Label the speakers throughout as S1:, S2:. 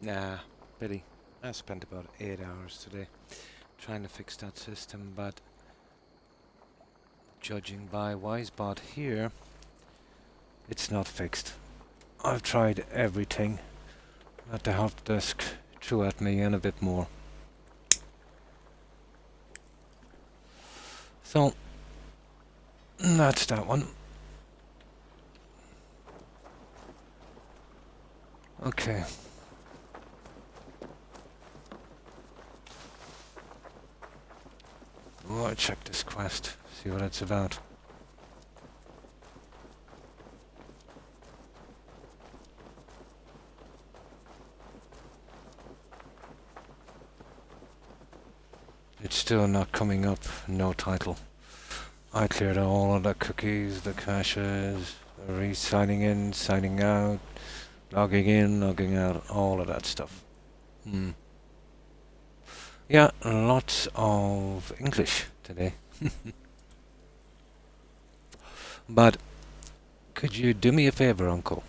S1: Nah, Billy. I spent about 8 hours today trying to fix that system, but judging by Wisebot here, it's not fixed. I've tried everything that the help desk threw at me and a bit more. So, that's that one. Okay. I'll check this quest, see what it's about. It's still not coming up, no title. I cleared all of the cookies, the caches, re-signing in, signing out, logging in, logging out, all of that stuff. Yeah, lots of English today. But could you do me a favor, Uncle?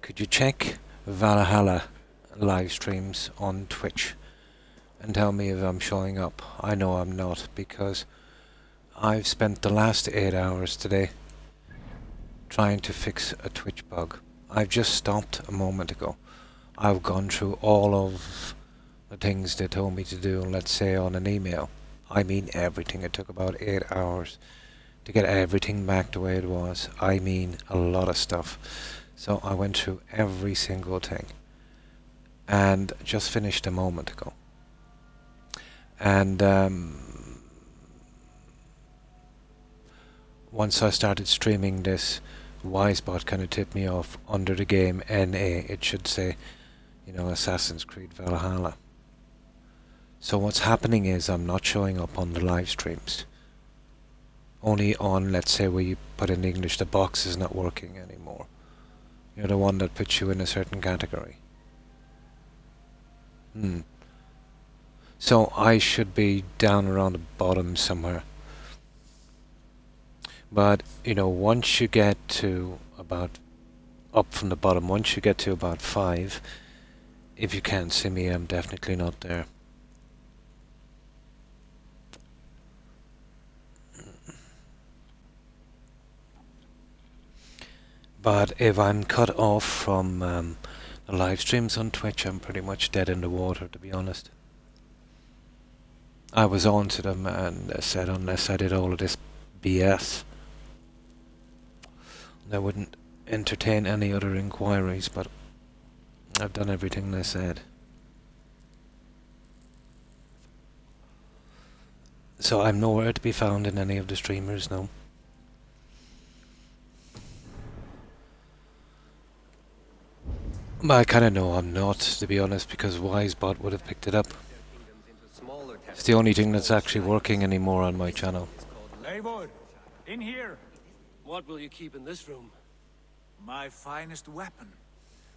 S1: Could you check Valhalla live streams on Twitch and tell me if I'm showing up? I know I'm not, because I've spent the last 8 hours today trying to fix a Twitch bug. I've just stopped a moment ago. I've gone through all of the things they told me to do, let's say on an email. I mean everything. It took about 8 hours to get everything back the way it was. I mean a lot of stuff. So I went through every single thing and just finished a moment ago. And once I started streaming this, Wisebot kind of tipped me off under the game NA. It should say, you know, Assassin's Creed Valhalla. So what's happening is I'm not showing up on the live streams. Only on, let's say, where you put in English, the box is not working anymore. You're the one that puts you in a certain category. So I should be down around the bottom somewhere. But, you know, once you get to about, up from the bottom, once you get to about 5, if you can't see me, I'm definitely not there. But if I'm cut off from the live streams on Twitch, I'm pretty much dead in the water, to be honest. I was on to them and said unless I did all of this BS, they wouldn't entertain any other inquiries, but I've done everything they said. So I'm nowhere to be found in any of the streamers now. But I kind of know I'm not, to be honest, because Wisebot would have picked it up. It's the only thing that's actually working anymore on my channel.
S2: Eivor, in here.
S3: What will you keep in this room?
S2: My finest weapon.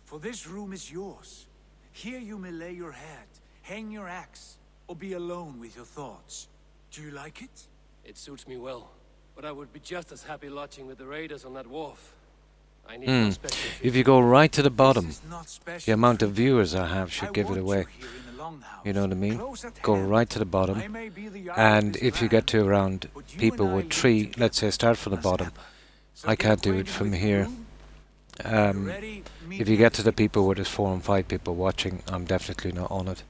S2: For this room is yours. Here you may lay your head, hang your axe, or be alone with your thoughts. Do you like it?
S3: It suits me well, but I would be just as happy lodging with the raiders on that wharf. I need no special treatment.
S1: If you go right to the bottom,
S2: This is not special
S1: the amount of
S2: treatment.
S1: viewers I have should
S2: I
S1: give it
S2: want
S1: away.
S2: you here in the longhouse,
S1: You know what I mean?
S2: close at
S1: Go
S2: hand.
S1: right to the bottom,
S2: I may be the eye of
S1: and
S2: this
S1: if you
S2: land,
S1: get to around
S2: but you
S1: people
S2: and I
S1: with
S2: live
S1: 3,
S2: together
S1: let's say start from the
S2: as
S1: bottom.
S2: ever. So
S1: I
S2: get
S1: can't do it
S2: acquainted
S1: from
S2: with
S1: here.
S2: the room. When you're ready, meet
S1: If you
S2: me
S1: get
S2: at
S1: to the
S2: the
S1: people where there's 4 and 5 people watching, I'm definitely not on it.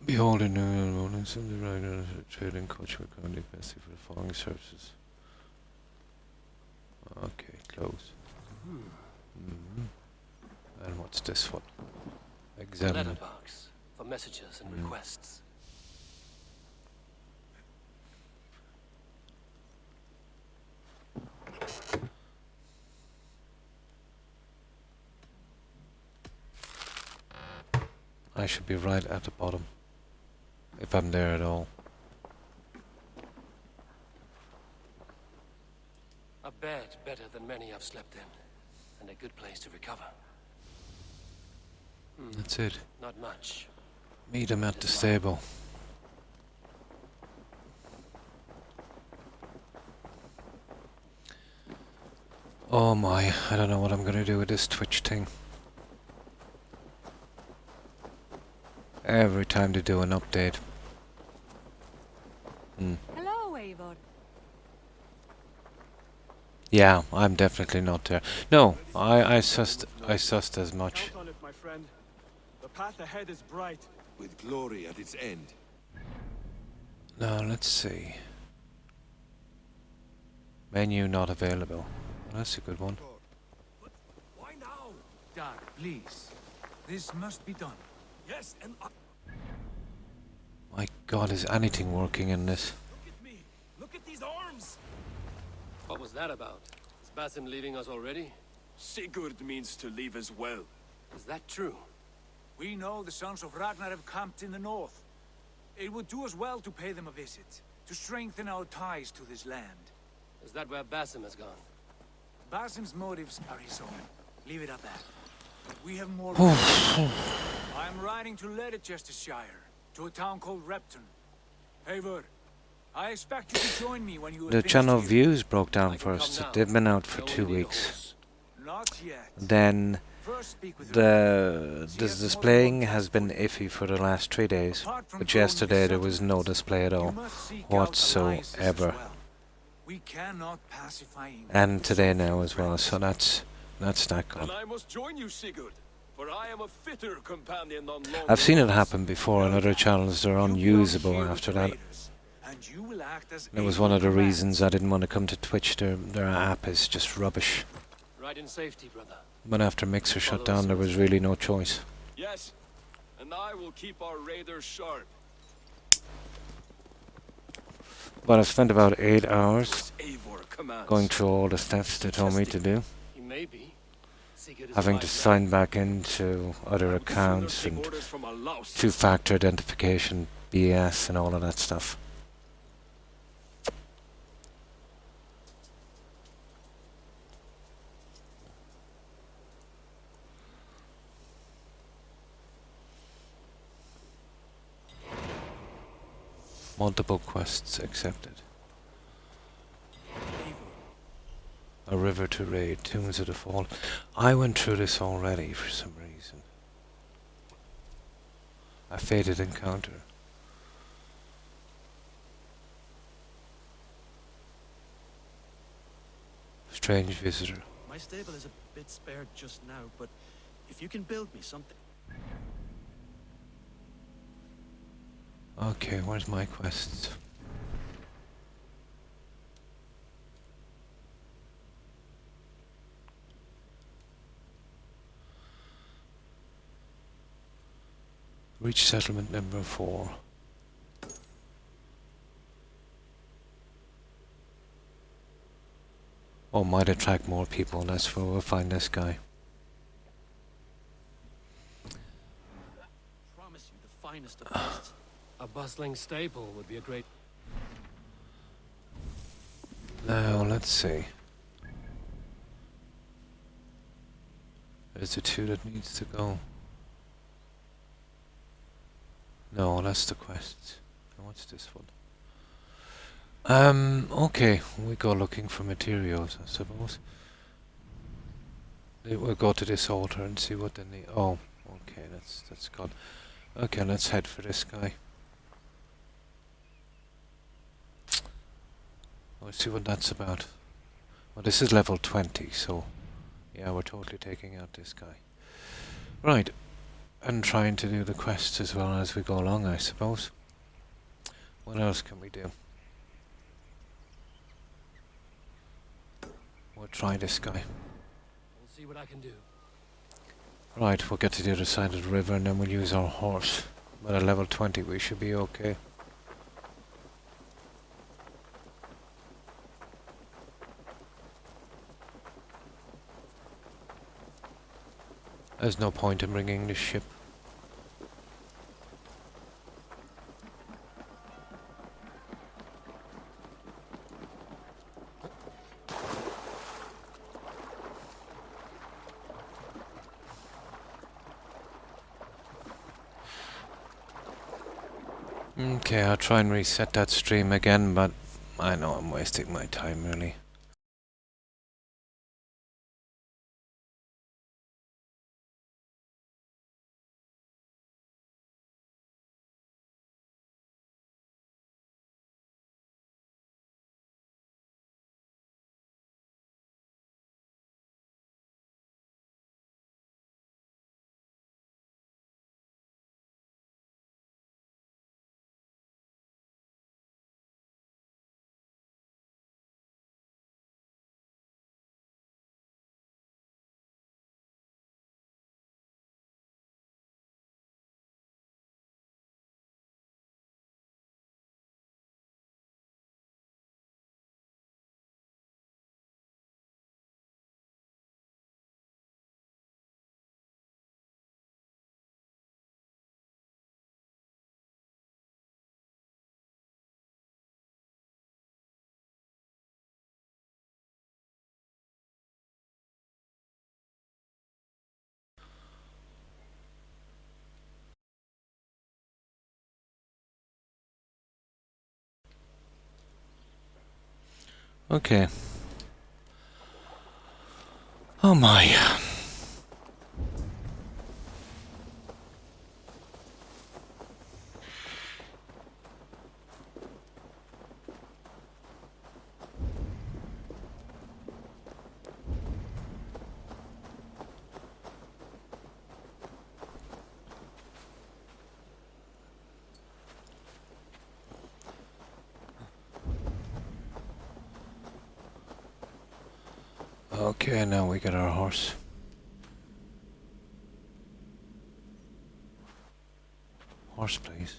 S1: Behold a new bonus in the right trading culture currently best for the following services. Okay, close. And what's this one? Examine.
S3: Letterbox for messages and requests.
S1: I should be right at the bottom, if I'm there at all.
S3: A bed better than many I've slept in, and a good place to recover.
S1: That's it.
S3: Not much.
S1: Meet him at the stable. Oh my, I don't know what I'm gonna do with this Twitch thing. Every time they do an update.
S4: Hello, Eivor.
S1: Yeah, I'm definitely not there. No, I sussed as much.
S5: Count on it, my friend. The path ahead is bright.
S6: With glory at its end.
S1: Now let's see. Menu not available. Well, that's a good one.
S2: Why now? Dark, please. This must be done.
S3: Yes, and
S1: My God, is anything working in this?
S3: look at me. Look at these arms. What was that about? Is Basim leaving us already?
S5: Sigurd means to leave as well.
S3: Is that true?
S2: We know the sons of Ragnar have camped in the north. It would do us well to pay them a visit, to strengthen our ties to this land.
S3: Is that where Basim has gone?
S2: Basim's motives are his own. Leave it at that. We have more. I am riding to Leicestershire, to a town called Repton. Eivor, I expect you to join me when you
S1: The
S2: have
S1: channel
S2: finished here.
S1: views broke down
S3: I can
S1: first.
S3: come now.
S1: They've been out for
S3: I only
S1: 2
S3: need a
S1: weeks.
S3: horse.
S2: Not yet.
S1: Then
S2: First speak with
S1: the displaying has been iffy for the last 3 days. But yesterday there was no display at all, whatsoever.
S2: We cannot pacify England.
S1: And today now as well. So that's that gone.
S5: And I must join you, Sigurd, for I am a fitter companion on long
S1: I've seen it
S5: roads.
S1: happen before on other channels. They're unusable after that. It was one of the reasons I didn't want to come to Twitch. Their app is just rubbish.
S3: Ride in safety, brother.
S1: But after Mixer shut down, there was really no choice.
S5: Yes, and I will keep our raiders sharp.
S1: But I've spent about 8 hours
S5: Eivor commands.
S1: going through all the steps they told me to do.
S3: He may be. Sigurd is
S1: Having to
S3: wise,
S1: sign back into other
S5: I would sooner
S1: accounts
S5: take
S1: and
S5: orders from a louse.
S1: two-factor identification, BS and all of that stuff. Multiple quests accepted. A river to raid, Tombs of the Fall. I went through this already for some reason. A fated encounter. Strange visitor.
S7: My stable is a bit spared just now, but if you can build me something...
S1: Okay, where's my quests? Reach settlement number 4. Oh, might attract more people. That's where we'll find this guy.
S7: Promise you the finest of beasts.
S3: A bustling stable would be a great...
S1: Now, let's see. There's the 2 that needs to go. No, that's the quest. And what's this one? Okay, we go looking for materials, I suppose. We'll go to this altar and see what they need. Oh, okay, that's gone. Okay, let's head for this guy. Let's see what that's about. Well, this is level 20, so yeah, we're totally taking out this guy. Right, and trying to do the quests as well as we go along, I suppose. What else can we do? We'll try this guy.
S3: I'll see what I can do.
S1: Right, we'll get to the other side of the river and then we'll use our horse. But at level 20 we should be okay. There's no point in bringing the ship. Okay, I'll try and reset that stream again, but I know I'm wasting my time really. Okay. Oh my. Okay, now we got our horse. Horse, please.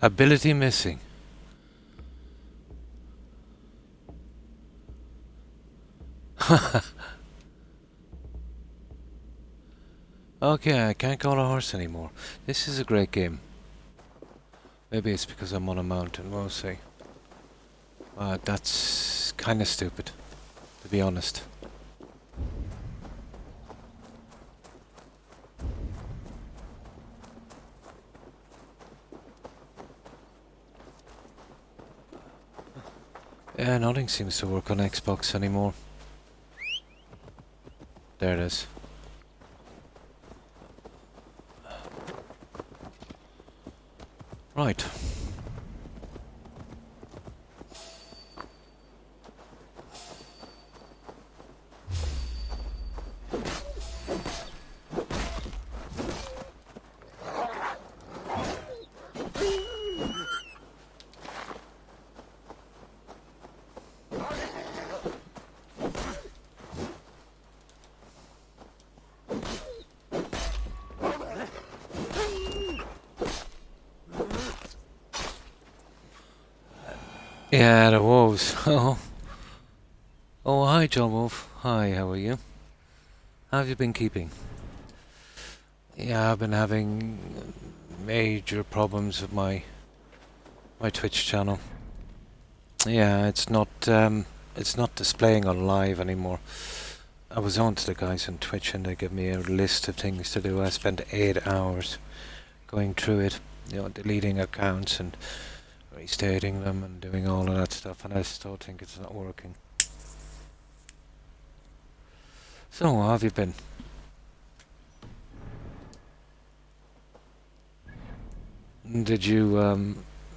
S1: Ability missing. Okay, I can't call a horse anymore. This is a great game. Maybe it's because I'm on a mountain, we'll see. That's kind of stupid, to be honest. Yeah, nothing seems to work on Xbox anymore. There it is. Right. Yeah, the wolves. Oh, hi, John Wolf. Hi, how are you? How have you been keeping? Yeah, I've been having major problems with my Twitch channel. Yeah, it's not displaying on live anymore. I was on to the guys on Twitch and they gave me a list of things to do. I spent 8 hours going through it, you know, deleting accounts and restating them and doing all of that stuff, and I still think it's not working. So, how have you been? Did you,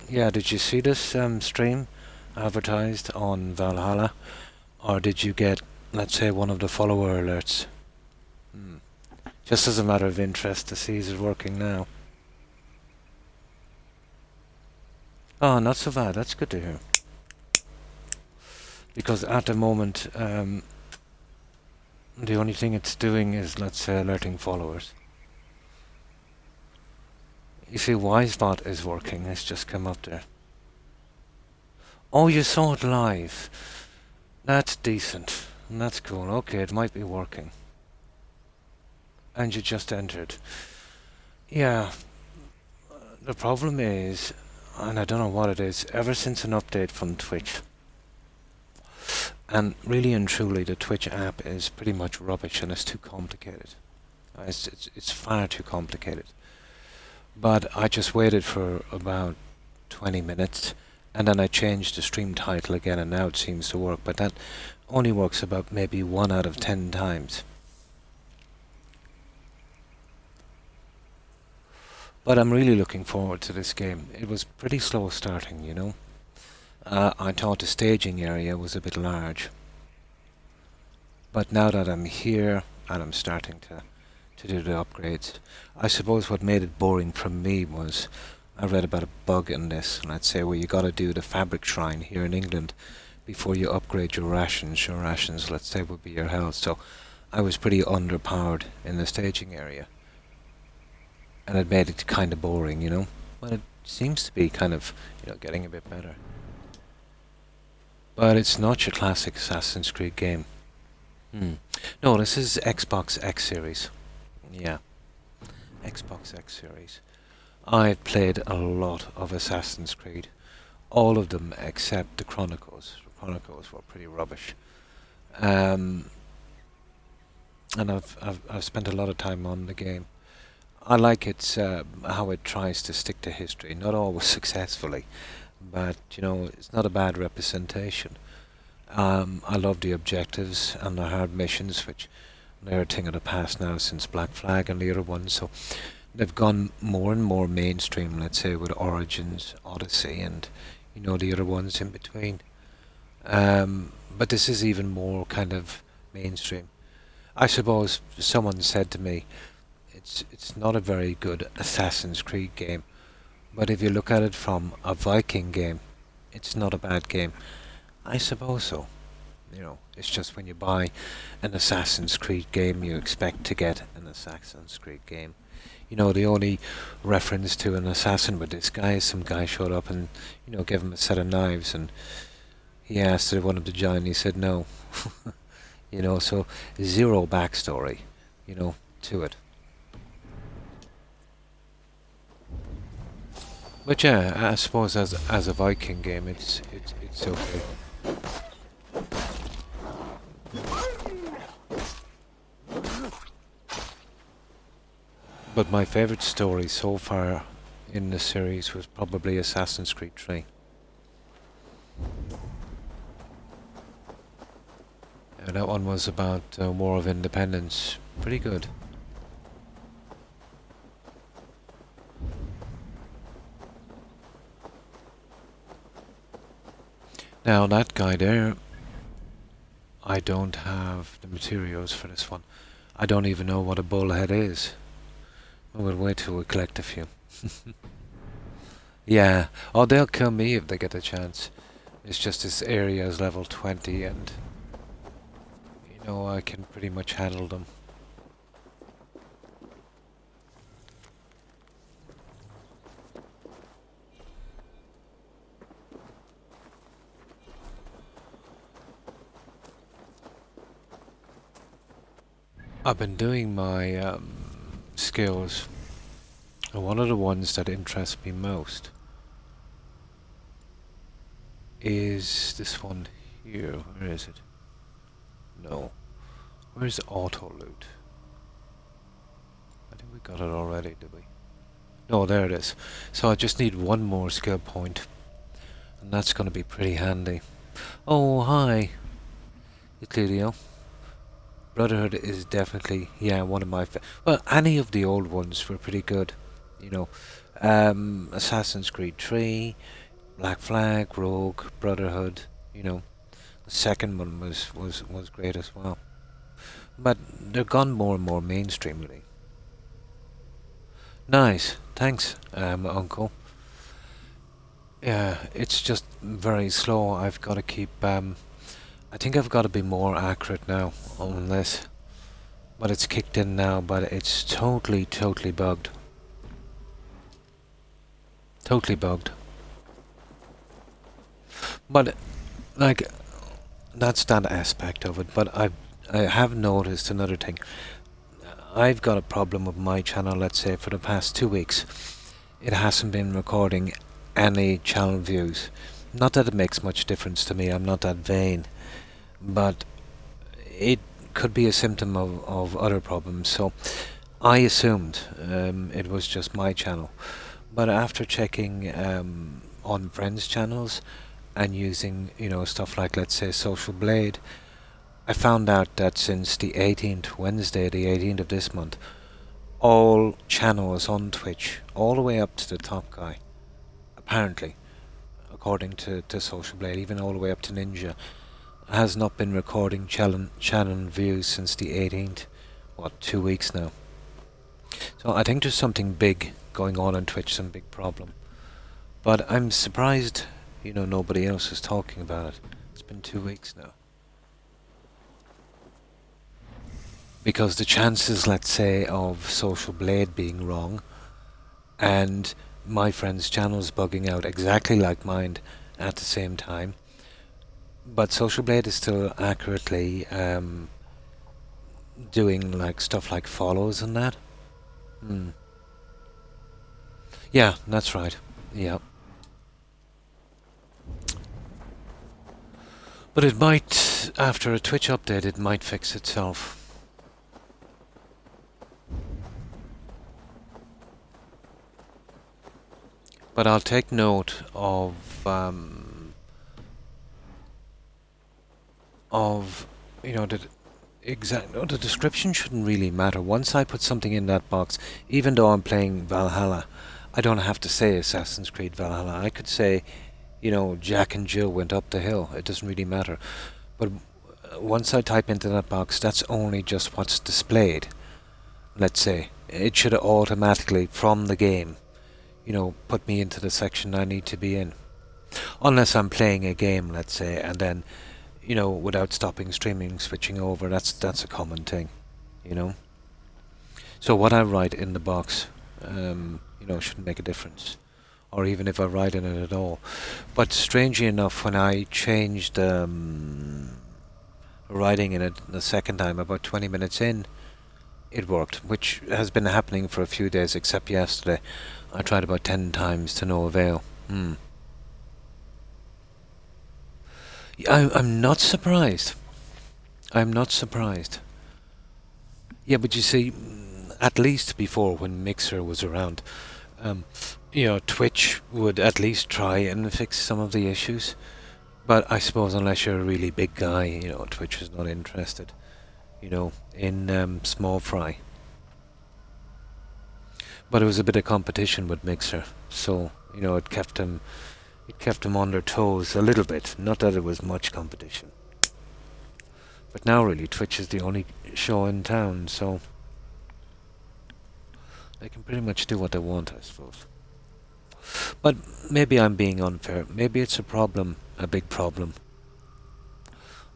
S1: did you see this stream advertised on Valhalla? Or did you get, let's say, one of the follower alerts? Just as a matter of interest to see is it working now. Oh, not so bad. That's good to hear. Because at the moment, the only thing it's doing is, let's say, alerting followers. You see, Wisebot is working. It's just come up there. Oh, you saw it live. That's decent. That's cool. Okay, it might be working. And you just entered. Yeah. The problem is, and I don't know what it is, ever since an update from Twitch, and really and truly the Twitch app is pretty much rubbish and it's too complicated. It's far too complicated. But I just waited for about 20 minutes and then I changed the stream title again and now it seems to work, but that only works about maybe 1 out of 10 times. But I'm really looking forward to this game. It was pretty slow starting, you know. I thought the staging area was a bit large. But now that I'm here and I'm starting to do the upgrades, I suppose what made it boring for me was I read about a bug in this, let's say, where you gotta do the fabric shrine here in England before you upgrade your rations. Your rations, let's say, would be your health. So I was pretty underpowered in the staging area. And it made it kind of boring, you know. But it seems to be kind of, you know, getting a bit better. But it's not your classic Assassin's Creed game. No, this is Xbox X Series. Yeah. Xbox X series. I've played a lot of Assassin's Creed. All of them except the Chronicles. The Chronicles were pretty rubbish. Um, and I've spent a lot of time on the game. I like its how it tries to stick to history, not always successfully, but you know it's not a bad representation. I love the objectives and the hard missions, which they're a thing of the past now since Black Flag and the other ones. So they've gone more and more mainstream, let's say, with Origins, Odyssey, and you know the other ones in between. But this is even more kind of mainstream. I suppose someone said to me, it's not a very good Assassin's Creed game, but if you look at it from a Viking game, it's not a bad game. I suppose so. You know, it's just when you buy an Assassin's Creed game, you expect to get an Assassin's Creed game. You know, the only reference to an assassin with this guy is some guy showed up and, you know, gave him a set of knives, and he asked if they wanted to join, he said no. You know, so zero backstory, you know, to it. But yeah, I suppose as a Viking game, it's okay. But my favourite story so far in the series was probably Assassin's Creed 3. And that one was about War of Independence. Pretty good. Now that guy there, I don't have the materials for this one. I don't even know what a bullhead is. We'll wait till we collect a few. Yeah, oh, they'll kill me if they get a chance. It's just this area is level 20 and you know I can pretty much handle them. I've been doing my skills, and one of the ones that interests me most is this one here. Where is it? No. Where's auto loot? I think we got it already, did we? No, there it is. So I just need one more skill point, and that's going to be pretty handy. Oh, hi. It's Lilio. Brotherhood is definitely, yeah, one of my well, any of the old ones were pretty good, you know. Assassin's Creed 3, Black Flag, Rogue, Brotherhood, you know. The second one was great as well. But they're gone more and more mainstream, really. Nice, thanks, Uncle. Yeah, it's just very slow. I've got to keep, I think I've got to be more accurate now on this. But it's kicked in now, but it's totally bugged. Totally bugged. But, like, that's that aspect of it. But I have noticed another thing. I've got a problem with my channel, let's say, for the past 2 weeks. It hasn't been recording any channel views. Not that it makes much difference to me, I'm not that vain. But it could be a symptom of other problems, so I assumed it was just my channel. But after checking on friends' channels and using, you know, stuff like, let's say, Social Blade, I found out that since the 18th, Wednesday, the 18th of this month, all channels on Twitch, all the way up to the top guy, apparently, according to Social Blade, even all the way up to Ninja, has not been recording channel views since the 18th. What, 2 weeks now? So I think there's something big going on Twitch, some big problem. But I'm surprised, you know, nobody else is talking about it. It's been 2 weeks now. Because the chances, let's say, of Social Blade being wrong and my friend's channel's bugging out exactly like mine at the same time, but Social Blade is still accurately doing like stuff like follows and that. Yeah, that's right. Yeah. But it might, after a Twitch update, it might fix itself. But I'll take note of you know the exact. No, the description shouldn't really matter. Once I put something in that box, even though I'm playing Valhalla, I don't have to say Assassin's Creed Valhalla. I could say, Jack and Jill went up the hill. It doesn't really matter. But once I type into that box, that's only just what's displayed. Let's say it should automatically, from the game, put me into the section I need to be in. Unless I'm playing a game, let's say, and then, without stopping streaming, switching over. That's a common thing, So what I write in the box, shouldn't make a difference, or even if I write in it at all. But strangely enough, when I changed writing in it the second time, about 20 minutes in, it worked, which has been happening for a few days, except yesterday. I tried about 10 times to no avail. I'm not surprised. I'm not surprised. Yeah, but you see, at least before, when Mixer was around, Twitch would at least try and fix some of the issues. But I suppose unless you're a really big guy, Twitch is not interested, in small fry. But it was a bit of competition with Mixer, so it kept him on their toes a little bit. Not that it was much competition, but now really Twitch is the only show in town, so they can pretty much do what they want, I suppose. But maybe I'm being unfair. Maybe it's a problem, a big problem,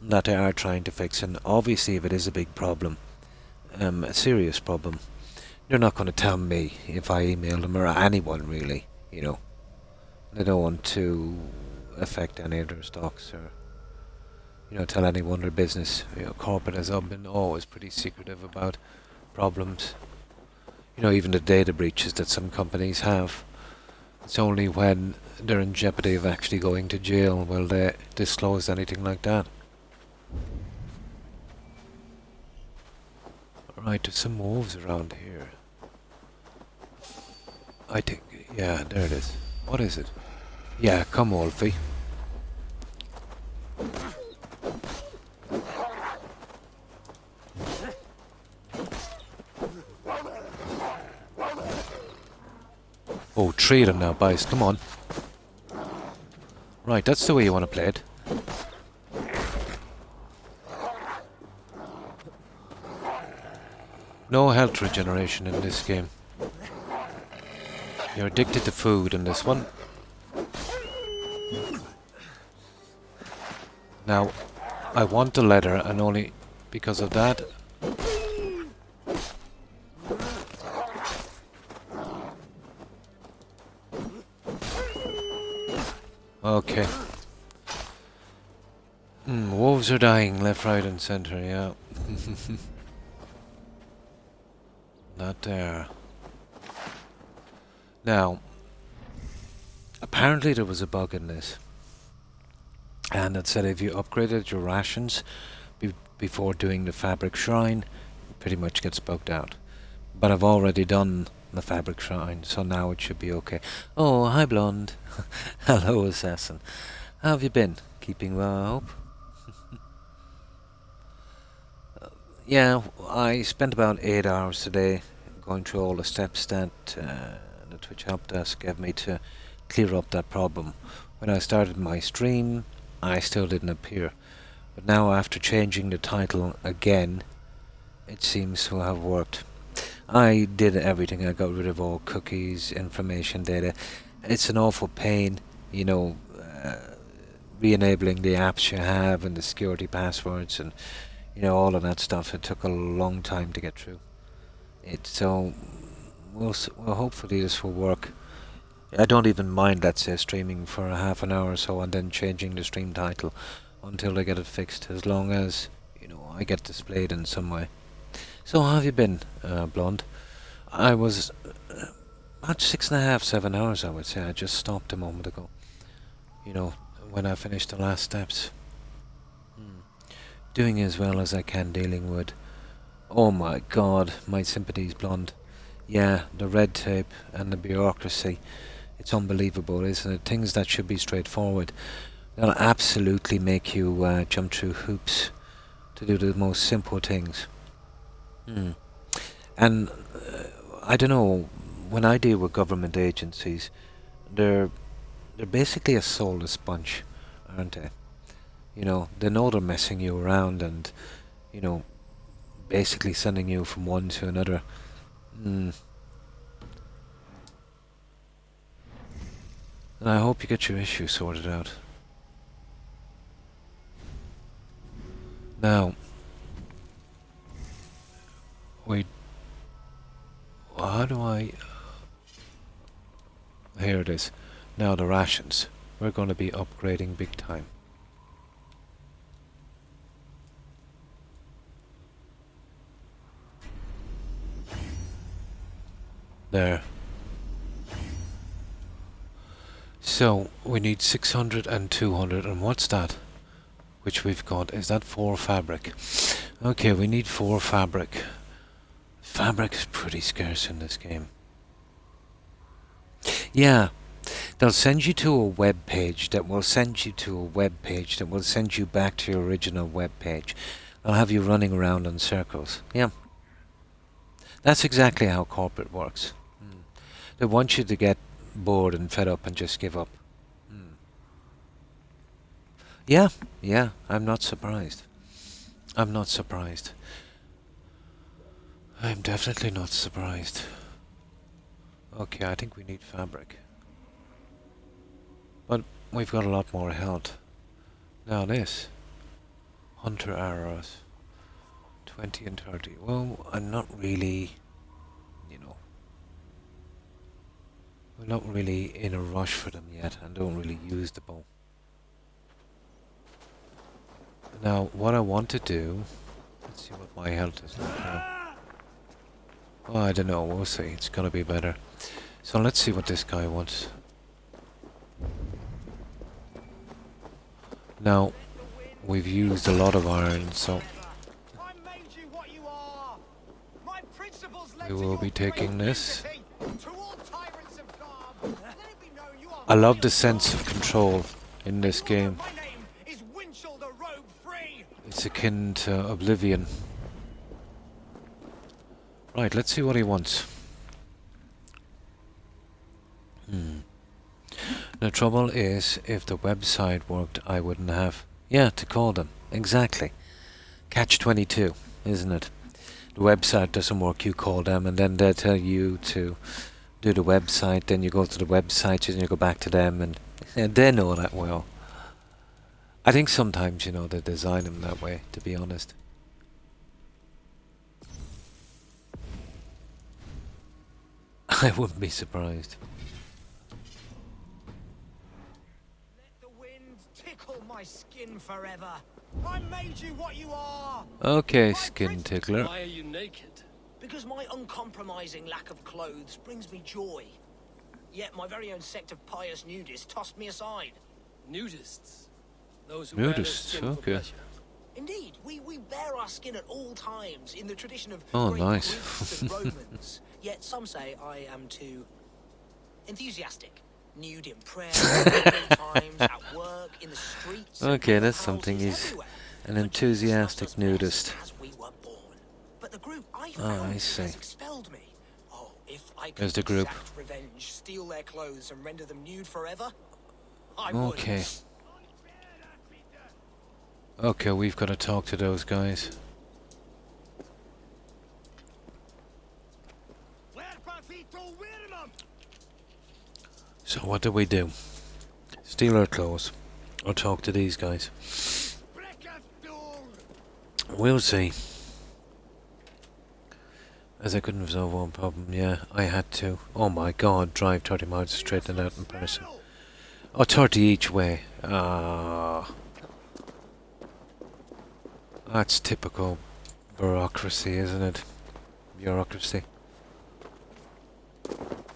S1: that they are trying to fix. And obviously, if it is a big problem, a serious problem, they're not going to tell me if I email them, or anyone really, They don't want to affect any of their stocks, or tell anyone their business. Corporate has been always pretty secretive about problems. Even the data breaches that some companies have. It's only when they're in jeopardy of actually going to jail will they disclose anything like that. Right, there's some wolves around here. I think, yeah, there it is. What is it? Yeah, come Wolfie. Oh, 3 of them now, boys, come on. Right, that's the way you want to play it. No health regeneration in this game. You're addicted to food in this one. Now, I want the leather, and only because of that. Okay. Wolves are dying left, right and centre, yeah. Not there. Now, apparently there was a bug in this. And it said if you upgraded your rations before doing the fabric shrine, it pretty much gets bugged out. But I've already done the fabric shrine, so now it should be okay. Oh, hi Blonde. Hello Assassin. How have you been? Keeping well, I hope? Yeah, I spent about 8 hours today going through all the steps that the Twitch help desk gave me to clear up that problem. When I started my stream, I still didn't appear. But now, after changing the title again, it seems to have worked. I did everything. I got rid of all cookies, information, data. It's an awful pain, re-enabling the apps you have and the security passwords and, all of that stuff. It took a long time to get through. So, well, hopefully this will work. I don't even mind, let's say, streaming for a half an hour or so and then changing the stream title until they get it fixed, as long as, I get displayed in some way. So how have you been, Blonde? I was about 6.5, 7 hours, I would say. I just stopped a moment ago. You know, when I finished the last steps. Doing as well as I can dealing with... Oh my god, my sympathy's blonde. Yeah, the red tape and the bureaucracy. It's unbelievable, isn't it? Things that should be straightforward. They'll absolutely make you jump through hoops to do the most simple things. And I don't know, when I deal with government agencies, they're basically a soulless bunch, aren't they? You know, they know they're messing you around and, you know, basically sending you from one to another. And I hope you get your issue sorted out. Now, wait, how do I... Here it is. Now the rations. We're going to be upgrading big time. There. So, we need 600 and 200, and what's that? Which we've got, is that 4 fabric? Okay, we need 4 fabric. Fabric is pretty scarce in this game. Yeah, they'll send you to a web page that will send you to a web page that will send you back to your original web page. They'll have you running around in circles. Yeah. That's exactly how corporate works. They want you to get bored and fed up and just give up. Yeah, I'm not surprised. I'm not surprised. I'm definitely not surprised. Okay, I think we need fabric. But we've got a lot more health. Now this. Hunter arrows. 20 and 30. Well, I'm not really, you know, we're not really in a rush for them yet and don't really use the bow. Now, what I want to do, let's see what my health is like now. Oh, I don't know, we'll see, it's gonna be better. So let's see what this guy wants. Now, we've used a lot of iron, so we will be taking this. I love the sense of control in this game. It's akin to Oblivion. Right, let's see what he wants. The trouble is, if the website worked, I wouldn't have... Yeah, to call them. Exactly. Catch-22, isn't it? The website doesn't work, you call them, and then they tell you to do the website, then you go to the website, and you go back to them, and they know that well. I think sometimes, you know, they design them that way, to be honest. I wouldn't be surprised.
S4: Let the wind tickle my skin forever. I made you what you are.
S1: Okay, skin tickler.
S3: Why are you naked?
S4: Because my uncompromising lack of clothes brings me joy. Yet my very own sect of pious nudists tossed me aside.
S3: Nudists? Those who wear their
S1: Nudists,
S3: skin for
S1: okay.
S3: pleasure.
S4: Indeed, we bare our skin at all times in the tradition of
S1: Oh,
S4: great
S1: nice.
S4: Greeks and Romans. Yet some say I am too enthusiastic. Nude in prayer, times, at work, in the streets.
S1: Okay,
S4: and
S1: that's
S4: houses
S1: something. He's
S4: everywhere.
S1: an
S4: For
S1: enthusiastic
S4: Jesus loved us
S1: nudist.
S4: best as we were born. But the group I
S1: Oh, I
S4: found
S1: see.
S4: has expelled me. Oh, if I could
S1: There's the group.
S4: exact revenge, steal their clothes, and render them nude forever, I
S1: Okay.
S4: would.
S1: Okay, we've got to talk to those guys. So what do we do? Steal our clothes or talk to these guys? We'll see. As I couldn't resolve one problem, yeah, I had to. Oh my god, drive 30 miles to straighten it out in person. Oh, 30 each way. Ah. That's typical bureaucracy, isn't it? Bureaucracy.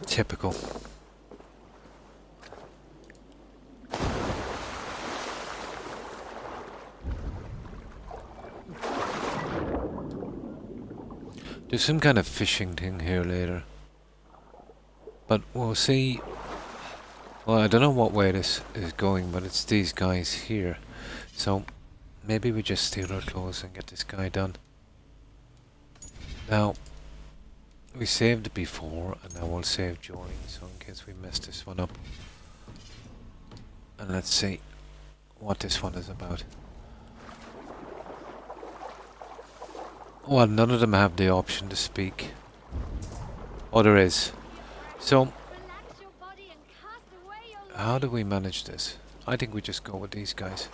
S1: Typical. There's some kind of fishing thing here later. But we'll see. Well, I don't know what way this is going, but it's these guys here. So maybe we just steal our clothes and get this guy done. Now, we saved before, and now we'll save during, so in case we mess this one up. And let's see what this one is about. Well, none of them have the option to speak. Oh, there is. So, how do we manage this? I think we just go with these guys.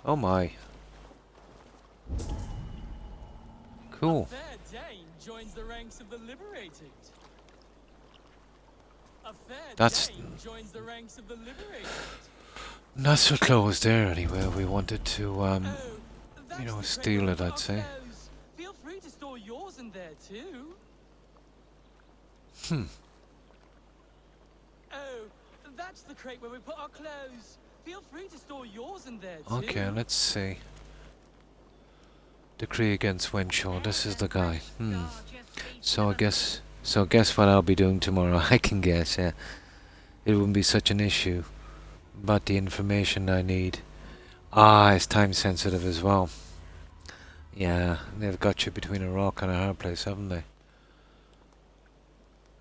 S1: Oh my. Cool.
S8: A fair Dane joins the ranks of the liberated. A fair Dane joins the ranks of the liberated.
S1: Not so close there anyway. We wanted to,
S8: Oh,
S1: you know,
S8: that's the
S1: steal
S8: crate
S1: it,
S8: with
S1: I'd
S8: our
S1: say.
S8: clothes. Feel free to store yours in there too. Oh, that's the crate where we put our clothes. Feel free to store yours in there too.
S1: Okay, let's see. Decree against Wenshaw. This is the guy. So I guess what I'll be doing tomorrow. I can guess. Yeah, it wouldn't be such an issue. But the information I need. It's time sensitive as well. Yeah, they've got you between a rock and a hard place, haven't they?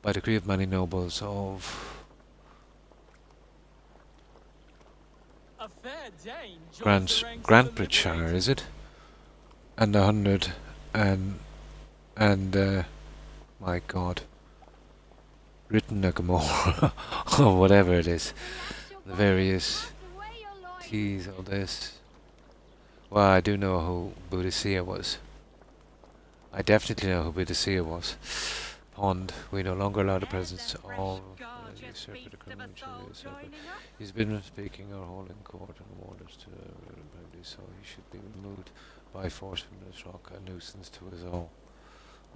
S1: By decree of many nobles of
S8: A fair Dane joins the ranks of the
S1: Grantbridgeshire,
S8: liberated.
S1: is it? And 100 and my God, Rittenagmore or whatever it is. The various keys, all this. Well, I do know who Boudicca was. I definitely know who Boudicca was. Pond. We no longer allow the presence of usurper the criminal usurper. He's been speaking or holding court and orders to so he should be removed by force from this rock, a nuisance to us all.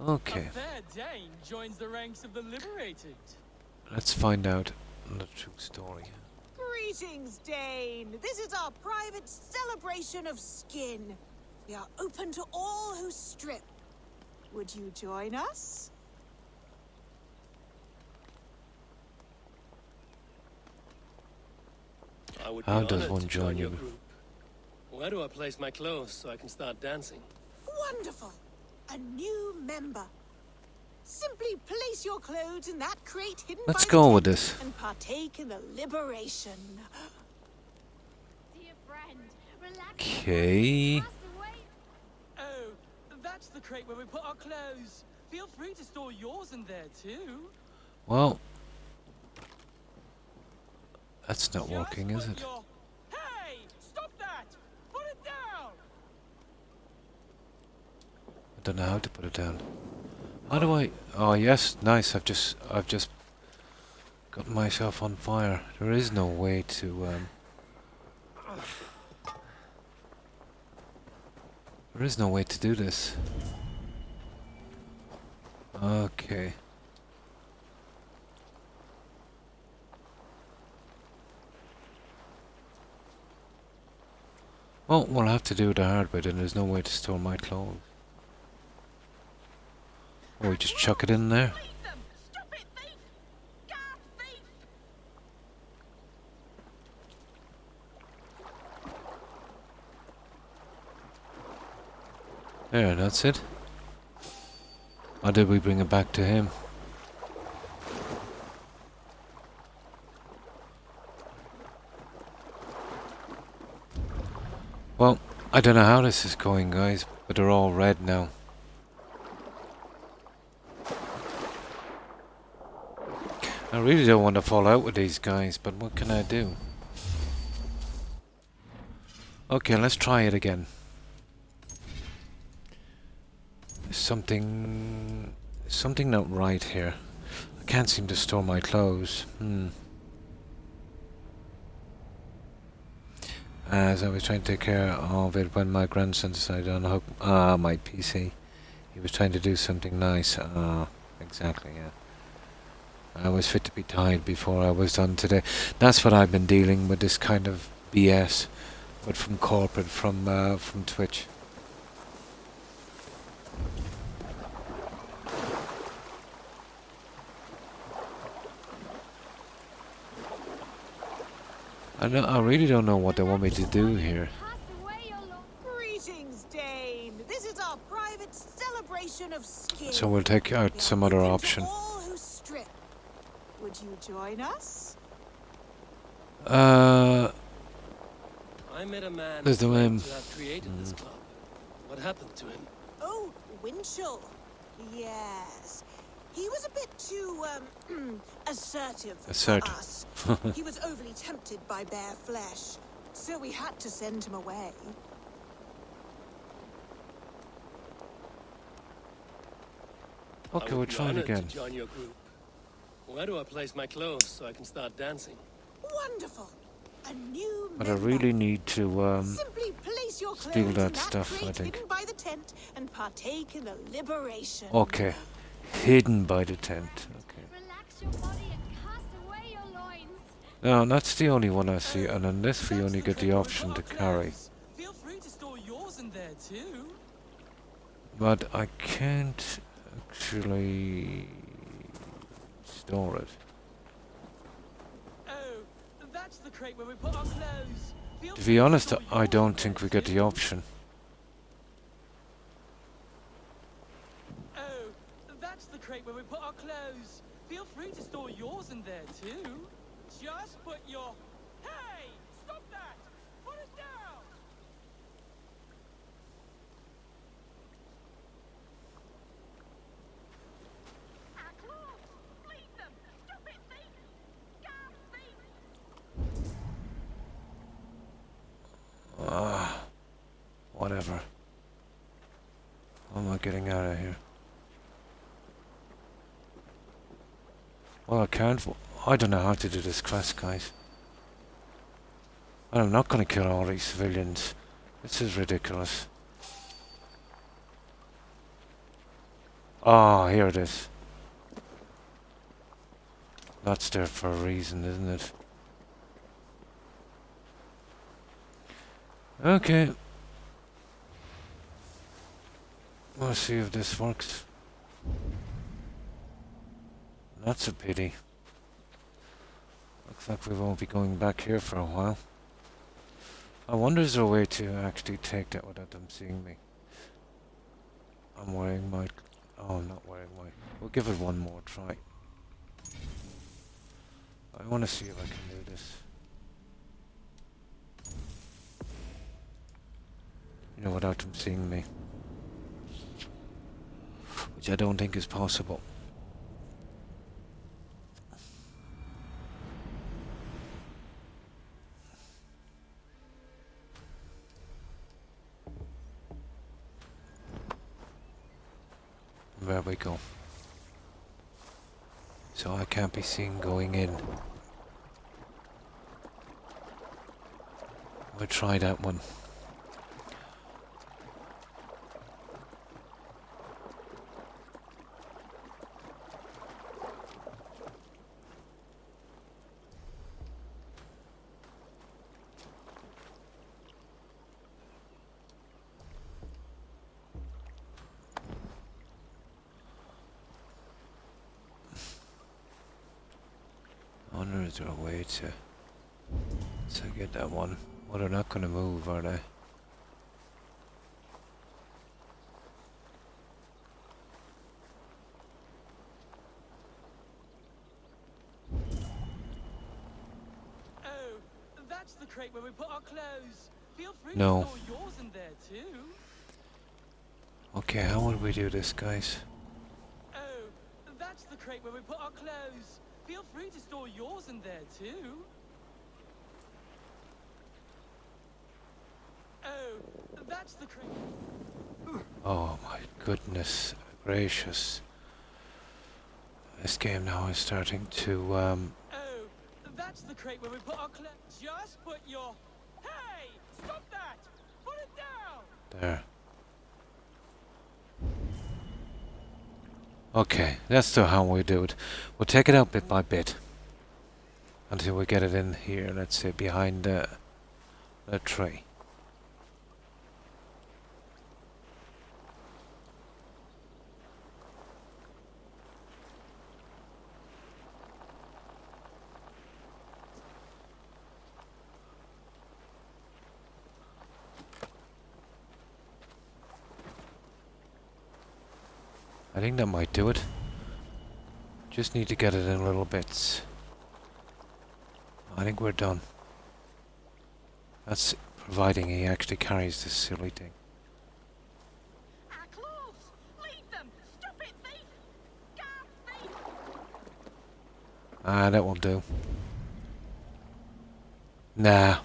S1: Okay,
S8: A fair Dane joins the ranks of the liberated.
S1: let's find out the true story.
S9: Greetings, Dane. This is our private celebration of skin. We are open to all who strip. Would you join us?
S3: I would
S1: How
S3: be
S1: does
S3: honored
S1: one
S3: to
S1: join
S3: your
S1: you?
S3: group. Where do I place my clothes so I can start dancing?
S9: Wonderful. A new member. Simply place your clothes in that crate hidden
S1: Let's
S9: by
S1: go
S9: the
S1: with
S9: tent
S1: this.
S9: and partake in the liberation.
S10: Dear friend, relax.
S1: Okay.
S8: Oh, that's the crate where we put our clothes. Feel free to store yours in there too.
S1: Well, that's not
S8: Just
S1: working, is
S8: put
S1: it?
S8: your- Hey! Stop that! Put it down!
S1: I don't know how to put it down. How do I? Oh yes, nice. I've just got myself on fire. There is no way to There is no way to do this. Okay. Well, we'll have to do the hard way, and there's no way to store my clothes. Or we just chuck it in there.
S9: Stop it, thief! Guard, thief!
S1: There, that's it. Or did we bring it back to him? Well, I don't know how this is going, guys, but they're all red now. I really don't want to fall out with these guys, but what can I do? Okay, let's try it again. Something not right here. I can't seem to store my clothes. As I was trying to take care of it when my grandson decided to unhook my PC. He was trying to do something nice. I exactly, yeah. I was fit to be tied before I was done today. That's what I've been dealing with, this kind of BS, but from corporate, from Twitch. I really don't know what they want me to do here.
S9: Greetings, Dane. This is our private celebration of skin.
S1: So we'll take out some other
S9: Open to
S1: option.
S9: all who strip. Would you join us?
S3: I met a man
S1: There's
S3: who
S1: the
S3: claimed
S1: name.
S3: to have created this club. What happened to him?
S9: Oh, Winchell. Yes. He was a bit too, assertive
S1: Assertive.
S9: for us. He was overly tempted by bare flesh, so we had to send him away.
S1: Okay,
S3: I
S1: we'll
S3: would be
S1: try it
S3: honored
S1: again.
S3: to join your group. Where do I place my clothes so I can start dancing?
S9: Wonderful. A new
S1: But I
S9: member.
S1: really need to
S9: Simply place your
S1: steal
S9: clothes in
S1: that
S9: that
S1: stuff, I
S9: crate
S1: think.
S9: hidden by the tent and partake in the liberation.
S1: Okay. Hidden by the tent. Okay.
S10: Relax your body and cast away your loins.
S1: No, that's the only one I see, and on this we only get the option to carry.
S8: Feel free to store yours in there too.
S1: But I can't actually store it.
S8: Oh, that's the crate where we put our clothes. Feel
S1: To
S8: free
S1: be honest,
S8: store
S1: I
S8: yours
S1: don't
S8: in
S1: think
S8: there
S1: we get the
S8: too.
S1: option.
S8: Oh, that's the crate where we put our clothes. Feel free to store yours in there too. Just put your... Hey! Stop that! Put it down!
S10: Our clothes! Bleed them! Stop it, thief! Scum thief!
S1: Whatever. How am I getting out of here? Well, I can't. I don't know how to do this quest, guys. And I'm not going to kill all these civilians. This is ridiculous. Ah, here it is. That's there for a reason, isn't it? Okay. Let's see if this works. That's a pity. Looks like we won't be going back here for a while. I wonder is there a way to actually take that without them seeing me? I'm wearing my... Oh, I'm not wearing my... We'll give it one more try. I want to see if I can do this. You know, without them seeing me. Which I don't think is possible. There we go. So I can't be seen going in. We'll try that one. I wonder is there a way to get that one? Well, they're not going to move, are they?
S8: Oh, that's the crate where we put our clothes. Feel free
S1: No.
S8: to store yours in there too.
S1: Okay, how would we do this, guys?
S8: Oh, that's the crate where we put our clothes. Feel free to store yours in there too. Oh, that's the crate.
S1: Oh my goodness gracious. This game now is starting to,
S8: Oh, that's the crate where we put our clothes. Just put your... Hey! Stop that! Put it down!
S1: there. Okay, that's still how we do it. We'll take it out bit by bit until we get it in here, let's say behind the tree. I think that might do it. Just need to get it in little bits. I think we're done. That's providing he actually carries this silly thing.
S10: Our claws! Lead them! Stop it, thief! Guard, thief!
S1: Ah, that won't do. Nah.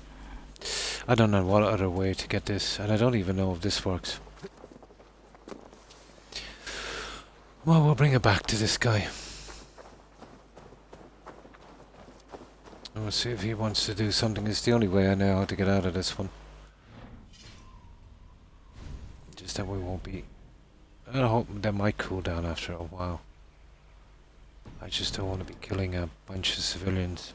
S1: I don't know what other way to get this, and I don't even know if this works. Well, we'll bring it back to this guy. And we'll see if he wants to do something. It's the only way I know how to get out of this one. Just that we won't be... I hope that might cool down after a while. I just don't want to be killing a bunch of civilians.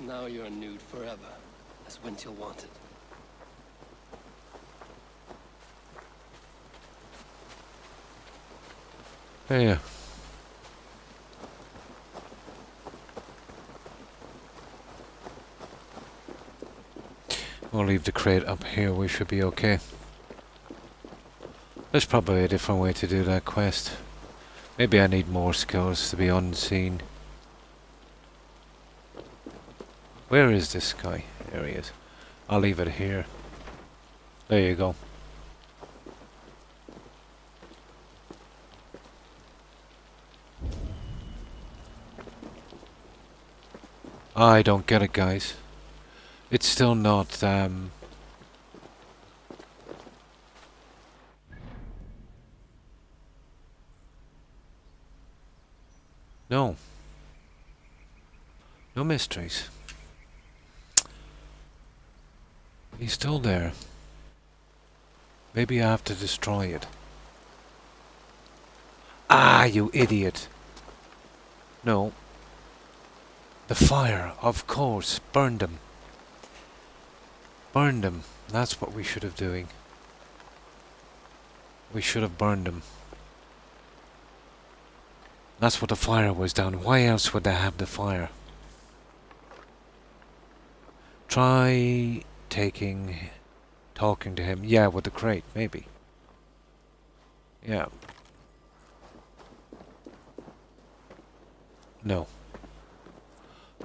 S3: Now you're nude forever, as Winchell wanted.
S1: Yeah. We'll leave the crate up here, we should be okay. There's probably a different way to do that quest. Maybe I need more skills to be unseen. Where is this guy? There he is. I'll leave it here. There you go. I don't get it, guys. It's still not, No. No mysteries. He's still there. Maybe I have to destroy it. Ah, you idiot. No. The fire, of course. Burned them. Burned them. That's what we should have doing. We should have burned them. That's what the fire was down. Why else would they have the fire? Try talking to him. Yeah, with the crate, maybe. Yeah. No.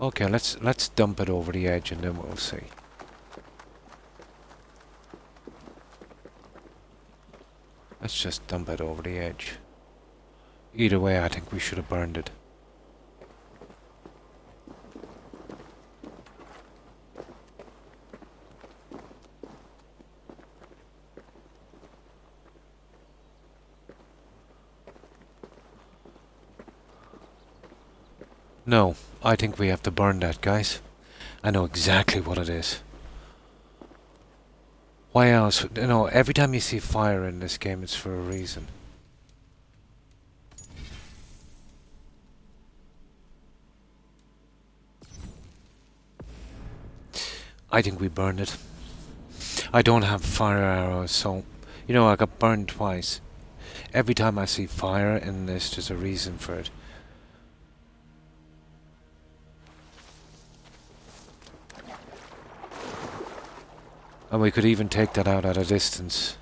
S1: Okay, let's dump it over the edge and then we'll see. Let's just dump it over the edge. Either way, I think we should have burned it. No, I think we have to burn that, guys. I know exactly what it is. Why else? You know, every time you see fire in this game, it's for a reason. I think we burned it. I don't have fire arrows, so... You know, I got burned twice. Every time I see fire in this, there's a reason for it. And we could even take that out at a distance.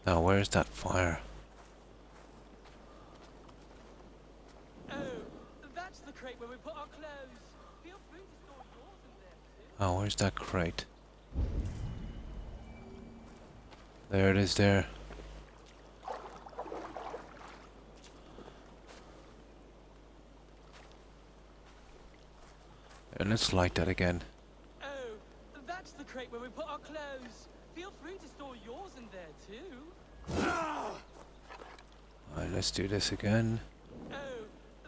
S1: Now, where's that fire?
S8: Oh, that's the crate where we put our clothes. Feel free to store yours in there too.
S1: Oh, where's that crate? There it is there. And let's light that again.
S8: crate where we put our clothes. Feel free to store yours in there too.
S1: Alright, let's do this again.
S8: Oh,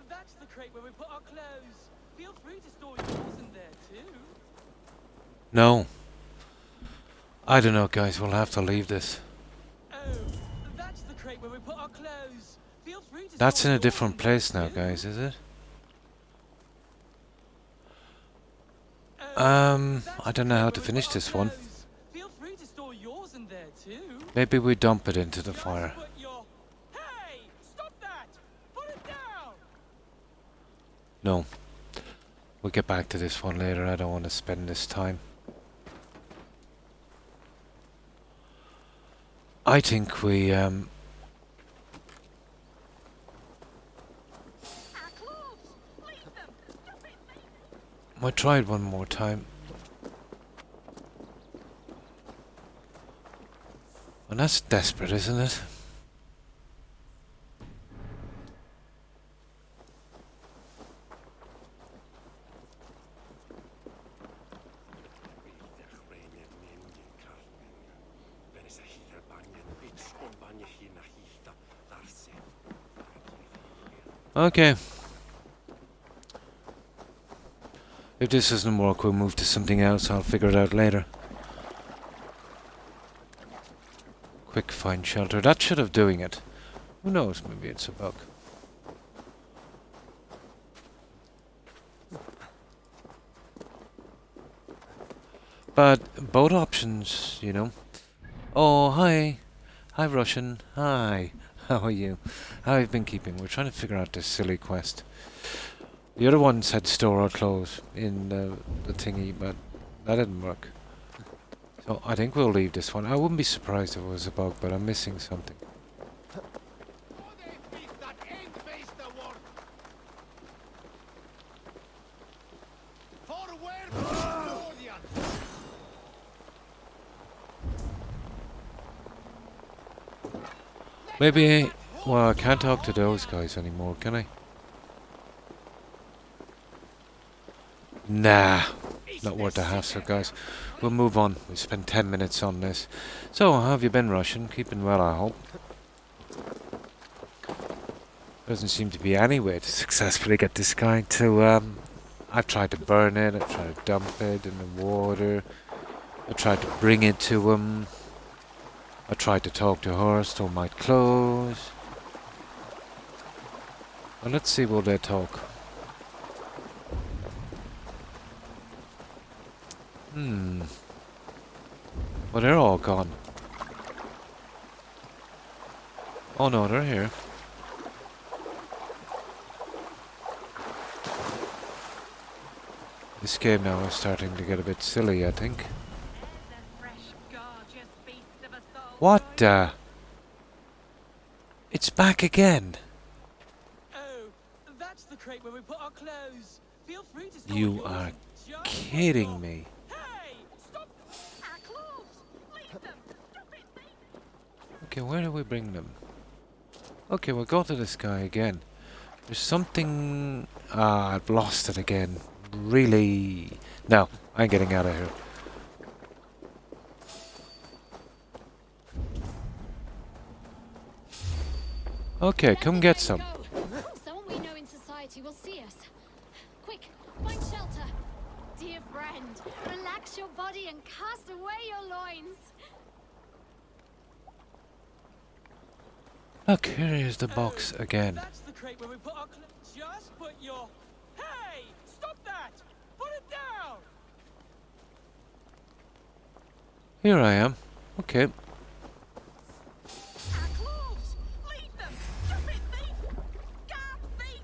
S8: that's the crate where we put our clothes. Feel free to store yours in there too.
S1: No. I don't know, guys. We'll have to leave this.
S8: Oh, that's the crate where we put our clothes. Feel free to
S1: That's
S8: store
S1: in a
S8: yours
S1: different
S8: in
S1: place
S8: there
S1: now,
S8: too.
S1: guys, is it?
S8: Oh,
S1: I don't know how to finish this one.
S8: Feel free to store yours in there too.
S1: Maybe we dump it into the
S8: Just
S1: fire.
S8: put your... Hey! Stop that! Put it down!
S1: No. We'll get back to this one later. I don't want to spend this time. I think we,
S10: Our clothes! Leave them! Stop it, thief!
S1: might try it one more time. And that's desperate, isn't it? Okay. If this doesn't work, we'll move to something else. I'll figure it out later. Quick find shelter. That should have doing it. Who knows? Maybe it's a bug. But both options, you know. Oh, hi. Hi, Russian. Hi. How are you? How have you been keeping? We're trying to figure out this silly quest. The other one said store our clothes in the thingy, but that didn't work. So I think we'll leave this one. I wouldn't be surprised if it was a bug, but I'm missing something. Maybe, well, I can't talk to those guys anymore, can I? Nah, not worth the hassle, guys. We'll move on. We spent 10 minutes on this. So, how have you been, Russian? Keeping well, I hope. Doesn't seem to be any way to successfully get this guy to, I've tried to burn it, I've tried to dump it in the water, I tried to bring it to him, I tried to talk to her, stole my clothes. Well, let's see will they talk. Well, they're all gone. Oh no, they're here. This game now is starting to get a bit silly, I think.
S10: There's a fresh, gorgeous beast of a soul.
S1: What the? It's back again.
S8: Oh, that's the crate where we put our clothes. Feel free to store
S1: You
S8: yours
S1: are
S8: in- Just
S1: kidding
S8: put your-
S1: me.
S8: Hey! Stop!
S10: Our clothes! Leave them! Stop it, thief!
S1: Okay, where do we bring them? Okay, we'll go to this guy again. There's something... Ah, I've lost it again. Really? No, I'm getting out of here. Okay, come get some.
S11: Someone we know in society will see us. Quick, find shelter. Dear friend, relax your body and cast away your loins.
S1: Look, here is the box again.
S8: That's the crate where we put our clothes. Just put your... Hey! Stop that! Put it down!
S1: Here I am. Okay.
S10: Our clothes! Leave them! Stop it, thief! Guard thief!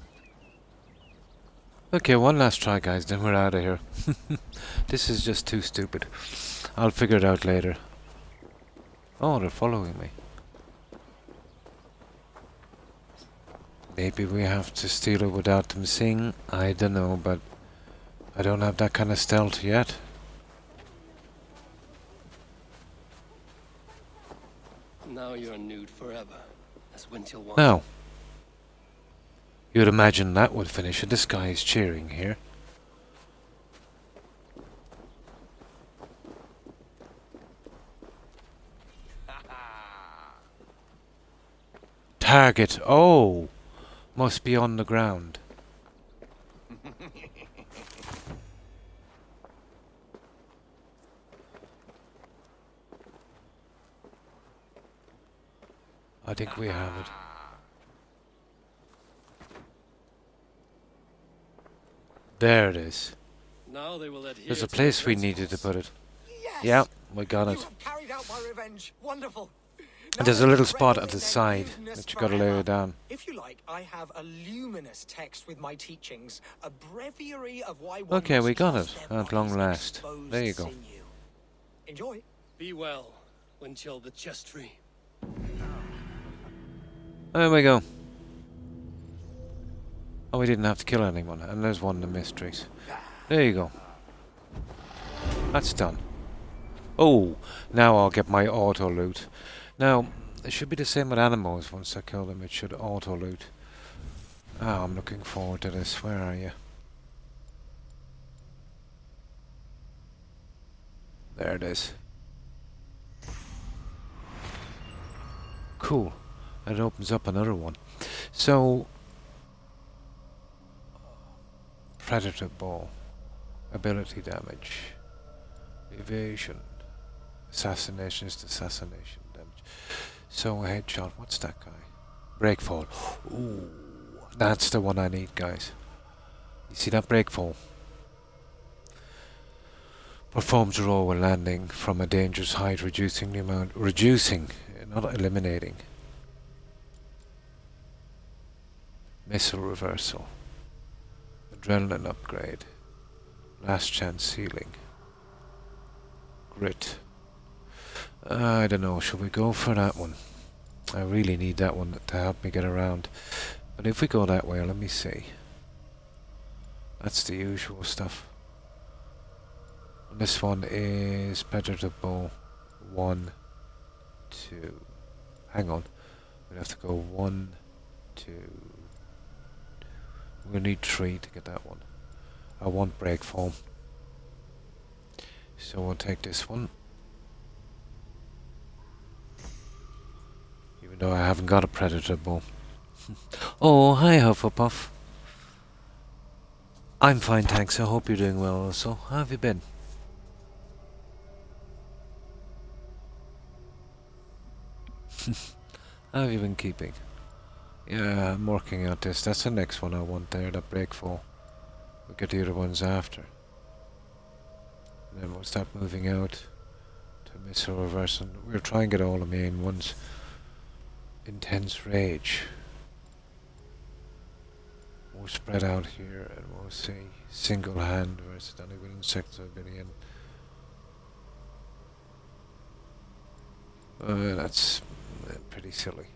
S1: Okay, one last try, guys, then we're out of here. This is just too stupid. I'll figure it out later. Oh, they're following me. Maybe we have to steal it without them seeing. I don't know, but I don't have that kind of stealth yet.
S3: Now you're nude forever. That's when you'll want.
S1: Now, you'd imagine that would finish it. This guy is cheering here. Target. Oh! Must be on the ground. I think we have it. There it is.
S3: Now they will adhere
S1: There's a
S3: to
S1: place
S3: their
S1: we needed to
S3: principles.
S1: put it.
S4: Yes!
S1: Yeah, we got
S4: You
S1: it.
S4: have carried out my revenge. Wonderful.
S1: And there's
S4: Now
S1: a little
S4: I can
S1: spot
S4: revel
S1: at the
S4: in their
S1: side
S4: lewdness
S1: that you gotta lay
S4: forever.
S1: it down.
S4: If you like, I have a luminous text with my teachings, a breviary of why one
S1: Okay,
S4: must
S1: we got
S4: trust
S1: it
S4: their
S1: at long
S4: body's
S1: last.
S4: exposed
S1: There you go.
S4: sinew. Enjoy.
S3: Be well, Winchell the chest tree.
S1: There we go. Oh, we didn't have to kill anyone. And there's one of the mysteries. There you go. That's done. Oh, now I'll get my auto loot. Now, it should be the same with animals. Once I kill them, it should auto loot. Ah, I'm looking forward to this. Where are you? There it is. Cool. It opens up another one. So, Predator Ball. Ability damage. Evasion. Assassination is assassination damage. So, headshot. What's that guy? Breakfall. Ooh. That's the one I need, guys. You see that breakfall? Performs a roll when landing from a dangerous height, reducing the amount, not eliminating. Missile reversal. Adrenaline upgrade. Last chance healing. Grit. I don't know, should we go for that one? I really need that one to help me get around. But if we go that way, let me see. That's the usual stuff. And this one is Predator Bow 1, 2. Hang on. We'd have to go 1, 2. We'll need 3 to get that one. I want break form. So we'll take this one. Even though I haven't got a Predator Bow. Oh, hi Hufflepuff. I'm fine, thanks. I hope you're doing well also. How have you been? How have you been keeping? Yeah, I'm working out this. That's the next one I want there, that breakfall. We'll get the other ones after. And then we'll start moving out to missile reverse, and we'll try and get all the main ones. Intense rage. We'll spread out here and we'll see single hand versus any with insects obsidian. That's pretty silly.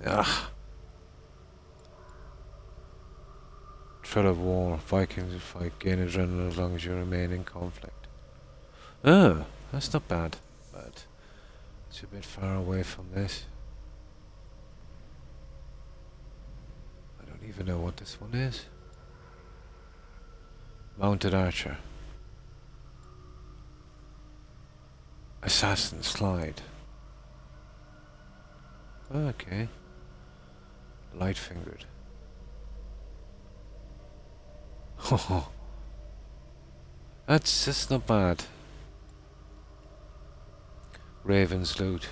S1: Ah. Threat of war. Vikings fight, gain adrenaline as long as you remain in conflict. Oh, that's not bad. But it's a bit far away from this. I don't even know what this one is. Mounted Archer. Assassin Slide. Okay. Light fingered. Oh, that's just not bad. Raven's Loot.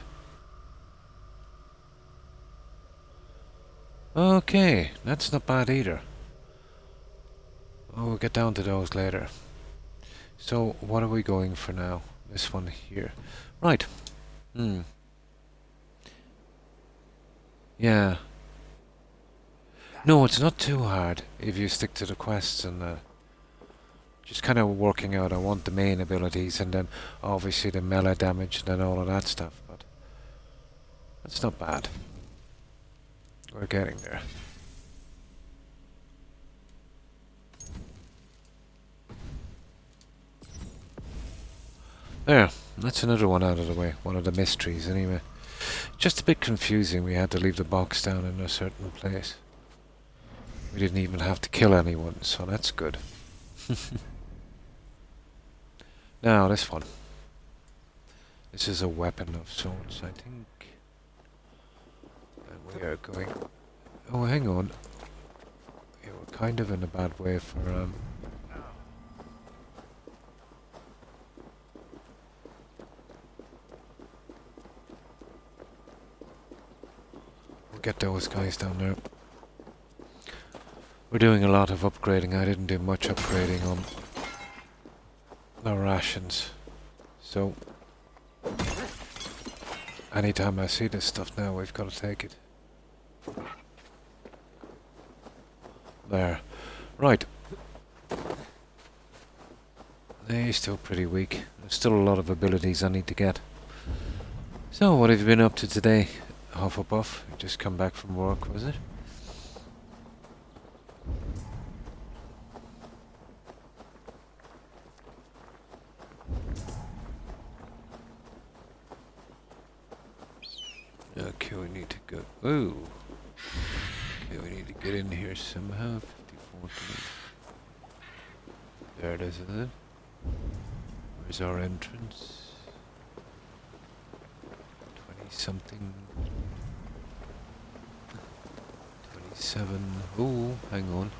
S1: Okay, that's not bad either. Oh, we'll get down to those later. So, what are we going for now? This one here. Right. Yeah. No, it's not too hard if you stick to the quests and just kind of working out. I want the main abilities and then obviously the melee damage and then all of that stuff. But that's not bad. We're getting there. There, that's another one out of the way. One of the mysteries, anyway. Just a bit confusing. We had to leave the box down in a certain place. We didn't even have to kill anyone, so that's good. Now, this one. This is a weapon of sorts, I think. And we are going... Oh, hang on. Yeah, we're kind of in a bad way for, we'll get those guys down there. We're doing a lot of upgrading. I didn't do much upgrading on our rations. So, anytime I see this stuff now, we've got to take it. There. Right. He's still pretty weak. There's still a lot of abilities I need to get. So, what have you been up to today, Hufflepuff? You just come back from work, was it? Okay, we need to go... Ooh! Okay, we need to get in here somehow. 54. There it is it? Where's our entrance? 20-something. 27. Ooh, hang on.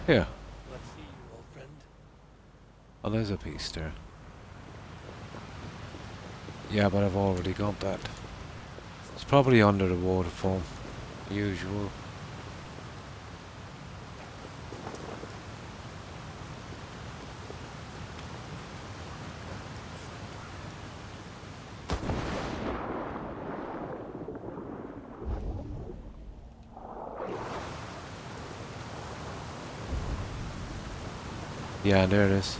S1: Here.
S3: Let's see you, old friend.
S1: Oh, there's a piece there. Yeah, but I've already got that. It's probably under the waterfall. Usual. Yeah, there it is.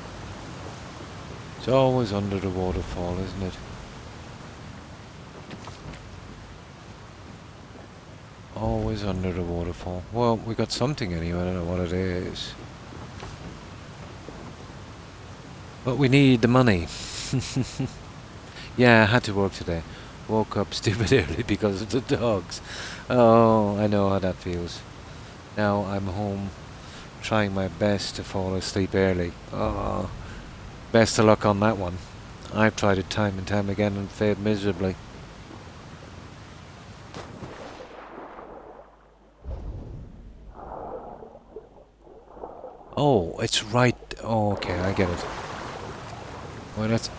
S1: It's always under the waterfall, isn't it? Always under the waterfall. Well, we got something anyway, I don't know what it is. But we need the money. Yeah, I had to work today. Woke up stupid early because of the dogs. Oh, I know how that feels. Now I'm home, trying my best to fall asleep early. Oh, best of luck on that one. I've tried it time and time again and failed miserably. Oh, it's right. Oh, okay, I get it. Well, let's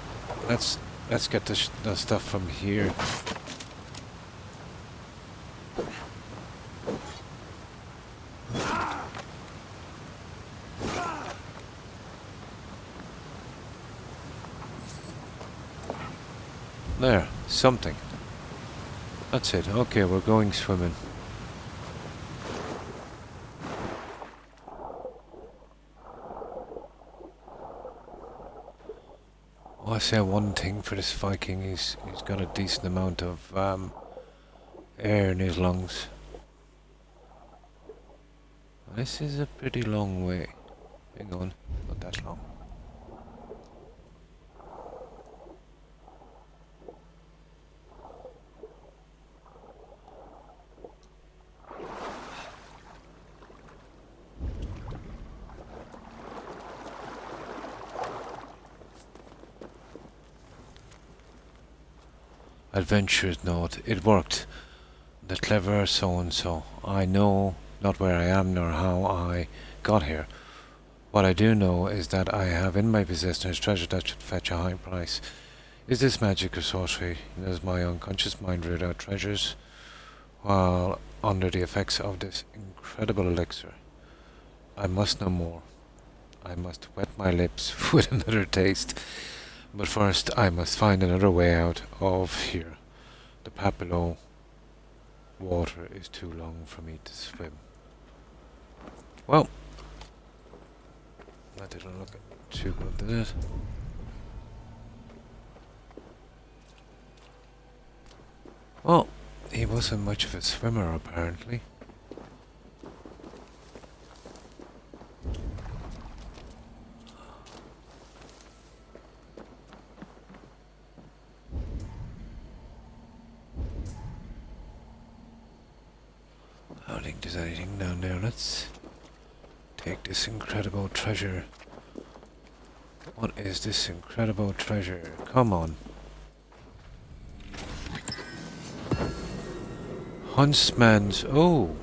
S1: get the stuff from here. There, something. That's it. Okay, we're going swimming. Oh, I say one thing for this Viking, he's got a decent amount of air in his lungs. This is a pretty long way. Hang on, not that long. Adventurer's note. It worked. The clever so-and-so. I know not where I am nor how I got here. What I do know is that I have in my possession a treasure that should fetch a high price. Is this magic or sorcery? Does my unconscious mind rid out treasures while under the effects of this incredible elixir? I must know more. I must wet my lips with another taste. But first I must find another way out of here. The path below water is too long for me to swim. Well, that didn't look too good, did it? Well, he wasn't much of a swimmer apparently. don't think there's anything down there. Let's take this incredible treasure. What is this incredible treasure? Come on. Huntsman's... Oh.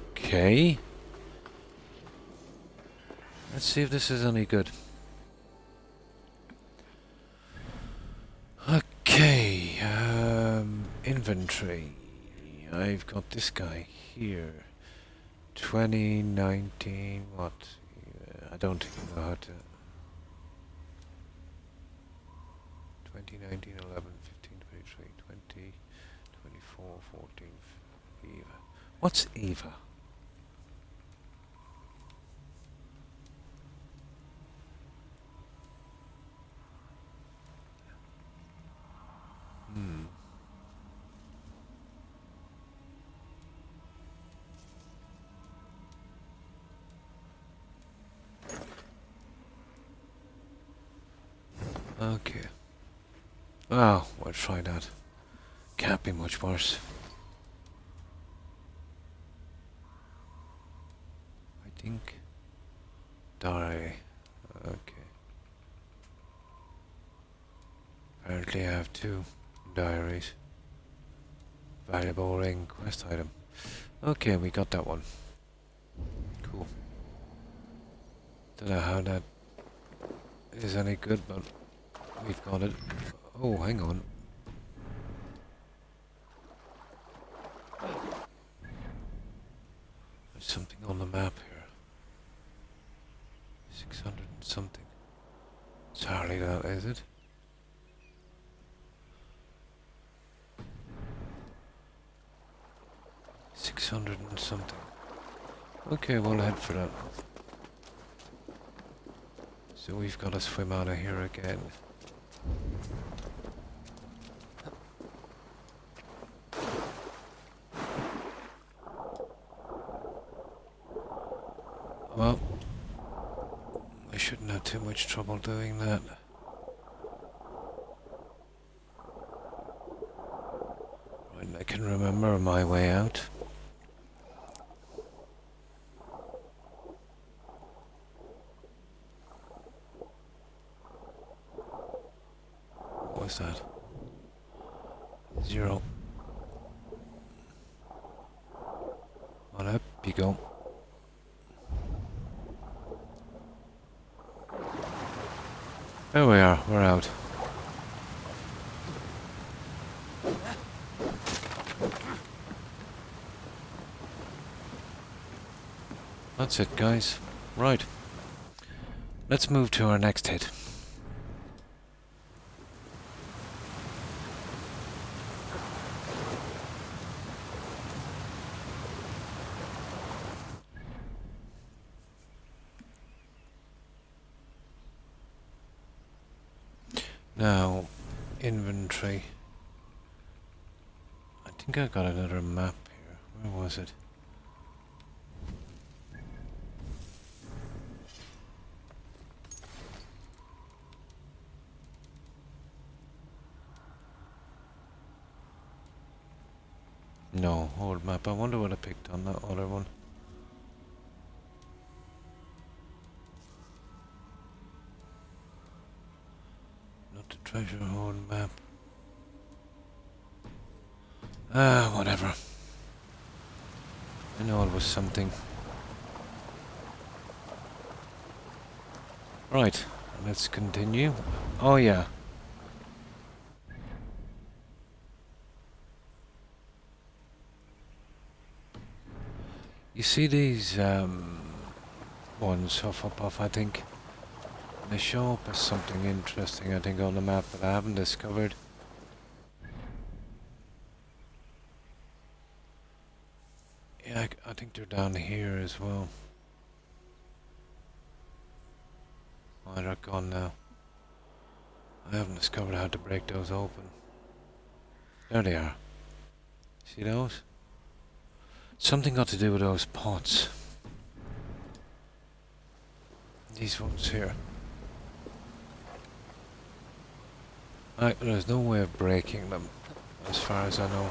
S1: Okay. Let's see if this is any good. Okay. Inventory. I've got this guy here. 2019... What? I don't even know how to... 2019, 11, 15, 23, 20, 24, 14, Eva. What's Eva? Okay. Oh, we'll try that. Can't be much worse. I think. Diary. Okay. Apparently I have 2 diaries. Valuable ring, quest item. Okay, we got that one. Cool. Don't know how that is any good, but we've got it. Oh, hang on. There's something on the map here. 600 and something. It's hardly that, is it? $600 and something. Okay, we'll head for that. So we've got to swim out of here again. Well, I shouldn't have too much trouble doing that. Right, I can remember my way out. What was that? 0. On up you go. There we are, we're out. That's it, guys. Right. Let's move to our next hit. Now, inventory. I think I got another map here. Where was it? No, old map. I wonder what I picked on that other one. Not the treasure hoard map. Ah, whatever. I know it was something. Right, let's continue. Oh yeah. You see these ones off, I think. They show up as something interesting, I think, on the map that I haven't discovered. Yeah, I think they're down here as well. Oh, they're gone now. I haven't discovered how to break those open. There they are. See those? Something got to do with those pots. These ones here. There's no way of breaking them, as far as I know.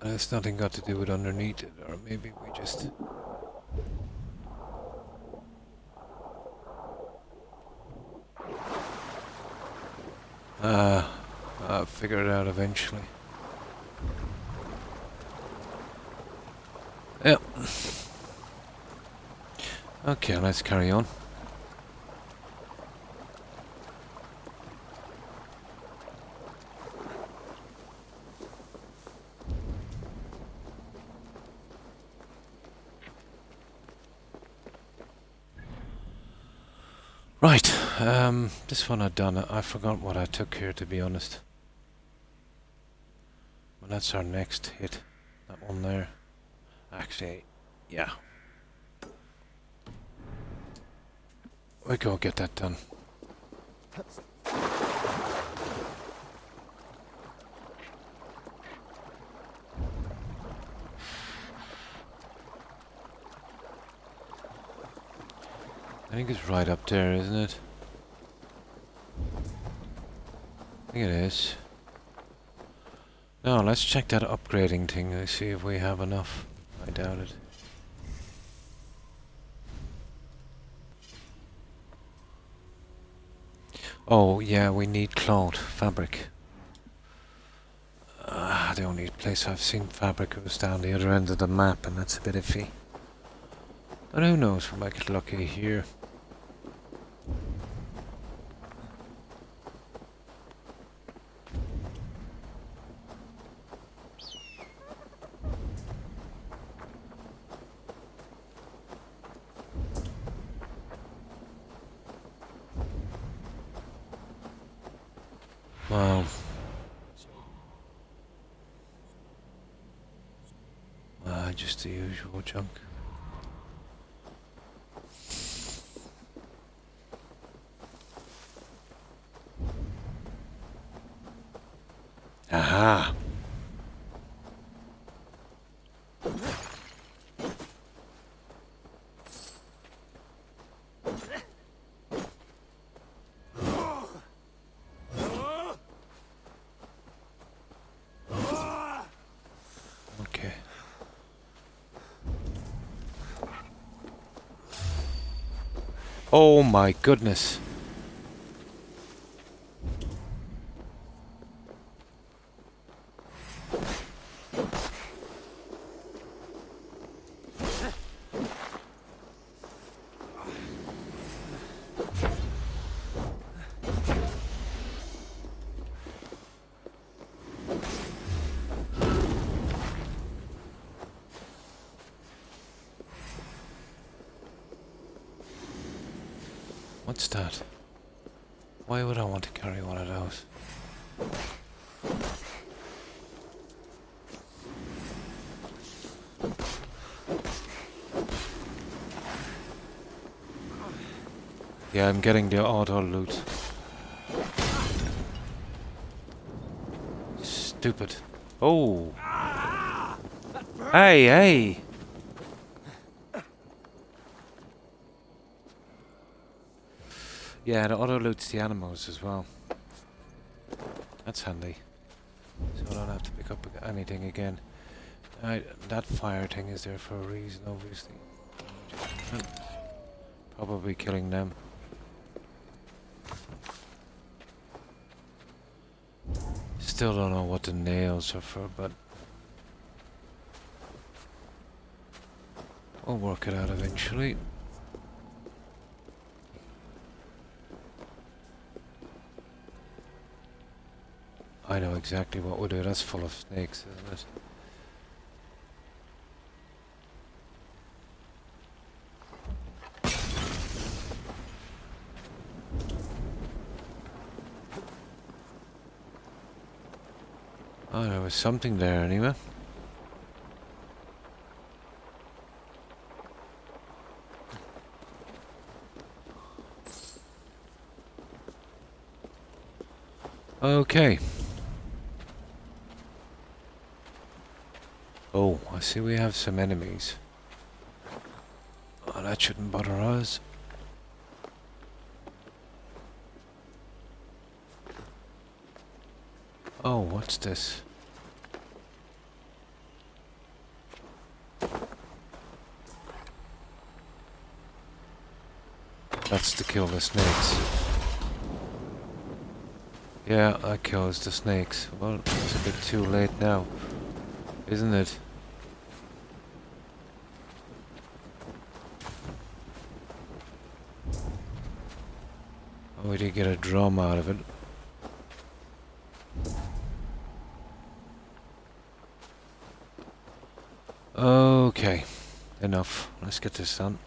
S1: It's nothing got to do with underneath it, or maybe we just... I'll figure it out eventually. Yep. Okay, let's carry on. Right, this one I've done. I forgot what I took here, to be honest. Well, that's our next hit. That one there. Actually, yeah. We go get that done. I think it's right up there, isn't it? I think it is. No, let's check that upgrading thing and see if we have enough. I doubt it. Oh, yeah, we need cloth, fabric. The only place I've seen fabric was down the other end of the map, and that's a bit iffy. But who knows, we might get lucky here. Wow. Just the usual junk. Aha! Okay. Oh my goodness. What's that? Why would I want to carry one of those? Yeah, I'm getting the auto loot. Stupid. Oh! Hey, hey! Yeah, the auto loots the animals as well. That's handy. So I don't have to pick up anything again. That fire thing is there for a reason, obviously. Probably killing them. Still don't know what the nails are for, but we'll work it out eventually. I know exactly what we'll do. That's full of snakes, isn't it? Oh, there was something there anyway. Okay. Oh, I see we have some enemies. Oh, that shouldn't bother us. Oh, what's this? That's to kill the snakes. Yeah, that kills the snakes. Well, it's a bit too late now, isn't it? Oh, we did get a drum out of it. Okay, enough. Let's get this done.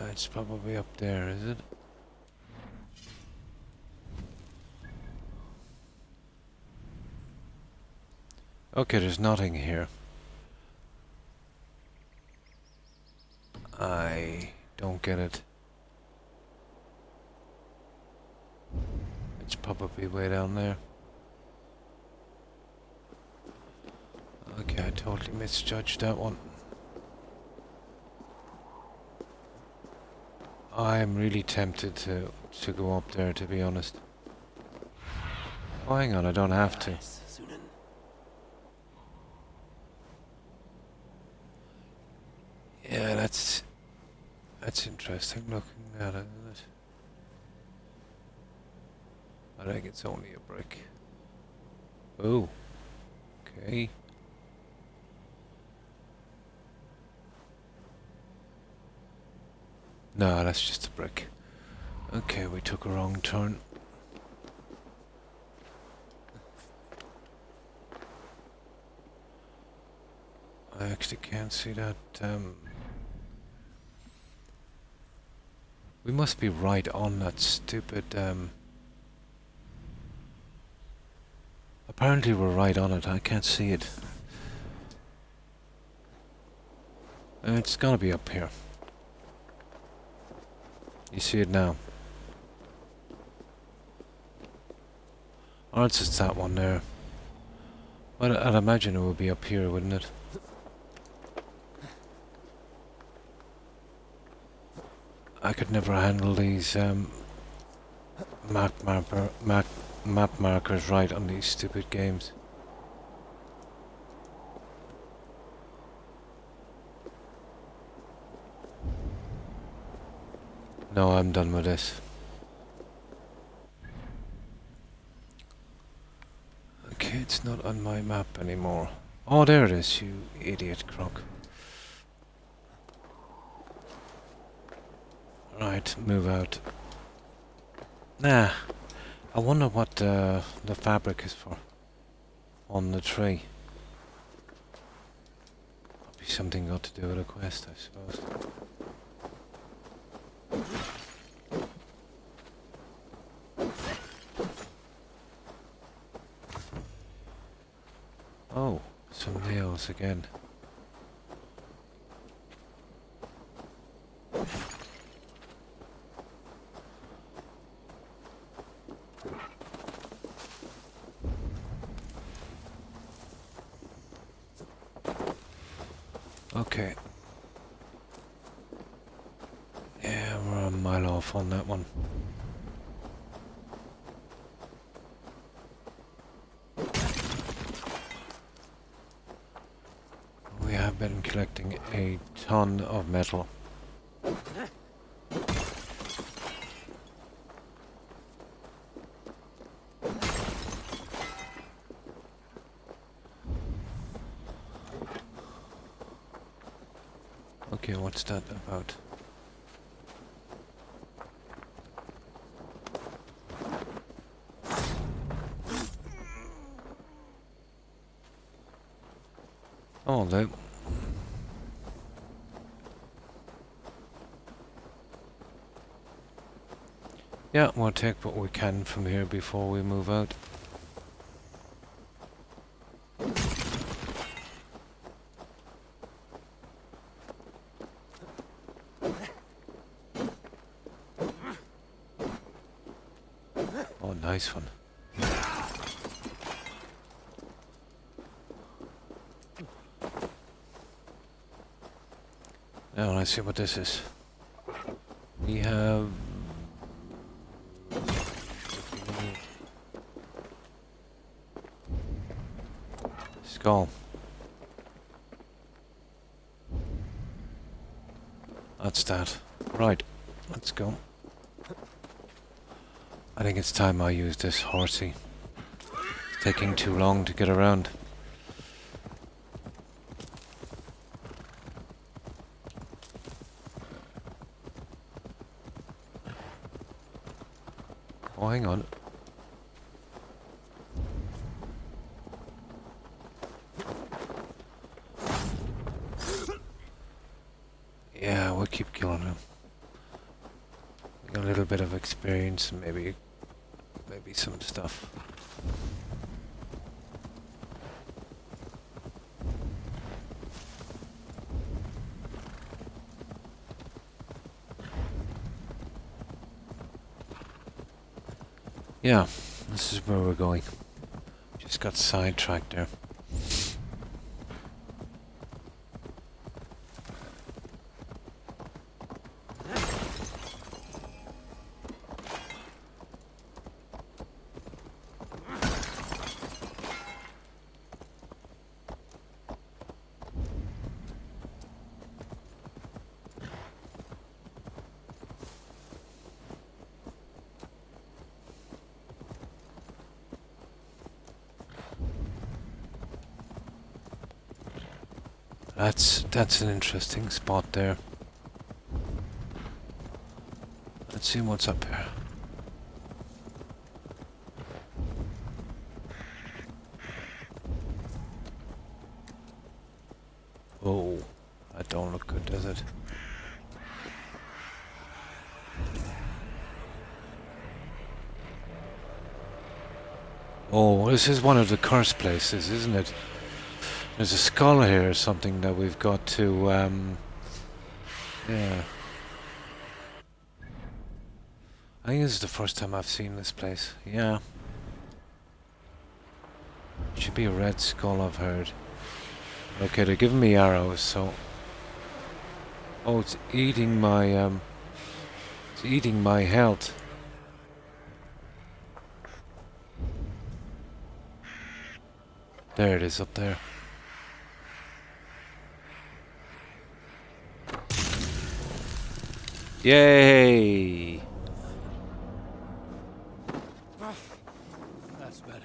S1: It's probably up there, is it? Okay, there's nothing here. I don't get it. It's probably way down there. Okay, I totally misjudged that one. I'm really tempted to go up there, to be honest. Oh, hang on, I don't have to. Yeah, that's interesting looking at it, isn't it? I think it's only a brick. Oh, okay. No, that's just a brick. Okay, we took a wrong turn. I actually can't see that. We must be right on that stupid. Apparently we're right on it. I can't see it. It's gotta be up here. You see it now. Or it's just that one there. Well, I'd imagine it would be up here, wouldn't it? I could never handle these map markers right on these stupid games. No, I'm done with this. Okay, it's not on my map anymore. Oh, there it is, you idiot, Croc. Right, move out. Nah, I wonder what the fabric is for on the tree. Be something got to do with a quest, I suppose. Oh, some nails again. Okay. Yeah, we're a mile off on that one. We have been collecting a ton of metal. Okay, what's that about? Oh, no. Yeah, we'll take what we can from here before we move out. nice one. Now let's see what this is. We have skull. That's that. Right, let's go. I think it's time I use this horsey. It's taking too long to get around. Oh, hang on. Yeah, we'll keep killing him. We got a little bit of experience and maybe some stuff. Yeah, this is where we're going. Just got sidetracked there. That's an interesting spot there. Let's see what's up here. Oh, that don't look good, does it? Oh, this is one of the cursed places, isn't it? There's a skull here or something that we've got to, yeah. I think this is the first time I've seen this place, yeah. Should be a red skull, I've heard. Okay, they're giving me arrows, so... Oh, it's eating my health. There it is, up there. Yay!
S3: That's better.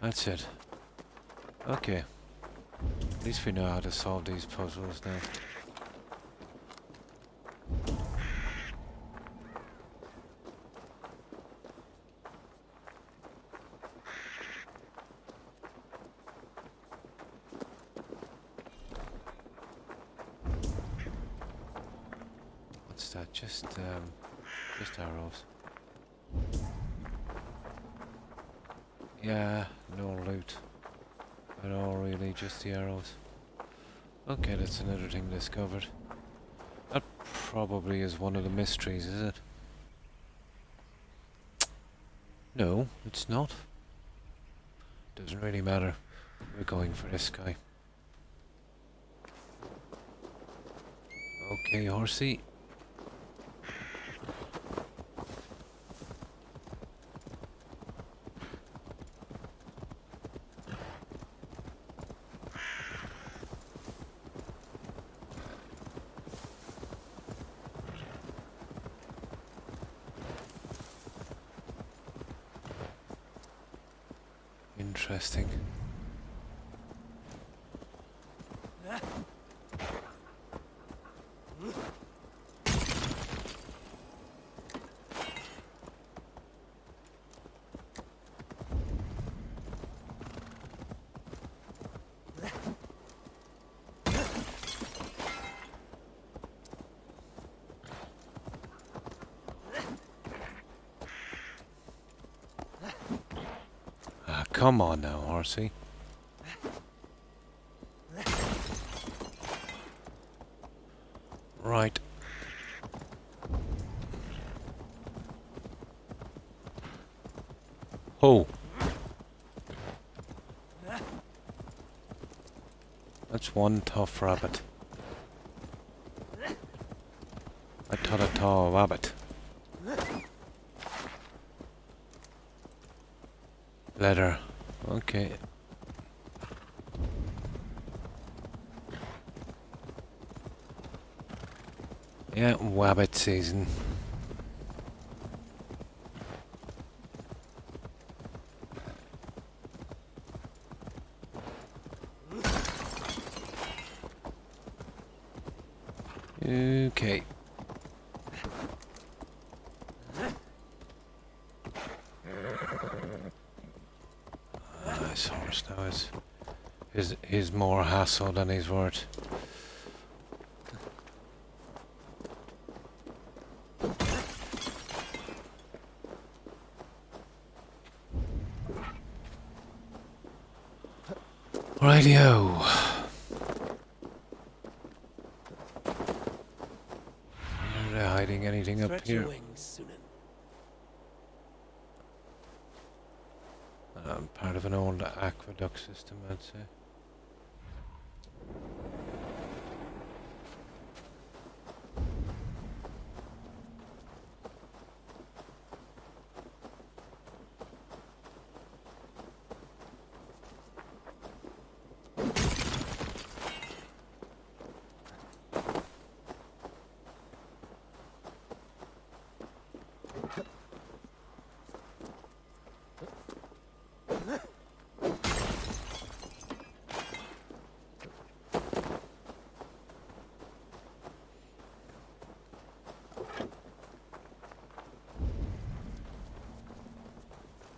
S1: That's it. Okay. At least we know how to solve these puzzles now. What's that? Just arrows. Yeah, no loot at all, really, just the arrows. Okay, that's another thing discovered. That probably is one of the mysteries, is it? No, it's not. Doesn't really matter. We're going for this guy. Okay, horsey. Interesting. Come on now, horsey. Right. That's one tough rabbit. I thought a tall rabbit. Leather. Okay. Yeah, wabbit season. Okay. This horse now is more hassle than he's worth. Rightio. Are they hiding anything up
S3: Stretch
S1: here?
S3: your wings, Sunan.
S1: Part of an old aqueduct system, I'd say.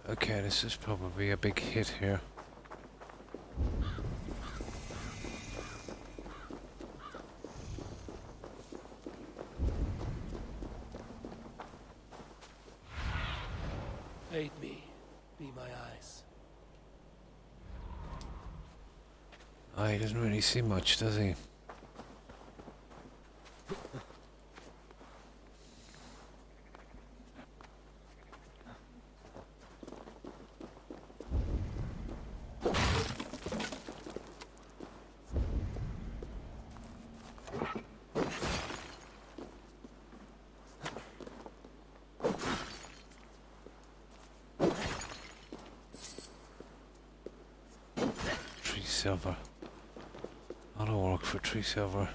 S1: Okay, this is probably a big hit here.
S3: Aid me. Be my eyes.
S1: Oh, he doesn't really see much, does he? Silver. A lot of work for 3 silver.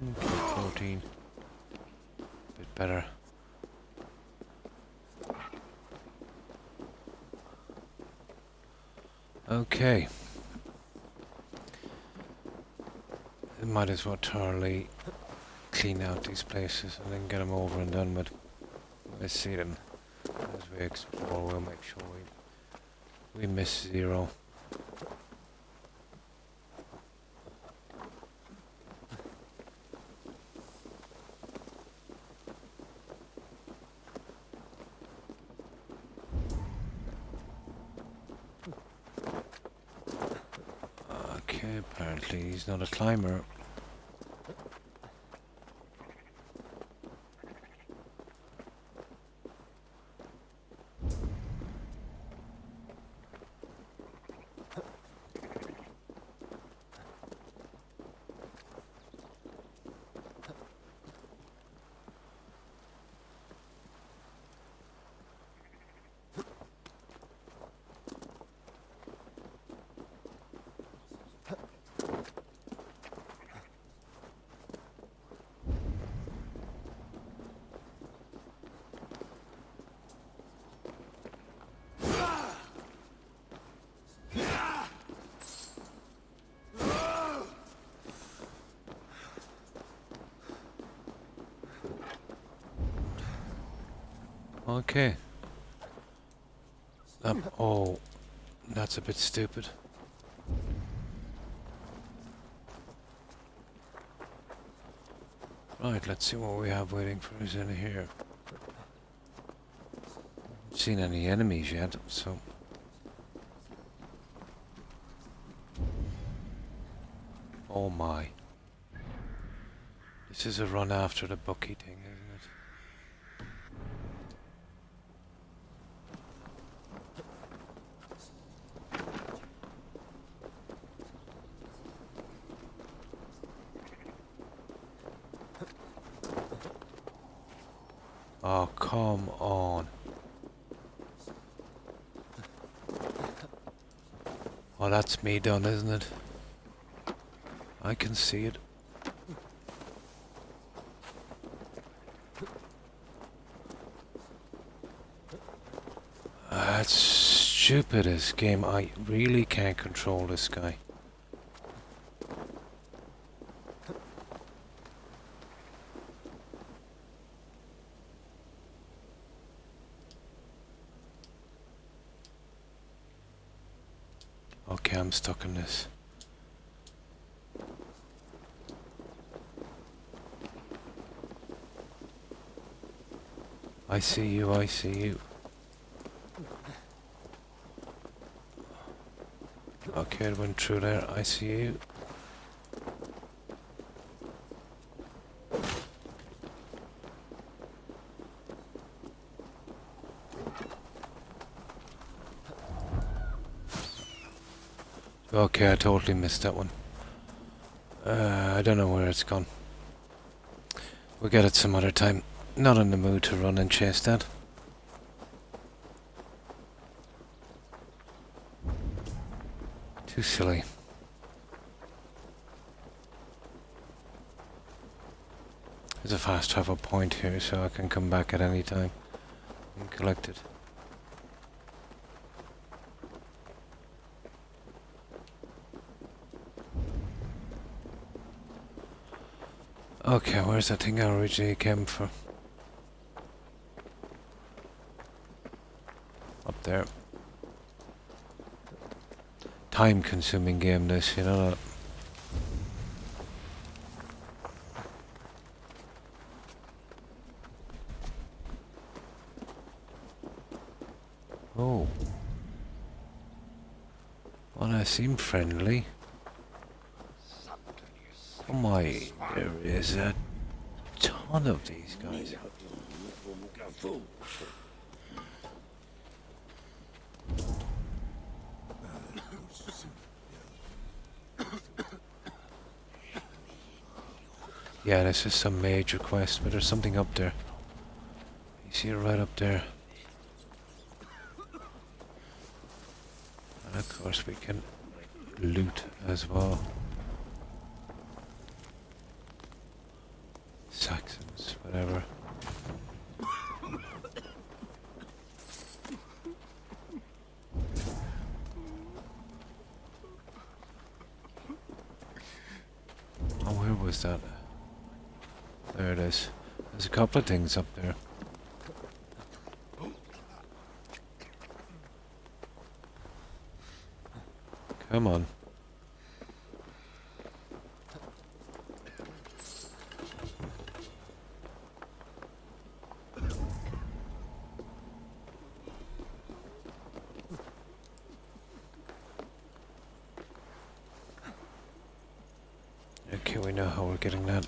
S1: Okay, 14. Bit better. Okay. I might as well thoroughly clean out these places and then get them over and done with. Let's see them. As we explore, we'll make sure we miss zero. Okay, apparently he's not a climber. Okay. Oh, that's a bit stupid. Right, let's see what we have waiting for us in here. Haven't seen any enemies yet, so... Oh my. This is a run after the Bucky thing, isn't it? Oh, come on. Oh, that's me done, isn't it? I can see it. That's stupid, this game. I really can't control this guy. Okay, I'm stuck in this. I see you, I see you. Okay, it went through there, I see you. Okay, I totally missed that one. I don't know where it's gone. We'll get it some other time. Not in the mood to run and chase that. Too silly. There's a fast travel point here, so I can come back at any time and collect it. Okay, where's that thing I originally came for? Up there. Time-consuming game, this, you know that. Oh. Well, I seem friendly. Oh my, there is a ton of these guys. Yeah, this is some major quest, but there's something up there. You see it right up there. And of course we can loot as well. Saxons, whatever. Oh, where was that? There it is. There's a couple of things up there. Come on. Okay, we know how we're getting that.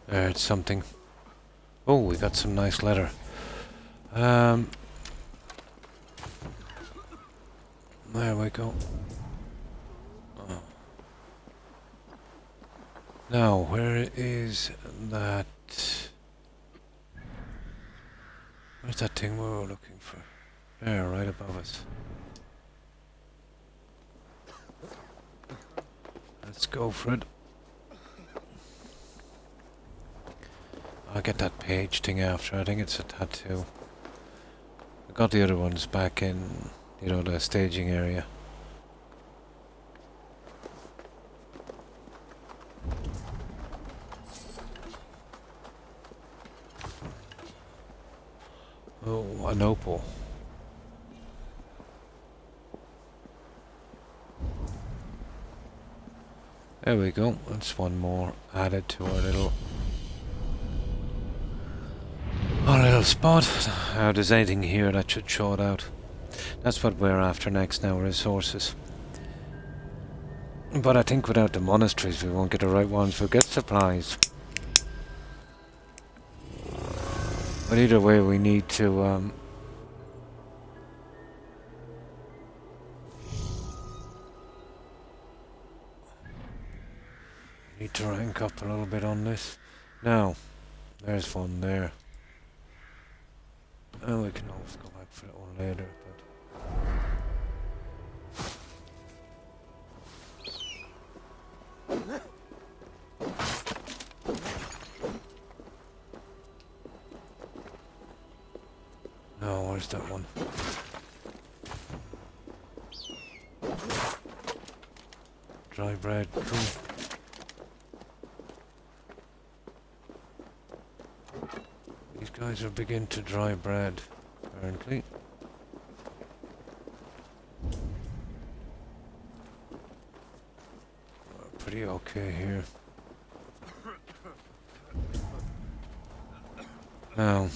S1: There's something. Oh, we got some nice leather. There we go. Oh. Now, where is that? Where's that thing we were looking for? There, right above us. Let's go for it. I'll get that page thing after. I think it's a tattoo. I got the other ones back in, you know, the staging area. Oh, an opal. There we go. That's one more added to our little spot. There's anything here that should show it out. That's what we're after next now, resources. But I think without the monasteries we won't get the right ones. We'll get supplies. But either way we need to rank up a little bit on this. Now, there's one there. Oh, we can always go back for that one later, but... No, where's that one? Dry bread, cool. These guys are big into dry bread, apparently. We're pretty okay here. Now,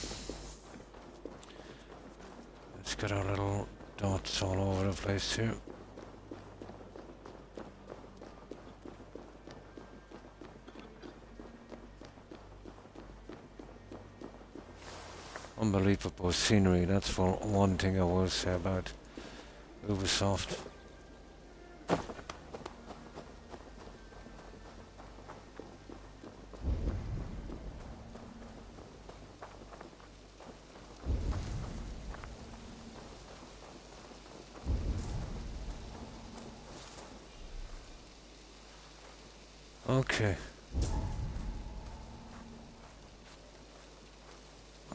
S1: let's get our little dots all over the place here. Unbelievable scenery, that's for one thing I will say about Ubisoft. Okay.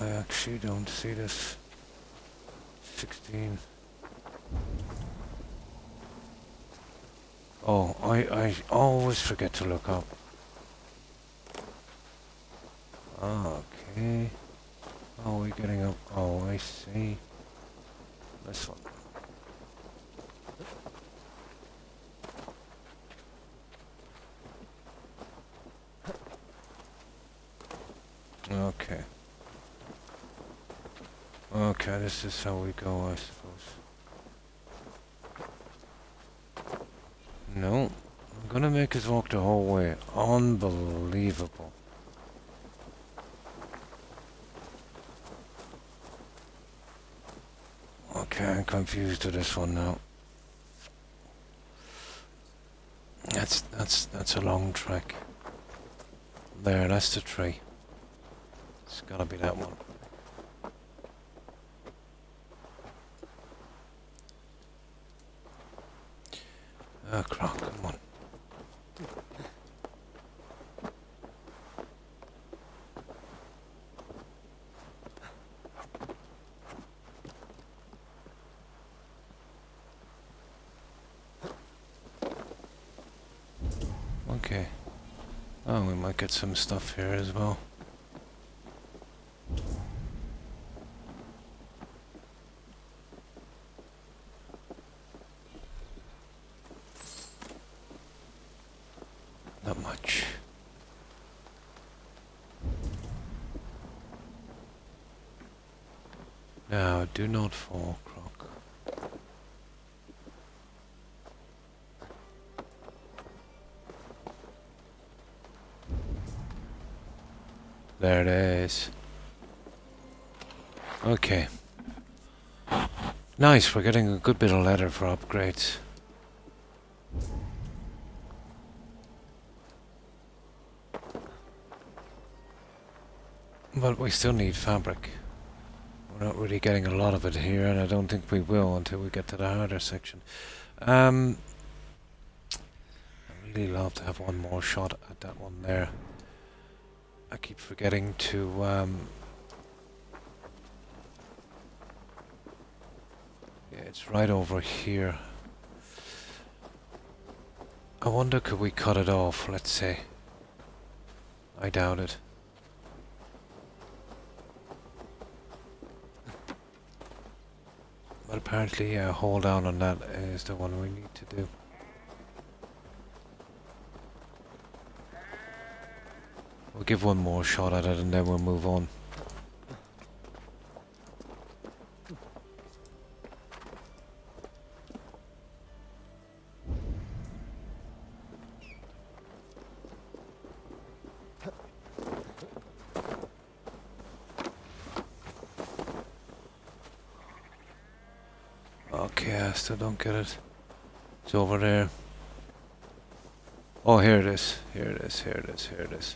S1: I actually don't see this. 16. Oh, I always forget to look up. Okay. How are we getting up? Oh, I see. This one. Okay. Okay, this is how we go, I suppose. No, I'm gonna make us walk the whole way. Unbelievable. Okay, I'm confused with this one now. That's a long trek. There, that's the tree. It's gotta be that one. Croc, come on. Okay. Oh, we might get some stuff here as well. Not much. Now, do not fall, Croc. There it is. Okay. Nice, we're getting a good bit of leather for upgrades. But we still need fabric. We're not really getting a lot of it here, and I don't think we will until we get to the harder section. I really love to have one more shot at that one there. I keep forgetting to yeah, it's right over here. I wonder, could we cut it off, let's say. I doubt it. But apparently, hold down on that is the one we need to do. We'll give one more shot at it and then we'll move on. Okay, I still don't get it. It's over there. Oh, here it is. Here it is. Here it is. Here it is.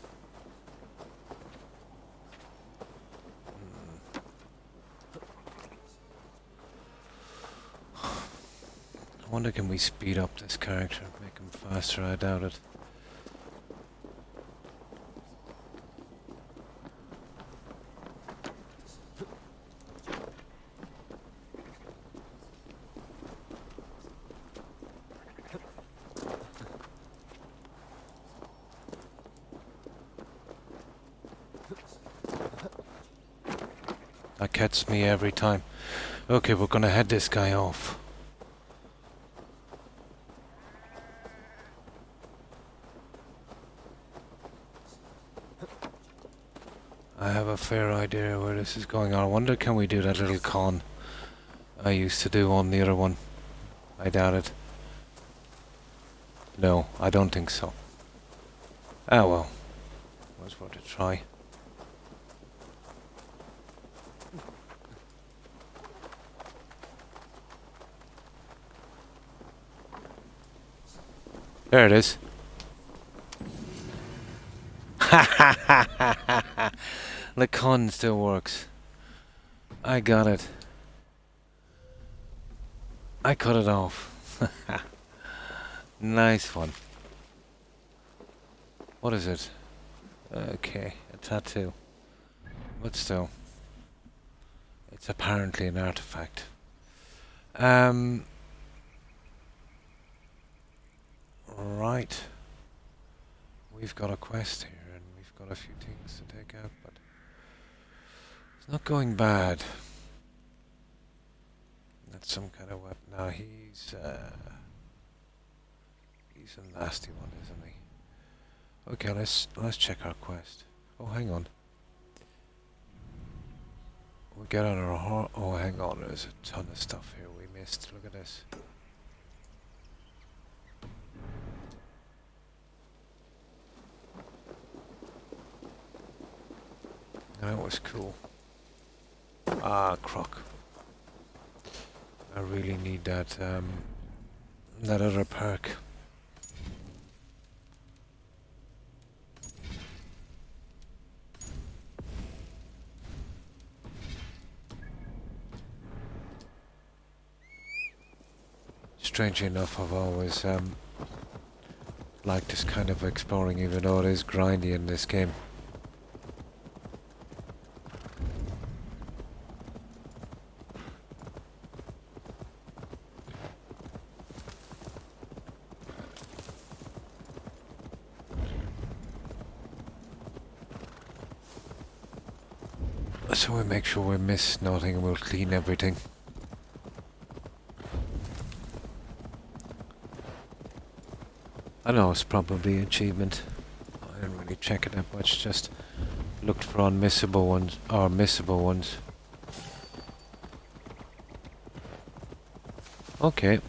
S1: I wonder, can we speed up this character, make him faster? I doubt it. That gets me every time. Okay, we're gonna head this guy off. I have a fair idea where this is going on. I wonder, can we do that little con I used to do on the other one? I doubt it. No, I don't think so. Ah well. Was worth a try. There it is. The con still works. I got it. I cut it off. Nice one. What is it? Okay, a tattoo. But still. It's apparently an artifact. Right. We've got a quest here and we've got a few things to take out, but it's not going bad. That's some kind of weapon. Now he's a nasty one, isn't he? Okay, let's check our quest. Oh, hang on. We get on our heart. Oh, hang on. There's a ton of stuff here we missed. Look at this. That was cool. Ah, Croc. I really need that that other perk. Strangely enough, I've always liked this kind of exploring, even though it is grindy in this game. So we make sure we miss nothing and we'll clean everything. I know it's probably an achievement. I didn't really check it that much, just looked for unmissable ones, or missable ones. Okay.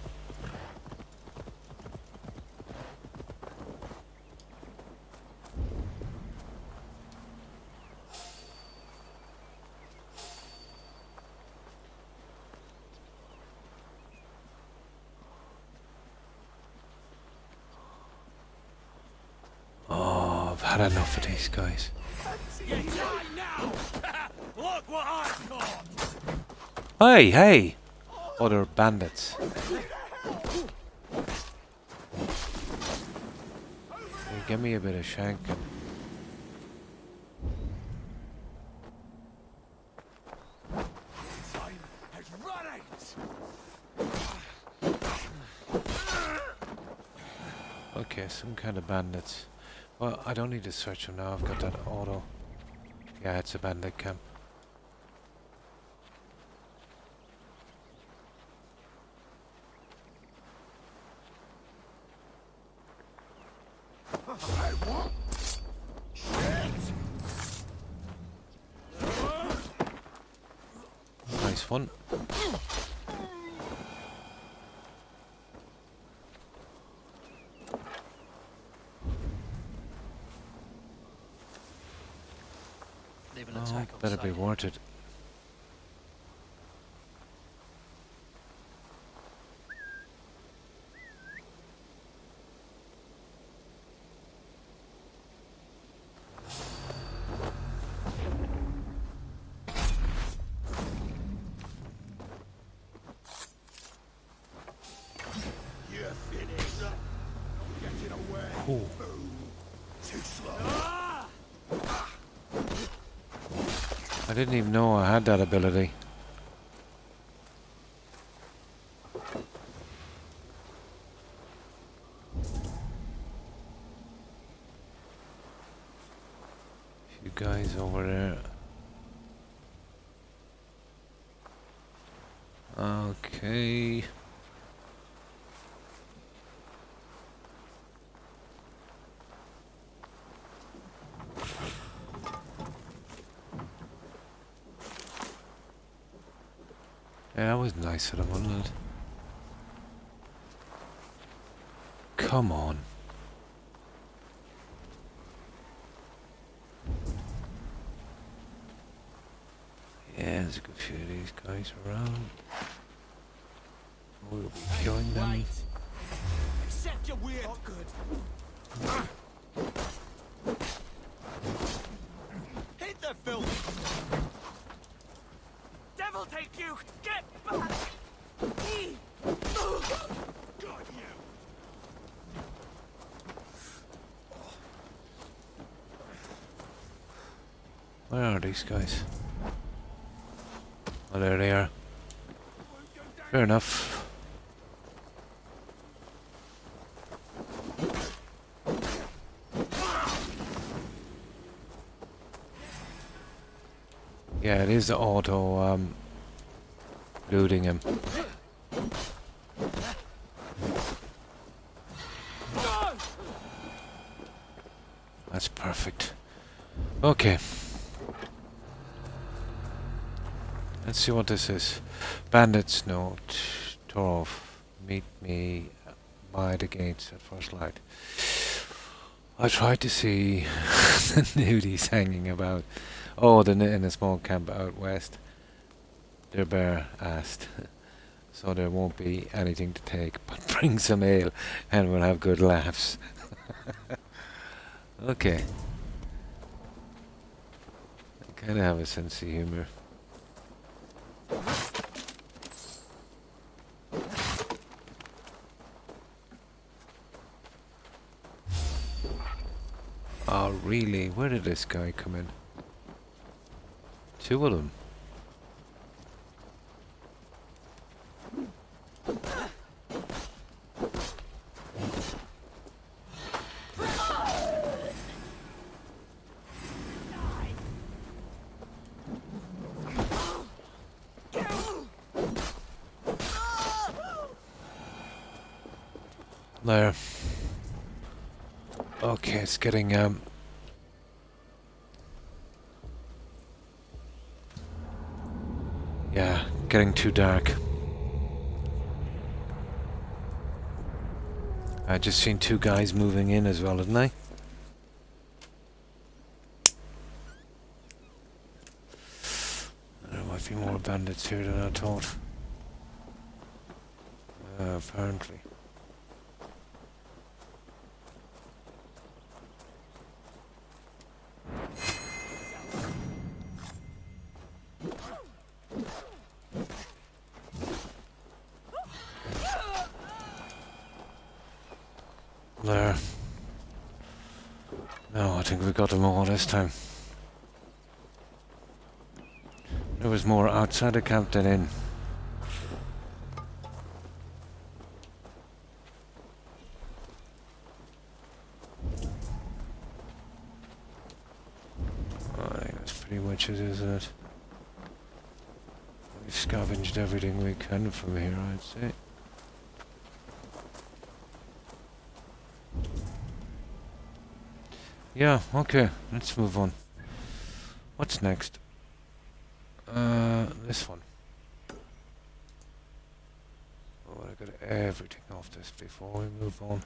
S1: I've had enough of these guys.
S5: You die now! Look what I've got!
S1: Hey, hey! Other bandits. Hey, give me a bit of shanking.
S5: Time has run out!
S1: Okay, some kind of bandits. Well, I don't need to search them now, I've got that auto. Yeah, it's a bandit camp.
S5: Shit!
S1: fun.
S7: Leave an
S1: Oh,
S7: attack on
S1: better be
S7: sight.
S1: worth it.
S5: You're finished. Don't get it away.
S1: Oh.
S5: Too slow.
S1: I didn't even know I had that ability. Few guys over there. Okay. Yeah, that was nice of them, wasn't it? Come on. Yeah, there's a good few of these guys around. We'll be killing them.
S5: Wait. Accept your weird. Not good. Hit the filth. Devil take you. Get back. Got you.
S1: Where are these guys? Oh, there they are. Fair enough. Yeah, it is the auto looting him. That's perfect. Okay. Let's see what this is. Bandit's note. Torov. Meet me by the gates at first light. I tried to see the nudies hanging about. Oh, in a small camp out west. They're bare-assed. So there won't be anything to take, but bring some ale and we'll have good laughs. Okay. I kinda have a sense of humor. Oh, really? Where did this guy come in? Two of them. There. Okay, it's getting yeah, getting too dark. I just seen two guys moving in as well, didn't I? There might be more bandits here than I thought. Apparently. There. No, I think we got them all this time. There was more outside the camp than in. I think that's pretty much it, isn't it? We've scavenged everything we can from here, I'd say. Yeah, okay, let's move on. What's next? This one. to get everything off this before we move on.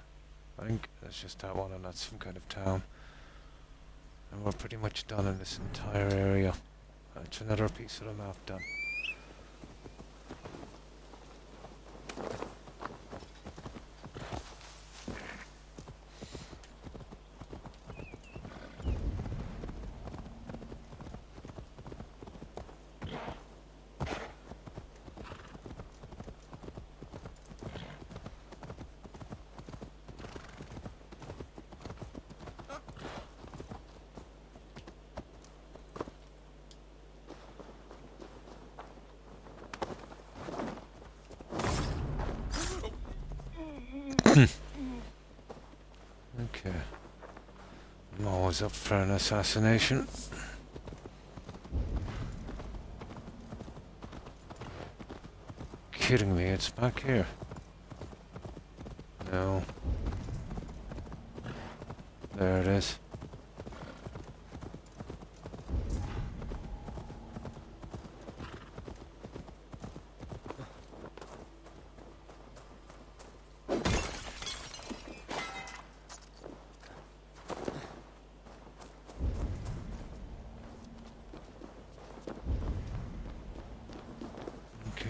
S1: I think that's just that one, and that's some kind of town. And we're pretty much done in this entire area. It's another piece of the map done. Okay. I'm always up for an assassination. Kidding me, it's back here. No. There it is.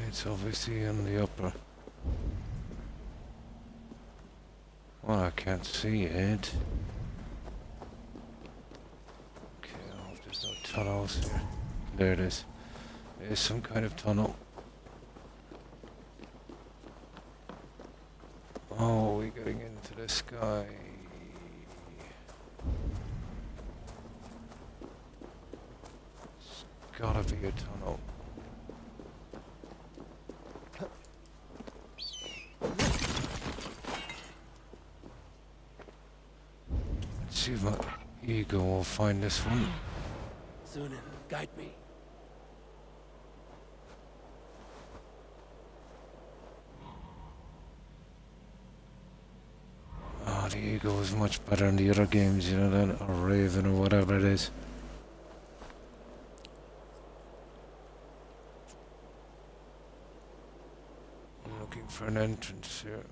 S1: It's obviously in the upper. Well, I can't see it. Okay, I hope there's no tunnels here. There it is. There's some kind of tunnel. Oh, we're getting into the sky. It's gotta be a tunnel. See if my ego will find this one.
S3: Sunan, guide me.
S1: Oh, the ego is much better in the other games, you know, than or Raven or whatever it is. I'm looking for an entrance here.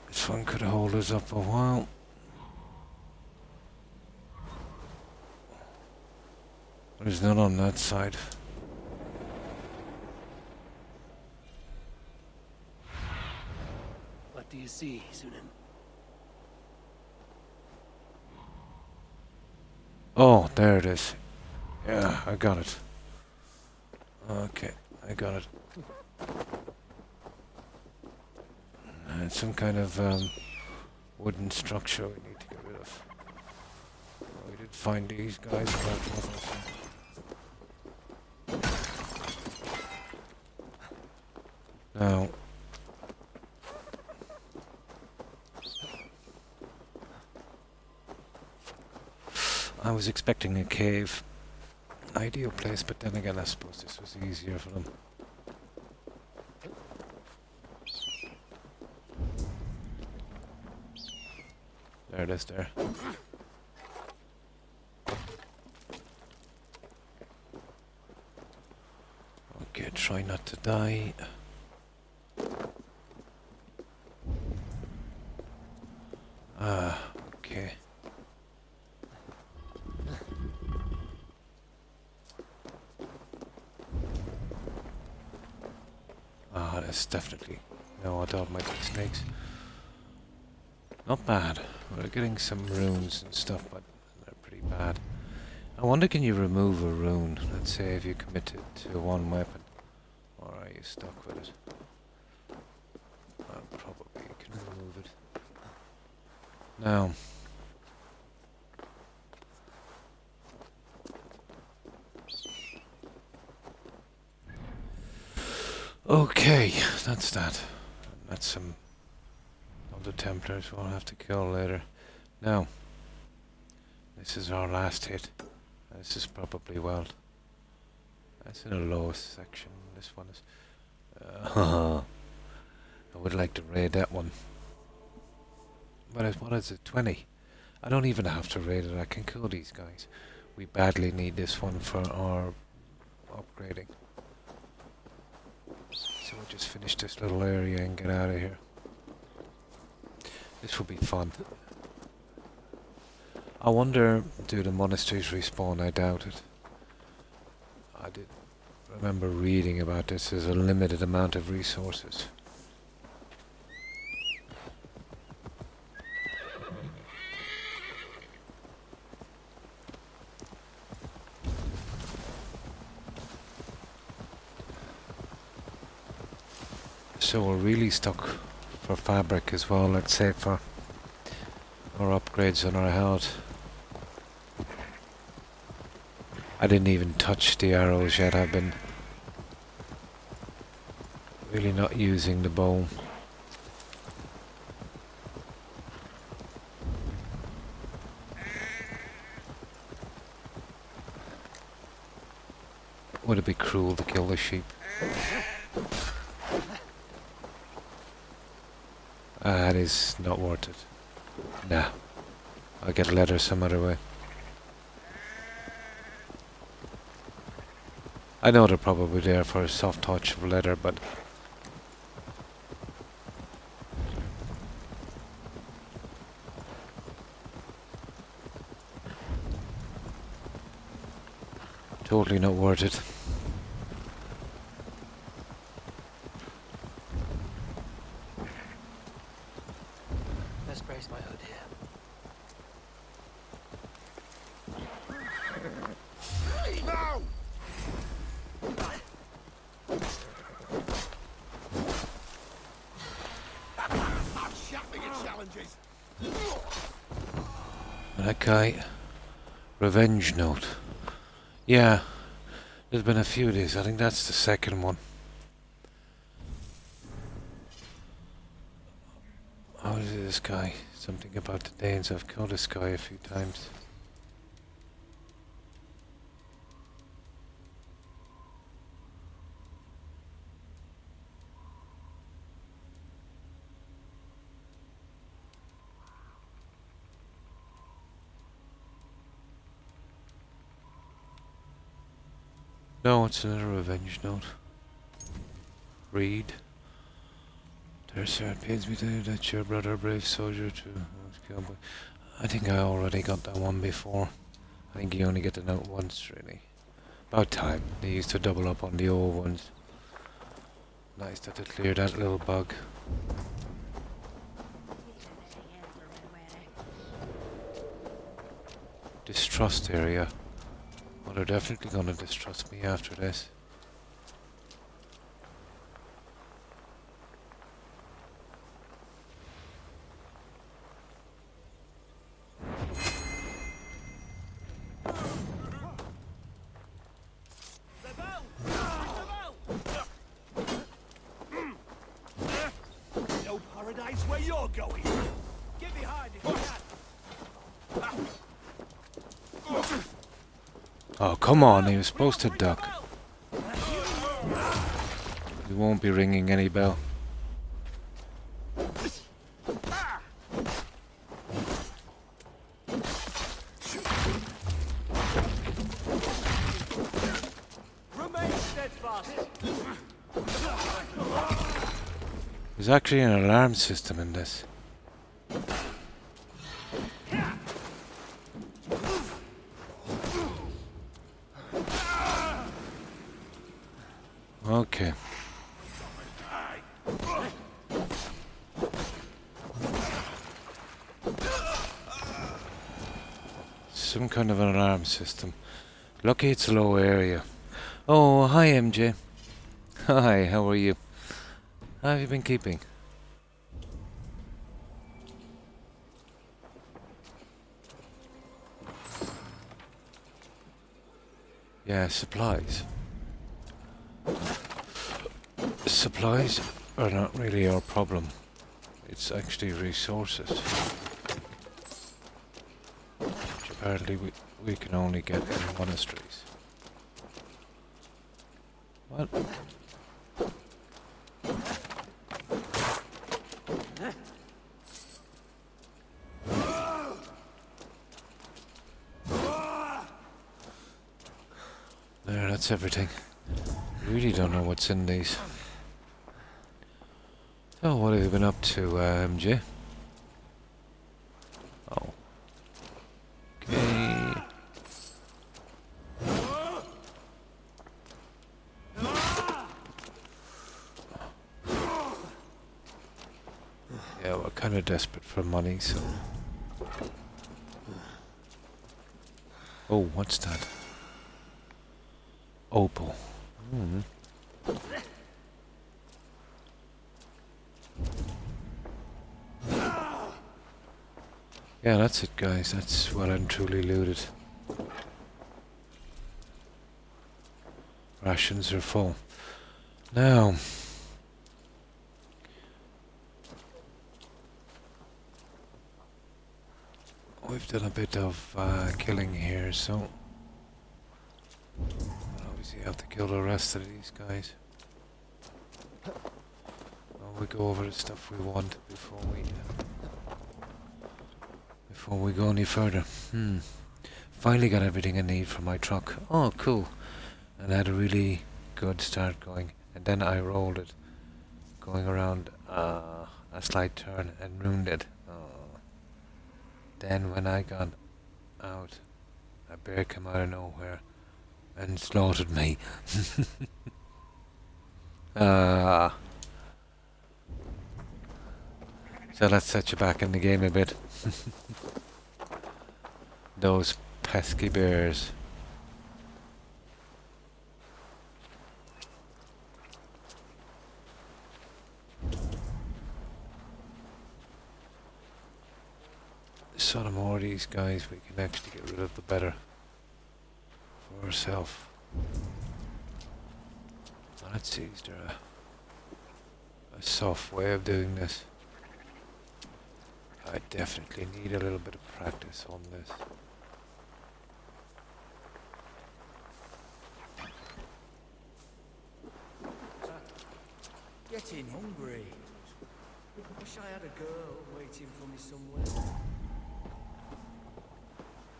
S1: This one could hold us up a while. There's none on that side.
S3: What do you see, Sunan?
S1: Oh, there it is. Yeah, I got it. Okay, I got it. It's some kind of wooden structure we need to get rid of. We did find these guys, but now I was expecting a cave. Ideal place, but then again I suppose this was easier for them. There it is there. Okay, try not to die. Okay. That's definitely... No, I thought it might be snakes. Not bad. We're getting some runes and stuff, but they're pretty bad. I wonder, can you remove a rune? Let's say if you commit it to one weapon. Or are you stuck with it? Probably you can remove it. Now. Okay, that's that. That's some of the Templars we'll have to kill later. Now, this is our last hit. This is probably well. That's in the lowest section. This one is. I would like to raid that one. But what is it? 20. I don't even have to raid it. I can kill these guys We badly need this one for our upgrading. So we'll just finish this little area and get out of here. This will be fun. I wonder, do the monasteries respawn? I doubt it. I did remember reading about this. There's a limited amount of resources. So we're really stuck for fabric as well, let's say, for our upgrades on our health. I didn't even touch the arrows yet. I've been really not using the bow. Would it be cruel to kill the sheep? That is not worth it. Nah. I'll get leather some other way. I know they're probably there for a soft touch of leather, but totally not worth it.
S4: Let's brace my hood here.
S5: No! I'm shouting at challenges.
S1: That guy, revenge note. Yeah, there's been a few of these. I think that's the second one. How is this guy? Something about the Danes. I've killed this guy a few times. No, it's another revenge note. Read. Dear sir, it pains me to hear that your brother, brave soldier, was killed by... I think I already got that one before. I think you only get the note once, really. About time. They used to double up on the old ones. Nice that they cleared that little bug. Distrust area. Well, they're definitely gonna distrust me after this.
S5: No paradise where you're going.
S2: Get behind if you can.
S1: Oh, come on, he was supposed to duck. He won't be ringing any bell.
S2: Remain steadfast.
S1: There's actually an alarm system in this. Okay. Some kind of an alarm system. Lucky it's a low area. Oh, hi MJ. Hi, how are you? How have you been keeping? Yeah, supplies. Supplies are not really our problem. It's actually resources. Which apparently we can only get in monasteries. What? There, that's everything. Really don't know what's in these. Oh, what have you been up to, MJ? Oh. Okay. Yeah, we're kind of desperate for money, so... Oh, what's that? Opal. Hmm. Yeah, that's it, guys. That's well and truly looted. Rations are full. Now... we've done a bit of killing here, so... we'll obviously have to kill the rest of these guys. Well, we go over the stuff we want before we go any further. Finally got everything I need for my truck. Oh, cool. And I had a really good start going. And then I rolled it, going around a slight turn and ruined it. Then when I got out, a bear came out of nowhere and slaughtered me. So let's set you back in the game a bit. Those pesky bears. So the more of these guys we can actually get rid of, the better for ourselves. Let's see, is there a soft way of doing this? I definitely need a little bit of practice on this.
S2: Getting hungry. Wish I had a girl waiting for me somewhere.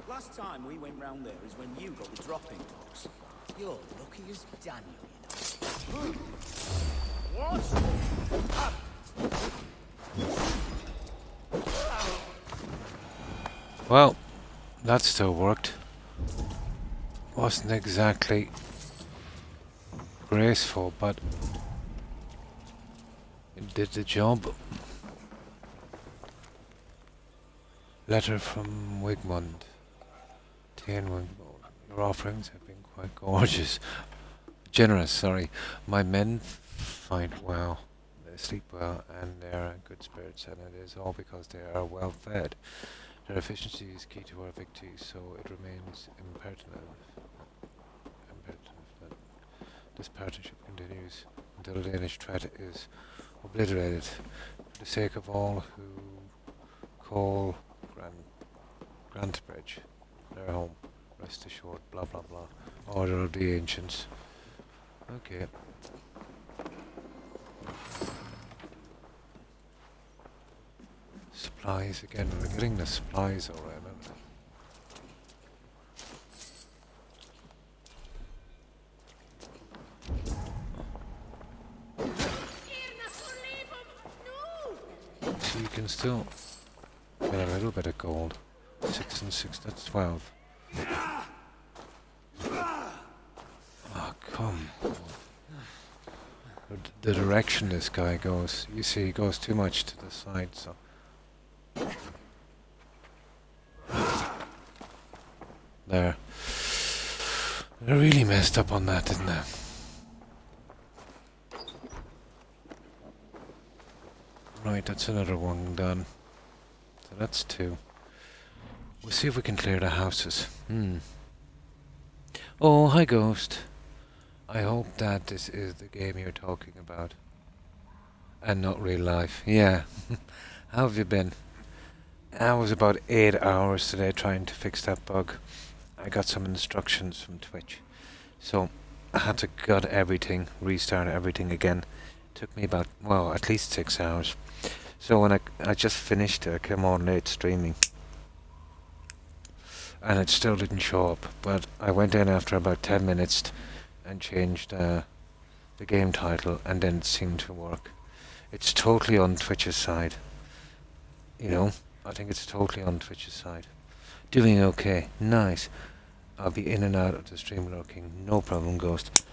S2: Last time we went round there is when you got the dropping dogs. You're lucky as Daniel, you know. What?
S1: Well, that still worked. Wasn't exactly graceful, but it did the job. Letter from Wigmund. Tane Wigmund. Your offerings have been quite gorgeous. Generous, sorry. My men fight well. They sleep well and they are in good spirits, and it is all because they are well fed. Their efficiency is key to our victory, so it remains imperative that this partnership continues until the Danish threat is obliterated. For the sake of all who call Grantbridge their home, rest assured, blah blah blah. Order of the Ancients. Okay. Supplies again, we're getting the supplies alright, aren't we? So you can still get a little bit of gold. 6 and 6, that's 12. Oh, come on. The direction this guy goes, you see, he goes too much to the side, so... There. I really messed up on that, didn't I? Right, that's another one done. So that's 2. We'll see if we can clear the houses. Oh, hi Ghost. I hope that this is the game you're talking about. And not real life. Yeah. How have you been? I was about 8 hours today trying to fix that bug. I got some instructions from Twitch. So I had to gut everything, restart everything again. Took me about, well, at least 6 hours. So when I just finished, I came on late streaming. and it still didn't show up. But I went in after about 10 minutes and changed the game title, and then it seemed to work. It's totally on Twitch's side. You know, I think it's totally on Twitch's side. Doing okay. Nice. I'll be in and out of the stream lurking. No problem, Ghost.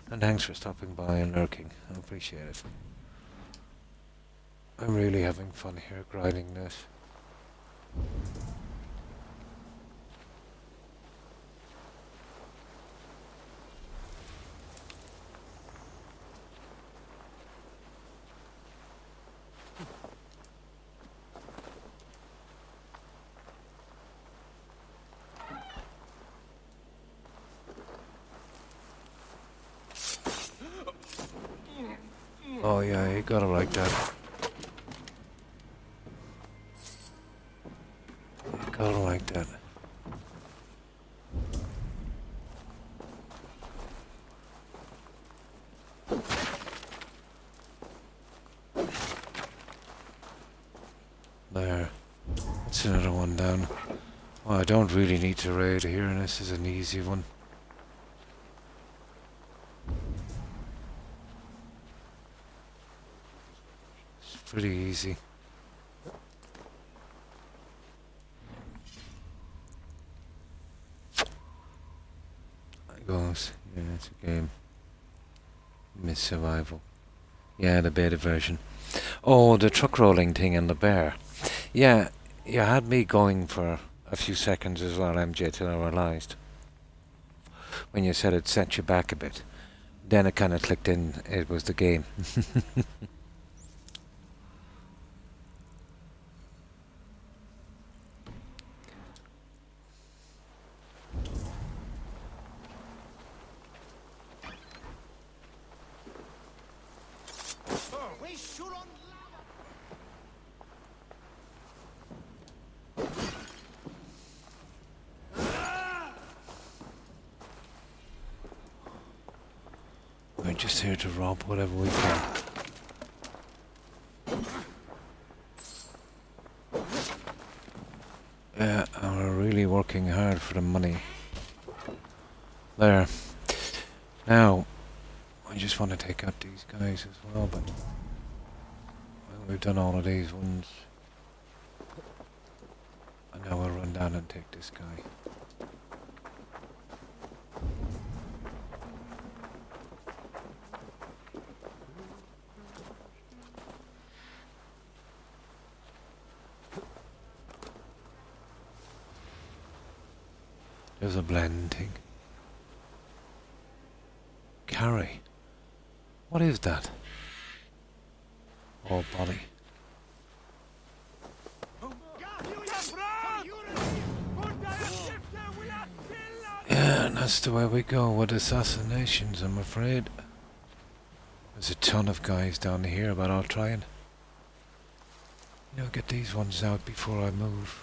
S1: And thanks for stopping by and lurking. I appreciate it. I'm really having fun here grinding this. Oh yeah, you gotta like that. You gotta like that. There. That's another one down. Well, I don't really need to raid here, and this is an easy one. Pretty easy. It goes. Yeah, it's a game. Miss Survival. Yeah, the beta version. Oh, the truck rolling thing and the bear. Yeah, you had me going for a few seconds as well, MJ, till I realised. When you said it set you back a bit. Then it kind of clicked in, it was the game. We're just here to rob whatever we can. Yeah, and we're really working hard for the money. There. Now, I just want to take out these guys as well, but we've done all of these ones. And now we'll run down and take this guy. There's a blending. Carry. What is that? Oh, body. Yeah, and that's the way we go with assassinations, I'm afraid. There's a ton of guys down here, but I'll try and, get these ones out before I move.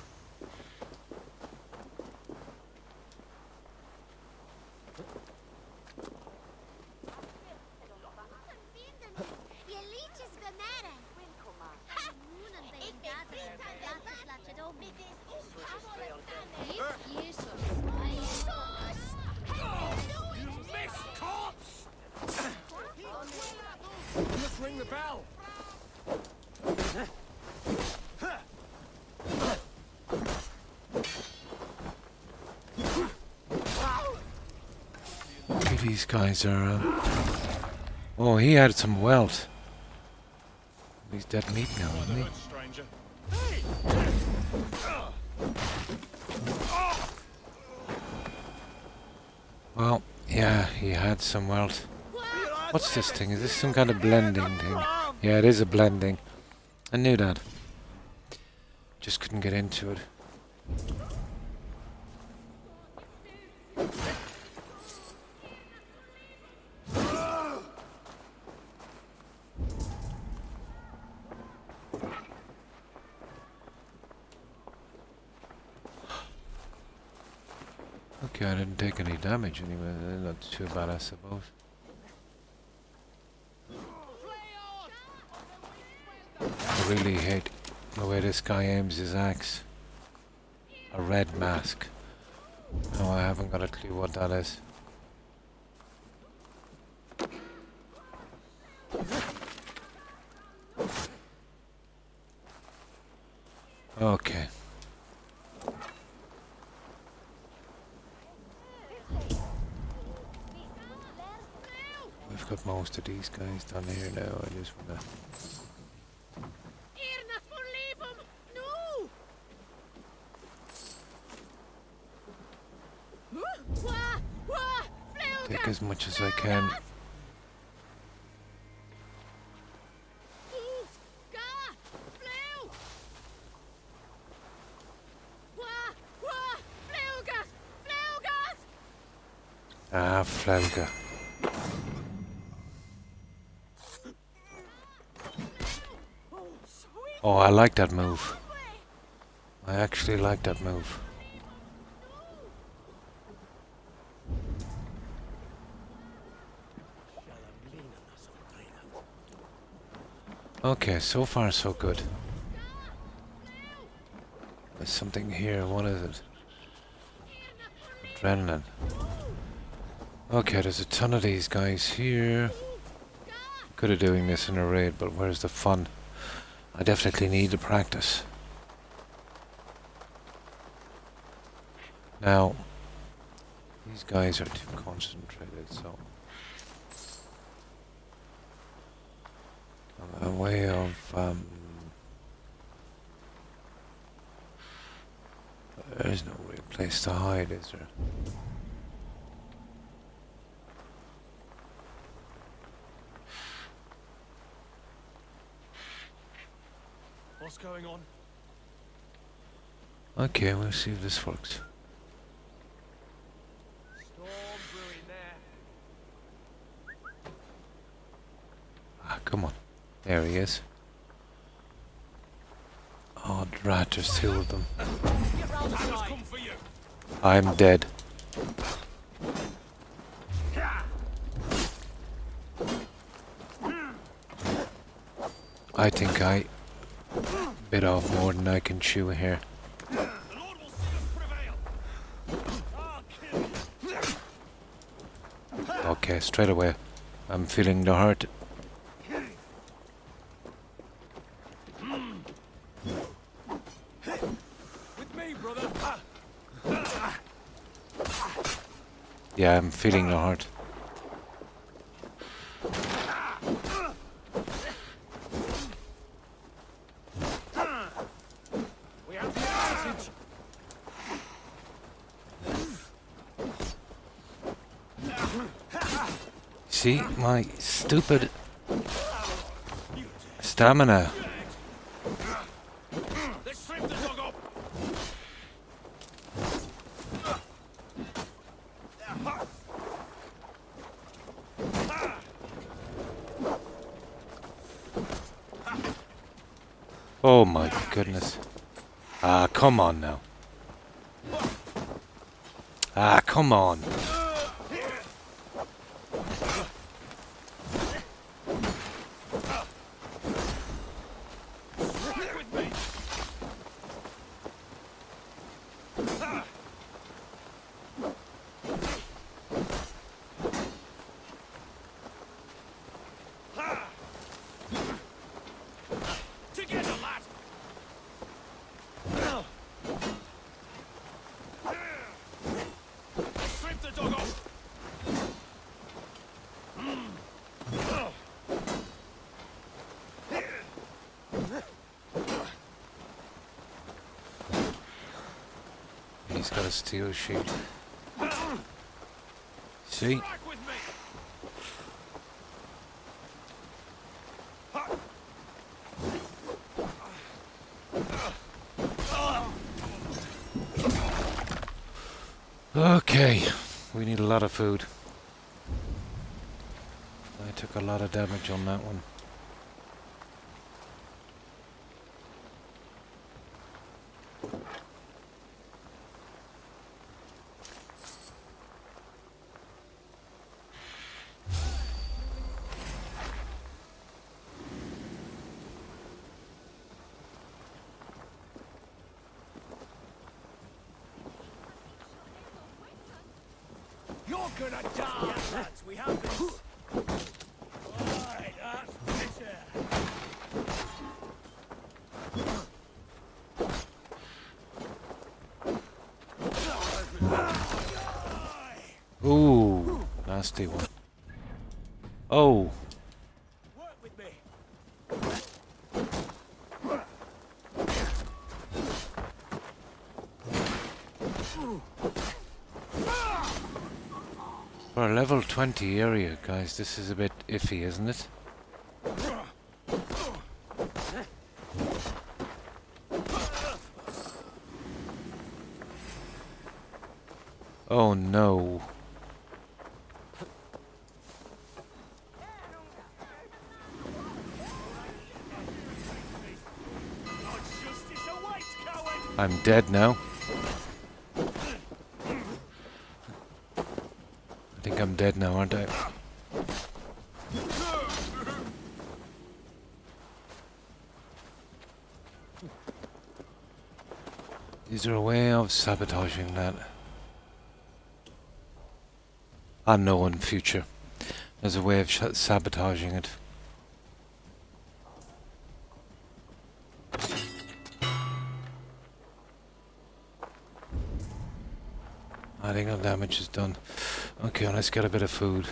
S5: Ring the bell.
S1: Okay, these guys are. Oh, he had some wealth. He's dead meat now, isn't he? Well, yeah, he had some wealth. What's this thing? Is this some kind of blending thing? Yeah, it is a blending. I knew that. Just couldn't get into it. Okay, I didn't take any damage anyway. Not too bad, I suppose. I really hate the way this guy aims his axe. A red mask. No, I haven't got a clue what that is. Okay. We've got most of these guys down here now. I just wanna... take as much as I can. Ah, Flauga. Oh, I like that move. I actually like that move. Okay, so far so good. There's something here, what is it? Adrenaline. Okay, there's a ton of these guys here. Could have doing this in a raid, but where's the fun? I definitely need to practice. Now, these guys are too concentrated, so... a way of... there's no real place to hide, is there?
S5: What's going on?
S1: Okay, we'll see if this works.
S5: Storm brewing there.
S1: Ah, come on. There he is. Oh, drat, there's two of them.
S5: I've come for you.
S1: I'm dead. I think I bit off more than I can chew here.
S5: The Lord will see us prevail. I'll kill you.
S1: Okay, straight away. I'm feeling the hurt.
S5: With me, brother.
S1: Yeah, I'm feeling the hurt.
S5: We have the advantage.
S1: See, my stupid stamina.
S5: Let's strip the dog up.
S1: Oh my goodness. Ah, come on now. Ah, come on.
S5: With me. Together, lad. Strip the dog up.
S1: He's got a steel shield. See?
S5: Back with me.
S1: Okay, we need a lot of food. I took a lot of damage on that one.
S5: You're gonna die!
S7: Yeah, lads, we have this.
S5: Right, that's better.
S1: Ooh, nasty one. Oh,
S5: Work with me.
S1: for a level 20 area, guys, this is a bit iffy, isn't it? Oh no.
S5: God's justice awaits, coward!
S1: I'm dead now. I think I'm dead now, aren't I? Is there a way of sabotaging that? I know in future. There's a way of sabotaging it. I think our damage is done. Okay, let's get a bit of food.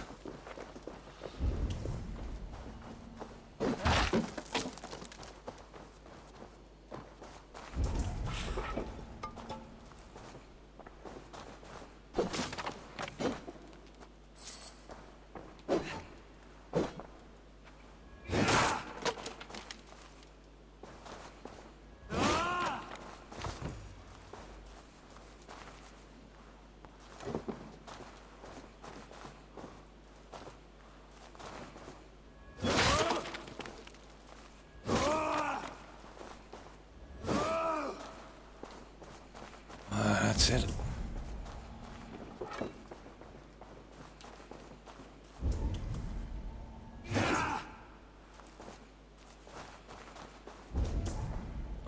S1: That's it.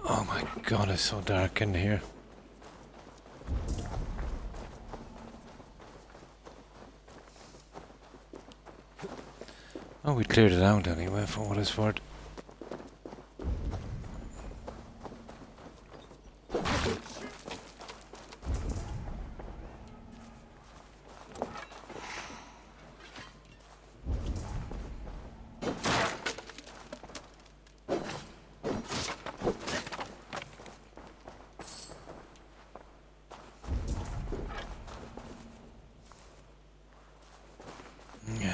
S1: Oh my god, it's so dark in here. Oh, we cleared it out anyway, for what it's worth.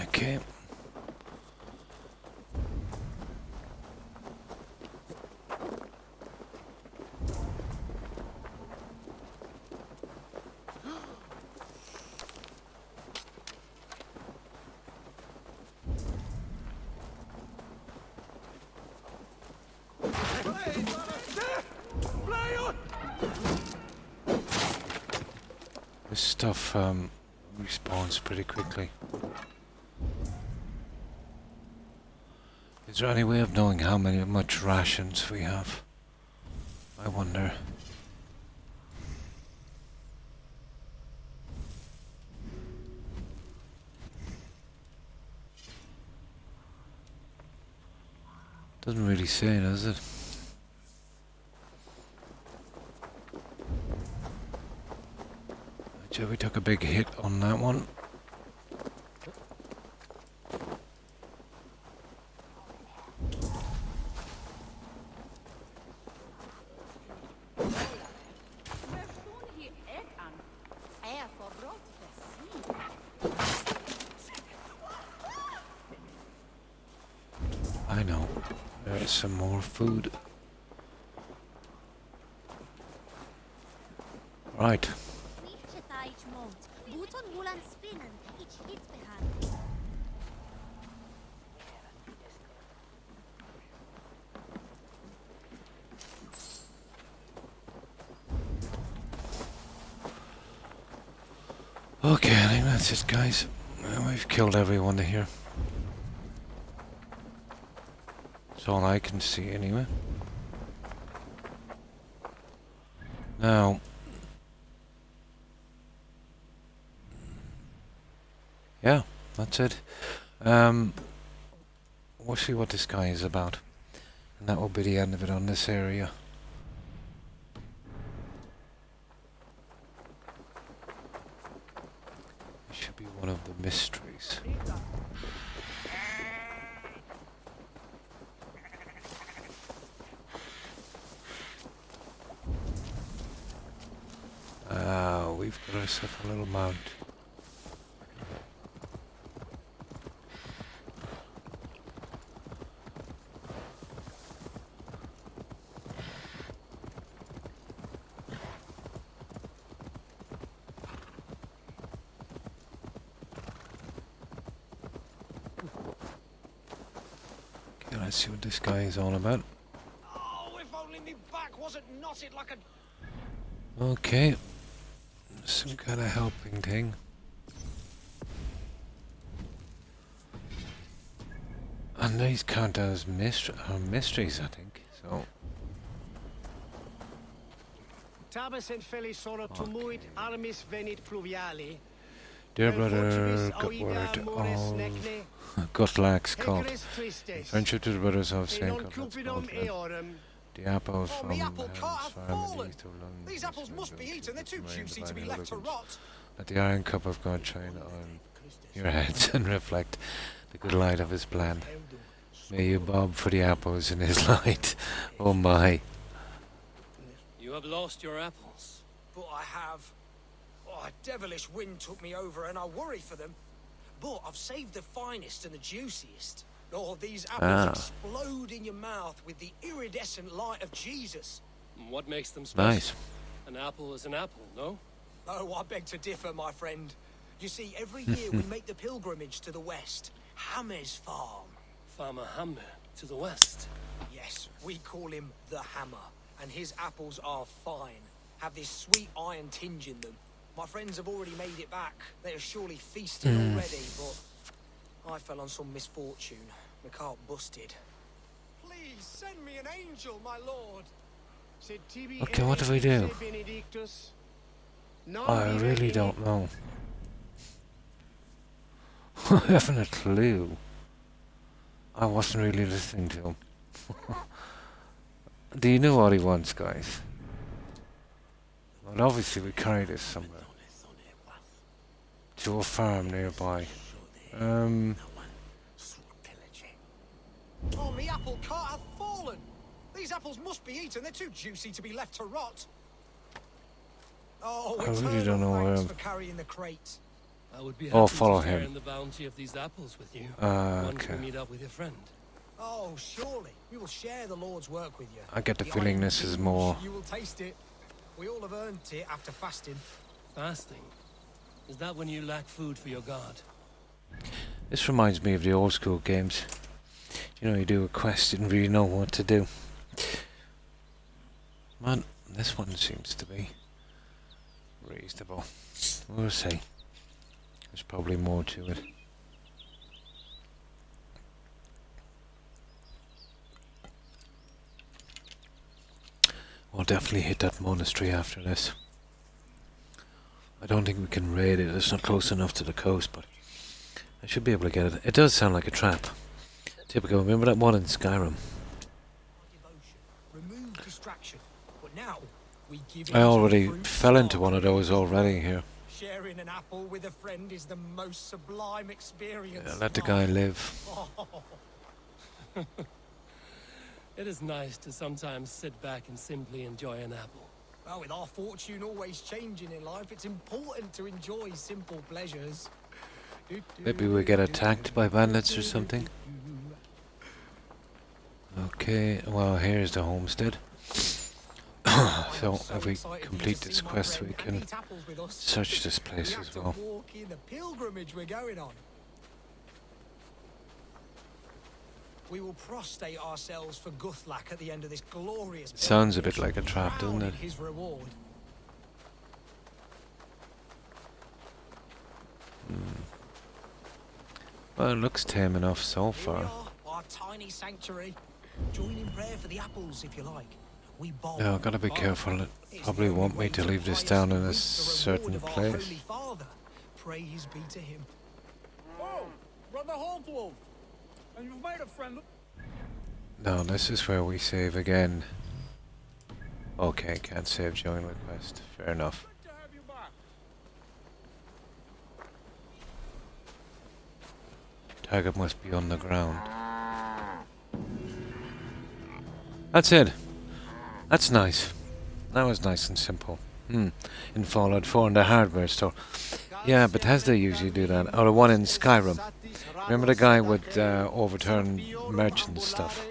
S1: Okay. This stuff respawns pretty quickly. Is there any way of knowing how much rations we have? I wonder. Doesn't really say, does it? Actually, we took a big hit on that one. I know. There's some more food. Right. Okay, I think that's it, guys. We've killed everyone here. That's all I can see, anyway. Now, Yeah, that's it. We'll see what this guy is about. And that will be the end of it on this area. It should be one of the mysteries. We've got ourselves a little mount. Okay, let's see what this guy is all about.
S5: Oh, if only me back wasn't knotted like a...
S1: Okay, some kind of helping thing. And these count as mysteries, I think. So.
S5: Tabas et felisora tumuit armis venit pluviali.
S1: Dear brother, good word of Guthlac's cult. Friendship to the brothers of St. Guthlac's. The apples from
S2: the apple cart have fallen.
S1: London.
S2: These apples must be eaten. They're too juicy to be left to rot.
S1: Let the iron cup of God shine on your heads and reflect the good light of his plan. May you bob for the apples in his light. Oh my.
S3: You have lost your apples.
S4: But I have. Oh, a devilish wind took me over and I worry for them. But I've saved the finest and the juiciest. Oh, these apples explode in your mouth with the iridescent light of Jesus.
S3: What makes them special?
S1: Nice.
S3: An apple is an apple, no?
S4: Oh, I beg to differ, my friend. You see, every year we make the pilgrimage to the west. Hammer's farm.
S3: Farmer Hammer to the west.
S4: Yes, we call him the Hammer. And his apples are fine. Have this sweet iron tinge in them. My friends have already made it back. They are surely feasting already, but I fell on some misfortune. The cart busted.
S5: Please send me an angel, my lord.
S1: Okay, what do we do? I really don't know. I haven't a clue. I wasn't really listening to him. Do you know what he wants, guys? Well, obviously we carry this somewhere. To a farm nearby.
S4: Oh, the apple cart hath fallen. These apples must be eaten. They're too juicy to be left to rot. Oh,
S1: I really don't know where.
S4: for carrying the crate.
S3: I would be happy
S1: follow
S3: to share
S1: him.
S3: in the bounty of these apples with you. Once
S1: Okay.
S3: we meet up with your friend.
S4: Oh, surely. We will share the Lord's work with you.
S1: I get the
S4: The
S1: feeling
S4: iron
S1: this is
S4: tinge,
S1: more.
S4: You will taste it. We all have earned it after fasting.
S3: Fasting? Is that when you lack food for your god?
S1: This reminds me of the old school games. You know, you do a quest, you didn't really know what to do. Man, this one seems to be reasonable. We'll see. There's probably more to it. We'll definitely hit that monastery after this. I don't think we can raid it. It's not close enough to the coast, but I should be able to get it. It does sound like a trap. Typical. Remember that one in Skyrim?
S4: Devotion. Remove distraction. But now, we give
S1: I
S4: in to
S1: already
S4: fruit
S1: fell into
S4: of
S1: one of those already here.
S4: Sharing an apple with a friend is the most sublime experience.
S1: Yeah, let the guy live.
S3: It is nice to sometimes sit back and simply enjoy an apple.
S4: Well, with our fortune always changing in life, it's important to enjoy simple pleasures.
S1: Maybe we get attacked by bandits or something. Okay, well, here's the homestead. So, if we complete this quest, we can search this place as well.
S4: Walk in the pilgrimage we're going on. We will prostrate ourselves for Guthlac at the end of this glorious.
S1: Sounds a bit like a trap, doesn't it?
S4: His reward.
S1: Well, it looks tame enough so
S4: Here we
S1: far.
S4: are, our tiny sanctuary. Join in prayer for the apples if you like. We bow.
S1: Yeah, I've got to be careful. It probably want me to leave this down in a certain place.
S4: Pray his be to him.
S2: Oh, Brother Holtwolf. And you've made a friend.
S1: No, this is where we save again. Okay, can't save join request. Fair enough.
S2: Good to have you back.
S1: Target must be on the ground. That's it. That's nice. That was nice and simple. In Fallout 4 in the hardware store. Yeah, Bethesda usually do that. Or the one in Skyrim. Remember the guy would overturn merchant stuff?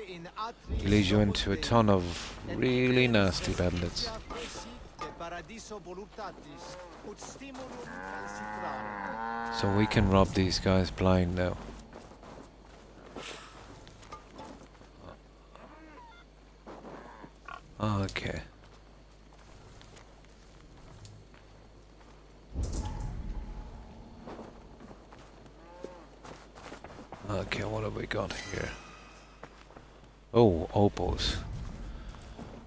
S1: He leads you into a ton of really nasty bandits. So we can rob these guys blind now. Okay. Okay, what have we got here? Oh, opals.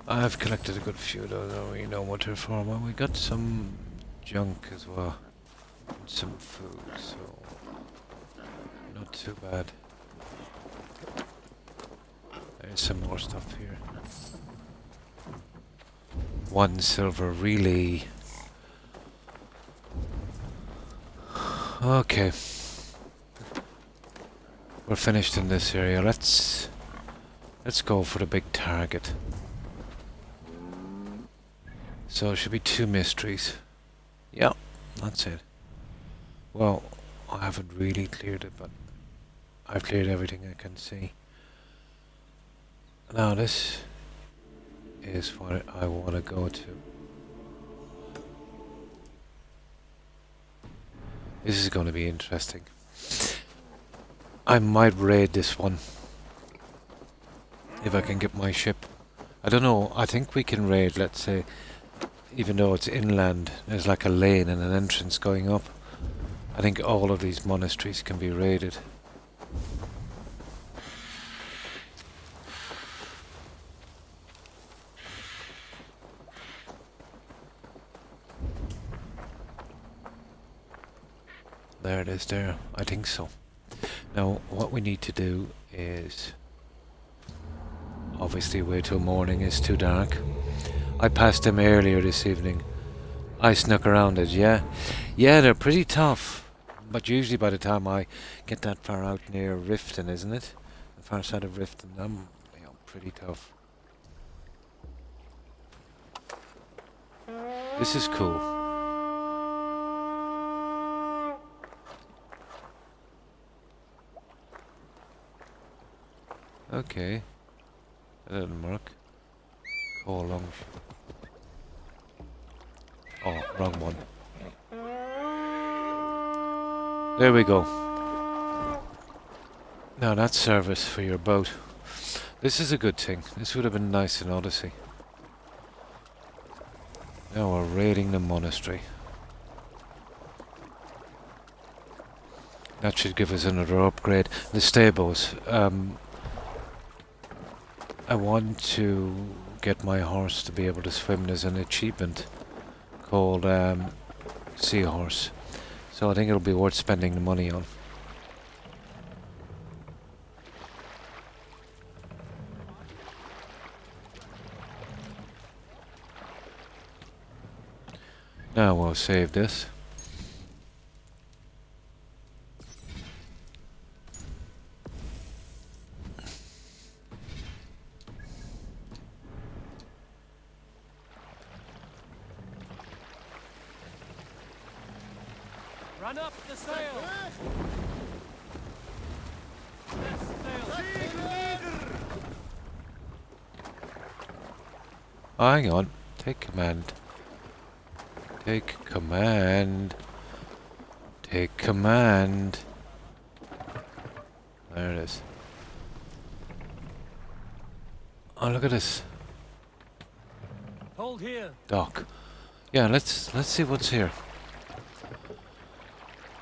S1: I've collected a good few, though. I don't really know what they're for. Well, we got some junk as well. And some food, so not too bad. There's some more stuff here. 1 silver relay. Okay. We're finished in this area. Let's go for the big target. So it should be 2 mysteries. Yeah, that's it. Well, I haven't really cleared it, but I've cleared everything I can see. Now this is what I want to go to. This is going to be interesting. I might raid this one. If I can get my ship. I don't know, I think we can raid, let's say, even though it's inland, there's like a lane and an entrance going up. I think all of these monasteries can be raided. There it is there, I think so. Now, what we need to do is obviously wait till morning, it's too dark. I passed them earlier this evening. I snuck around it, yeah. Yeah, they're pretty tough. But usually by the time I get that far out near Riften, isn't it? The far side of Riften, I'm pretty tough. This is cool. Okay. That didn't work. Oh, long. Oh, wrong one. There we go. Now that's service for your boat. This is a good thing. This would have been nice in Odyssey. Now we're raiding the monastery. That should give us another upgrade. The stables. I want to get my horse to be able to swim. There's an achievement called Seahorse. So I think it'll be worth spending the money on. Now we'll save this.
S3: Run up the sail!
S1: Oh, hang on. Take command. Take command. Take command. There it is. Oh, look at this.
S3: Hold here.
S1: Dock. Yeah, let's see what's here.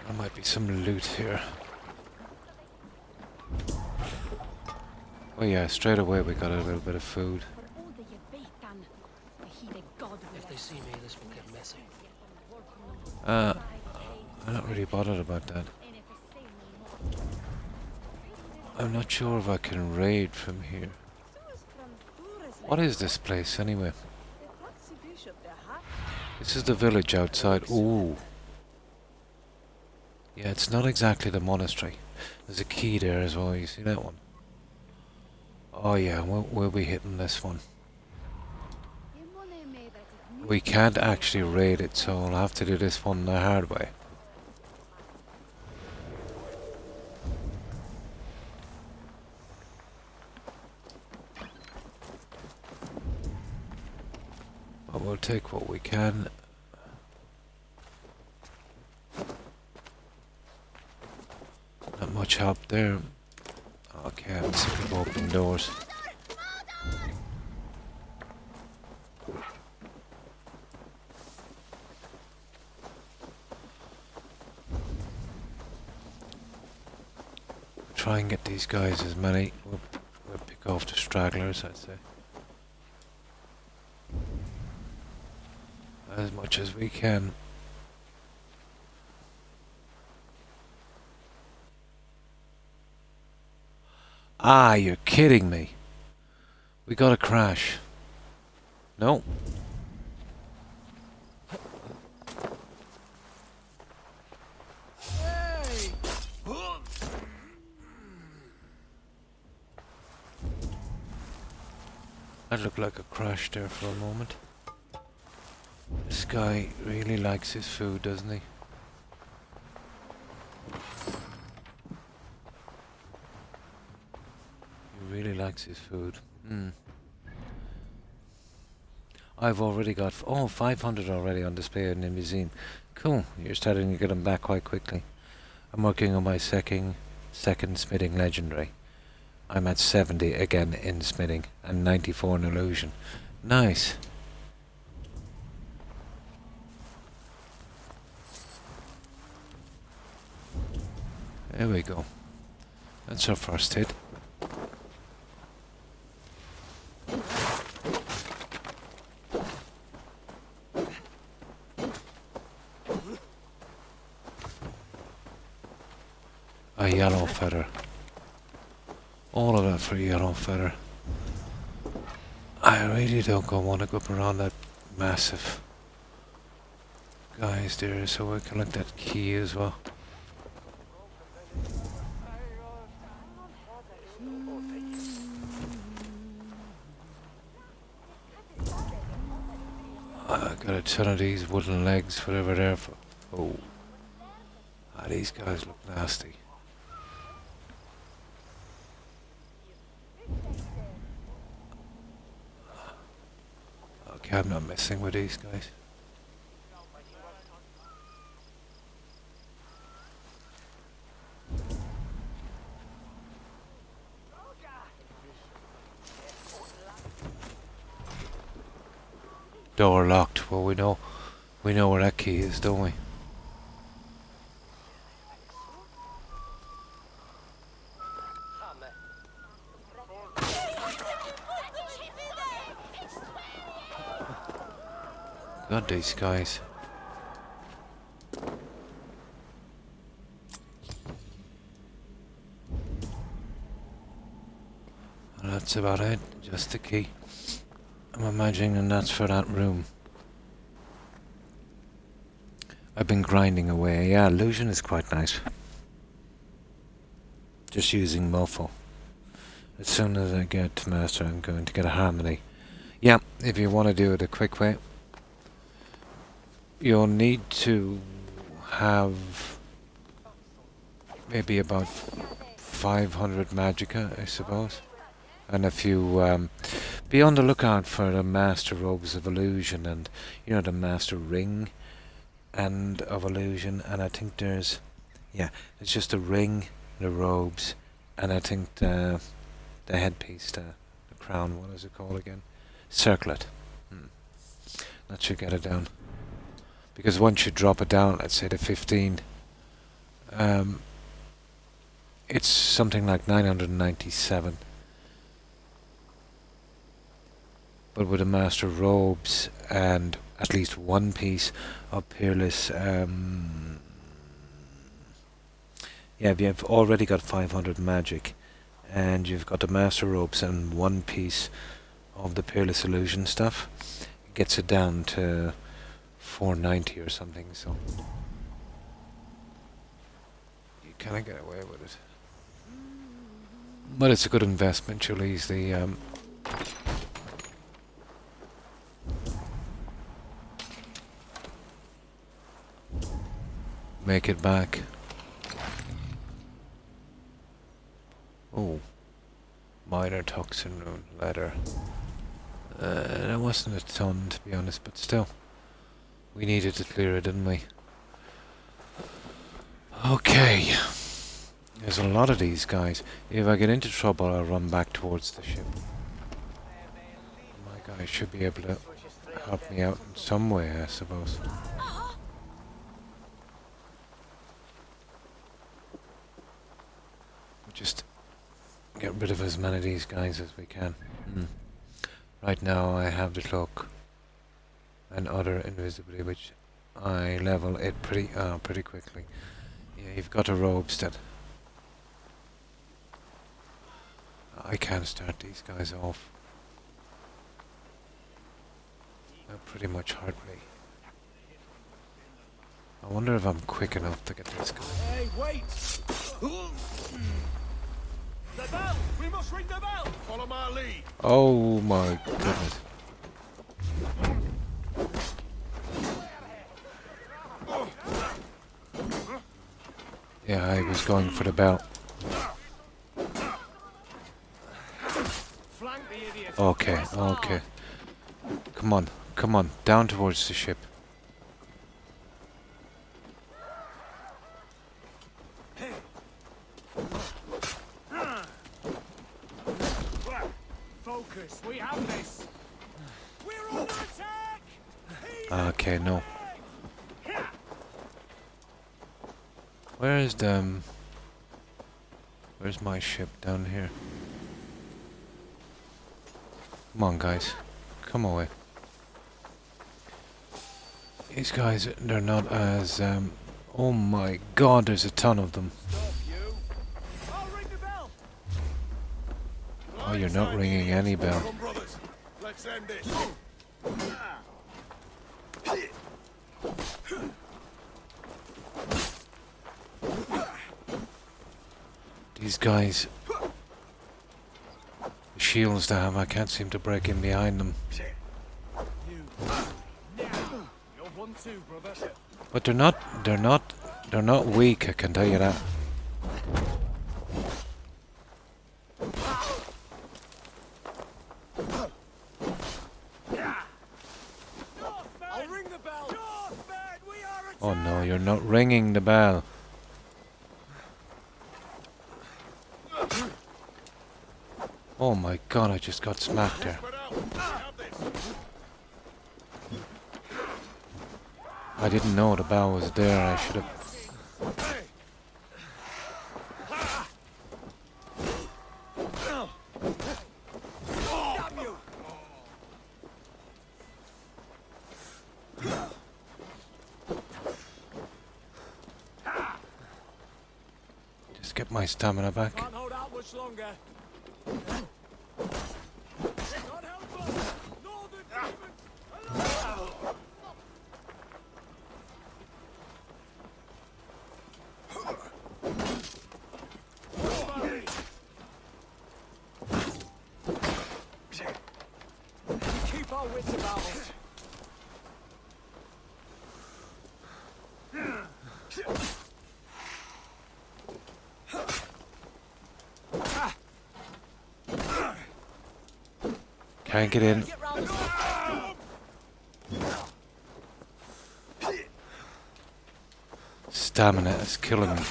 S1: There might be some loot here. Oh yeah, straight away we got a little bit of food.
S3: If they see me, this will get messy.
S1: I'm not really bothered about that. I'm not sure if I can raid from here. What is this place anyway? This is the village outside. Ooh. Yeah, it's not exactly the monastery. There's a key there as well. You see that one? Oh yeah, we'll be hitting this one. We can't actually raid it, so I'll have to do this one the hard way. But we'll take what we can. Not much help there. Okay, I'm sick of open doors. Try and get these guys as many. We'll pick off the stragglers, I'd say. As much as we can. Ah, you're kidding me. We got a crash. No. That looked like a crash there for a moment. This guy really likes his food, doesn't he? He really likes his food. I've already got 500 already on display in the museum. Cool, you're starting to get them back quite quickly. I'm working on my second smithing legendary. I'm at 70 again in smithing and 94 in illusion. Nice. There we go. That's our first hit. A yellow feather. All of that for a yellow feather. I really don't want to go up around that massive guys there, so we collect that key as well. I got a ton of these wooden legs, whatever they're for. Oh. These guys look nasty. Okay, I'm not messing with these guys. Door locked. Well, we know where that key is, don't we? God, these guys. Well, that's about it. Just the key. I'm imagining that's for that room. I've been grinding away. Yeah, illusion is quite nice. Just using Mofo. As soon as I get to master, I'm going to get a harmony. Yeah, if you want to do it a quick way, you'll need to have maybe about 500 magicka, I suppose. And if you be on the lookout for the Master Robes of Illusion and, the Master Ring and of Illusion, and I think there's it's just a ring, the robes, and I think the headpiece, the crown, what is it called again? Circlet. That should get it down. Because once you drop it down, let's say to 15, it's something like 997. But with a Master Robes and at least one piece of Peerless, if you've already got 500 magic, and you've got the master ropes and one piece of the peerless illusion stuff, it gets it down to 490 or something, so you kind of get away with it. But it's a good investment. You'll easily make it back. Oh, minor toxin rune, leather. That wasn't a ton, to be honest, but still. We needed to clear it, didn't we? Okay. There's a lot of these guys. If I get into trouble, I'll run back towards the ship. My guy should be able to help me out in some way, I suppose. Just get rid of as many of these guys as we can. Right now I have the cloak and utter invisibility, which I level it pretty quickly. Yeah, you've got a robes that I can't start these guys off. They'll pretty much hurt me. I wonder if I'm quick enough to get this guy.
S5: Hey, wait! The bell! We must ring the bell! Follow my lead.
S1: Oh my goodness. Yeah, I was going for the bell.
S5: Flank the idiot.
S1: Okay, okay. Come on, come on, down towards the ship.
S5: Focus, we have this. We're under attack!
S1: Okay, no. Where's my ship down here? Come on, guys. Come away. These guys, they're not as, oh my god, there's a ton of them.
S5: Stop you. I'll ring the bell.
S1: Oh, you're not ringing any bell.
S6: Come, brothers. Let's end this.
S1: These guys, the shields they have, I can't seem to break in behind them.
S5: You're one too, brother.
S1: But they're not weak, I can tell you that.
S5: I'll ring the bell.
S1: Oh no, you're not ringing the bell. Oh my god, I just got smacked there. I didn't know the bell was there, I should have... Just get my stamina back.
S5: Can't hold out much longer. Not helpful. Northern demons. Keep our wits about us.
S1: Can't get in.
S5: Get round the
S1: Stamina is killing me.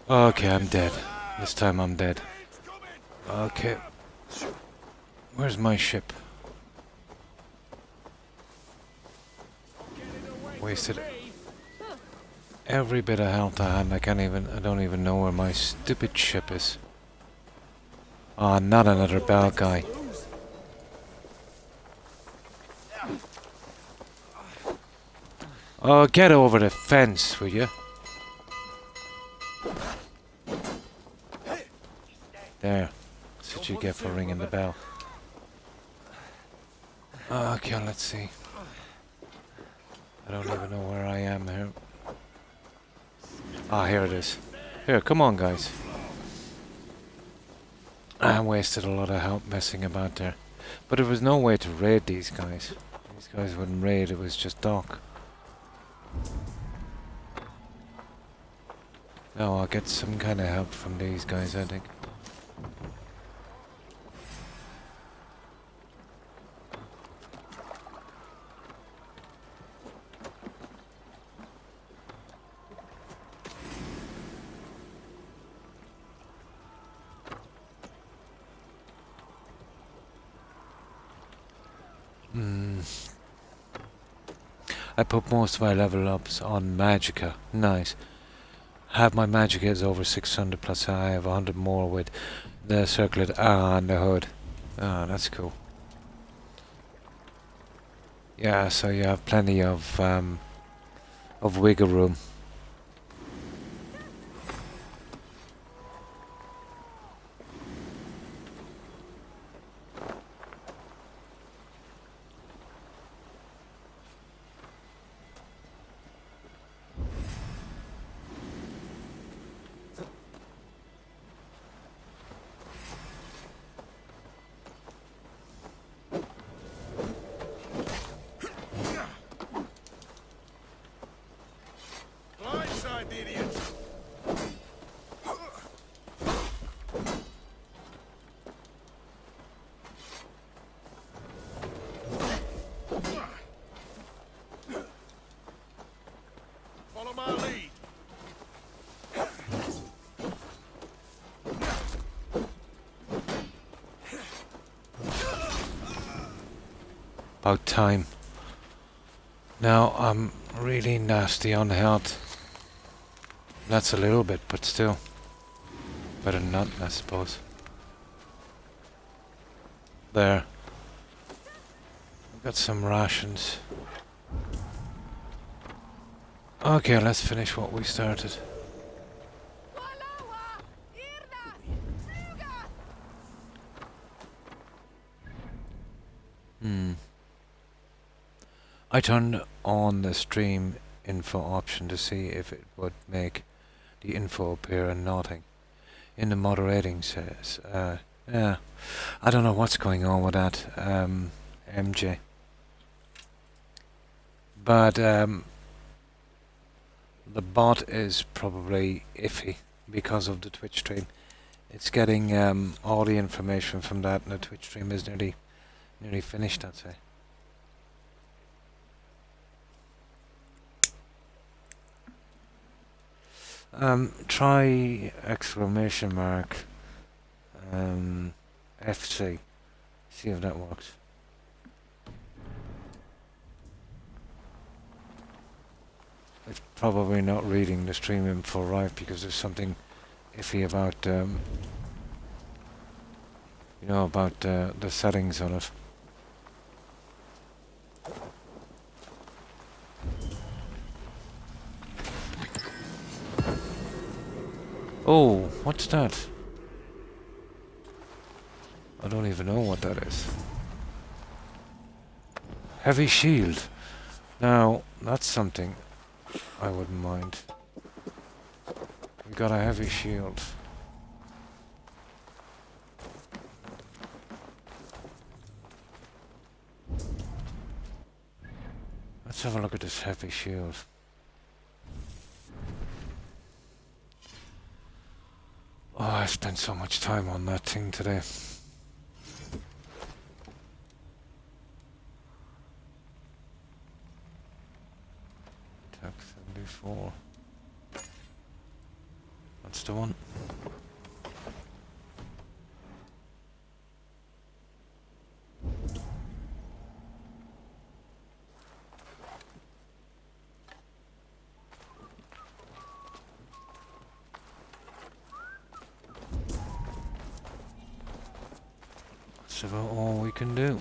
S1: Okay, I'm dead. This time I'm dead. Okay. Where's my ship? Wasted every bit of health I had. I don't even know where my stupid ship is. Ah, not another bell guy. Oh, get over the fence, will you? There. That's what you get for ringing the bell. Okay, let's see. I don't even know where I am here. Ah, here it is. Here, come on, guys. I wasted a lot of help messing about there. But there was no way to raid these guys. These guys wouldn't raid, it was just Doc. No, I'll get some kind of help from these guys, I think. I put most of my level ups on Magicka. Nice. Have my Magicka is over 600 plus I have 100 more with the circlet on the hood. Ah, that's cool. Yeah, so you have plenty of wiggle room.
S6: Blindside the idiots! Follow my lead.
S1: About time. Now I'm really nasty on health. That's a little bit, but still. Better than nothing, I suppose. There. Got some rations. Okay, let's finish what we started. I turned on the stream info option to see if it would make the info appear and nothing. In the moderating says, yeah, I don't know what's going on with that, MJ. But the bot is probably iffy because of the Twitch stream. It's getting all the information from that, and the Twitch stream is nearly finished, I'd say. Try exclamation mark FC. See if that works. It's probably not reading the stream info right because there's something iffy about you know, about the settings on it. Oh, what's that? I don't even know what that is. Heavy shield. Now, that's something I wouldn't mind. We got a heavy shield. Let's have a look at this heavy shield. Oh, I spent so much time on that thing today. Attack 74. That's the one. That's about all we can do.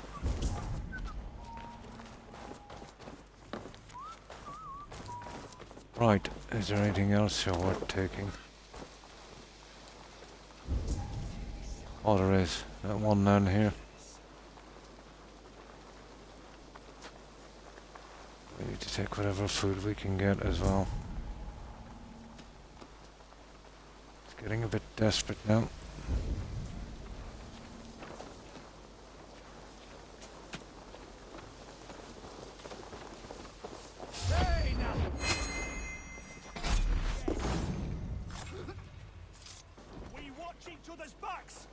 S1: Right, is there anything else here worth taking? Oh, there is. That one down here. We need to take whatever food we can get as well. It's getting a bit desperate now.
S5: Hey, now! We watch each other's backs!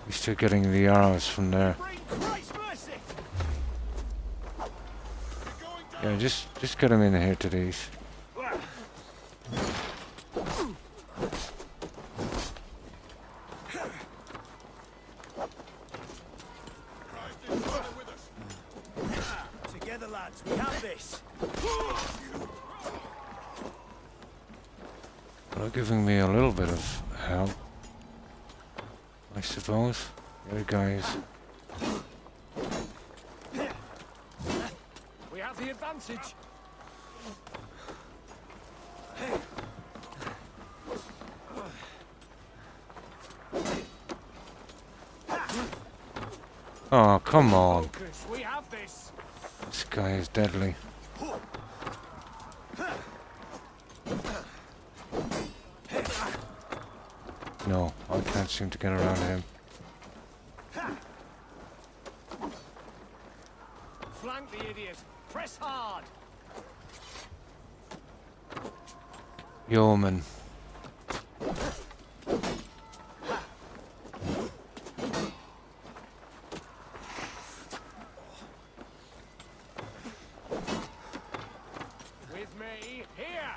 S1: We're still getting the arrows from there.
S5: Bring Christ's mercy!
S1: Yeah, just get them in here to these.
S5: Together, lads, we have this!
S1: Well, giving me a little bit of help, I suppose. Here, guys.
S5: We have the advantage!
S1: Oh, come on.
S5: Focus, we have this!
S1: This guy is deadly. No, I can't seem to get around him.
S5: Flank the idiot! Press hard!
S1: Yeoman.
S5: With me, here!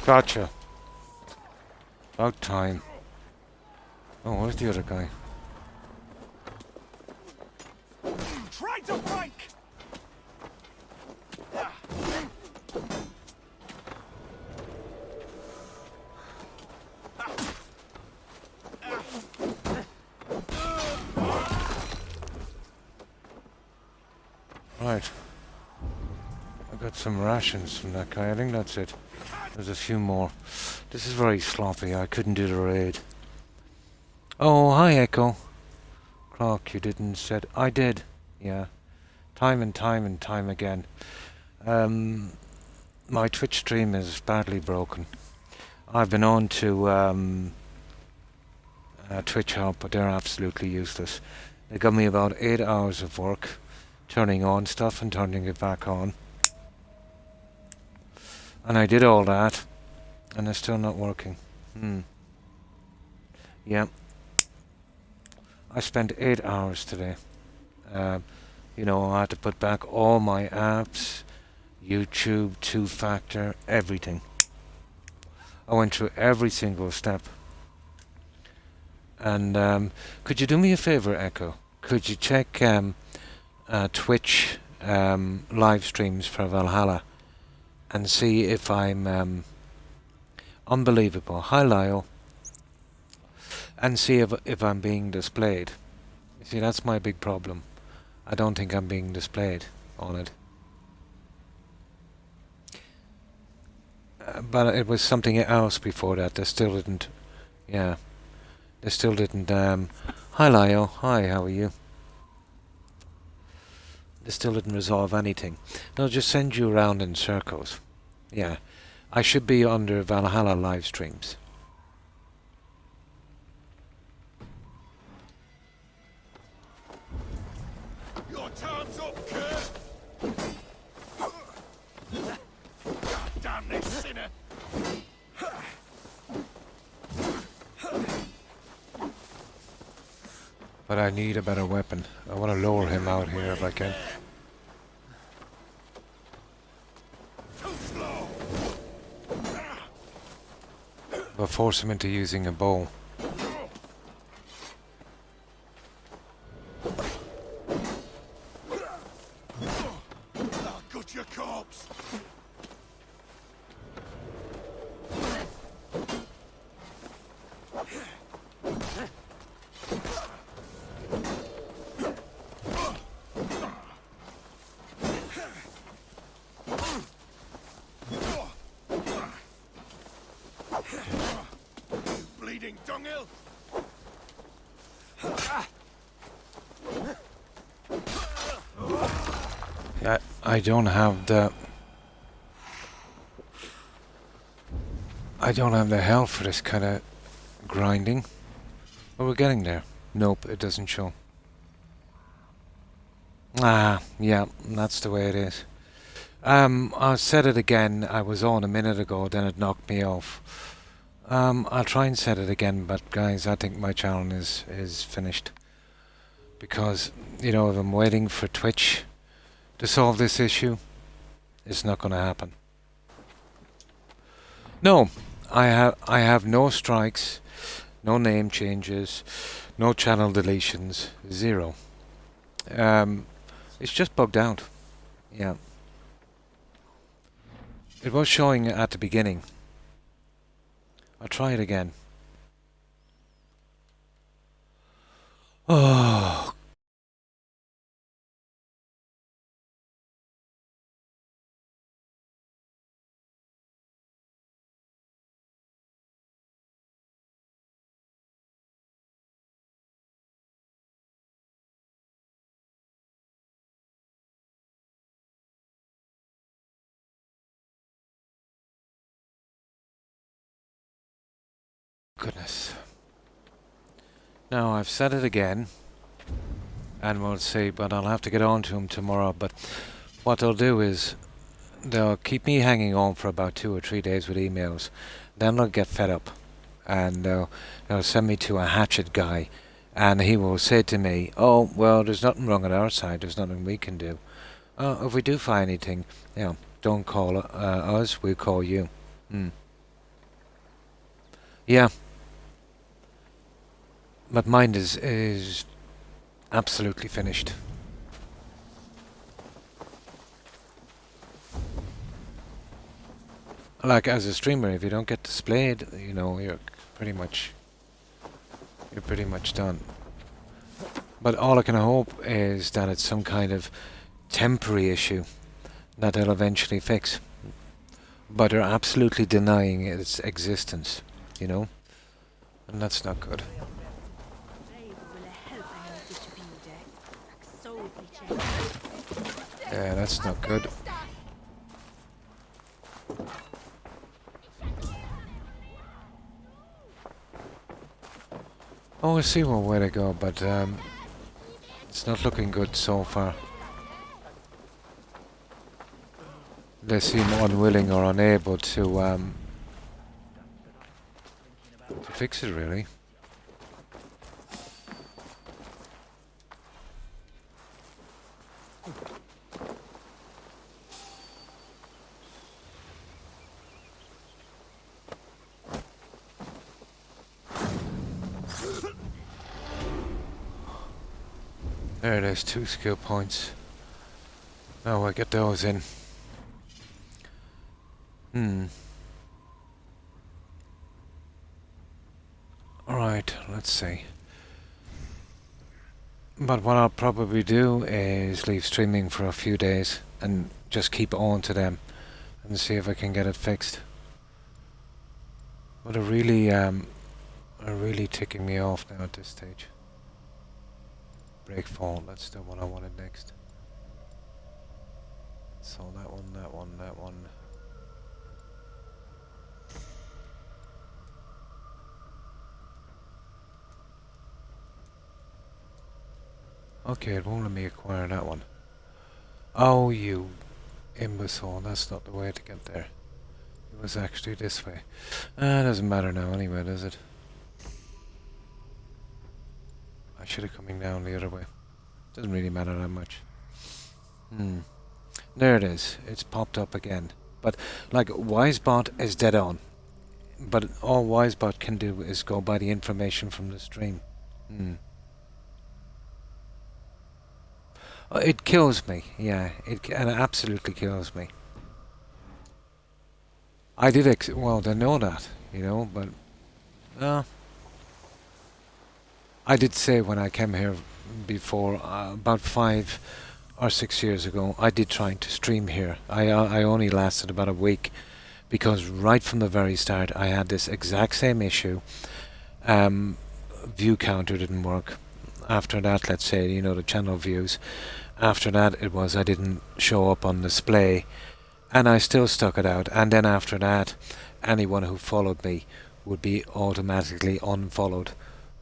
S1: Gotcha. About time. Oh, where's the other guy?
S5: Try to flank!
S1: Right. I got some rations from that guy. I think that's it. There's a few more. This is very sloppy. I couldn't do the raid. Oh, hi, Echo. Croc, you didn't said... I did. Yeah. Time and time and time again. My Twitch stream is badly broken. I've been on to Twitch Hub, but they're absolutely useless. They got me about 8 hours of work turning on stuff and turning it back on. And I did all that, and it's still not working. Yeah. I spent 8 hours today. You know, I had to put back all my apps, YouTube, two-factor, everything. I went through every single step. And could you do me a favor, Echo? Could you check Twitch live streams for Valhalla and see if I'm unbelievable. Hi, Lyle. And see if I'm being displayed. You see, that's my big problem. I don't think I'm being displayed on it. But it was something else before that. They still didn't. Yeah. They still didn't. Hi, Lyle. Hi, how are you? They still didn't resolve anything. They'll just send you around in circles. Yeah. I should be under Valhalla live streams.
S6: Your time's up, Kurt! God damn this sinner!
S1: But I need a better weapon. I want to lower him out here if I can.
S6: Too slow!
S1: So I force him into using a bow.
S6: I'll gut your corpse. Bleeding dunghill.
S1: I don't have the... I don't have the health for this kind of grinding. But we're getting there. Nope, it doesn't show. Ah, yeah, that's the way it is. I said it again. I was on a minute ago, then it knocked me off. I'll try and set it again, but guys, I think my channel is finished. Because, you know, if I'm waiting for Twitch to solve this issue, it's not going to happen. No, I have no strikes, no name changes, no channel deletions, 0. It's just bugged out. Yeah. It was showing at the beginning. I'll try it again. Oh. Goodness. Now I've said it again, and we'll see, but I'll have to get on to him tomorrow. But what they'll do is they'll keep me hanging on for about 2 or 3 days with emails. Then they'll get fed up, and they'll send me to a hatchet guy, and he will say to me, "Oh, well, there's nothing wrong on our side. There's nothing we can do. If we do find anything, you know, don't call us. We'll call you." Yeah. But mine is absolutely finished. Like, as a streamer, if you don't get displayed, you know, you're pretty much done. But all I can hope is that it's some kind of temporary issue that they'll eventually fix. But they're absolutely denying its existence, you know? And that's not good. Yeah, that's not good. Oh, I see one way to go, but it's not looking good so far. They seem unwilling or unable to fix it, really. There it is, 2 skill points. Now I get those in. Alright, let's see. But what I'll probably do is leave streaming for a few days and just keep on to them and see if I can get it fixed. But are really ticking me off now at this stage. Breakfall, that's the one I wanted next. So that one, that one, that one. Okay, it won't let me acquire that one. Oh, you imbecile, that's not the way to get there. It was actually this way. It doesn't matter now anyway, does it? I should have coming down the other way. Doesn't really matter that much. There it is. It's popped up again. But, like, Wisebot is dead on. but all Wisebot can do is go by the information from the stream. It kills me, yeah. It absolutely kills me. I did well, they know that, you know, but I did say when I came here before, about 5 or 6 years ago, I did try to stream here. I only lasted about a week because right from the very start I had this exact same issue. View counter didn't work. After that, let's say, you know, the channel views. After that, it was I didn't show up on display, and I still stuck it out. And then after that, anyone who followed me would be automatically unfollowed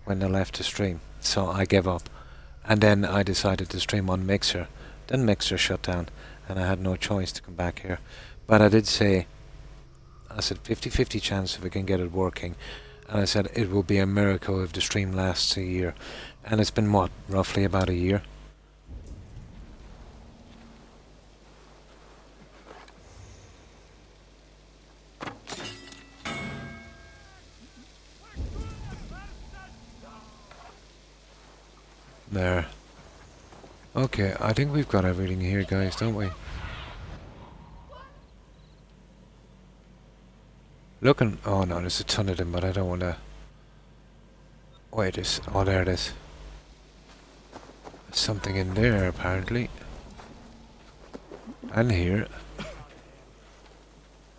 S1: when they left the stream. So I gave up, and then I decided to stream on Mixer. Then Mixer shut down, and I had no choice to come back here. But I did say, I said 50-50 chance if we can get it working. And I said it will be a miracle if the stream lasts a year. And it's been, what, roughly about a year? There. Okay, I think we've got everything here, guys, don't we? Looking... Oh no, there's a ton of them, but I don't want to... Wait, oh, there it is. There's something in there, apparently. And here.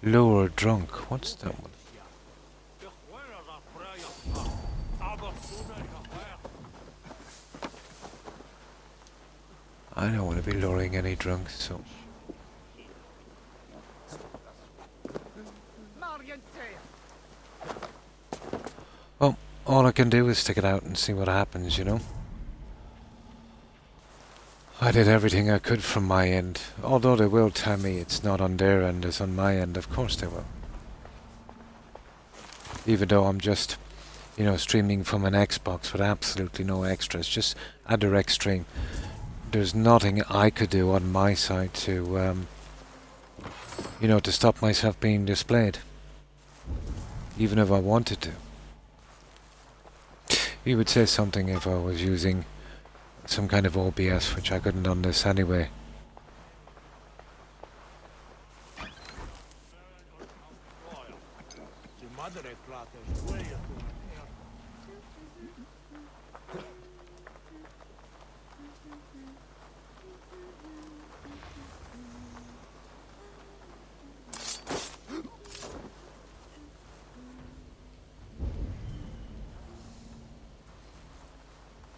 S1: Lower drunk. What's that one? I don't want to be luring any drunks, so... Well, all I can do is stick it out and see what happens, you know? I did everything I could from my end. Although they will tell me it's not on their end, it's on my end. Of course they will. Even though I'm just, you know, streaming from an Xbox with absolutely no extras. Just a direct stream. There's nothing I could do on my side to, you know, to stop myself being displayed. Even if I wanted to. You would say something if I was using some kind of OBS, which I couldn't on this anyway.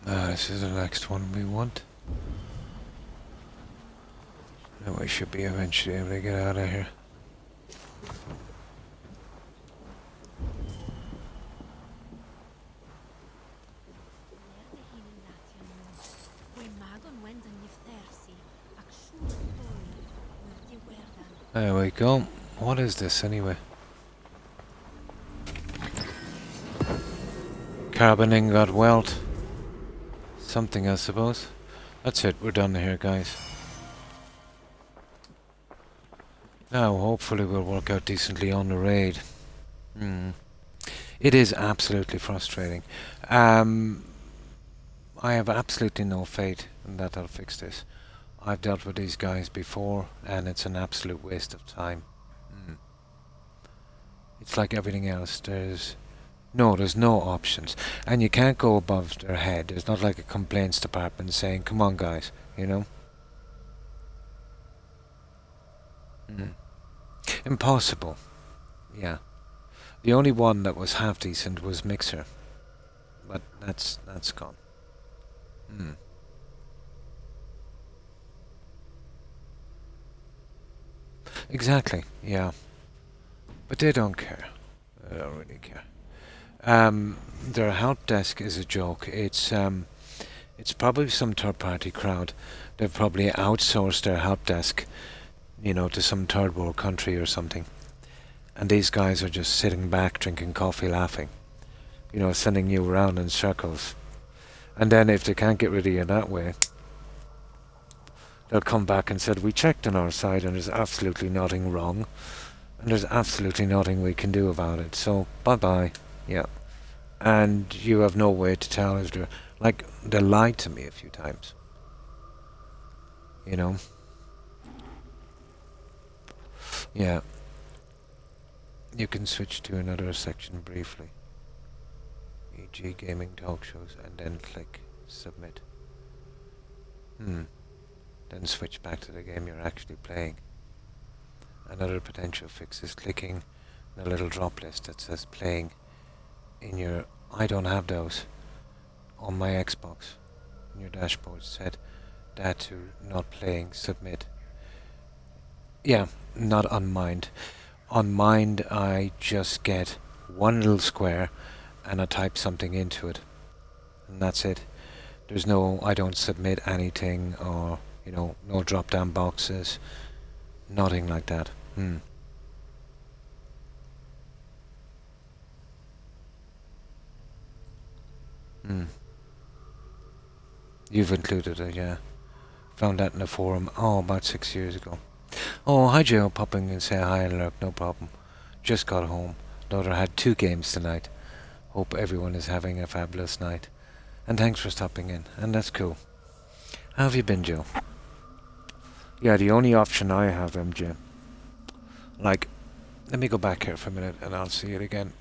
S1: This is the next one we want. Now we should be eventually able to get out of here. There we go. What is this anyway? Carbon ingot welt. Something, I suppose. That's it, we're done here, guys. Now, hopefully we'll work out decently on the raid. It is absolutely frustrating. I have absolutely no faith in that I'll fix this. I've dealt with these guys before, and it's an absolute waste of time. It's like everything else. There's no options. And you can't go above their head. There's not like a complaints department saying, come on guys, you know? Impossible. Yeah. The only one that was half decent was Mixer. But that's gone. Exactly, yeah. But they don't care. They don't really care. Their help desk is a joke. It's probably some third-party crowd. They've probably outsourced their help desk, you know, to some third world country or something. And these guys are just sitting back, drinking coffee, laughing. You know, sending you around in circles. And then if they can't get rid of you that way, they'll come back and said, we checked on our side and there's absolutely nothing wrong. And there's absolutely nothing we can do about it. So, bye-bye. Yeah. And you have no way to tell if they're... Like, they lied to me a few times. You know? Yeah. You can switch to another section briefly. E.g. gaming talk shows, and then click submit. Then switch back to the game you're actually playing. Another potential fix is clicking the little drop list that says playing in your... I don't have those on my Xbox. In your dashboard set that to not playing, submit. Yeah, not on Mind. On Mind I just get one little square and I type something into it. And that's it. There's no... I don't submit anything or, you know, no drop down boxes. Nothing like that. You've included it, yeah. Found that in the forum, about 6 years ago. Oh, hi Joe, popping and say hi and lurk, no problem. Just got home. Daughter had 2 games tonight. Hope everyone is having a fabulous night. And thanks for stopping in, and that's cool. How have you been, Joe? Yeah, the only option I have, MJ. Like, let me go back here for a minute and I'll see it again.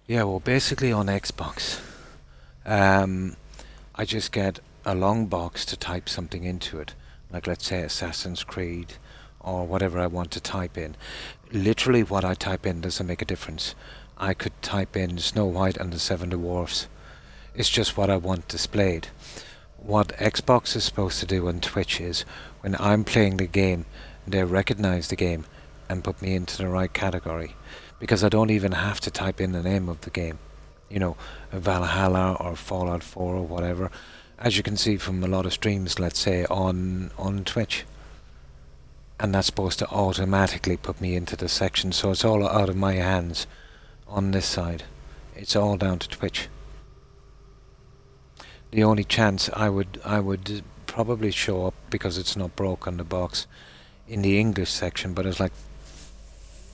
S1: Yeah, well, basically on Xbox, I just get a long box to type something into it. Like, let's say Assassin's Creed, or whatever I want to type in. Literally what I type in doesn't make a difference. I could type in Snow White and the Seven Dwarfs. It's just what I want displayed. What Xbox is supposed to do on Twitch is, when I'm playing the game, they recognize the game and put me into the right category. Because I don't even have to type in the name of the game. You know, Valhalla or Fallout 4 or whatever. As you can see from a lot of streams, let's say, on Twitch. And that's supposed to automatically put me into the section, so it's all out of my hands on this side. It's all down to Twitch. The only chance I would probably show up, because it's not broke on the box, in the English section, but it's like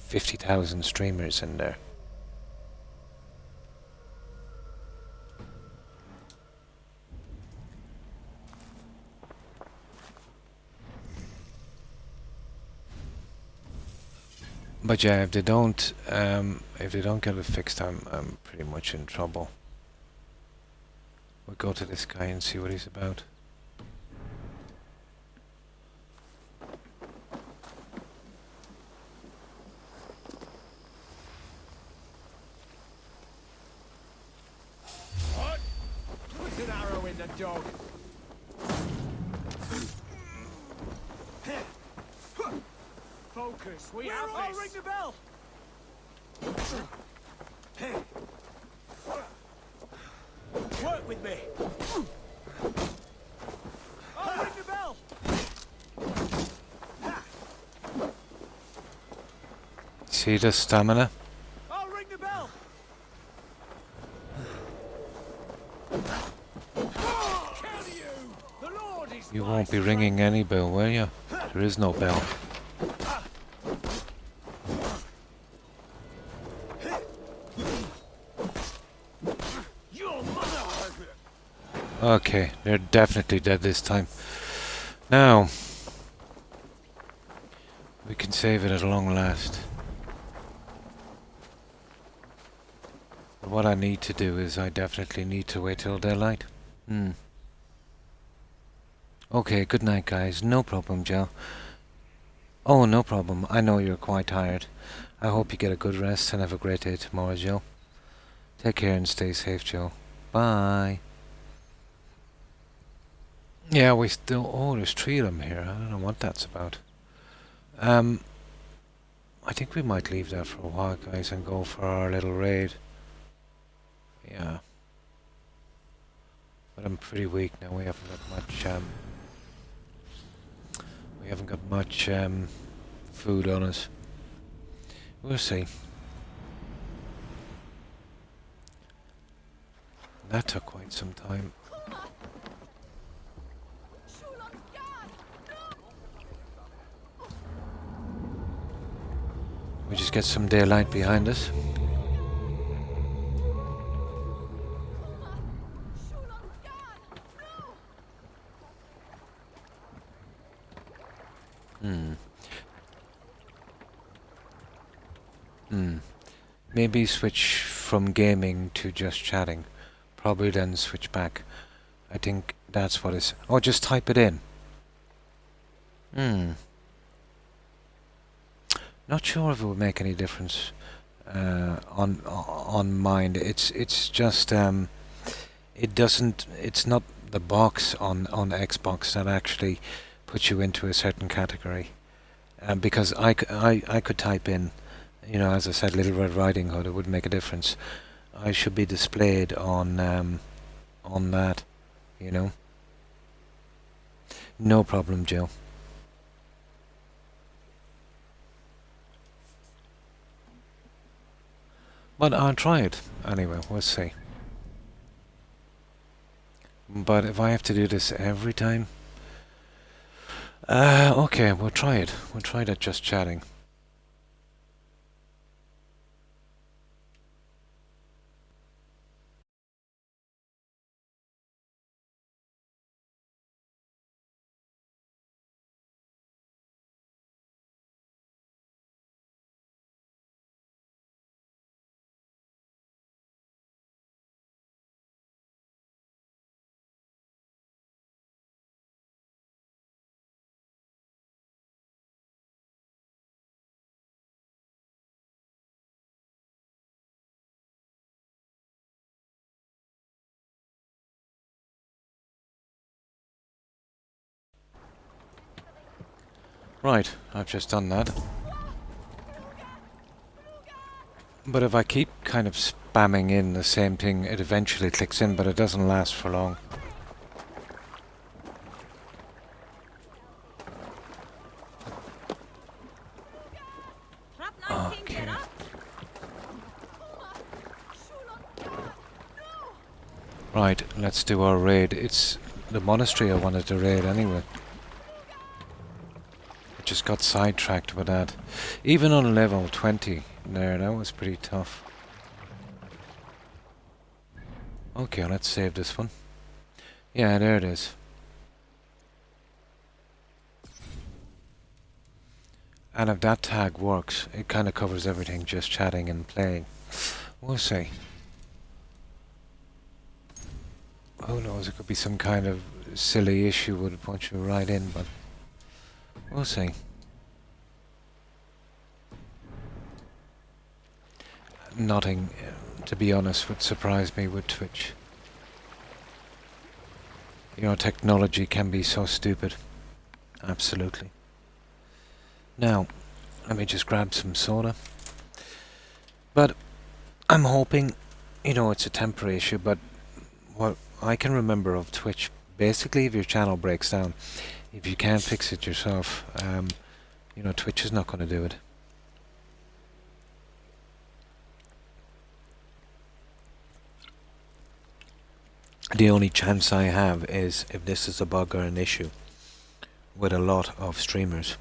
S1: 50,000 streamers in there. But yeah, if they don't get it fixed, I'm pretty much in trouble. We'll go to this guy and see what he's about.
S5: What? Put an arrow in the dog. Focus, we have this.
S4: I'll ring the bell. Work with me. I'll ring the bell.
S1: See the stamina?
S4: I'll ring the bell.
S5: The Lord is
S1: You won't be ringing any bell, will you? There is no bell. Okay, they're definitely dead this time. Now, we can save it at long last. But what I need to do is I definitely need to wait till daylight. Okay, good night guys. No problem, Joe. Oh, no problem. I know you're quite tired. I hope you get a good rest and have a great day tomorrow, Joe. Take care and stay safe, Joe. Bye. Yeah, we still... Oh, there's 3 of them here. I don't know what that's about. I think we might leave that for a while, guys, and go for our little raid. Yeah. But I'm pretty weak now. We haven't got much, food on us. We'll see. That took quite some time. We just get some daylight behind us. Maybe switch from gaming to just chatting. Probably then switch back. I think that's what it's... Or just type it in. Not sure if it would make any difference on mind. It's just it doesn't. It's not the box on Xbox that actually puts you into a certain category. Because I could type in, you know, as I said, Little Red Riding Hood. It wouldn't make a difference. I should be displayed on that, you know. No problem, Jill. But I'll try it anyway. We'll see. But if I have to do this every time, okay, we'll try it. We'll try that just chatting. Right, I've just done that. But if I keep kind of spamming in the same thing, it eventually clicks in, but it doesn't last for long. Okay. Right, let's do our raid. It's the monastery I wanted to raid anyway. I just got sidetracked with that. Even on level 20 there, that was pretty tough. Okay, let's save this one. Yeah, there it is. And if that tag works, it kind of covers everything, just chatting and playing. We'll see. Who knows, it could be some kind of silly issue would punch you right in, but we'll see. Nothing, to be honest, would surprise me with Twitch. You know, technology can be so stupid. Absolutely. Now, let me just grab some soda. But I'm hoping, you know, it's a temporary issue, but what I can remember of Twitch, basically if your channel breaks down, if you can't fix it yourself, you know, Twitch is not going to do it. The only chance I have is if this is a bug or an issue with a lot of streamers,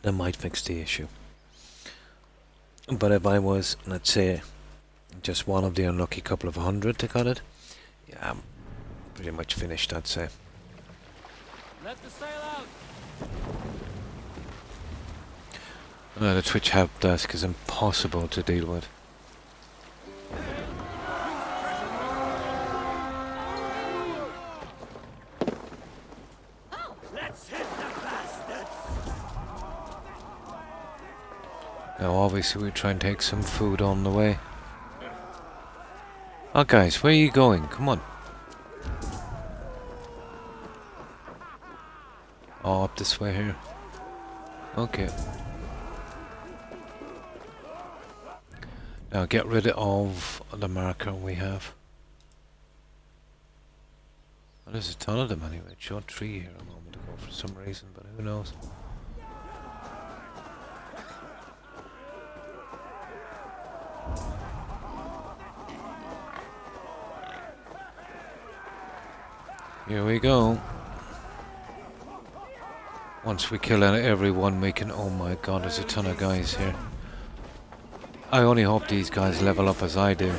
S1: that might fix the issue. But if I was, let's say, just one of the unlucky couple of hundred that got it, yeah, I'm pretty much finished, I'd say.
S3: Let the sail out.
S1: The Twitch help desk is impossible to deal with.
S5: Let's hit the bastards!
S1: Now obviously we try and take some food on the way. Oh guys, where are you going? Come on. Oh, up this way here. Okay. Now get rid of the marker we have. Well, there's a ton of them anyway. It showed 3 here a moment ago for some reason, but who knows. Here we go. Once we kill everyone, we can... Oh my god, there's a ton of guys here. I only hope these guys level up as I do.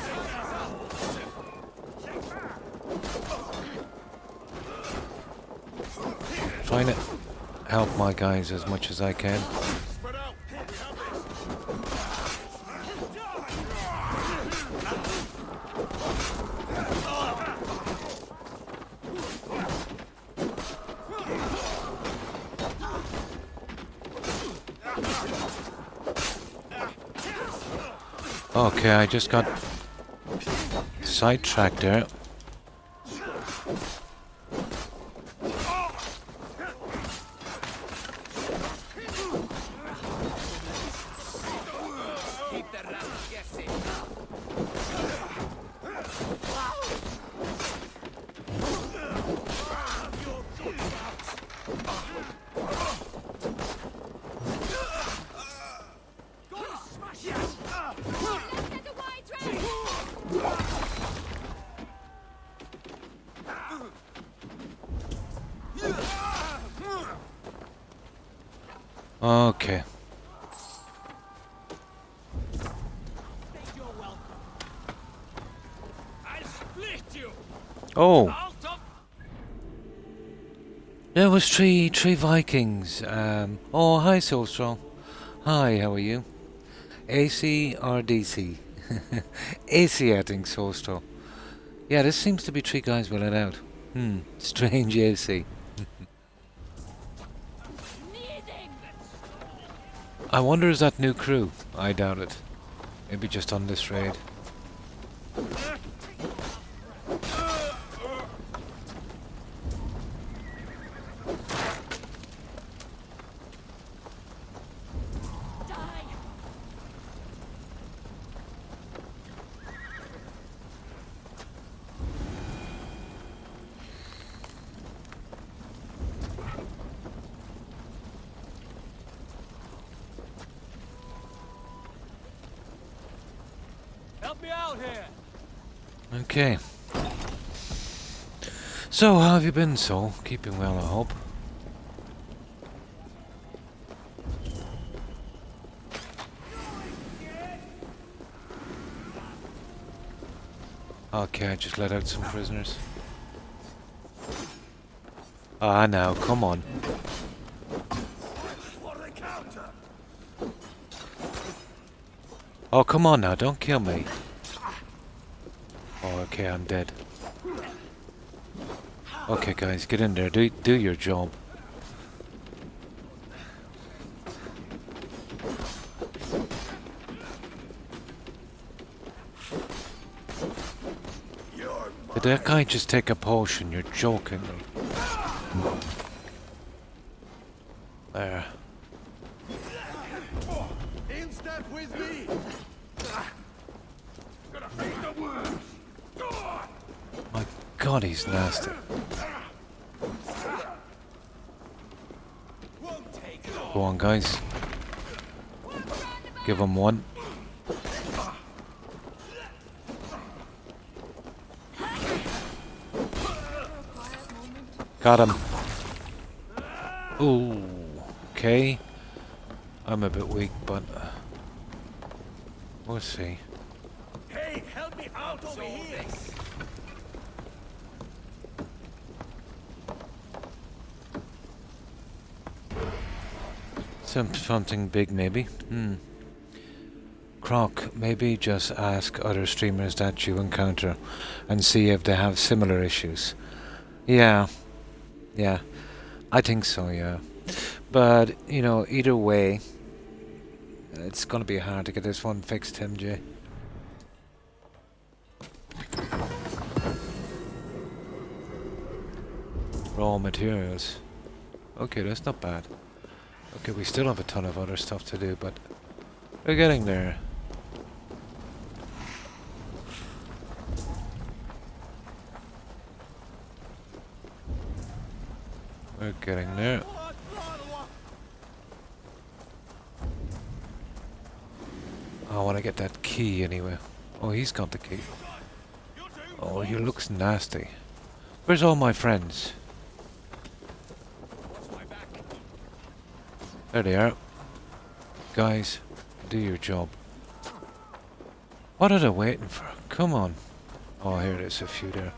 S1: Trying to help my guys as much as I can. Okay, I just got sidetracked there. Okay. Oh. There was three Vikings. Oh, hi, Soulstrong. Hi, how are you? AC or DC? AC, I think, Soulstrong. Yeah, this seems to be three guys will let out. Strange AC. I wonder is that new crew? I doubt it. Maybe just on this raid.
S3: Help me out here.
S1: Okay. So, how have you been, Soul? Keeping well, I hope. Okay, I just let out some prisoners. Ah, now, come on. Oh, come on now, don't kill me. Oh, okay, I'm dead. Okay, guys, get in there. Do your job. Did that guy just take a potion? You're joking me. There.
S6: In step with me. Gonna face the worst.
S1: My God, he's nasty. Go on, guys. Give him one. Got him. Ooh. Okay. I'm a bit weak, but we'll see.
S5: Hey, help me out over here.
S1: Something big, maybe. Croc, maybe just ask other streamers that you encounter and see if they have similar issues. Yeah. Yeah. I think so, yeah. But, you know, either way, it's gonna be hard to get this one fixed, MJ. Raw materials. Okay, that's not bad. Okay, we still have a ton of other stuff to do, but we're getting there. We're getting there. I want to get that key anyway. Oh, he's got the key. Oh, he looks nasty. Where's all my friends? There they are. Guys, do your job. What are they waiting for? Come on. Oh, here there's a few there.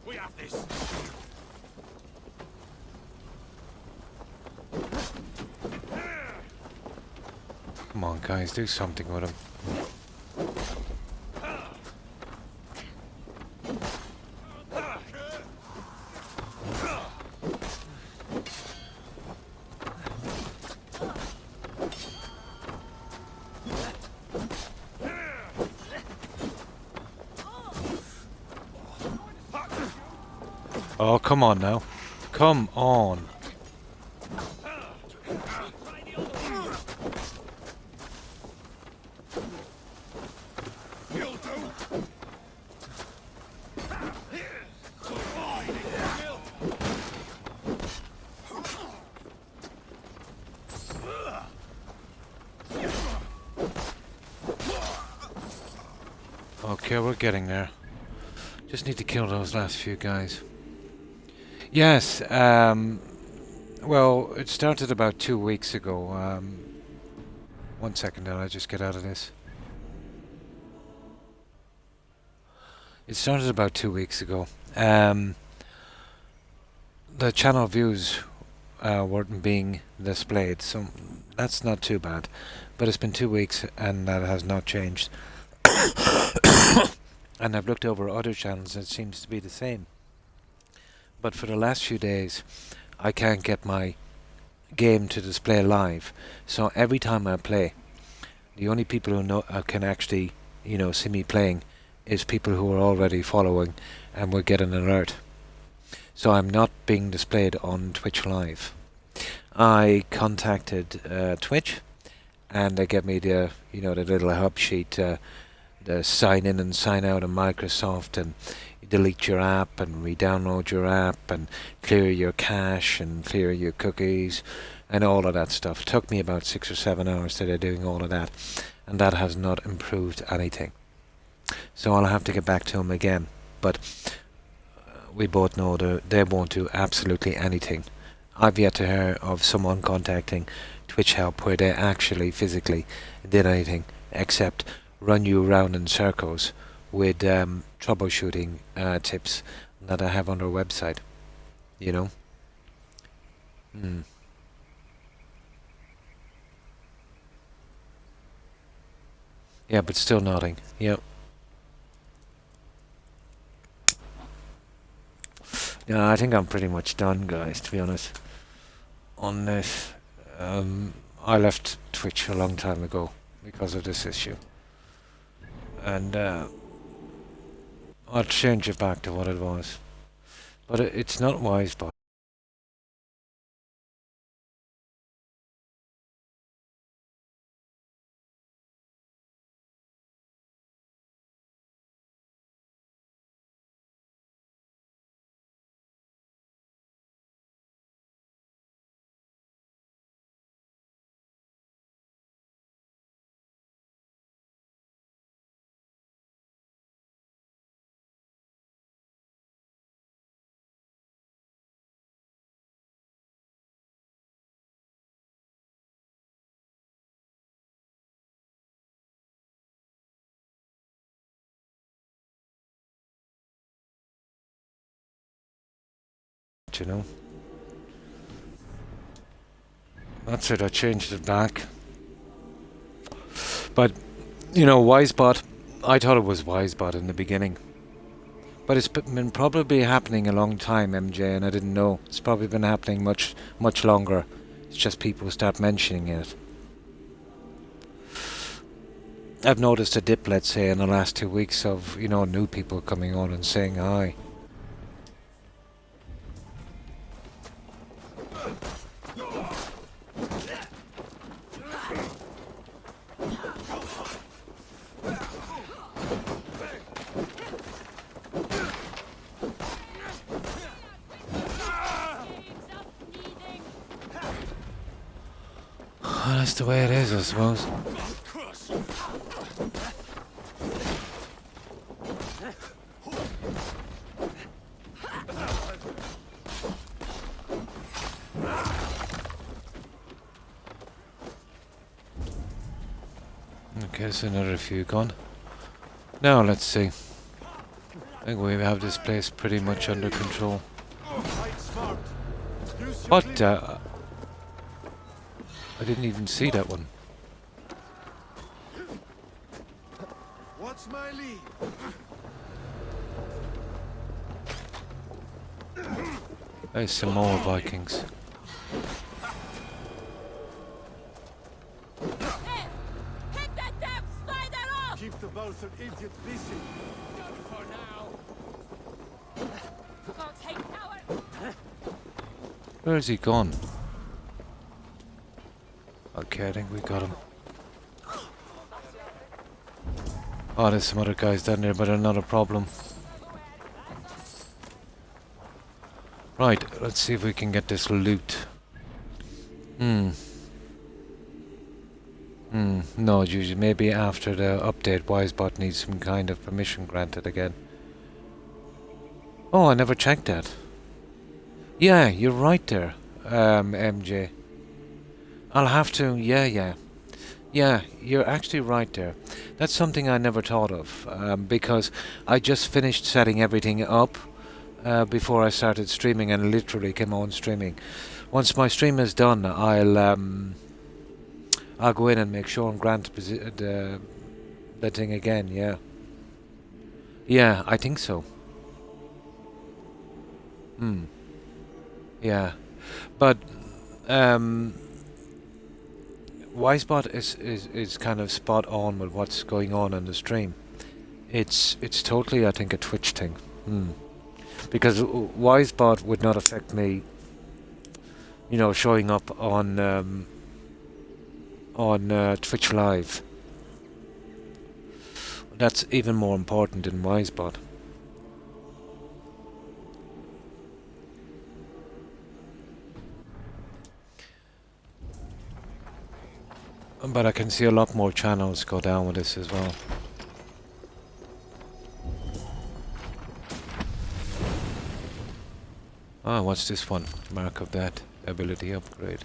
S5: We have this.
S1: Come on, guys, do something with him. Oh, come on now. Come on. Okay, we're getting there. Just need to kill those last few guys. Yes, well, it started about 2 weeks ago. 1 second now, I just get out of this. It started about 2 weeks ago. The channel views weren't being displayed, so that's not too bad. But it's been 2 weeks and that has not changed. And I've looked over other channels and it seems to be the same. But for the last few days, I can't get my game to display live. So every time I play, the only people who know can actually, see me playing is people who are already following and will get an alert. So I'm not being displayed on Twitch Live. I contacted Twitch, and they gave me the, the little hub sheet, the sign in and sign out of Microsoft, and delete your app and re-download your app and clear your cache and clear your cookies and all of that stuff. It took me about 6 or 7 hours today doing all of that, and that has not improved anything. So I'll have to get back to him again, but we both know they won't do absolutely anything. I've yet to hear of someone contacting Twitch Help where they actually physically did anything except run you around in circles with troubleshooting tips that I have on their website, Yeah, but still nothing. Yep. Yeah, I think I'm pretty much done, guys, to be honest, on this. I left Twitch a long time ago because of this issue. And I'll change it back to what it was. But it's not wise, but you know. That's it, I changed it back. But, Wisebot, I thought it was Wisebot in the beginning. But it's been probably happening a long time, MJ, and I didn't know. It's probably been happening much, much longer. It's just people start mentioning it. I've noticed a dip, let's say, in the last 2 weeks of, new people coming on and saying hi. Oh, that's the way it is, I suppose. Okay, there's another few gone. Now let's see. I think we have this place pretty much under control. What? I didn't even see that one.
S6: What's my lead?
S1: There's some more Vikings.
S10: Hit that damn slider off!
S6: Keep the Balthur idiot busy.
S10: Done for now. Can't take coward.
S1: Where is he gone? Okay, I think we got him. Oh, there's some other guys down there, but they're not a problem. Right, let's see if we can get this loot. No, usually maybe after the update, Wisebot needs some kind of permission granted again. Oh, I never checked that. Yeah, you're right there, MJ. I'll have to, yeah, you're actually right there. That's something I never thought of, because I just finished setting everything up before I started streaming and literally came on streaming. Once my stream is done, I'll go in and make sure and grant the thing again, yeah. Yeah, I think so. Yeah. But Wisebot is kind of spot on with what's going on in the stream. It's totally, I think, a Twitch thing. Because Wisebot would not affect me, you know, showing up on Twitch Live. That's even more important than Wisebot. But I can see a lot more channels go down with this as well. Ah, what's this one? Mark of that ability upgrade.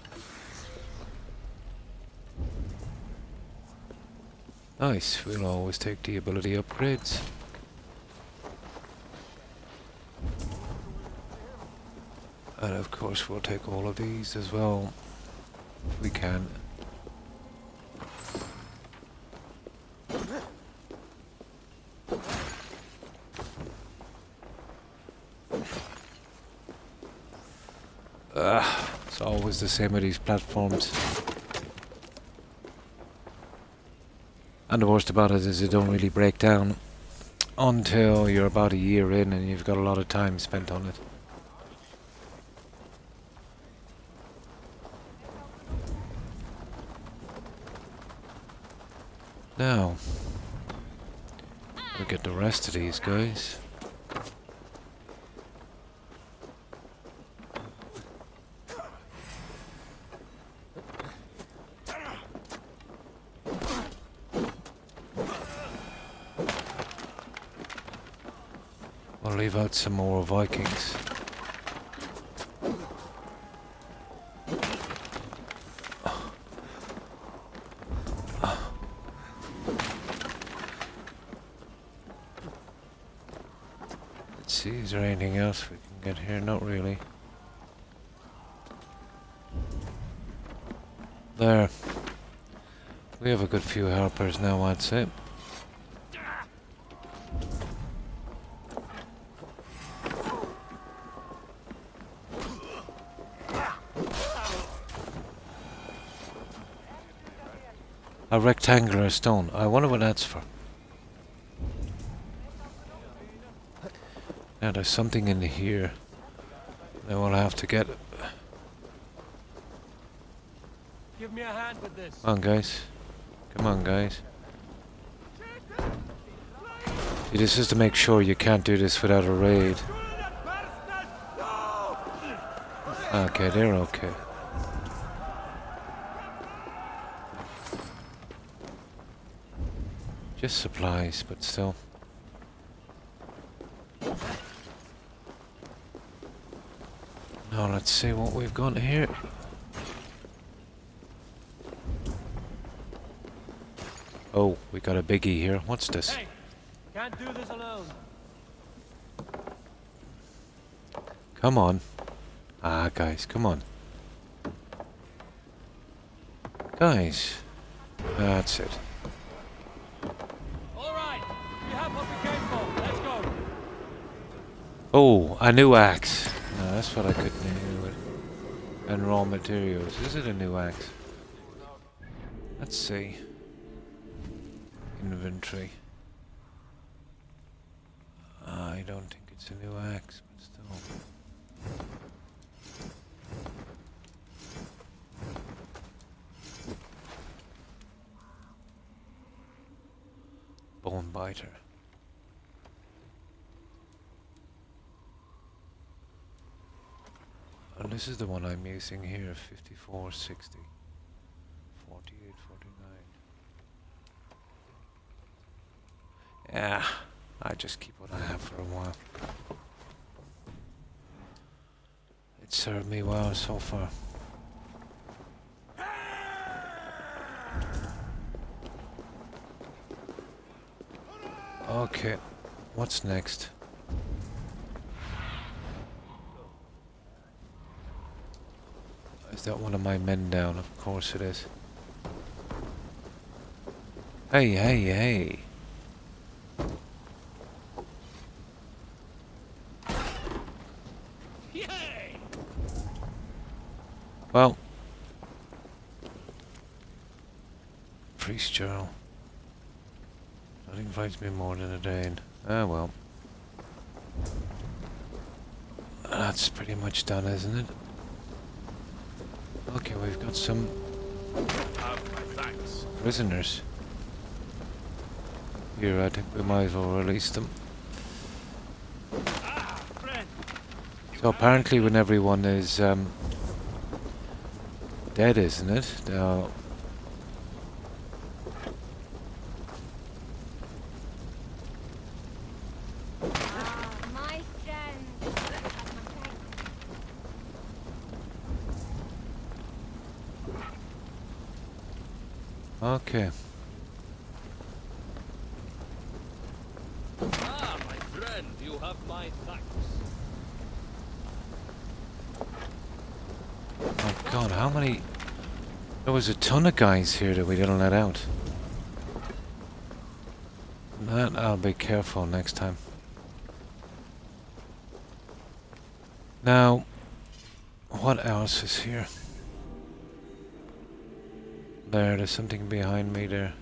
S1: Nice, we'll always take the ability upgrades. And of course we'll take all of these as well, if we can. It's always the same with these platforms. And the worst about it is they don't really break down until you're about a year in and you've got a lot of time spent on it. Now, we'll get the rest of these guys. We'll leave out some more Vikings. Let's see, is there anything else we can get here? Not really. There. We have a good few helpers now, I'd say. A rectangular stone. I wonder what that's for. Now there's something in here. Then we'll have to get it.
S3: Give me a hand with this.
S1: Come on, guys. Come on, guys. See, this is to make sure you can't do this without a raid. Okay, they're okay. Just supplies, but still. Now let's see what we've got here. Oh, we got a biggie here. What's this?
S5: Hey, can't do this alone.
S1: Come on. Ah, guys, come on. Guys. That's it.
S5: All right, we have what we came for. Let's go.
S1: Oh, a new axe. No, that's what I couldn't hear with. And raw materials. Is it a new axe? Let's see. Inventory. I don't think it's a new axe, but still. Bone biter. And this is the one I'm using here, 5460. 4849. Yeah, I just keep what I have for a while. It served me well so far. Okay, what's next? Is that one of my men down? Of course it is. Hey, hey, hey.
S5: Yay!
S1: Well. Priest journal. Nothing fights me more than a Dane. Ah, well. That's pretty much done, isn't it? Okay, we've got some prisoners. Here, I think we might as well release them. So apparently when everyone is dead, isn't it? Now,
S11: My friend.
S1: okay.
S5: Ah, my friend, you have my thanks.
S1: Oh god, how many... There was a ton of guys here that we didn't let out. That I'll be careful next time. Now, what else is here? There's something behind me there.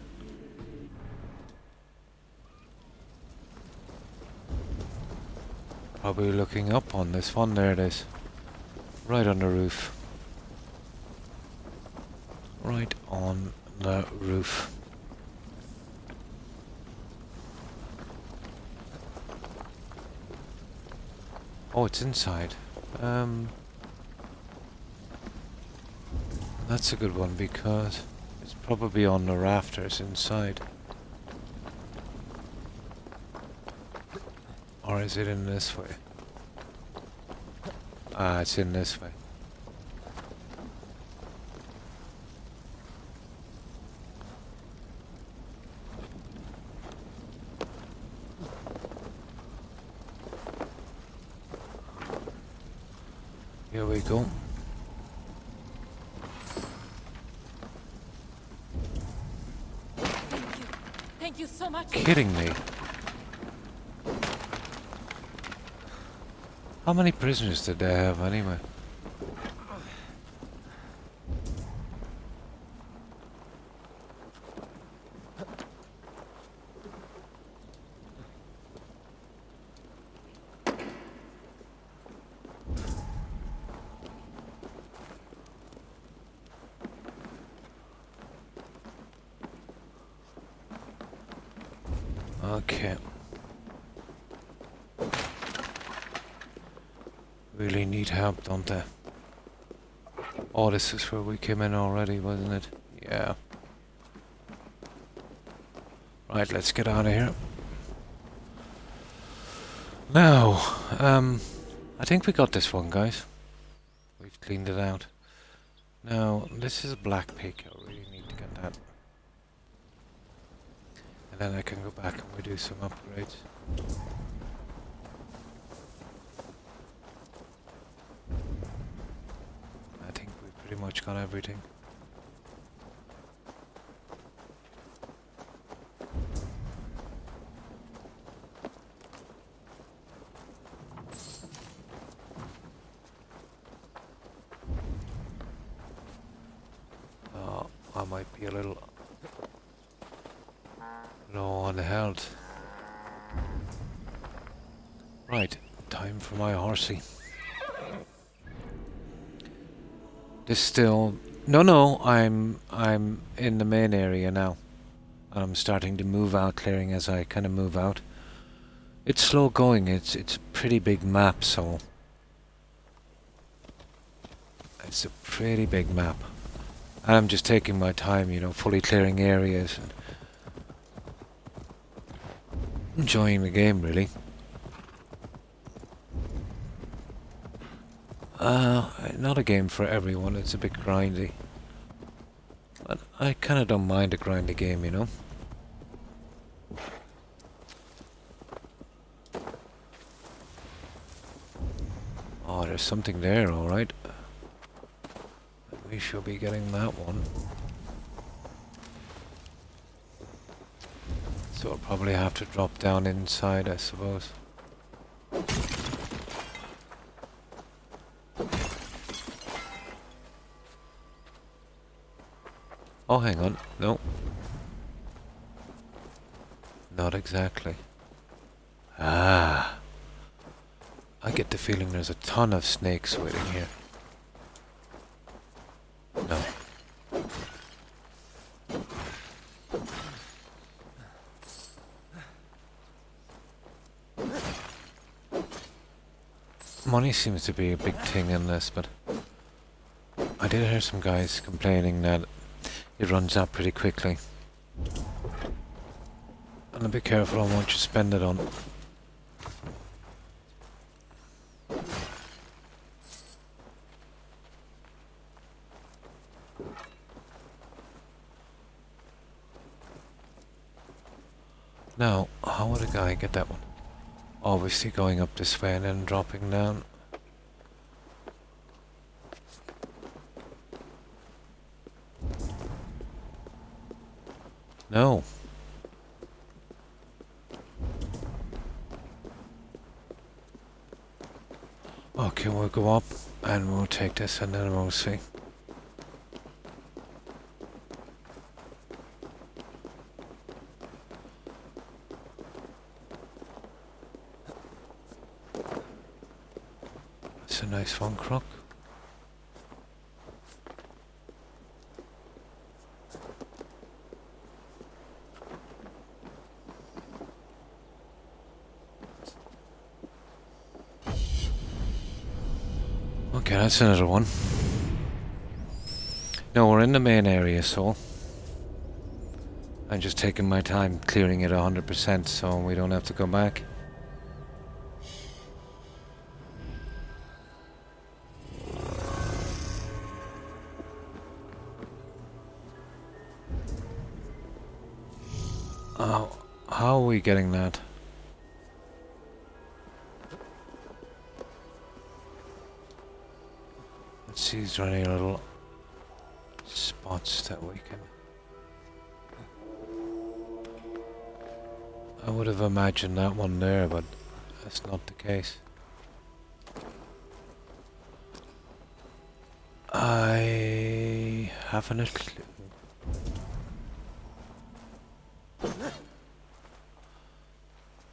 S1: Probably looking up on this one. There it is. Right on the roof. Right on the roof. Oh, it's inside. That's a good one because it's probably on the rafters inside. Or is it in this way? Ah, it's in this way. Here we go.
S10: Thank you so much.
S1: Kidding me? How many prisoners did they have anyway? Okay. Really need help, don't they? Oh, this is where we came in already, wasn't it? Yeah. Right, let's get out of here. Now, I think we got this one, guys. We've cleaned it out. Now, this is a black pig. I really need to get that. And then I can go back and we do some upgrades. I think we pretty much got everything. I might be a little low on health. Right, time for my horsey. This still... No, I'm in the main area now. I'm starting to move out, clearing as I kind of move out. It's slow going, it's a pretty big map, so... It's a pretty big map. And I'm just taking my time, you know, fully clearing areas and enjoying the game, really. Not a game for everyone, it's a bit grindy. But I kind of don't mind a grindy game, you know. Oh, there's something there, alright. We should be getting that one. So I'll probably have to drop down inside, I suppose. Oh, hang on. No. Not exactly. Ah. I get the feeling there's a ton of snakes waiting here. No. Money seems to be a big thing in this, but I did hear some guys complaining that it runs out pretty quickly. And be careful on what you spend it on. Now, how would a guy get that one? Obviously going up this way and then dropping down. No. Okay, we'll go up and we'll take this and then we'll see. That's a nice one, Croc. Okay, that's another one. No, we're in the main area, so I'm just taking my time clearing it 100% so we don't have to go back. How are we getting that? Let's see, is there any little spots that we can... I would have imagined that one there, but that's not the case. I haven't a clue.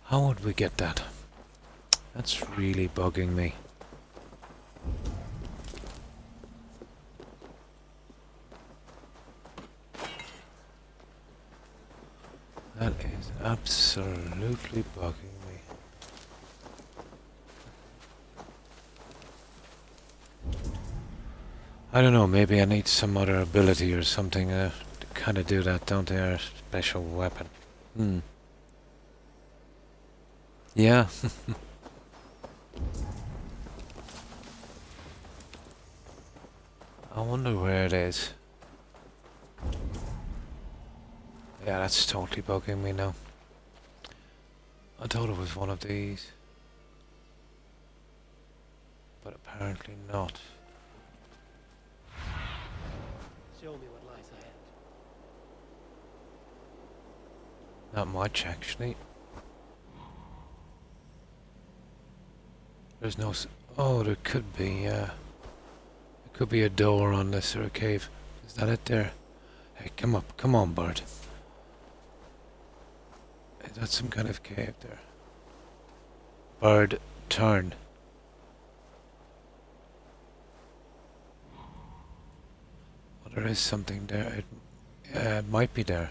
S1: How would we get that? That's really bugging me. That is absolutely bugging me. I don't know, maybe I need some other ability or something to kind of do that, don't they? Or special weapon. Hmm. Yeah. I wonder where it is. Yeah, that's totally bugging me now. I thought it was one of these. But apparently not.
S3: Show me what lies ahead.
S1: Not much, actually. There's no... Oh, there could be, there could be a door on this or a cave. Is that it there? Hey, come up. Come on, bird. Is that some kind of cave there? Bird, turn. Well, there is something there. It might be there.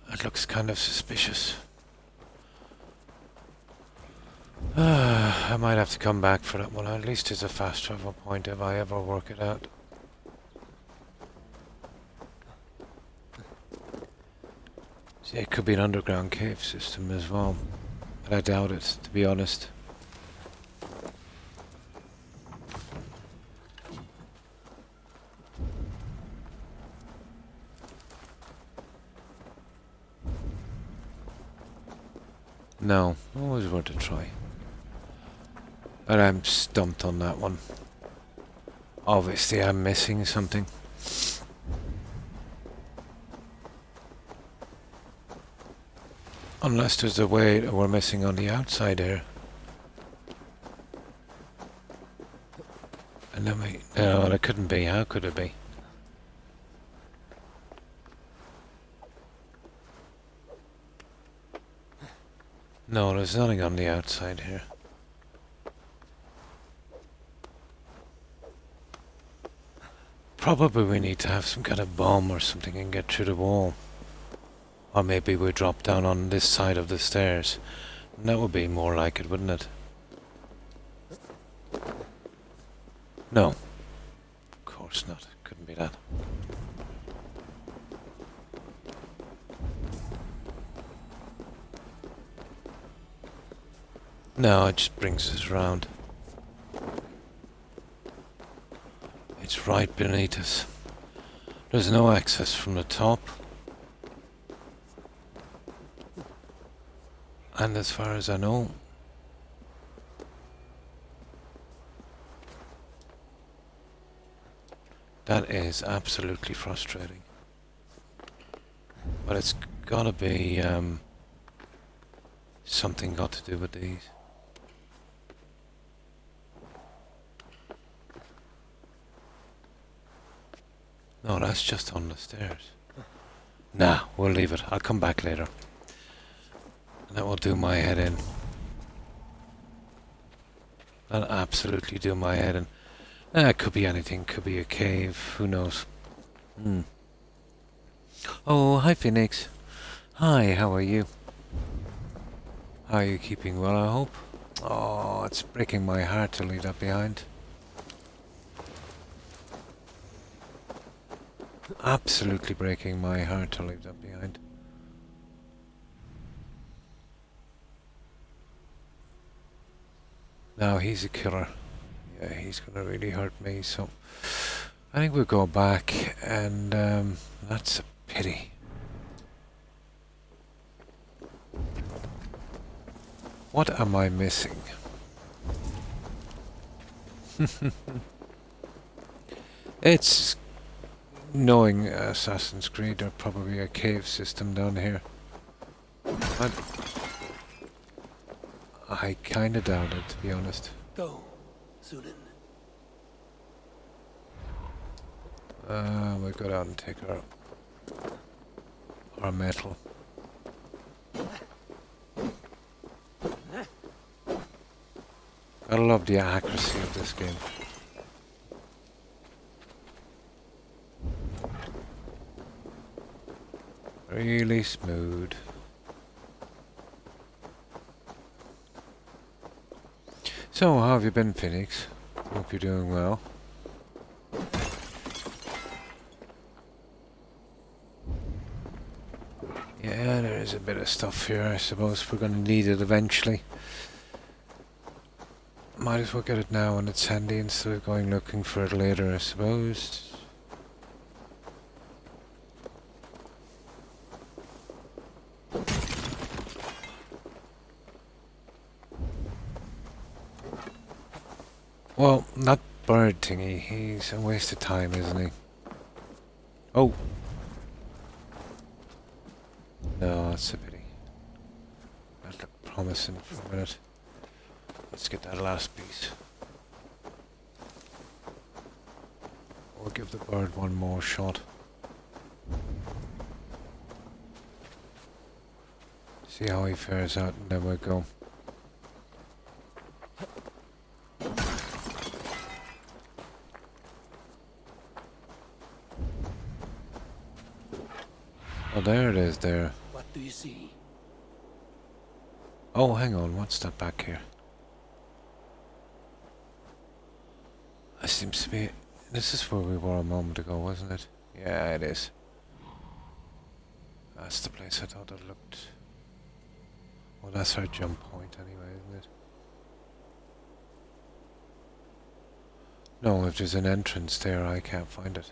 S1: That looks kind of suspicious. I might have to come back for that one. At least it's a fast travel point if I ever work it out. See, it could be an underground cave system as well. But I doubt it, to be honest. No, always worth a try. But I'm stumped on that one. Obviously I'm missing something. Unless there's a way that we're missing on the outside here. And then we... No, that couldn't be. How could it be? No, there's nothing on the outside here. Probably we need to have some kind of bomb or something and get through the wall. Or maybe we drop down on this side of the stairs. And that would be more like it, wouldn't it? No. Of course not. Couldn't be that. No, it just brings us round. It's right beneath us. There's no access from the top. And as far as I know, that is absolutely frustrating. But it's gotta be something got to do with these. No, that's just on the stairs. Nah, we'll leave it. I'll come back later. And that will do my head in. That'll absolutely do my head in. It could be anything. Could be a cave. Who knows? Oh, hi Phoenix. Hi, how are you? How are you keeping well, I hope? Oh, it's breaking my heart to leave that behind. Absolutely breaking my heart to leave that behind. Now he's a killer. Yeah, he's gonna really hurt me, so I think we'll go back, and that's a pity. What am I missing? It's knowing Assassin's Creed, there's probably a cave system down here. I kinda doubt it, to be honest.
S3: Go, Zulin.
S1: We'll go down and take our metal. Gotta love the accuracy of this game. Really smooth. So, how have you been, Phoenix? Hope you're doing well. Yeah, there is a bit of stuff here. I suppose we're going to need it eventually. Might as well get it now when it's handy instead of going looking for it later, I suppose. Well, that bird thingy, he's a waste of time, isn't he? Oh! No, that's a pity. That looked promising for a minute. Let's get that last piece. Or give the bird one more shot. See how he fares out and then we'll go. Oh, there it is there.
S3: What do you see?
S1: Oh, hang on, what's that back here? That seems to be... This is where we were a moment ago, wasn't it? Yeah, it is. That's the place I thought it looked... Well, that's our jump point anyway, isn't it? No, if there's an entrance there, I can't find it.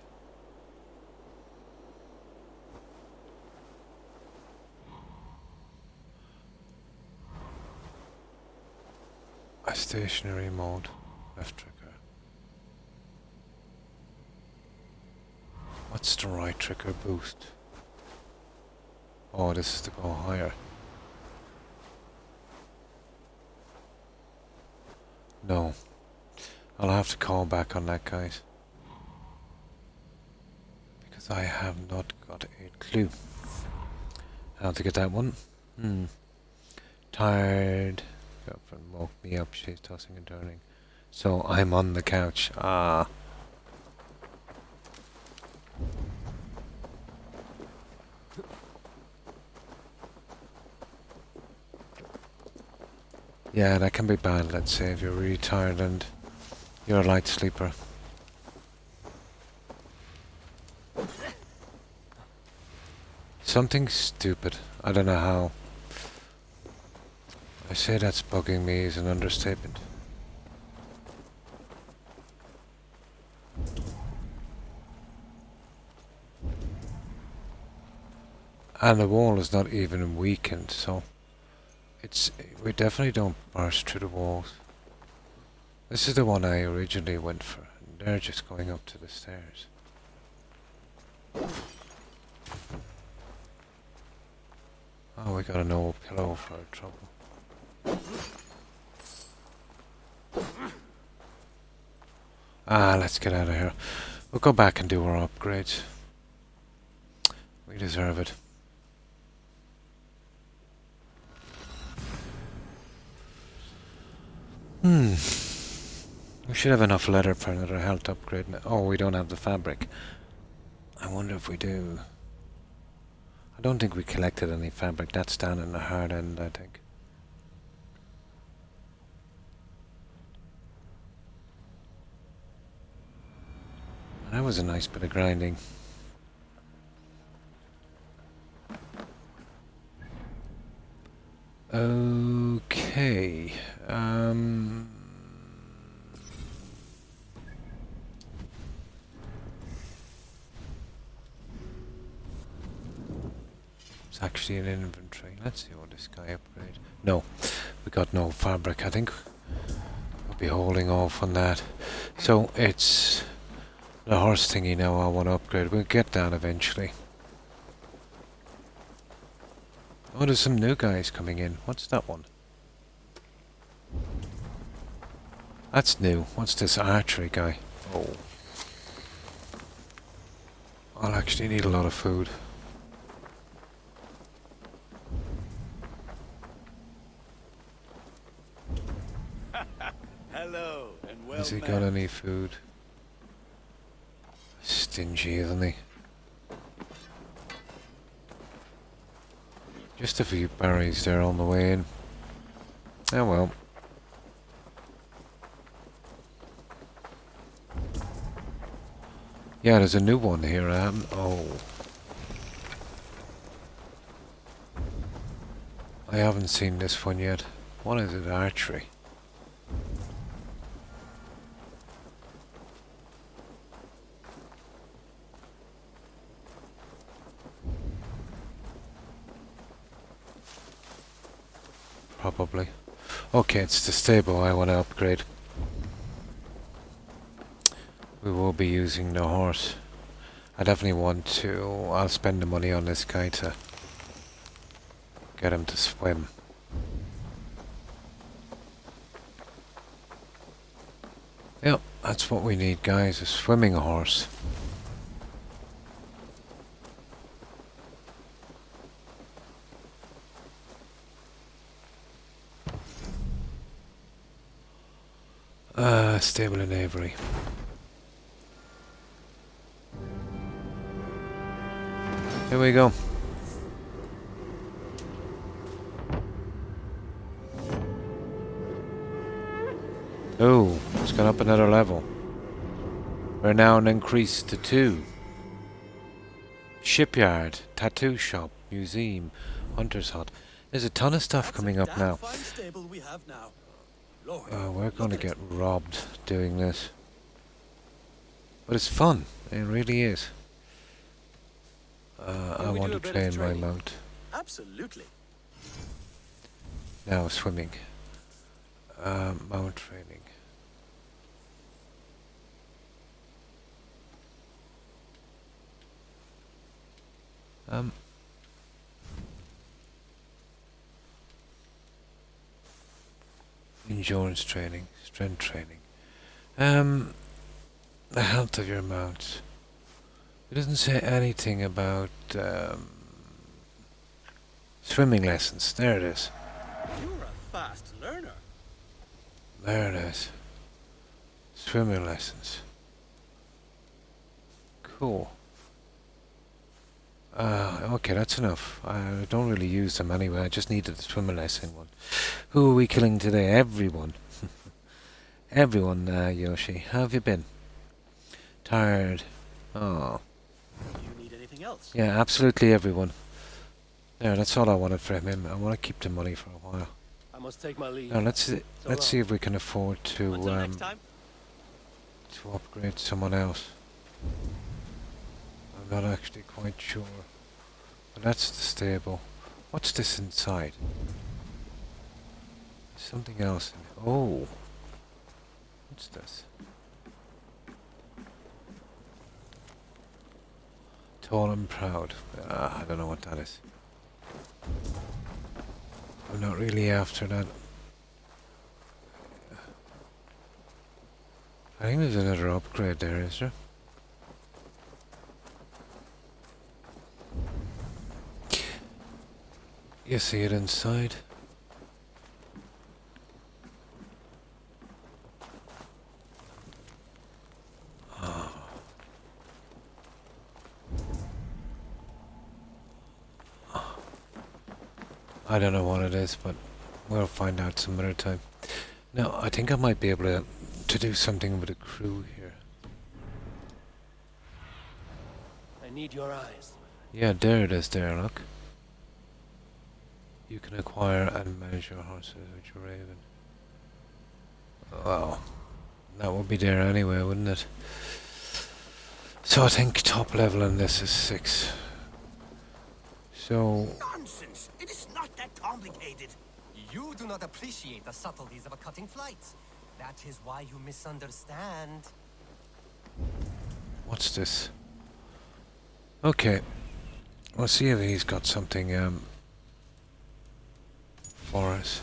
S1: A stationary mode, left trigger. What's the right trigger boost? Oh, this is to go higher. No. I'll have to call back on that, guys. Because I have not got a clue how to get that one. Tired. Girlfriend woke me up, she's tossing and turning. So I'm on the couch. Ah. Yeah, that can be bad, let's say, if you're really tired and you're a light sleeper. Something stupid. I don't know how. I say that's bugging me is an understatement. And the wall is not even weakened, so we definitely don't burst through the walls. This is the one I originally went for, and they're just going up to the stairs. Oh, we got an old pillow for our trouble. Ah, let's get out of here. We'll go back and do our upgrades. We deserve it. We should have enough leather for another health upgrade. Oh, we don't have the fabric. I wonder if we do. I don't think we collected any fabric. That's down in the hard end, I think. That was a nice bit of grinding. Okay. It's actually an inventory. Let's see what this guy upgrade. No, we got no fabric. I think we'll be holding off on that. So it's the horse thingy now I want to upgrade. We'll get that eventually. Oh, there's some new guys coming in. What's that one? That's new. What's this archery guy? Oh. I'll actually need a lot of food.
S5: Hello, and well
S1: Has he got any food? Stingy, isn't he? Just a few berries there on the way in. Oh well. Yeah, there's a new one here. Oh. I haven't seen this one yet. What is it? Archery. Probably. Okay, it's the stable I want to upgrade. We will be using the horse. I definitely want to... I'll spend the money on this guy to get him to swim. Yep, that's what we need, guys, a swimming horse. Stable in Avery. Here we go. Oh, it's gone up another level. We're now increased to 2. Shipyard, tattoo shop, museum, hunter's hut. There's a ton of stuff coming up now. We're going to get robbed doing this. But it's fun. It really is. I want to train my mount.
S7: Absolutely.
S1: Now swimming. Mount training. Endurance training, strength training. The health of your mount. It doesn't say anything about swimming lessons. There it is.
S7: You're a fast learner.
S1: There it is. Swimming lessons. Cool. Okay, that's enough. I don't really use them anyway. I just needed the swimming lesson one. Who are we killing today? Everyone. Everyone, Yoshi. How have you been? Tired. Oh.
S7: You need anything else?
S1: Yeah, absolutely everyone. There, that's all I wanted from him. I want to keep the money for a while.
S3: I must take my leave.
S1: Now let's see if we can afford to
S7: Until next time.
S1: to upgrade someone else. I'm not actually quite sure. But that's the stable. What's this inside? Something else in it. Oh. What's this? Tall and proud. I don't know what that is. I'm not really after that. I think there's another upgrade there, is there? You see it inside? Oh. I don't know what it is, but we'll find out some other time. Now, I think I might be able to do something with the crew here.
S3: I need your eyes.
S1: Yeah, there it is there, look. You can acquire and manage your horses with your raven. Wow. That would be there anyway, wouldn't it? So I think top level in this is 6. So...
S12: Nonsense! It is not that complicated. You do not appreciate the subtleties of a cutting flight. That is why you misunderstand.
S1: What's this? Okay. We'll see if he's got something for us.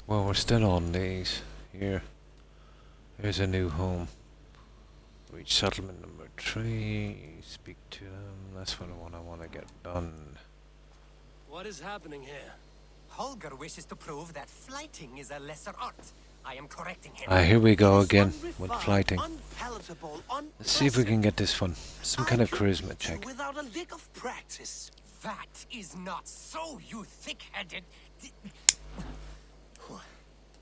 S1: Well, we're still on these. Here. Here's a new home. Reach settlement number 3. Speak to them. That's what I want to get done.
S3: What is happening here?
S12: Holger wishes to prove that flighting is a lesser art. I am correcting him.
S1: Here we go again with flighting.
S12: Unpalatable,
S1: Let's see if we can get this one. Some kind of charisma check.
S12: without a lick of practice. That is not so, you thick-headed...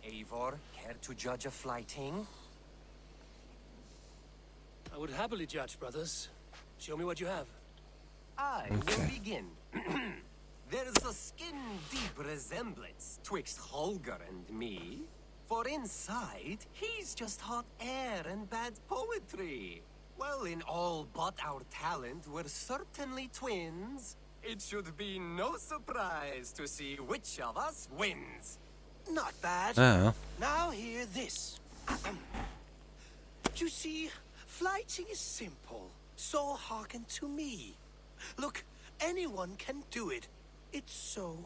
S12: Eivor, care to judge a flighting?
S3: I would happily judge, brothers. Show me what you have.
S12: I
S1: Okay.
S12: will begin. There's a skin-deep resemblance twixt Holger and me. For inside, he's just hot air and bad poetry. Well, in all but our talent, we're certainly twins. It should be no surprise to see which of us wins.
S4: Not bad.
S1: Ah.
S4: Now hear this. You see, flighting is simple, so hearken to me. Look, anyone can do it. It's so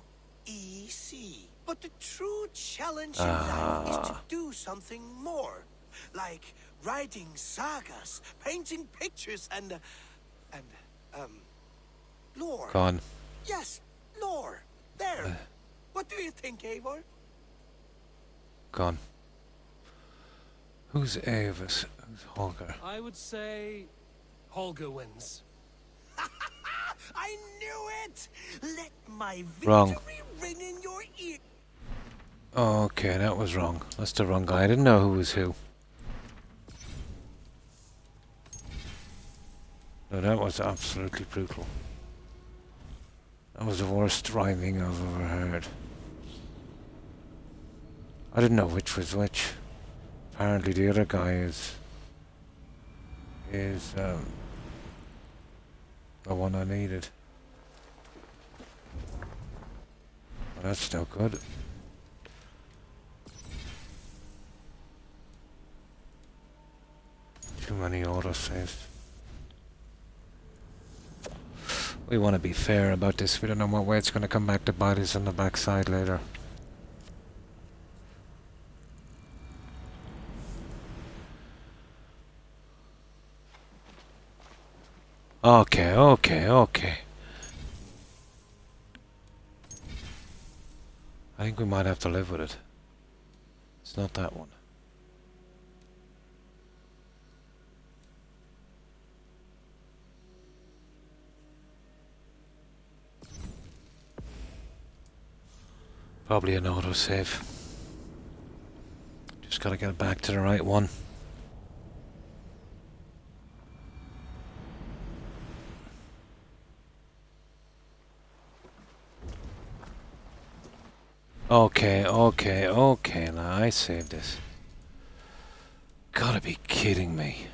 S4: easy. But the true challenge in life is to do something more. Like writing sagas, painting pictures, and lore.
S1: Gone.
S4: Yes, lore. There. What do you think, Eivor?
S1: Gone. Who's Avis? Who's Holger?
S3: I would say Holger wins.
S4: I knew it! Let my victory
S1: Wrong.
S4: ring in your ear.
S1: Okay, that was wrong. That's the wrong guy. I didn't know who was who. No, that was absolutely brutal. That was the worst rhyming I've ever heard. I didn't know which was which. Apparently the other guy is the one I needed. Well, that's no good. Too many autosaves. We want to be fair about this. We don't know what way it's going to come back to bite us on the backside later. Okay. I think we might have to live with it. It's not that one. Probably an autosave. Just gotta get it back to the right one. Okay, now I saved this. Gotta be kidding me.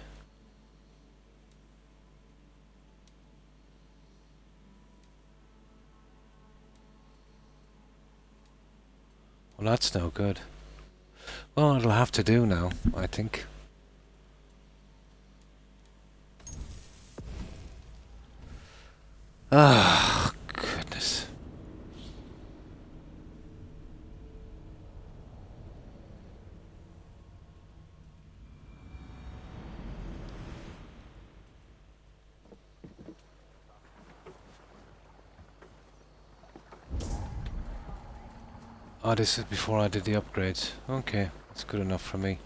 S1: Well, that's no good. Well, it'll have to do now, I think. Ah, goodness. Oh, this is before I did the upgrades. Okay, that's good enough for me.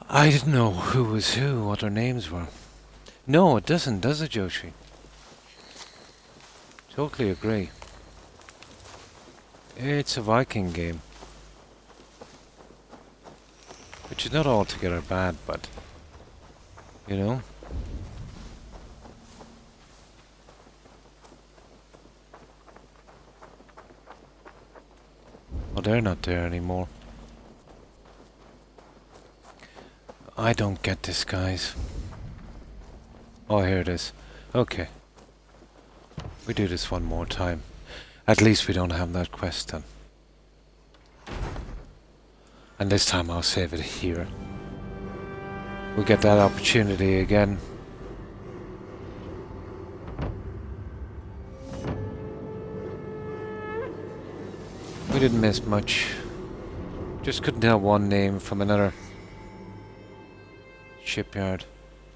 S1: I didn't know who was who, what their names were. No, it doesn't, does it, Joshi? Totally agree. It's a Viking game. Which is not altogether bad, but... you know? Well, they're not there anymore. I don't get this, guys. Oh, here it is. Okay. We do this one more time. At least we don't have that quest done. And this time I'll save it here. We'll get that opportunity again. We didn't miss much. Just couldn't tell one name from another. Shipyard.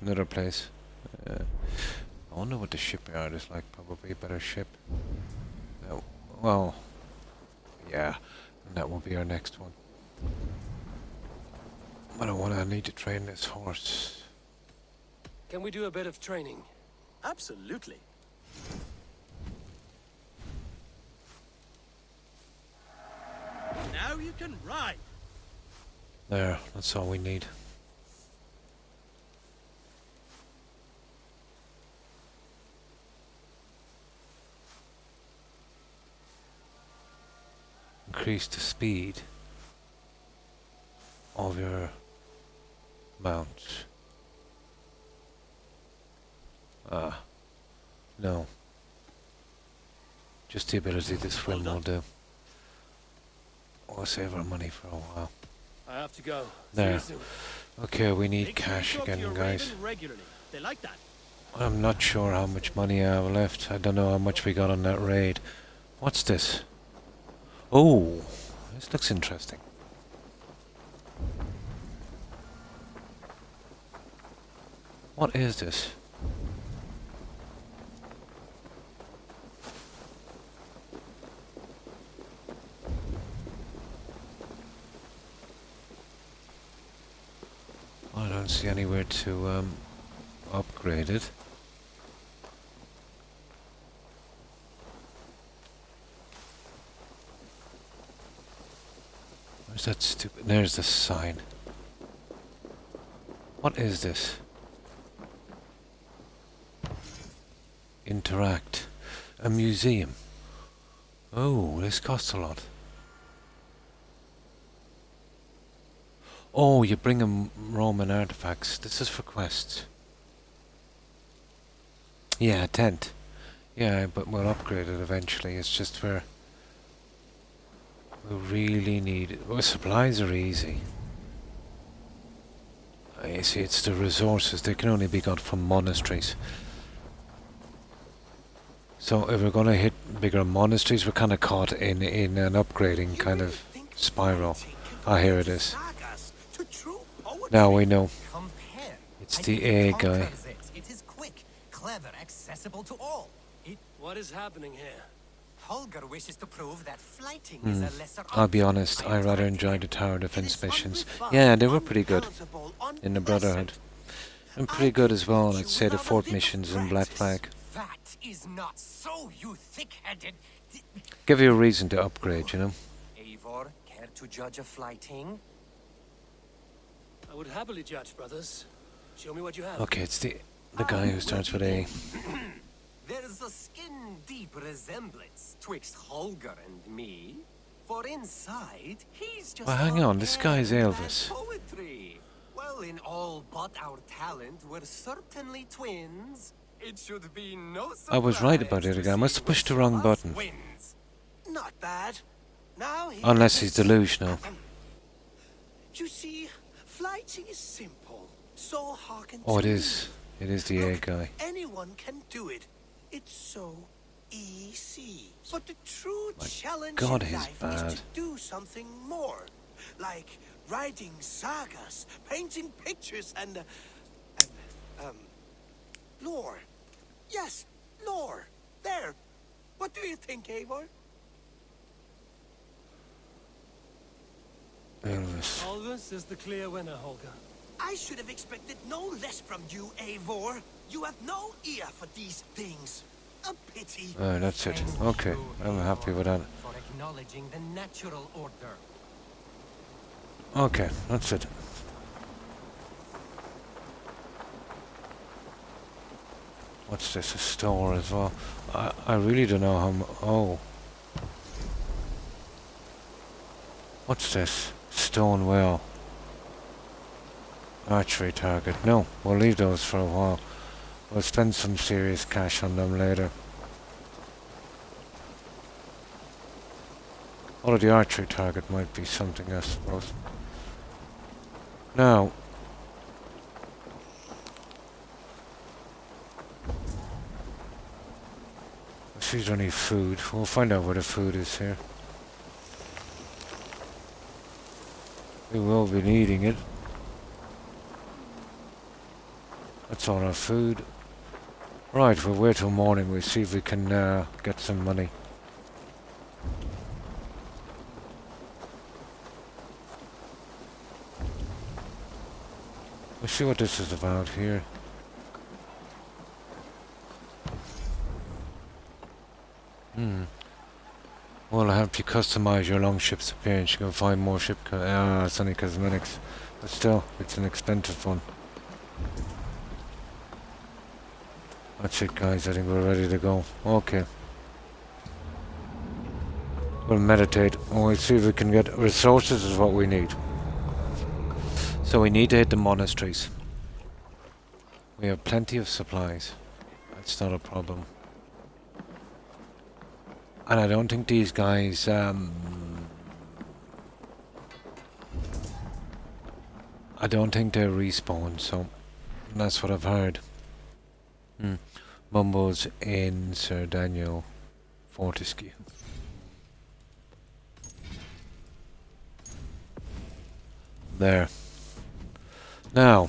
S1: Another place. I wonder what the shipyard is like. Probably a better ship. Well, yeah. And that will be our next one. But I need to train this horse.
S3: Can we do a bit of training?
S7: Absolutely. Now you can ride.
S1: There, that's all we need. Increase the speed of your mount. No. Just the ability to swim will do. We'll save our money for a while.
S3: I have to go.
S1: There.
S3: See you soon.
S1: Okay, we need
S7: Make sure you
S1: cash
S7: talk to
S1: again,
S7: your
S1: guys.
S7: raven regularly. They like that.
S1: I'm not sure how much money I have left. I don't know how much we got on that raid. What's this? Oh, this looks interesting. What is this? I don't see anywhere to upgrade it. Where's that stupid? There's the sign. What is this? Interact. A museum. Oh, this costs a lot. Oh, you bring them Roman artifacts. This is for quests. Yeah, a tent. Yeah, but we'll upgrade it eventually. It's just where we really need it. Well, supplies are easy. You see, it's the resources. They can only be got from monasteries. So if we're going to hit bigger monasteries, we're kind of caught in an upgrading kind of spiral. Ah, here it is. Now we know.
S12: Compare.
S1: It's the A guy.
S12: It is quick, clever, accessible to all.
S3: What is happening here?
S12: Holger wishes to prove that flighting is a lesser
S1: I'll be
S12: art.
S1: honest, I rather enjoyed the tower defense missions. Yeah, they were pretty good in the Brotherhood. And pretty good as well, I'd say, the fort missions in Black Flag.
S12: That is not so, you thick-headed.
S1: Give you a reason to upgrade, you know.
S12: Eivor, care to judge a flighting?
S3: I would happily judge, brothers. Show me what you have.
S1: Okay, it's the guy who starts with A.
S12: There's a skin-deep resemblance twixt Holger and me. For inside, he's just
S1: Well, hang on, this guy's Elvis.
S12: poetry. Well, in all but our talent, we're certainly twins. It should be no surprise
S1: I was right about it again. I must have pushed the wrong button.
S12: wins.
S4: Not bad. Now he
S1: Unless he's delusional.
S4: You see, flighting is simple. So hearken
S1: Oh, it
S4: to me.
S1: is. It is the A
S4: Look,
S1: guy.
S4: anyone can do it. It's so easy. But the true challenge
S1: God,
S4: in
S1: he's
S4: life is
S1: bad.
S4: to do something more. Like writing sagas, painting pictures, and lore. Yes, lore. There. What do you think, Eivor?
S1: Elvis.
S3: Alvis is the clear winner, Holger.
S4: I should have expected no less from you, Eivor. You have no ear for these things. A pity.
S1: That's it. Okay, I'm happy with that.
S12: For acknowledging the natural order.
S1: Okay, that's it. What's this? A store as well. I really don't know how oh. What's this? Stone well. Archery target. No, we'll leave those for a while. We'll spend some serious cash on them later. Although the archery target might be something, I suppose. Now, if there's any food, we'll find out where the food is here. We will be needing it. That's all our food. Right, we'll wait till morning. We'll see if we can get some money. We'll see what this is about here. Will help you customize your longship's appearance. You can find more ship. It's only cosmetics, but still, it's an expensive one. That's it, guys. I think we're ready to go. Okay. We'll meditate and we'll see if we can get resources is what we need. So we need to hit the monasteries. We have plenty of supplies. That's not a problem. And I don't think these guys I don't think they respawn, so that's what I've heard. Mumbles in Sir Daniel Fortescue. There. Now,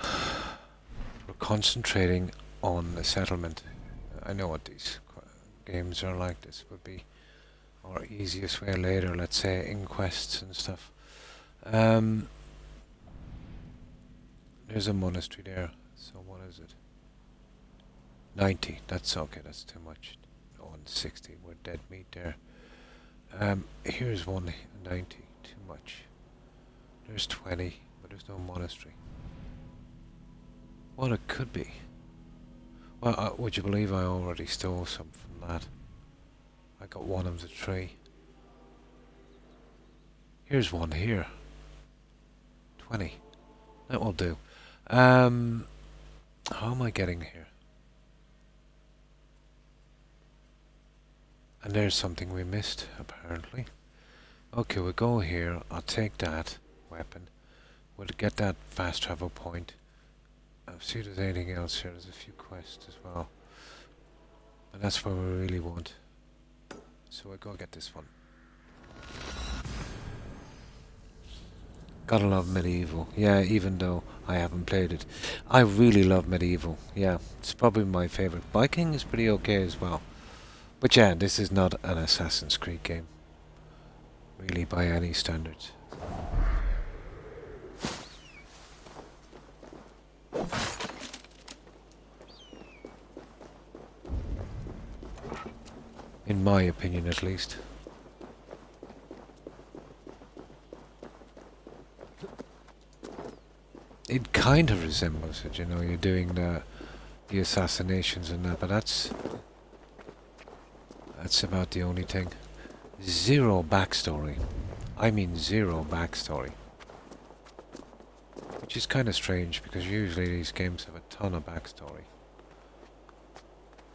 S1: we're concentrating on the settlement. I know what these games are like. This would be our easiest way later, let's say, in quests and stuff. There's a monastery there. So what is it? 90. That's okay. That's too much. 160. We're dead meat there. Here's 190. Too much. There's 20, but there's no monastery. Well, it could be. Well, would you believe I already stole some from that? I got one of the three. Here's one here. 20. That will do. How am I getting here? And there's something we missed, apparently. Okay, we'll go here. I'll take that weapon. We'll get that fast travel point. I'll see if there's anything else here. There's a few quests as well. And that's where we really want. So we'll go get this one. Gotta love Medieval. Yeah, even though I haven't played it. I really love Medieval. Yeah, it's probably my favourite. Viking is pretty okay as well. But yeah, this is not an Assassin's Creed game. Really, by any standards. In my opinion, at least. It kind of resembles it, you know, you're doing the assassinations and that, but that's about the only thing. Zero backstory. I mean zero backstory. Which is kind of strange, because usually these games have a ton of backstory.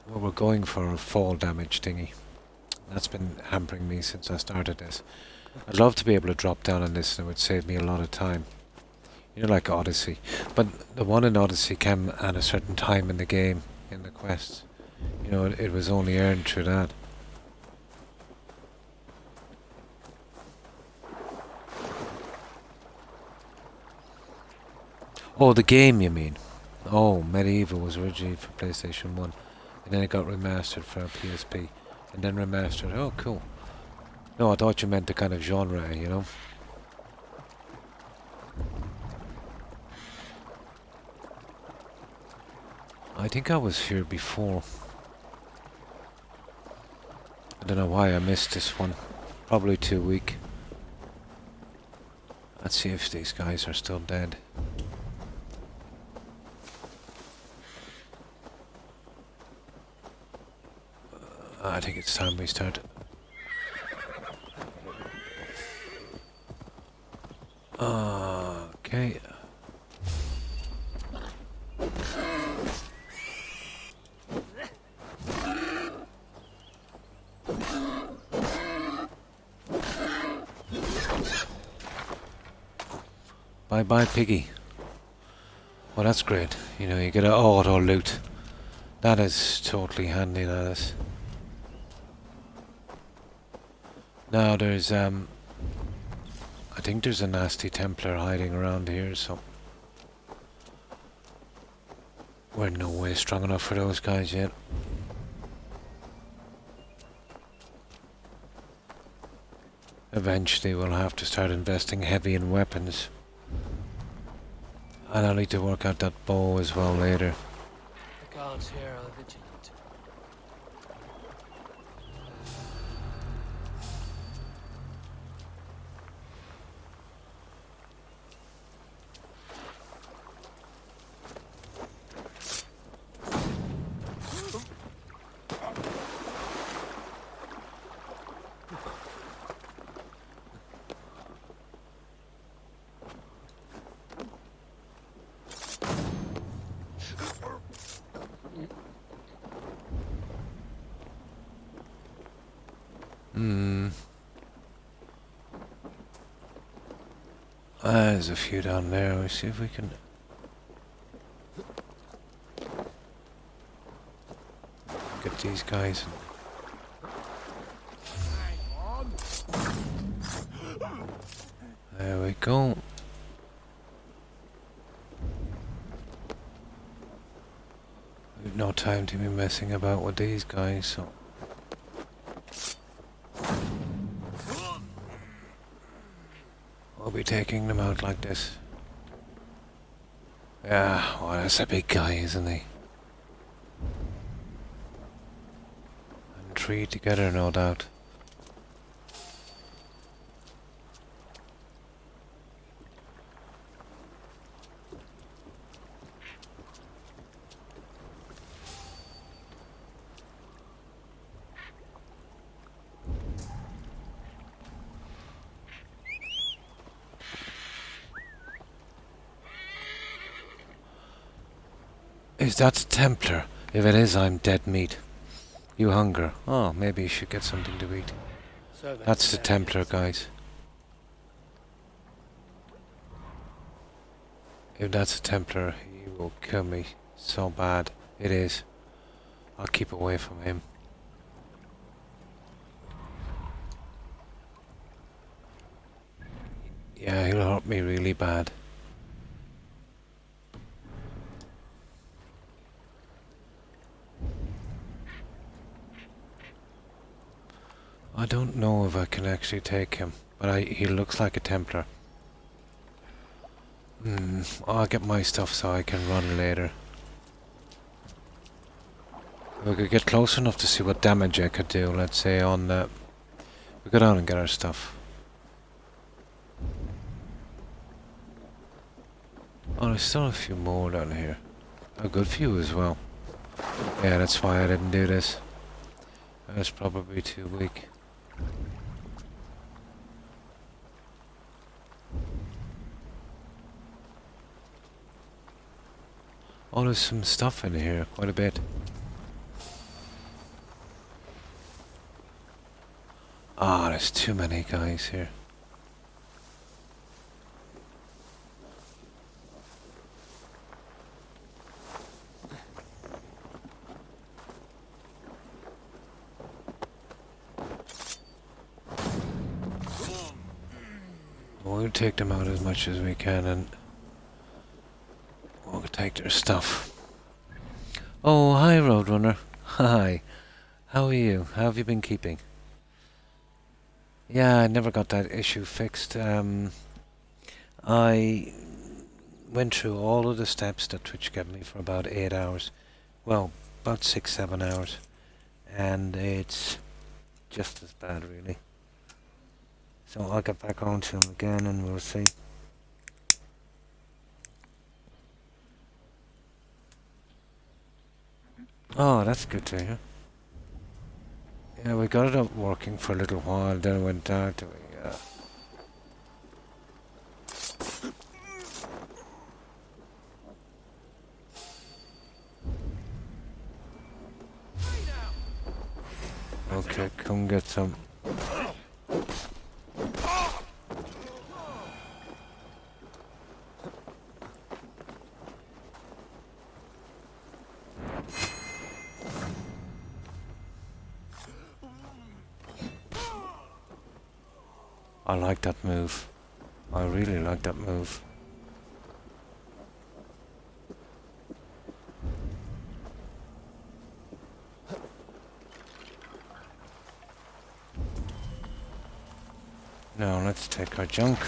S1: Well, we're going for a fall damage thingy. That's been hampering me since I started this. I'd love to be able to drop down on this and it would save me a lot of time. You know, like Odyssey. But the one in Odyssey came at a certain time in the game, in the quests. You know, it was only earned through that. Oh, the game, you mean? Oh, Medieval was originally for PlayStation 1. And then it got remastered for PSP. And then remastered. Oh, cool. No, I thought you meant the kind of genre, you know? I think I was here before. I don't know why I missed this one. Probably too weak. Let's see if these guys are still dead. I think it's time we start. Okay. Bye bye, piggy. Well, that's great. You know, you get an auto loot. That is totally handy, that is. Now there's I think there's a nasty Templar hiding around here, so we're no way strong enough for those guys yet. Eventually we'll have to start investing heavy in weapons. And I'll need to work out that bow as well later.
S3: The guards here are vigilant.
S1: There's a few down there. Let's see if we can... get these guys. There we go. We've no time to be messing about with these guys, so... we'll be taking them out like this. Yeah, well, that's a big guy, isn't he? And 3 together, no doubt. Is that a Templar? If it is, I'm dead meat. You hunger. Oh, maybe you should get something to eat.
S3: So
S1: That's the Templar, guys. If that's a Templar, he will kill me so bad. It is. I'll keep away from him. Yeah, he'll hurt me really bad. I don't know if I can actually take him, but he looks like a Templar. I'll get my stuff so I can run later. We could get close enough to see what damage I could do, let's say on the... we go down and get our stuff. Oh, there's still a few more down here. A good few as well. Yeah, that's why I didn't do this. I was probably too weak. Oh, there's some stuff in here, quite a bit. Ah, there's too many guys here. We'll take them out as much as we can and we'll take their stuff. Oh, hi Roadrunner. Hi. How are you? How have you been keeping? Yeah, I never got that issue fixed. I went through all of the steps that Twitch gave me for about 8 hours. Well, about 6-7 hours. And it's just as bad, really. So I'll get back onto him again and we'll see. Oh, that's good to hear. Yeah, we got it up working for a little while, then it went dark. Okay, come get some. I like that move. I really like that move. Now let's take our junk.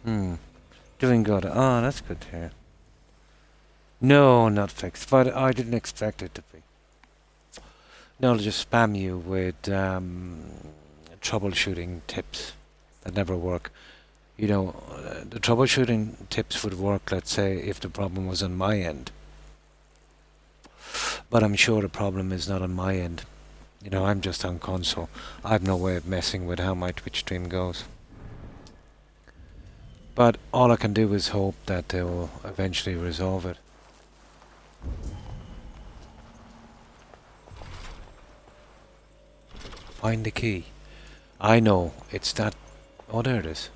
S1: Doing good. Ah, that's good to hear. No, not fixed, but I didn't expect it to be. No, they'll just spam you with troubleshooting tips that never work. You know, the troubleshooting tips would work, let's say, if the problem was on my end. But I'm sure the problem is not on my end. You know, I'm just on console. I've no way of messing with how my Twitch stream goes. But all I can do is hope that they will eventually resolve it. Find the key. I know, it's that... Oh, there it is.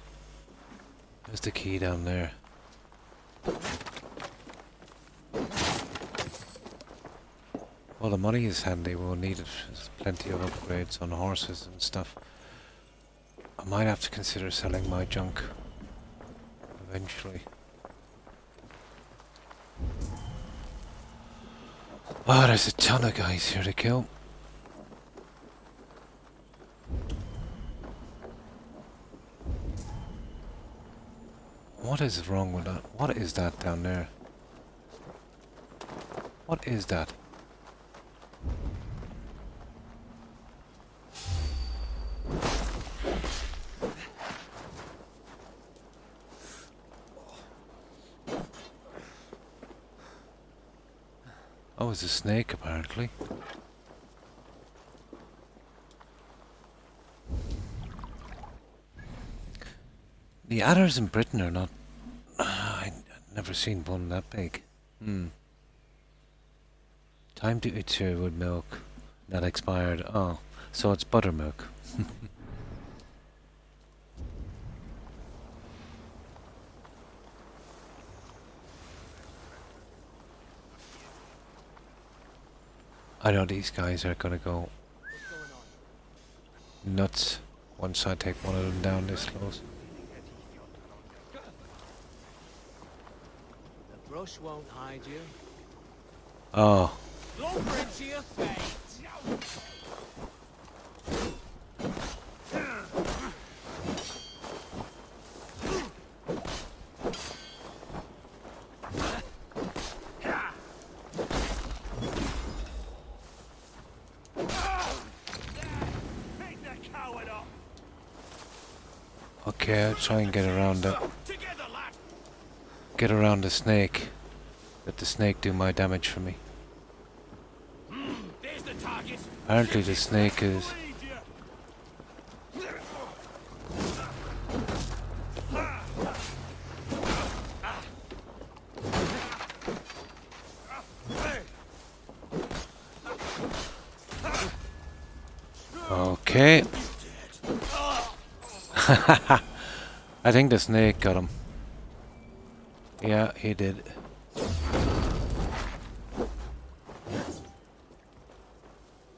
S1: There's the key down there. Well, the money is handy, we'll need it. There's plenty of upgrades on horses and stuff. I might have to consider selling my junk eventually. Oh, there's a ton of guys here to kill. What is wrong with that? What is that down there? What is that? Oh, it's a snake apparently. The adders in Britain are not... I've never seen one that big. Time to eat cereal with milk. That expired. Oh, so it's buttermilk. I know these guys are gonna go nuts once I take one of them down this close.
S4: The brush won't hide you.
S1: Oh.
S5: Blueprint to your fate.
S1: Okay, I'll try and get around the... Get around the snake. Let the snake do my damage for me. Apparently the snake is... Okay. I think the snake got him. Yeah, he did.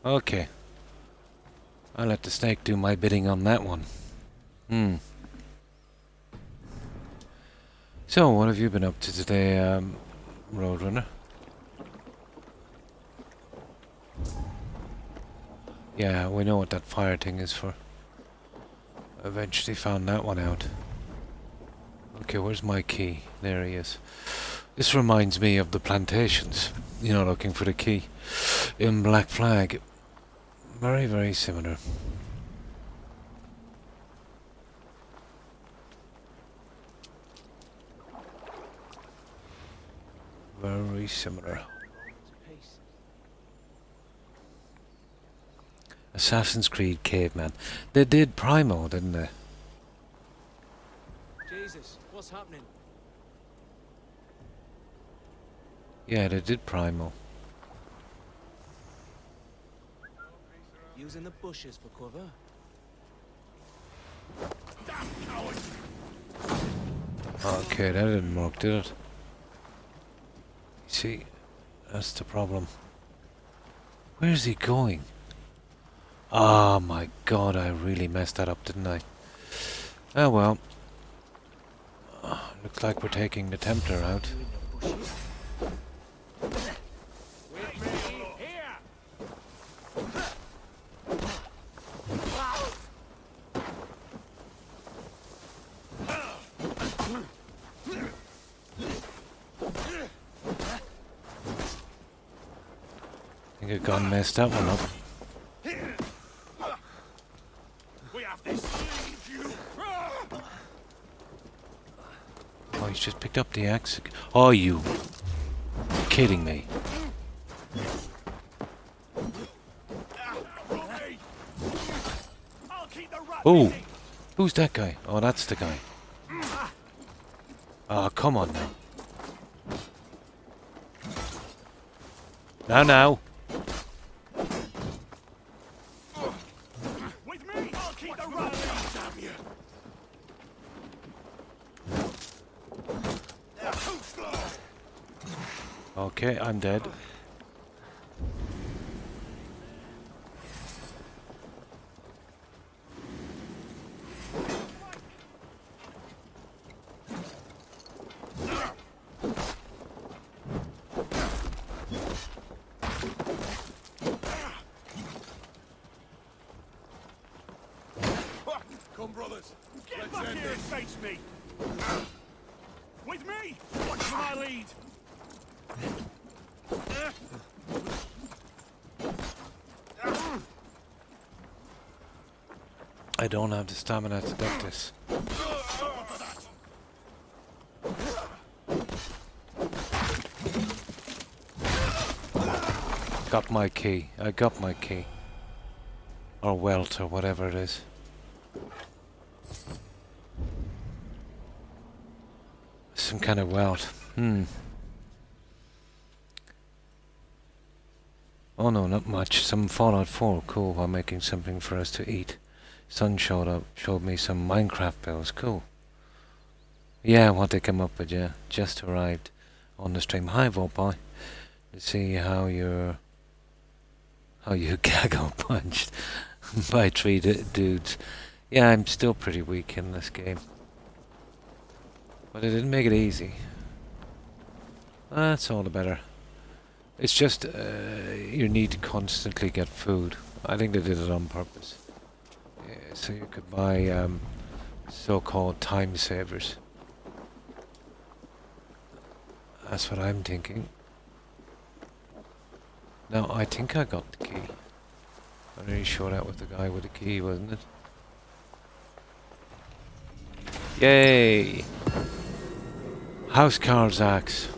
S1: Okay. I'll let the snake do my bidding on that one. So, what have you been up to today, Roadrunner? Yeah, we know what that fire thing is for. Eventually found that one out. Okay, where's my key? There he is. This reminds me of the plantations. You know, looking for the key in Black Flag. Very, very similar. Very similar. Assassin's Creed Caveman. They did Primo, didn't they?
S4: Jesus, what's happening?
S1: Yeah, they did Primo.
S4: Using the bushes for cover.
S1: Okay, that didn't work, did it? See, that's the problem. Where's he going? Oh my god, I really messed that up, didn't I? Oh well. Looks like we're taking the Templar out. I think I've gone messed that one up. Oh, he's just picked up the axe. Oh, you're kidding me. Oh, who's that guy? Oh, that's the guy. Oh, come on now. Now. Okay, I'm dead.
S5: Come, brothers.
S6: Get
S5: Let's
S6: back
S5: end
S6: here and
S5: this.
S6: face me! With me! Watch for my lead!
S1: I don't have the stamina to duck this. Got my key. I got my key. Or welt, or whatever it is. Some kind of welt. Oh no, not much. Some Fallout 4. Cool. While making something for us to eat. Sun showed up. Showed me some Minecraft bills. Cool. Yeah, what they come up with, yeah. Just arrived on the stream. Hi, Volboy. Let's see how you got punched by three dudes. Yeah, I'm still pretty weak in this game. But it didn't make it easy. That's all the better. It's just you need to constantly get food. I think they did it on purpose. Yeah, so you could buy so-called time savers. That's what I'm thinking. Now, I think I got the key. I'm really sure that was the guy with the key, wasn't it? Yay! Housecarl's axe.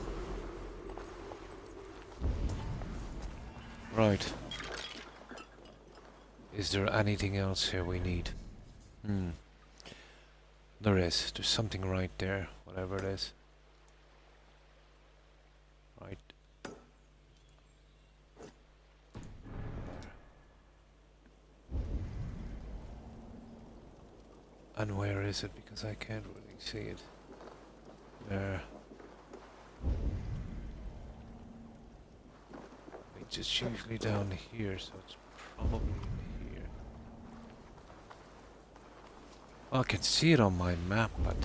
S1: Right. Is there anything else here we need? There is. There's something right there, whatever it is. Right. And where is it? Because I can't really see it. There. It's just usually down here, so it's probably in here. Well, I can see it on my map, but...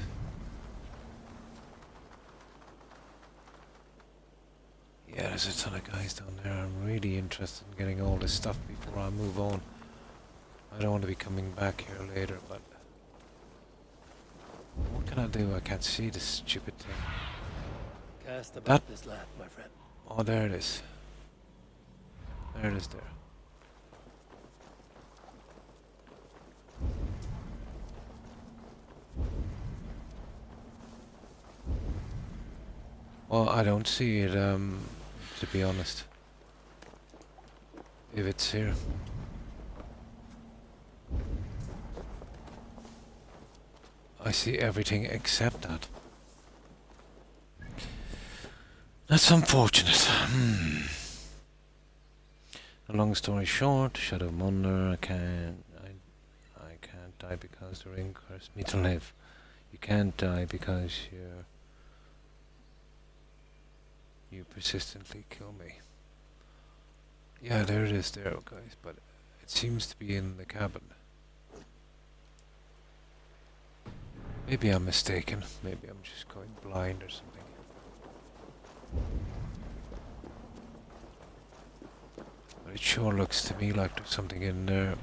S1: Yeah, there's a ton of guys down there. I'm really interested in getting all this stuff before I move on. I don't want to be coming back here later, but... What can I do? I can't see this stupid thing.
S3: Cast about this lad, my friend.
S1: Oh, there it is. There it is there. Well, I don't see it, to be honest. If it's here. I see everything except that. That's unfortunate. A long story short, Shadow Munder, I can't die because the ring cursed me to live. You can't die because you persistently kill me. Yeah, there it is there, guys, but it seems to be in the cabin. Maybe I'm mistaken. Maybe I'm just going blind or something. But it sure looks to me like there's something in there.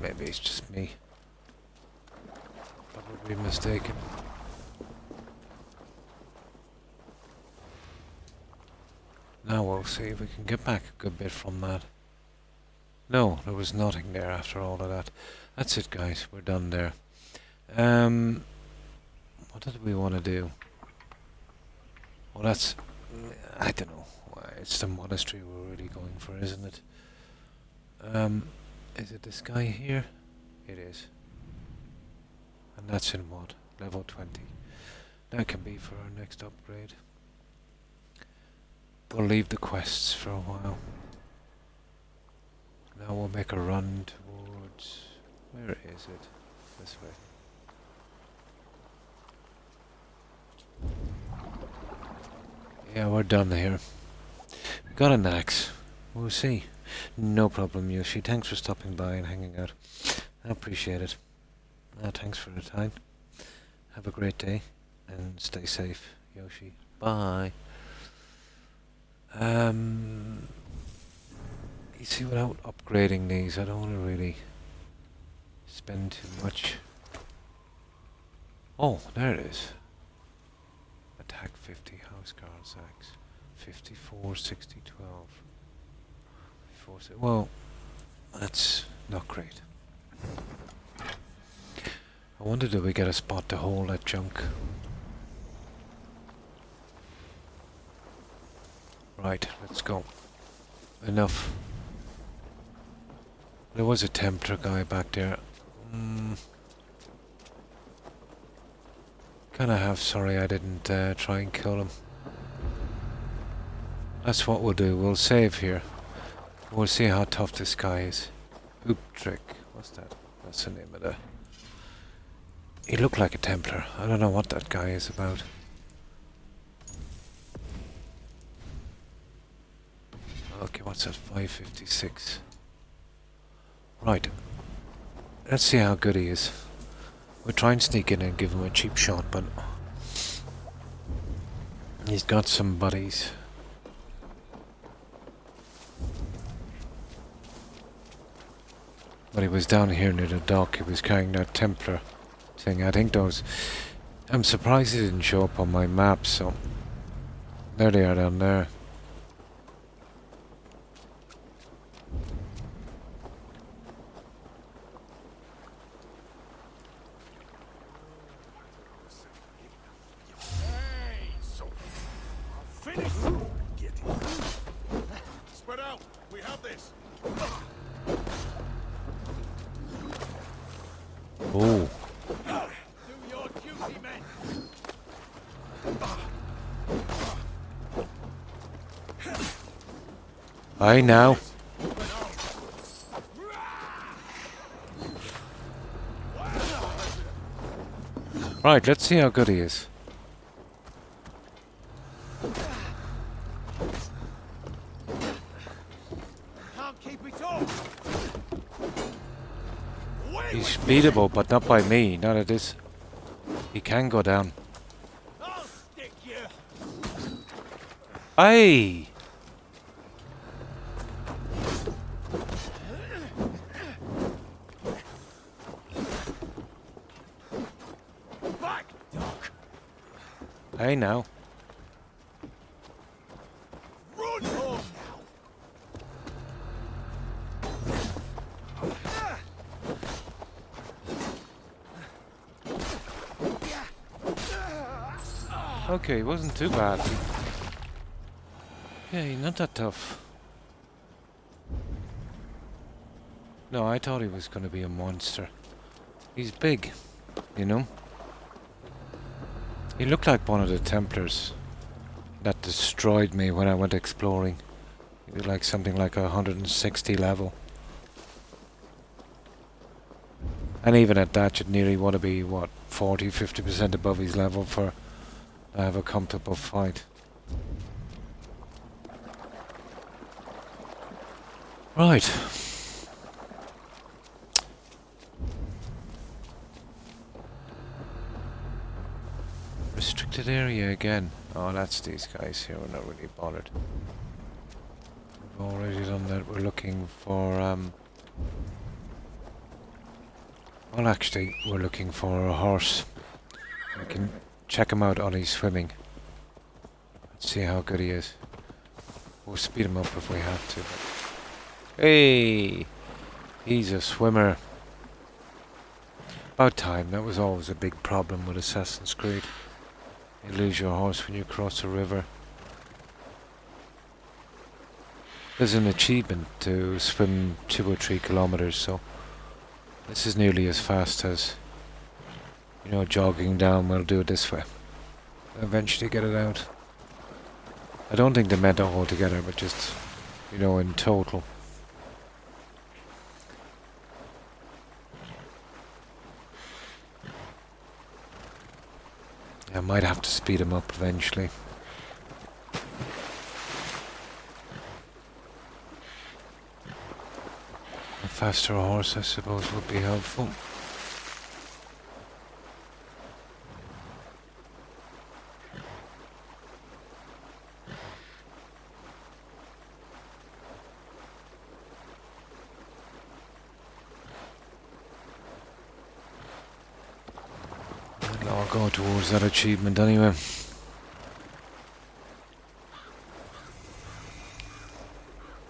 S1: Maybe it's just me. Probably mistaken. Now we'll see if we can get back a good bit from that. No, there was nothing there after all of that. That's it, guys. We're done there. What did we want to do? Well, that's... I don't know. It's the monastery we're really going for, isn't it? Is it this guy here? It is. And that's in what? Level 20. That can be for our next upgrade. We'll leave the quests for a while. Now we'll make a run towards... Where is it? This way. Yeah, we're done here. Got an axe. We'll see. No problem, Yoshi. Thanks for stopping by and hanging out. I appreciate it. Thanks for the time. Have a great day and stay safe, Yoshi. Bye. You see, without upgrading these, I don't want to really spend too much. Oh, there it is. Attack 50, house guards axe. 54, 60, 12. 54, well, that's not great. I wonder, did we get a spot to hold that junk? Right, let's go. Enough. There was a Templar guy back there. Kinda half sorry I didn't try and kill him. That's what we'll do. We'll save here. We'll see how tough this guy is. Oop trick. What's that? That's the name of the... He looked like a Templar. I don't know what that guy is about. Okay, what's that? 556. Right. Let's see how good he is. We'll try and sneak in and give him a cheap shot, but... he's got some buddies. But he was down here near the dock. He was carrying that Templar thing. I think those... I'm surprised he didn't show up on my map, so... There they are down there.
S6: Spread out. We have this.
S1: Oh.
S6: Do your duty, men.
S1: Aye now. Right, let's see how good he is. He's beatable, but not by me. Not at this. He can go down.
S6: I'll stick you.
S1: Aye!
S6: Back, Doc.
S1: Aye now.
S6: Run home
S1: Okay, it wasn't too bad. Yeah, not that tough. No, I thought he was going to be a monster. He's big, you know? He looked like one of the Templars that destroyed me when I went exploring. He was like something like 160 level. And even at that, you'd nearly want to be, what, 40, 50% above his level for to have a comfortable fight. Right. Restricted area again. Oh, that's these guys here. We're not really bothered. We've already done that. We're looking for, well, actually, we're looking for a horse. We can check him out on his swimming. Let's see how good he is. We'll speed him up if we have to. But hey! He's a swimmer. About time. That was always a big problem with Assassin's Creed. You lose your horse when you cross a river. There's an achievement to swim 2 or 3 kilometers, so this is nearly as fast as, you know, jogging down. We'll do it this way. Eventually get it out. I don't think they meant it all together, but just, you know, in total. I might have to speed him up eventually. faster horse, I suppose, would be helpful. I'll go towards that achievement anyway.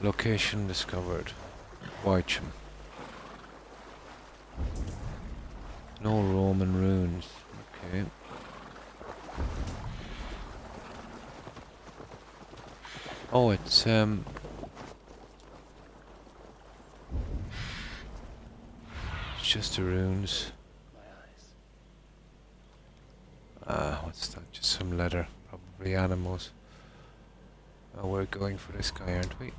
S1: Location discovered. Wycham. No Roman ruins. Okay. Oh, it's just the ruins. What's that? Just some leather. Probably animals. Oh, we're going for this guy, aren't we?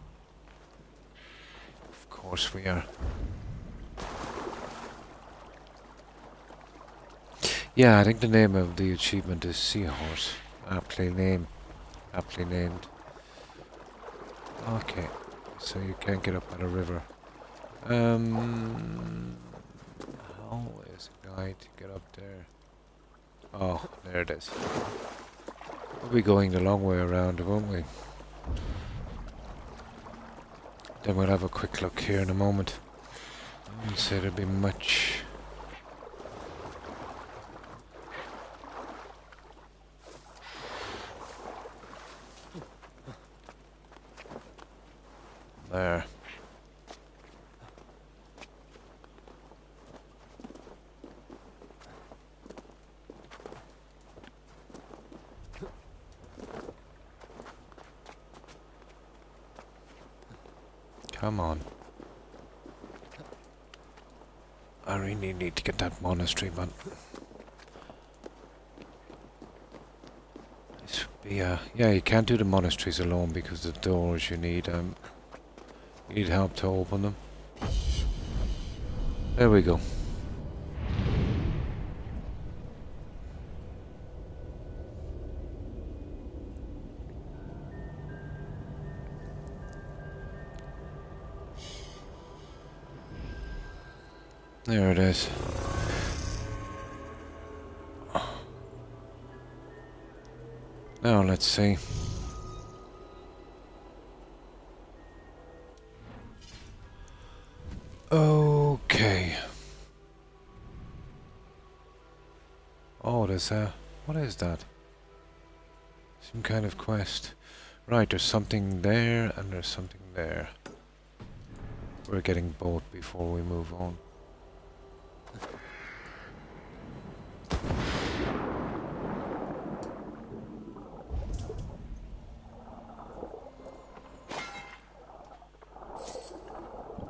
S1: Of course we are. Yeah, I think the name of the achievement is Seahorse. Aptly named. Okay, so you can't get up at a river. How is a guy to get up there? Oh, there it is. We'll be going the long way around, won't we? Then we'll have a quick look here in a moment. I wouldn't say there'd be much. There. Come on. I really need to get that monastery, but this would be yeah, you can't do the monasteries alone because the doors you need help to open them. There we go. There it is. Now let's see. Okay. Oh, there's what is that? Some kind of quest. Right, there's something there and there's something there. We're getting both before we move on.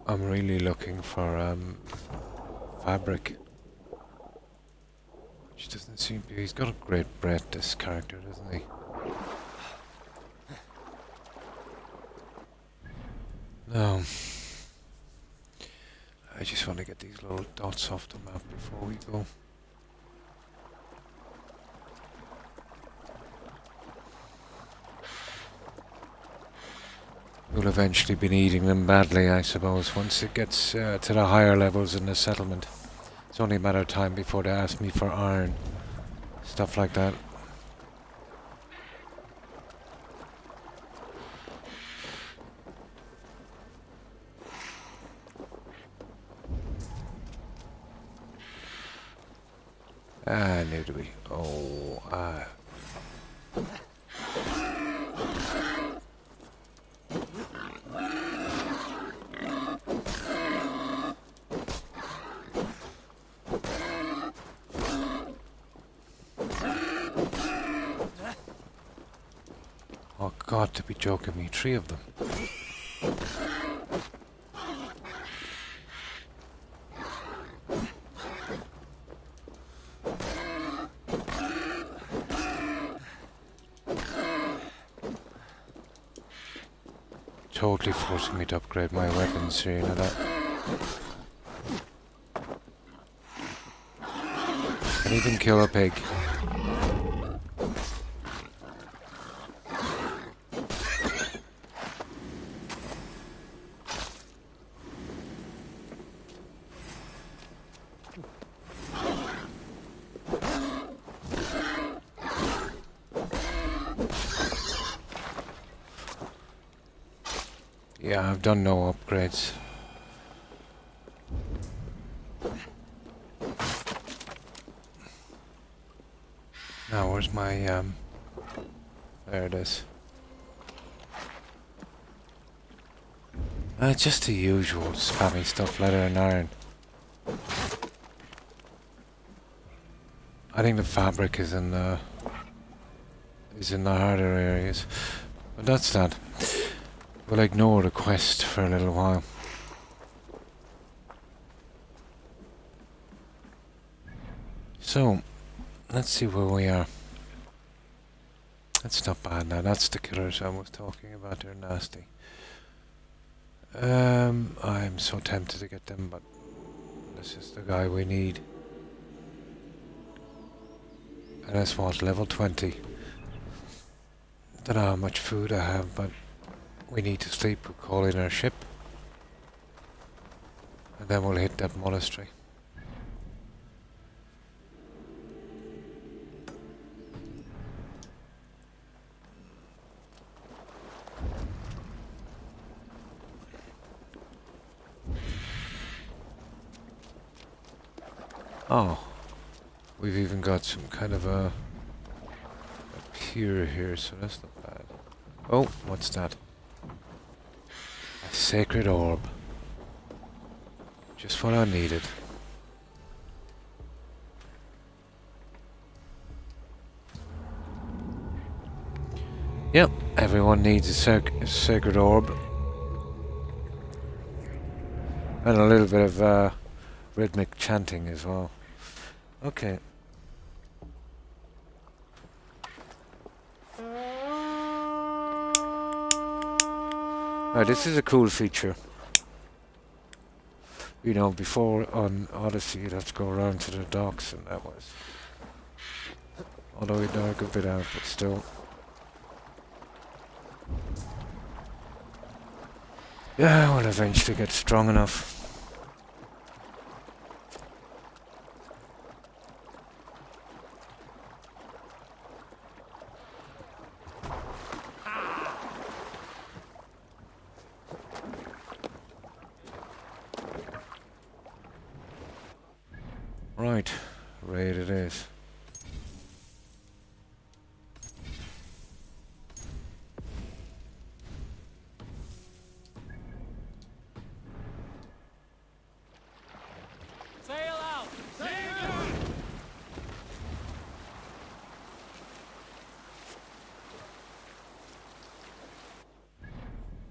S1: I'm really looking for fabric. Which doesn't seem to be. He's got a great breadth, this character, doesn't he? No. I just want to get these little dots off the map before we go. We'll eventually be needing them badly, I suppose, once it gets to the higher levels in the settlement. It's only a matter of time before they ask me for iron. Stuff like that. Near to be. Oh, Oh God, to be joking me, 3 of them. Totally forcing me to upgrade my weapons here, you know that. Can even kill a pig. Yeah, I've done no upgrades. Now, where's my, there it is. Just the usual spammy stuff, leather and iron. I think the fabric is in the harder areas. But that's that. We'll ignore the quest for a little while. So, let's see where we are. That's not bad now. That's the killers I was talking about. They're nasty. I'm so tempted to get them, but this is the guy we need. And that's what, level 20. Don't know how much food I have, but we need to sleep. We'll call in our ship. And then we'll hit that monastery. Oh, we've even got some kind of a pier here, so that's not bad. Oh, what's that? A sacred orb. Just what I needed. Yep, everyone needs a sacred orb. And a little bit of rhythmic chanting as well. Okay. Now this is a cool feature. You know, before on Odyssey you'd have to go around to the docks, and that was... Although you'd know a good bit out, but still. Yeah, we'll eventually get strong enough. Right, raid it is.
S5: Sail out! Sail out!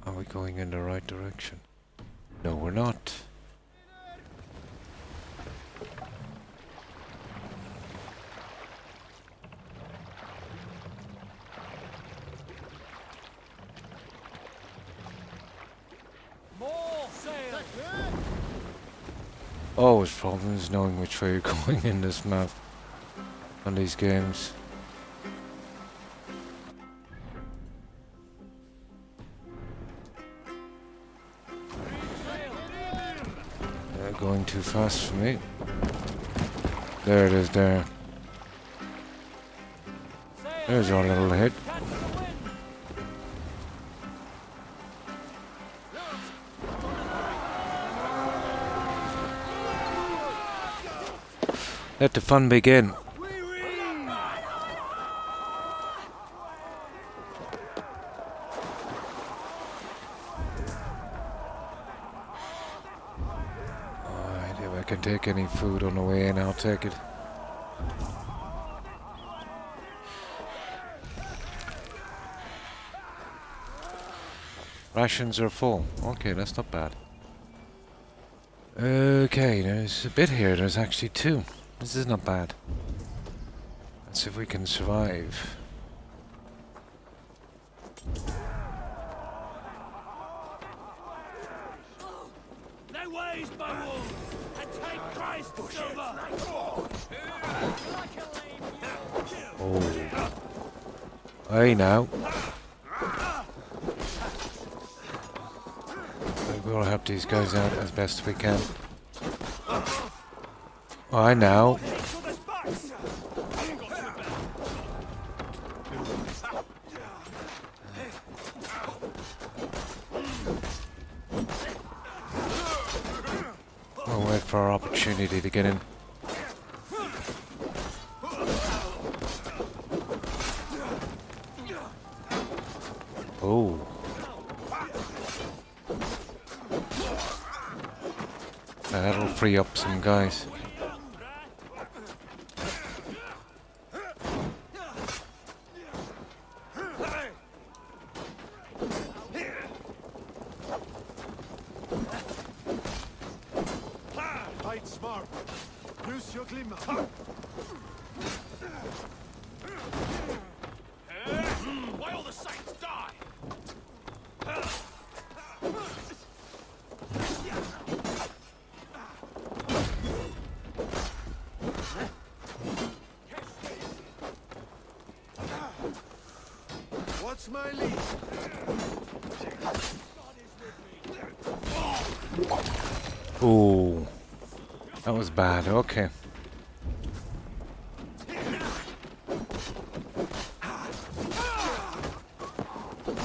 S1: Are we going in the right direction? No, we're not.
S5: More sail!
S1: Always problems knowing which way you're going in this map on these games. Going too fast for me. There it is there. There's our little hit. Let the fun begin. Alright, if I can take any food on the way in, I'll take it. Rations are full. Okay, that's not bad. Okay, there's a bit here. There's actually two. This is not bad. Let's see if we can survive.
S5: No ways, Beowulf! And take Christ, Silver!
S1: Oh. Hey now. We'll help these guys out as best we can. I know. for our opportunity to get in. Oh. That'll free up some guys.
S6: Fight smart. Use your glimmer.
S5: Why all the saints die?
S6: What's my lead?
S1: Ooh. That was bad. Okay.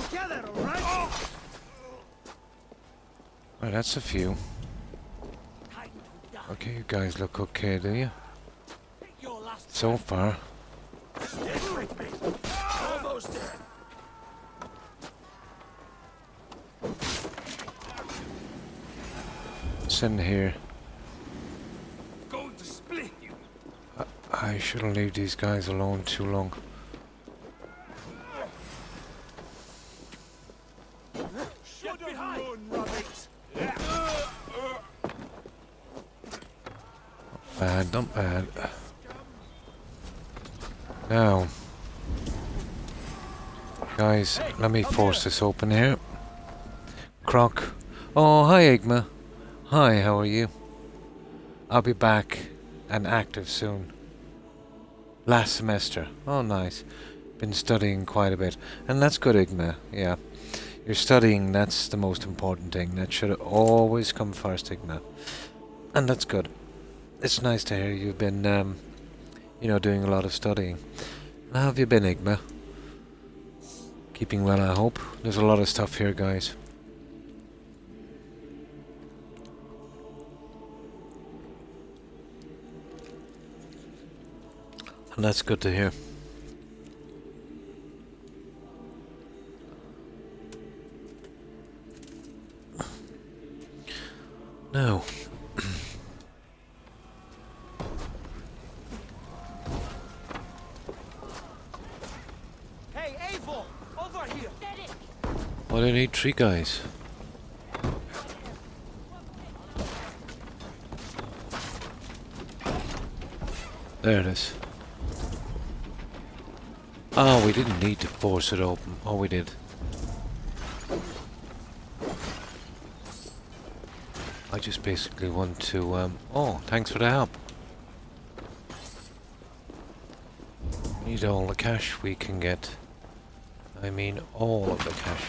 S6: Together, all right?
S1: Right, that's a few. Okay, you guys look okay, do you? So far.
S6: Stick with me. Almost there.
S1: What's in here?
S5: Going to split you.
S1: I shouldn't leave these guys alone too long.
S6: Get behind. Run, rabbit.
S1: Bad, not bad. Now, guys, let me force this open here. Croc. Oh, hi, Igma. Hi, how are you? I'll be back and active soon. Last semester. Oh, nice. Been studying quite a bit. And that's good, Igma. Yeah. You're studying, that's the most important thing. That should always come first, Igma. And that's good. It's nice to hear you've been, you know, doing a lot of studying. How have you been, Igma? Keeping well, I hope. There's a lot of stuff here, guys. And that's good to hear. Now,
S4: Hey, Avon! Over here!
S1: why do I need 3 guys? There it is. Oh, we didn't need to force it open. Oh, we did. I just basically want to, oh, thanks for the help. Need all the cash we can get. I mean, all of the cash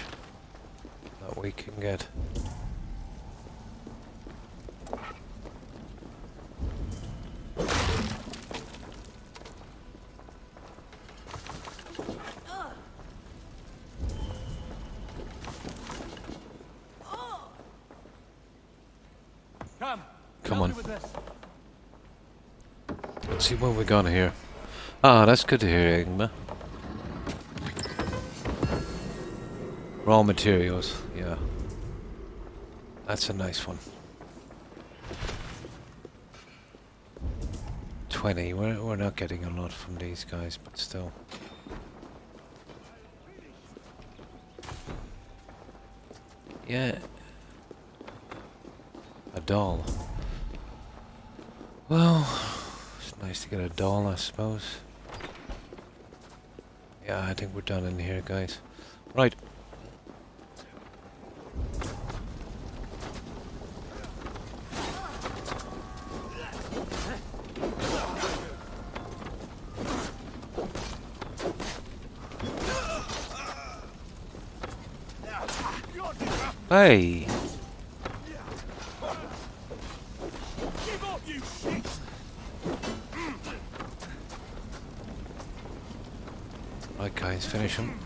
S1: that we can get. Come on. Let's see what we got here. Ah, that's good to hear, Igma. Raw materials, yeah. That's a nice one. 20. We're not getting a lot from these guys, but still. Yeah. A doll. Well, it's nice to get a doll, I suppose. Yeah, I think we're done in here, guys. Right. Hey!
S6: Give up, you shit!
S1: Right, guys, finish him.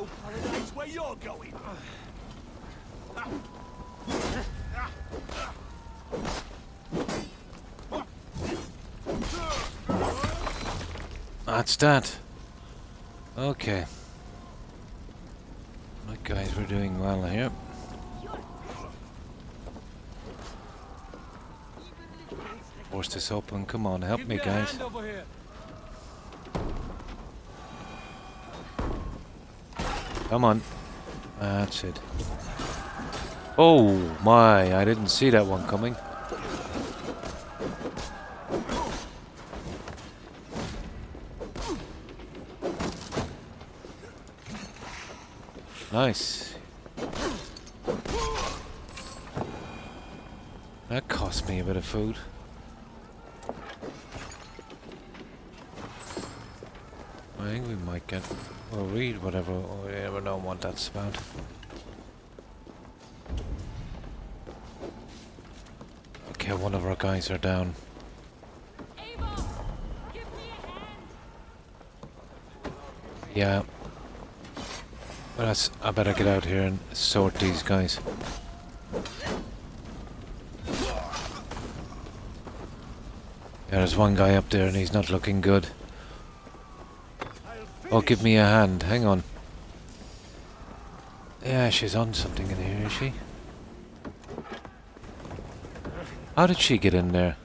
S5: no paradise where you're going.
S1: That's that. Okay. Right, guys, we're doing well here. Force this open. Come on, help me, guys. Come on. That's it. Oh my, I didn't see that one coming. Nice. That cost me a bit of food. I think we might get, or read whatever, or we never know what that's about. Okay, one of our guys are down. Yeah. But I better get out here and sort these guys. Yeah, there's one guy up there and he's not looking good. Oh, give me a hand. Hang on. Yeah, she's on something in here, is she? How did she get in there?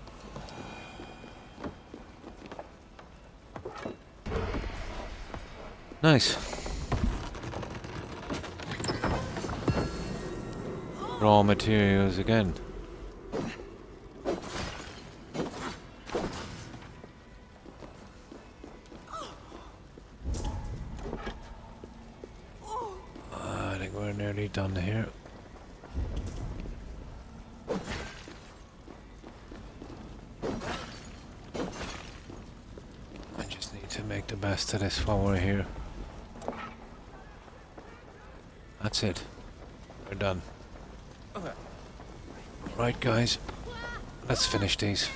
S1: Nice. Raw materials again. I think we're nearly done here. I just need to make the best of this while we're here. That's it. We're done. Right, guys. Let's finish these.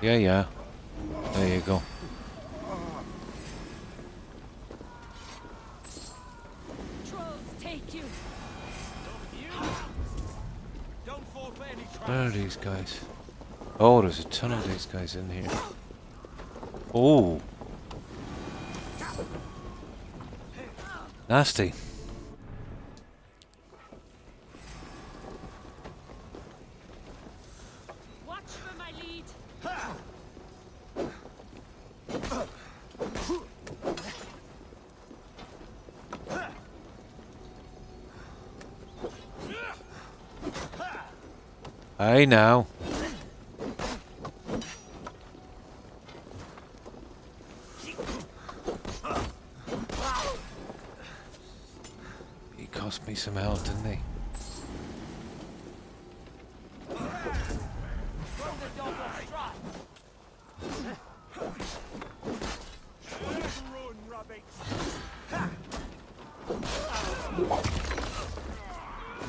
S1: Yeah. There you go. Where are these guys? Oh, there's a ton of these guys in here. Oh! Nasty.
S8: Watch for my lead.
S1: Hey now. He cost me some health, didn't he?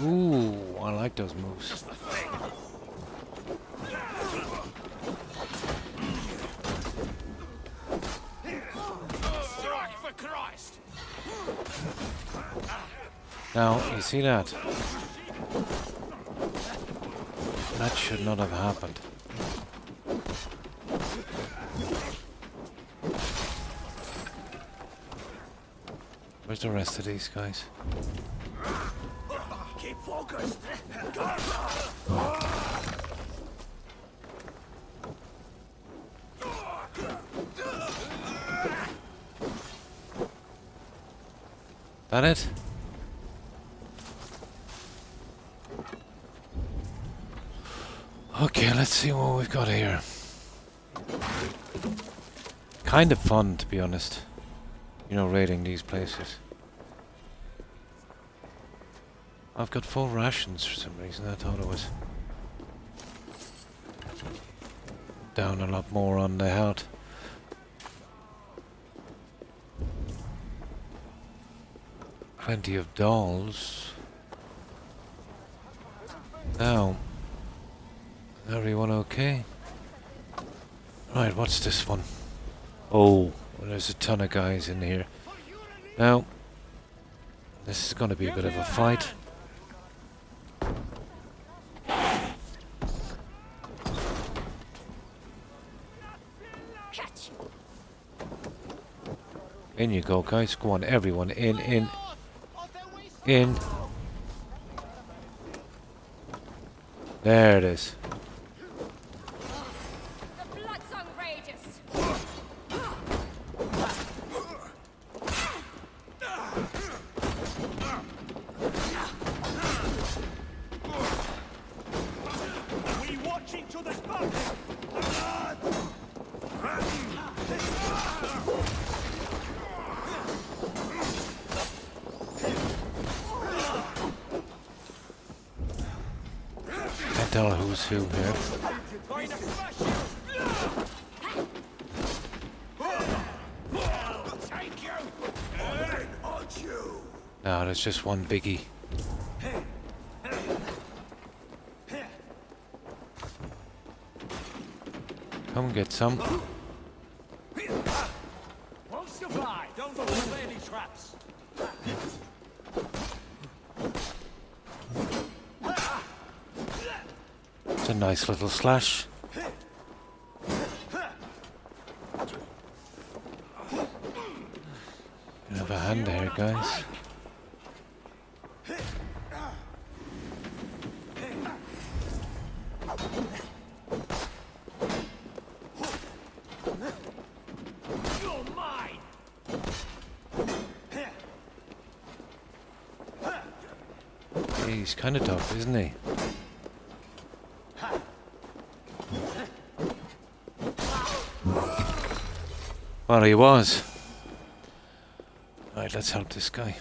S1: Ooh, I like those moves.
S5: Strike for Christ!
S1: Now, you see that? That should not have happened. Where's the rest of these guys?
S5: Keep focused!
S1: That it? Okay, let's see what we've got here. Kind of fun, to be honest. You know, raiding these places. I've got full rations for some reason. I thought I was down a lot more on the health. Plenty of dolls. Now, is everyone okay? Right, what's this one? Oh, well, there's a ton of guys in here. Now, this is going to be a bit of a fight. In you go, guys. Go on, everyone. In. There it is.
S10: The blood song rages.
S5: We watching to the spot.
S1: Can't tell who's who here. No, there's just one biggie. Come and get some.
S5: Won't survive. Don't fall any traps.
S1: It's a nice little slash. You have a hand there, guys.
S5: You're mine.
S1: Yeah, he's kind of tough, isn't he? Well, he was. Right, let's help this guy.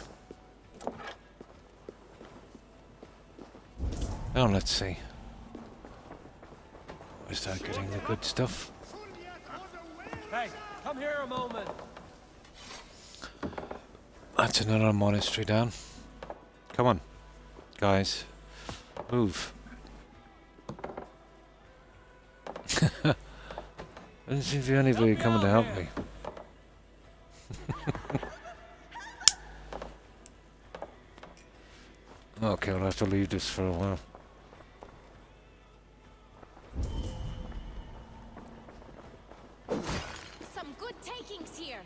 S1: Now let's see. We start getting the good stuff.
S3: Hey, come here a moment.
S1: That's another monastery down. Come on, guys. Move. Doesn't seem to be anybody coming to help me. Okay, I'll have to leave this for a while.
S11: Some good takings here.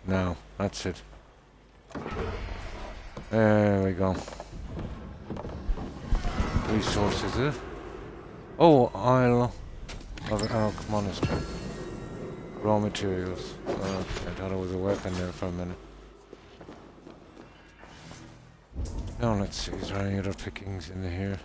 S1: No, that's it. There we go. Resources, is it? Oh, Isle of Elk Monastery. Raw materials. I thought it was a weapon there for a minute. Now let's see, is there any other pickings in here?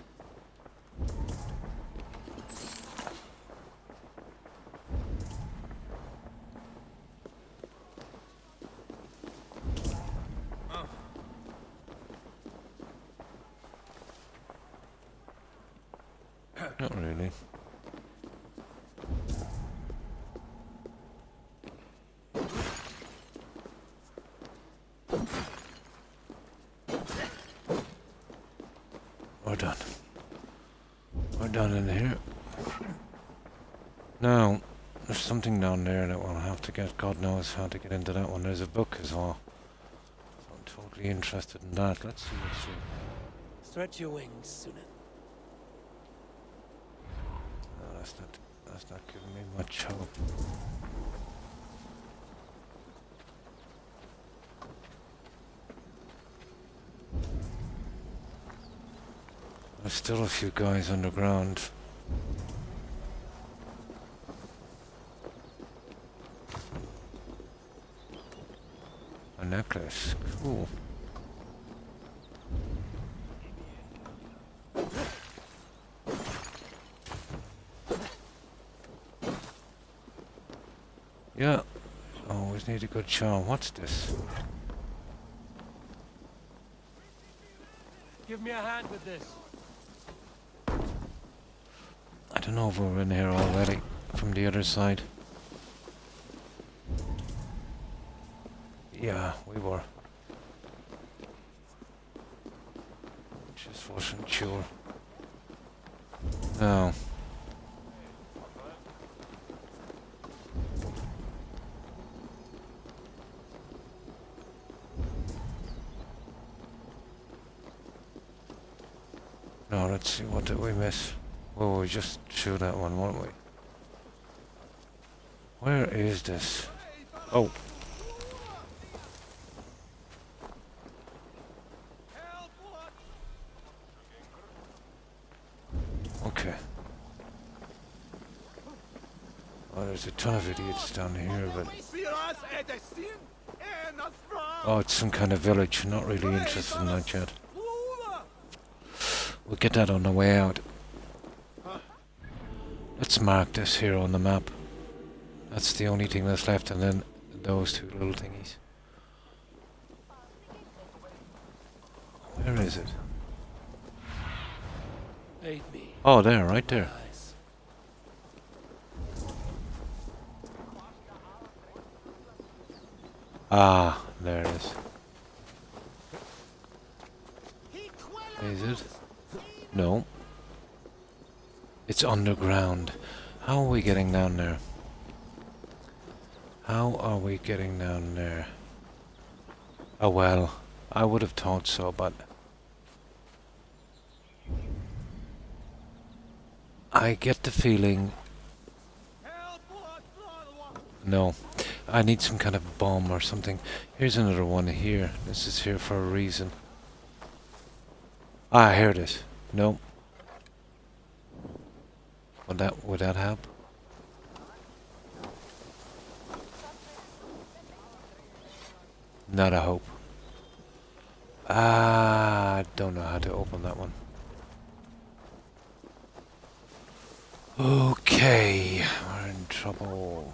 S1: Not really. We're done. We're done in here. Now, there's something down there that we'll have to get. God knows how to get into that one. There's a book as well. So I'm totally interested in that. Let's see what's here.
S3: Stretch your wings, Sunan.
S1: No, that's not giving me much hope. There's still a few guys underground. A necklace. Cool. Yeah. Always need a good charm. What's this?
S3: Give me a hand with this.
S1: I don't know if we're in here already from the other side. Yeah, we were. Just wasn't sure. No. No, let's see, what did we miss? Oh, we just threw that one, weren't we? Where is this? Oh. Okay. Oh, there's a ton of idiots down here, but... Oh, it's some kind of village. Not really interested in that yet. We'll get that on the way out. Let's mark this here on the map. That's the only thing that's left, and then those two little thingies. Where is it?
S3: Aid me.
S1: Oh, there, right there.
S3: Nice.
S1: Ah, there it is. Is it? No. It's underground. How are we getting down there? How are we getting down there? Oh well, I would have thought so, but... I get the feeling... No. I need some kind of bomb or something. Here's another one here. This is here for a reason. Ah, here it is. No. Would that help? Not a hope. Ah, I don't know how to open that one. Okay, we're in trouble.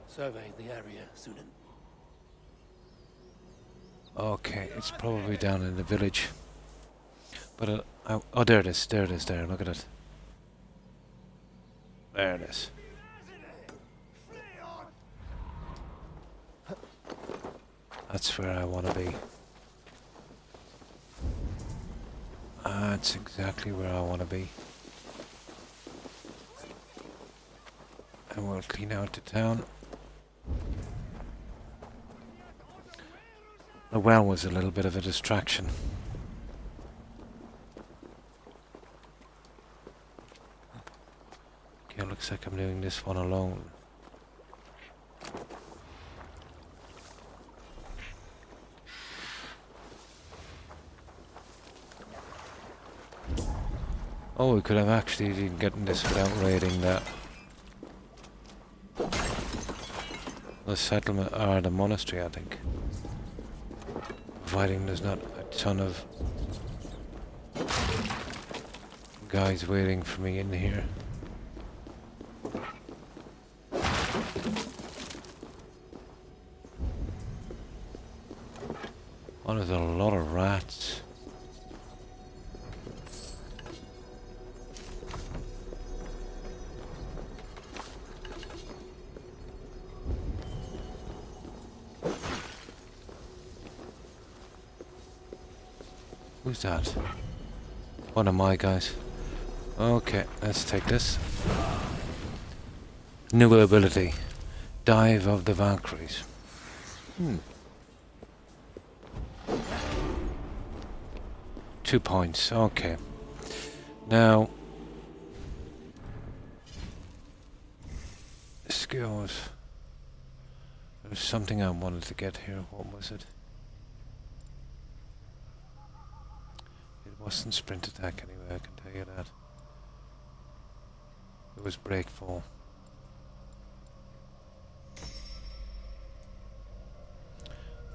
S3: Survey the area, Sunan.
S1: Okay, it's probably down in the village. But oh, there it is. There it is. There, look at it. There it is. That's where I want to be. That's exactly where I want to be. And we'll clean out the town. The well was a little bit of a distraction. Okay, looks like I'm doing this one alone. Oh, we could have actually been getting this without raiding that. The settlement, or the monastery, I think. Providing there's not a ton of guys waiting for me in here. Oh, there's a lot of rats. Who's that? One of my guys. Okay, let's take this. New ability. Dive of the Valkyries. 2 points, okay. Now... skills. There's something I wanted to get here, what was it? It wasn't sprint attack anyway, I can tell you that. It was break fall.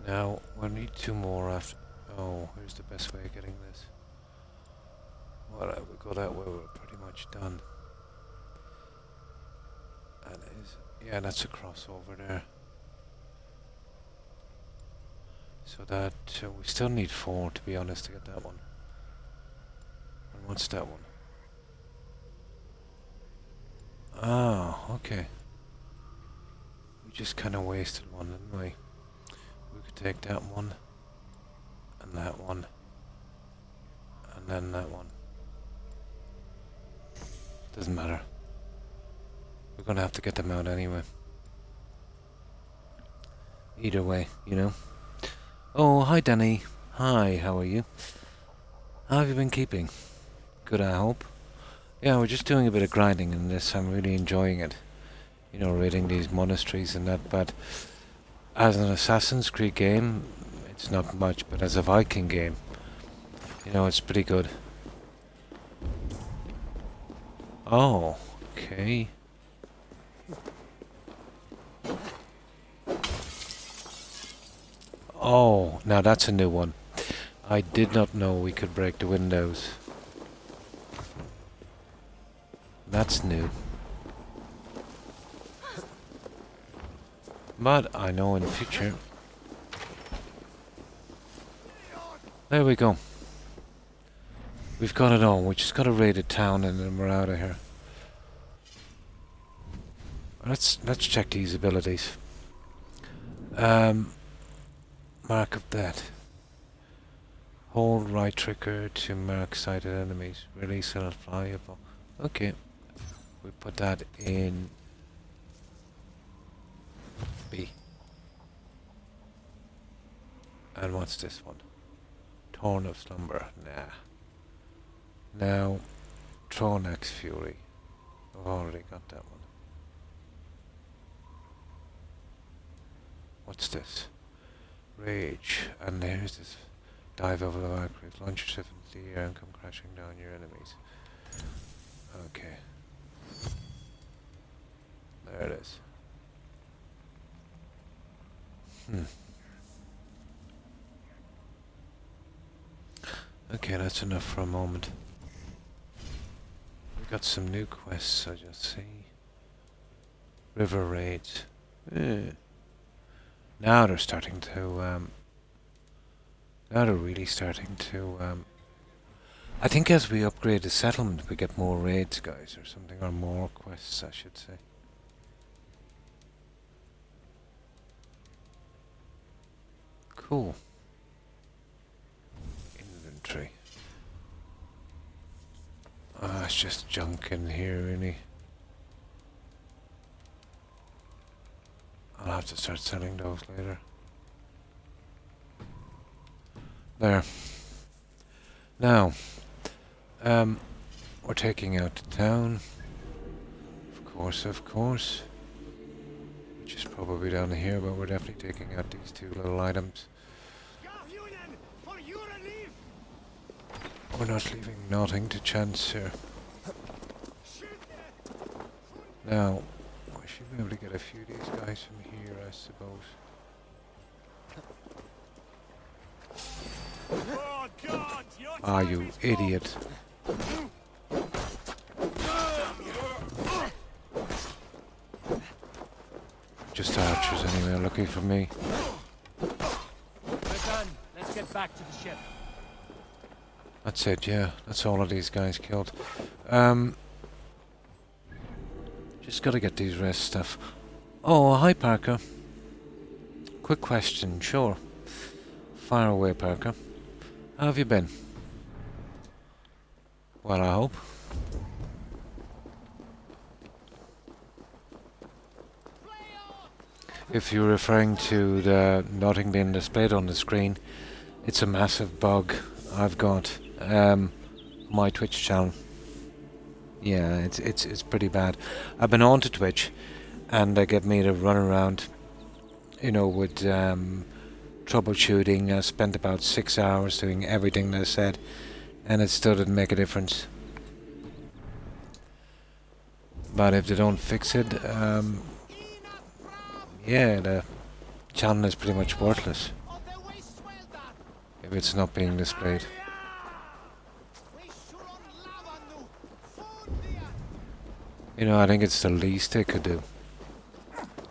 S1: Now, we'll need 2 more after... Oh, here's the best way of getting this. Well, we go that way, we're pretty much done. That is... yeah, that's a crossover there. So that... we still need 4, to be honest, to get that one. And what's that one? Oh, okay. We just kind of wasted one, didn't we? We could take that one, and that one, and then that one. Doesn't matter. We're gonna have to get them out anyway. Either way, you know. Oh, hi Danny. Hi, how are you? How have you been keeping? Good, I hope. Yeah, we're just doing a bit of grinding in this. I'm really enjoying it. You know, raiding these monasteries and that, but as an Assassin's Creed game, it's not much, but as a Viking game, you know, it's pretty good. Oh, okay. Oh, now that's a new one. I did not know we could break the windows. That's new. But I know in the future. There we go. We've got it all. We just got to raid a town and then we're out of here. Let's check these abilities. Mark of that. Hold right trigger to mark sighted enemies. Release and flyable. Okay. We put that in B. And what's this one? Torn of Slumber. Nah. Now, Tronax Fury. I've already got that one. What's this? Rage. And there's this. Dive over the Valkyries. Launch yourself into the air and come crashing down your enemies. Okay. There it is. Okay, that's enough for a moment. We got some new quests, I just see. River raids. Now they're starting to, now they're really starting to, I think as we upgrade the settlement we get more raids, guys, or something, or more quests, I should say. Cool. Inventory. It's just junk in here, really. I'll have to start selling those later. There. Now, we're taking out the town. Of course. Which is probably down here, but we're definitely taking out these two little items. We're not leaving nothing to chance here. Now, we should be able to get a few of these guys from here, I suppose. Ah, you idiot. Just archers anyway, lucky for me.
S5: We're done. Let's get back to the ship.
S1: That's it, yeah. That's all of these guys killed. Just gotta get these rest stuff. Oh, hi Parker. Quick question, sure. Fire away, Parker. How have you been? Well, I hope. If you're referring to the nothing being displayed on the screen, it's a massive bug I've got. My Twitch channel. Yeah, it's pretty bad. I've been on to Twitch, and they get me to run around, you know, with troubleshooting. I spent about 6 hours doing everything they said, and it still didn't make a difference. But if they don't fix it, yeah, the channel is pretty much worthless if it's not being displayed. You know, I think it's the least they could do.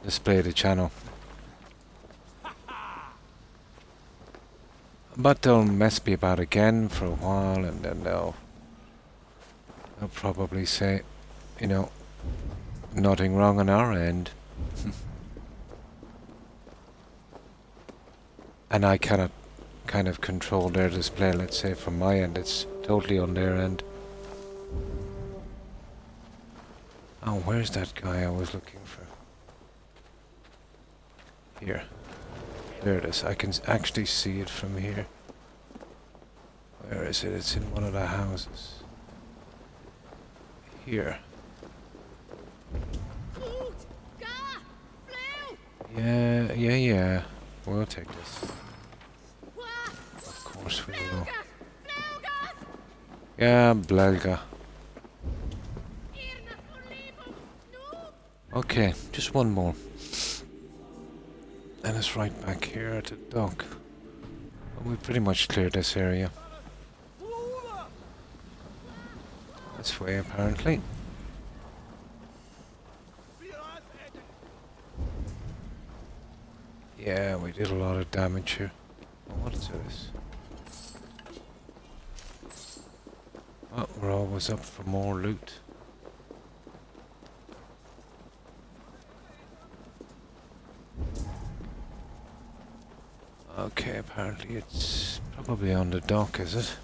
S1: Display the channel. But they'll mess me about again for a while, and then they'll probably say, you know, nothing wrong on our end. And I cannot kind of control their display, let's say from my end, it's totally on their end. Oh, where's that guy I was looking for? Here. There it is. I can actually see it from here. Where is it? It's in one of the houses. Here. Yeah. We'll take this. Of course we will. Yeah, Blelga. Okay, just one more. And it's right back here at the dock. And we pretty much cleared this area. This way, apparently. Yeah, we did a lot of damage here. Oh, what is this? Oh, we're always up for more loot. Okay, apparently it's probably on the dock, is it?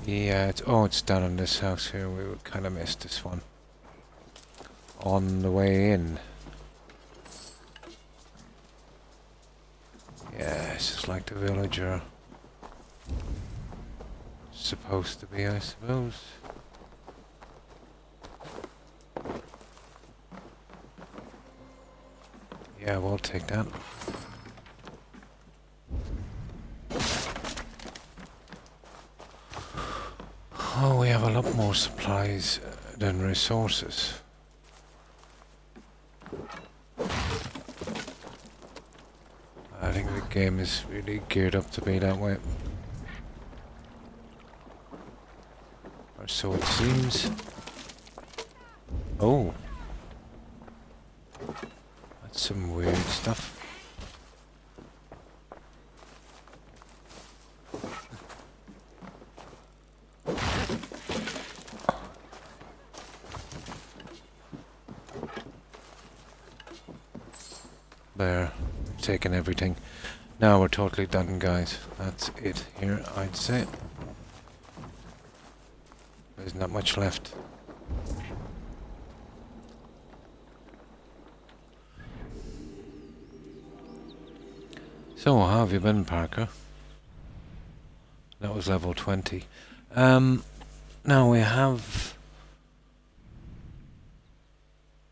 S1: Yeah, it's down in this house here. We kind of missed this one. On the way in. Yeah, it's just like the villager. Supposed to be, I suppose. Yeah, we'll take that. Oh, we have a lot more supplies than resources. I think the game is really geared up to be that way. Or so it seems. Oh. That's some weird stuff. There, we've taken everything. Now we're totally done, guys. That's it here, I'd say. There's not much left. So, how have you been, Parker? That was level 20. Now we have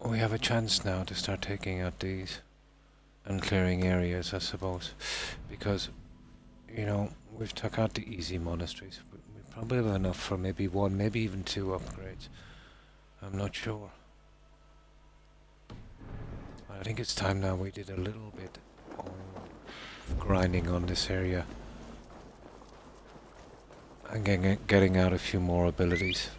S1: a chance now to start taking out these and clearing areas, I suppose, because, you know, we've took out the easy monasteries. We probably have enough for maybe one, maybe even two upgrades. I'm not sure. But I think it's time now we did a little bit of grinding on this area and getting out a few more abilities.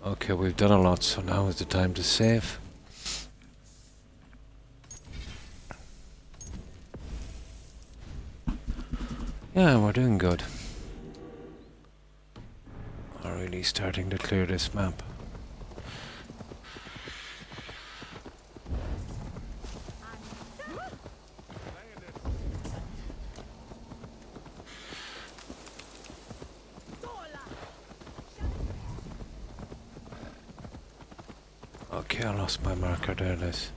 S1: Okay, we've done a lot, so now is the time to save. Yeah, we're doing good. We're really starting to clear this map. Okay, I lost my marker, there it is.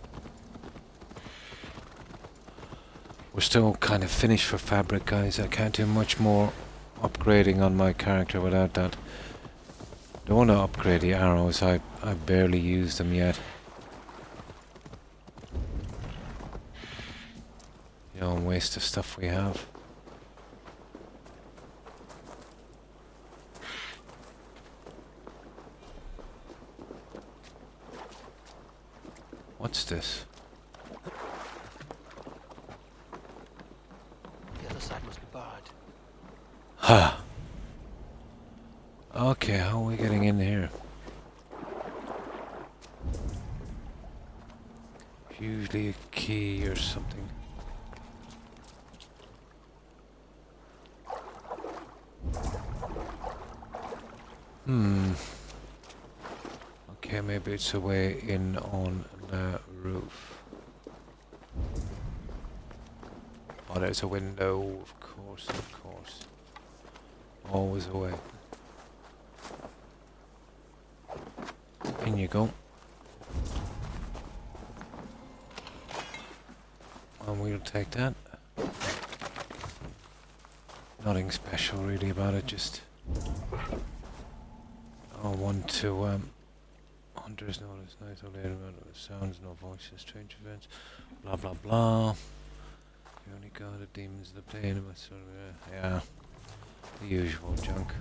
S1: We're still kind of finished for fabric, guys. I can't do much more upgrading on my character without that. Don't want to upgrade the arrows, I barely use them yet. You know, and waste the stuff we have. What's this?
S7: The other side must be barred.
S1: Ha! Okay, how are we getting in here? Usually a key or something. Okay, maybe it's a way in on the roof. Oh, there's a window, of course, of course. Always a way. In you go. And we'll take that. Nothing special really about it, just... I want to, hunters notice nice or later about the sounds, no voices, strange events, blah blah blah. The only god of demons, the plane of us, yeah, the usual junk.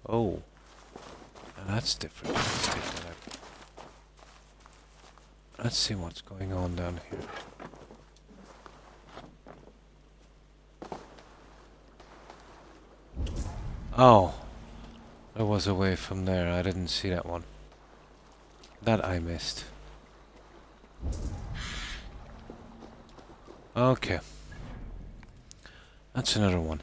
S1: Oh, now that's different. Let's take that out. Let's see what's going on down here. Oh, there was a way from there. I didn't see that one. That I missed. Okay. That's another one.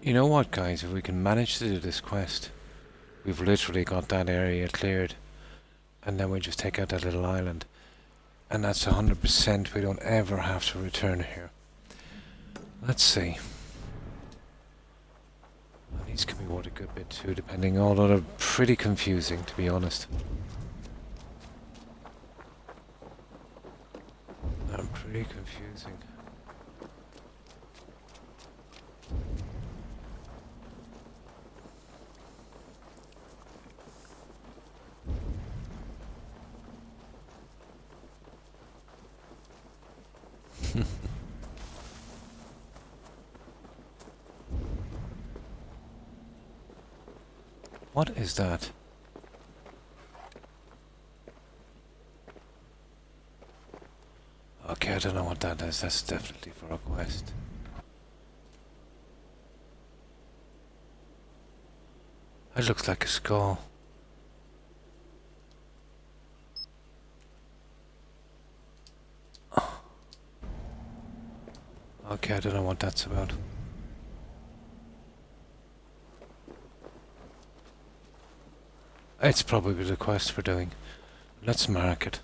S1: You know what, guys? If we can manage to do this quest, we've literally got that area cleared. And then we just take out that little island. And that's 100%. We don't ever have to return here. Let's see. These can be worth a good bit too, depending. Although they're pretty confusing, to be honest. They're pretty confusing. What is that? Okay, I don't know what that is. That's definitely for a quest. It looks like a skull. Okay, I don't know what that's about. It's probably the quest we're doing. Let's mark it.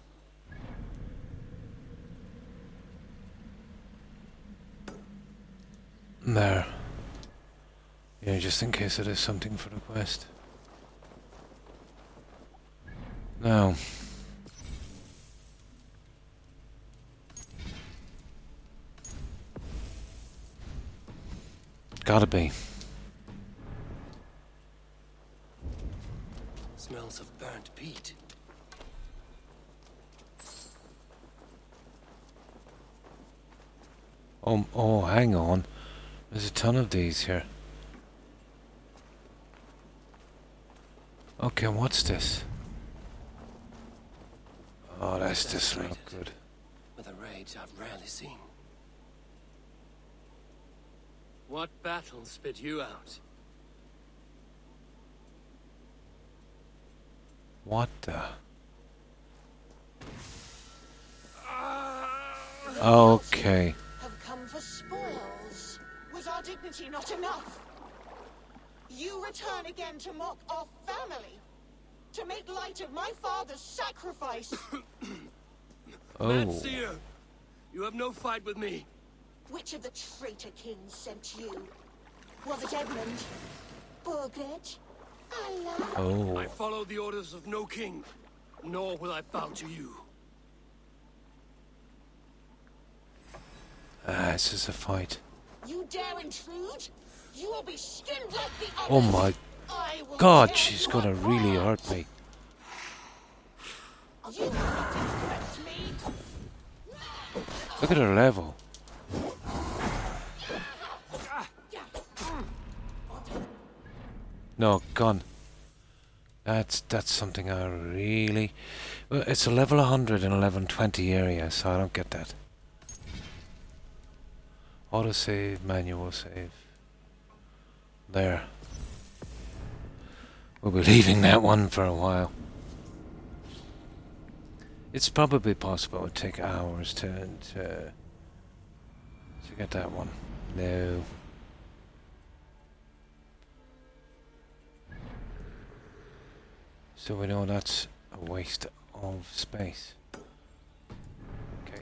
S1: There. Yeah, just in case it is something for the quest. Now. Gotta be.
S3: Smells of burnt peat.
S1: Oh, hang on. There's a ton of these here. Okay, what's this? Oh, that's just not good.
S3: With a rage I've rarely seen. What battle spit you out?
S1: What the? Okay.
S9: Have come for spoils. Was our dignity not enough? You return again to mock our family, to make light of my father's sacrifice.
S1: Oh.
S3: Seer, you have no fight with me.
S9: Which of the traitor kings sent you? Was it Edmund? Burgred? Allah?
S1: Oh.
S3: I follow the orders of no king, nor will I bow to you.
S1: This is a fight.
S9: You dare intrude? You will be skinned like the others.
S1: Oh my God, she's gonna really hurt me.
S9: You disrespect me.
S1: Look at her level. No, gun. That's something I really... Well, it's a level 100 and 1120 area, so I don't get that. Autosave, manual save. There. We'll be leaving that one for a while. It's probably possible it would take hours to get that one. No. So we know that's a waste of space. Okay.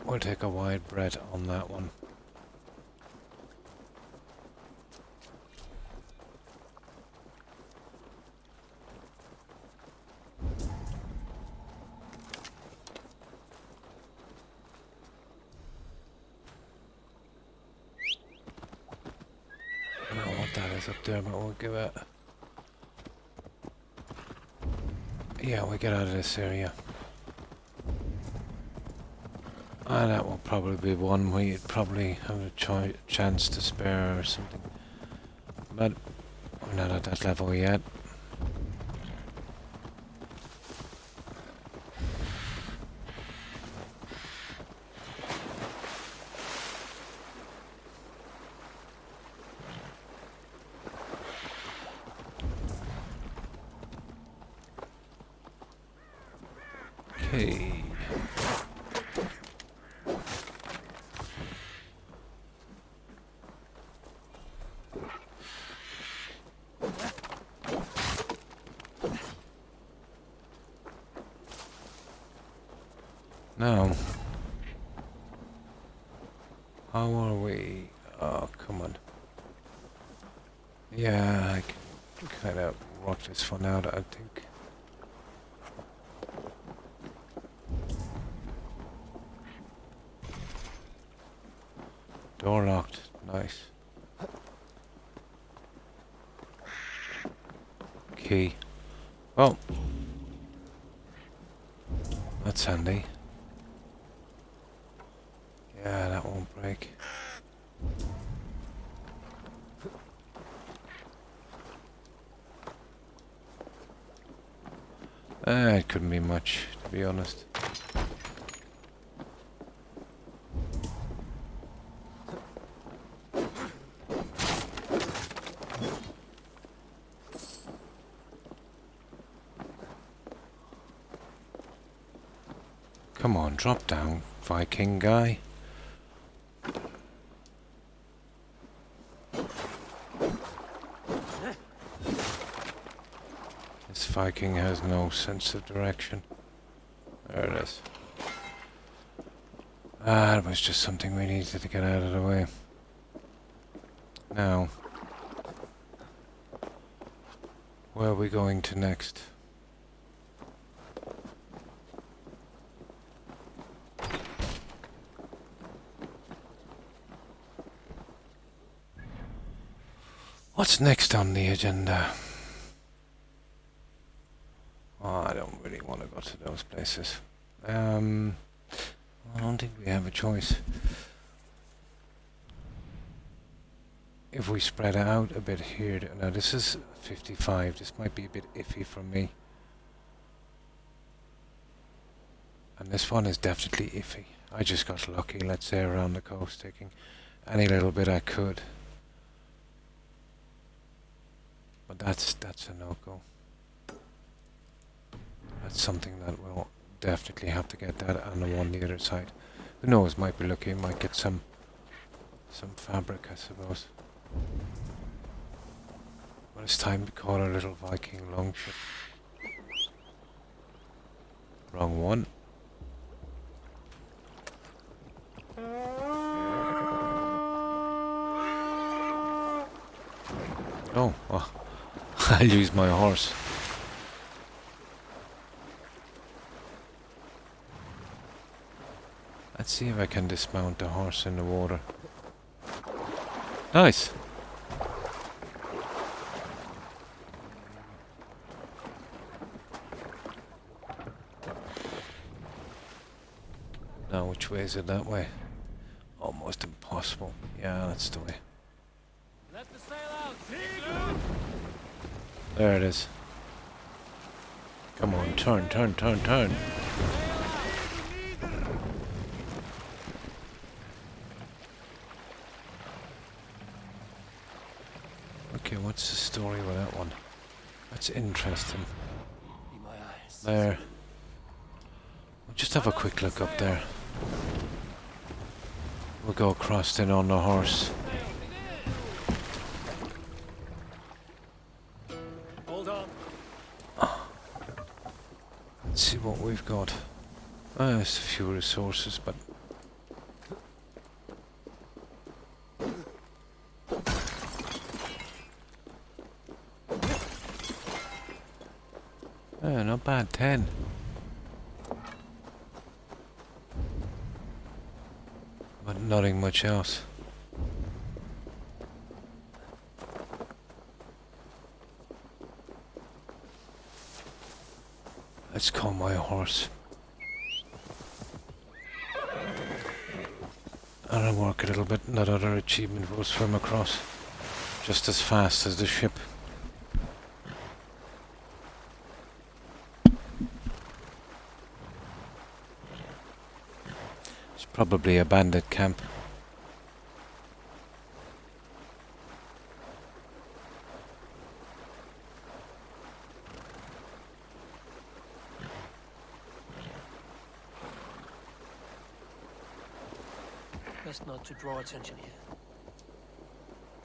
S1: We'll take a wide bread on that one. I don't know what that is up there, but we'll give it... Yeah, we get out of this area. And that will probably be one we'd probably have a chance to spare or something. But we're not at that level yet. Okay. Now, how are we? Oh, come on. Yeah, I can kind of work this one out, I think. Door locked. Nice. Key. Oh. That's handy. Yeah, that won't break. It couldn't be much, to be honest. Come on, drop down, Viking guy. This Viking has no sense of direction. There it is. Ah, it was just something we needed to get out of the way. Now, where are we going to next? What's next on the agenda? Oh, I don't really want to go to those places. I don't think we have a choice. If we spread out a bit here, now this is 55, this might be a bit iffy for me. And this one is definitely iffy. I just got lucky, let's say, around the coast, taking any little bit I could. But that's a no-go. That's something that we'll definitely have to get that and the one on the other side. Who knows, might be lucky, might get some fabric, I suppose. But it's time to call our little Viking longship. Wrong one. Oh, well, I'll use my horse. Let's see if I can dismount the horse in the water. Nice! Now which way is it? That way? Almost impossible. Yeah, that's the way.
S3: Let the sail out.
S1: There it is. Come on, turn, turn, turn, turn. Okay, what's the story with that one? That's interesting.
S3: Be my eyes.
S1: There. We'll just have a quick look up there. We'll go across in on the horse.
S3: Hold on.
S1: Let's see what we've got. There's a few resources, but... not bad, 10. But nothing much else. Let's call my horse. And I'll work a little bit, and that other achievement will swim across just as fast as the ship. It's probably a bandit camp.
S3: Best not to draw attention here.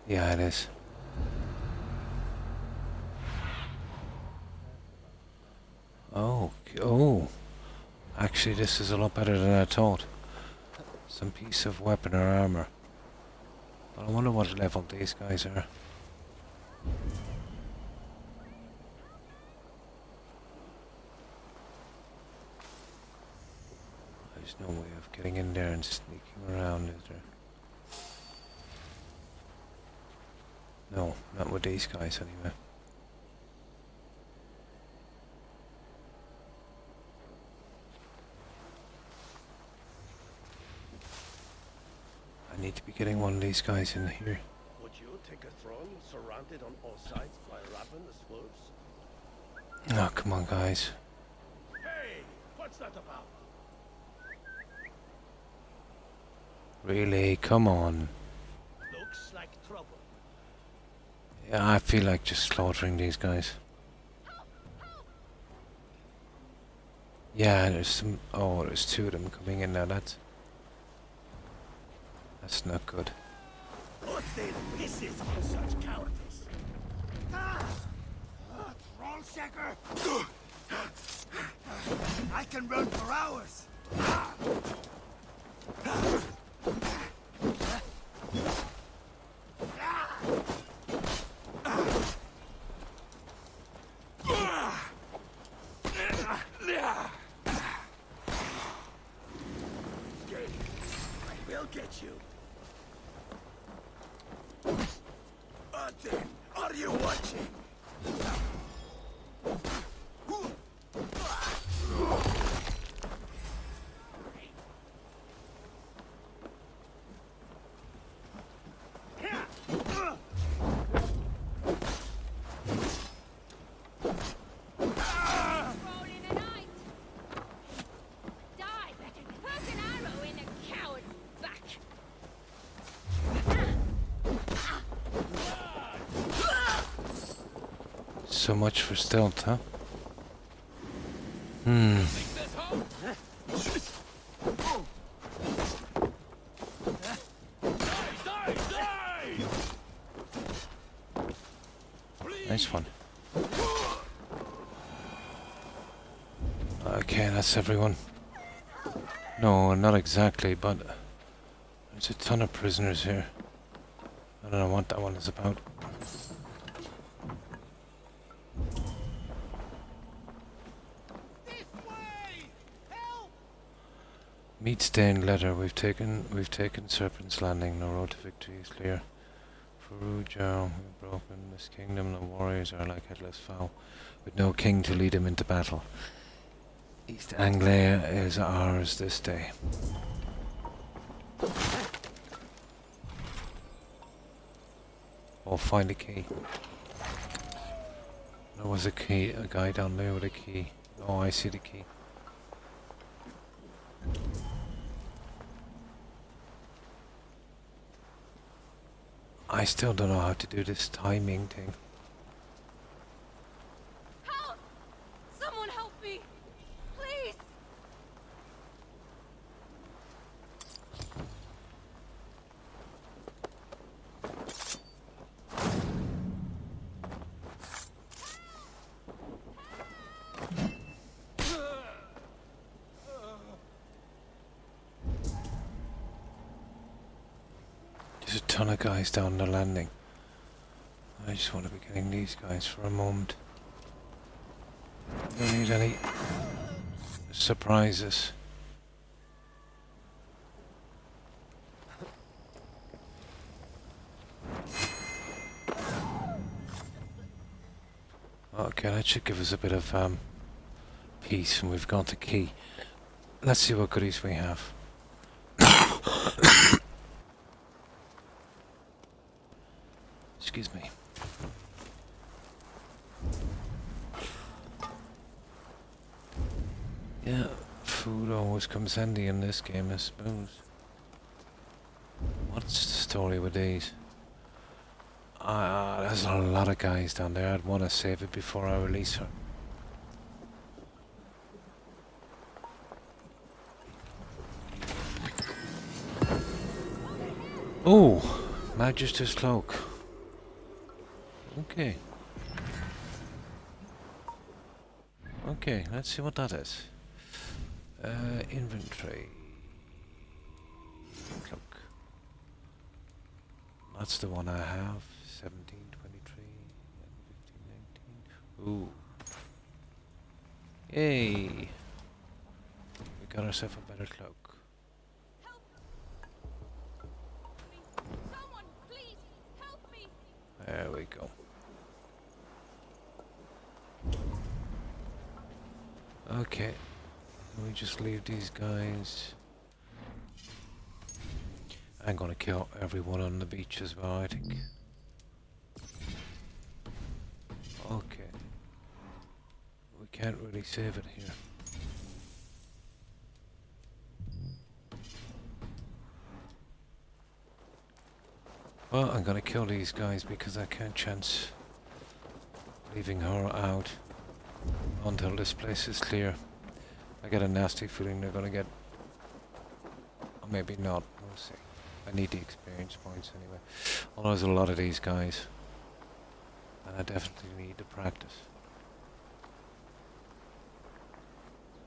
S1: Yeah, it is. Oh. Actually, this is a lot better than I thought. Some piece of weapon or armor. But I wonder what level these guys are. There's no way of getting in there and sneaking around, is there? No, not with these guys anyway. I need to be getting one of these guys in here.
S6: Would you take a throne surrounded on all sides by ravenous wolves?
S1: Oh, come on, guys.
S6: Hey, what's that about?
S1: Really? Come on.
S6: Looks like trouble.
S1: Yeah, I feel like just slaughtering these guys. Yeah, there's some... Oh, there's two of them coming in now. That's not good.
S6: What then pisses on such cowardice? Troll shaker! I can run for hours! We'll get you. Then, are you watching?
S1: So much for stealth, huh? Nice one. Okay, that's everyone. No, not exactly, but there's a ton of prisoners here. I don't know what that one is about. Meat stained leather. We've taken Serpent's Landing. No road to victory is clear. Ferrugia, we've broken this kingdom. The warriors are like headless fowl, with no king to lead them into battle. East Anglia is ours this day. Oh, find a key. There was a key, a guy down there with a key. Oh, I see the key. I still don't know how to do this timing thing. There's a ton of guys down the landing. I just want to be getting these guys for a moment. Don't need any surprises. Okay, that should give us a bit of peace, and we've got the key. Let's see what goodies we have. Excuse me. Yeah, food always comes handy in this game, I suppose. What's the story with these? There's a lot of guys down there. I'd want to save it before I release her. Oh, Magister's cloak. Okay. Okay, let's see what that is. Inventory. Cloak. That's the one I have. 1723 and 1519. Ooh. Yay! We got ourselves a better cloak.
S10: Help me. Someone, please, help me.
S1: There we go. Okay. We just leave these guys. I'm gonna kill everyone on the beach as well, I think. Okay. We can't really save it here. Well, I'm gonna kill these guys because I can't chance leaving her out until this place is clear. I get a nasty feeling they're gonna get... Or maybe not, we'll see. I need the experience points anyway. Although there's a lot of these guys. And I definitely need to practice.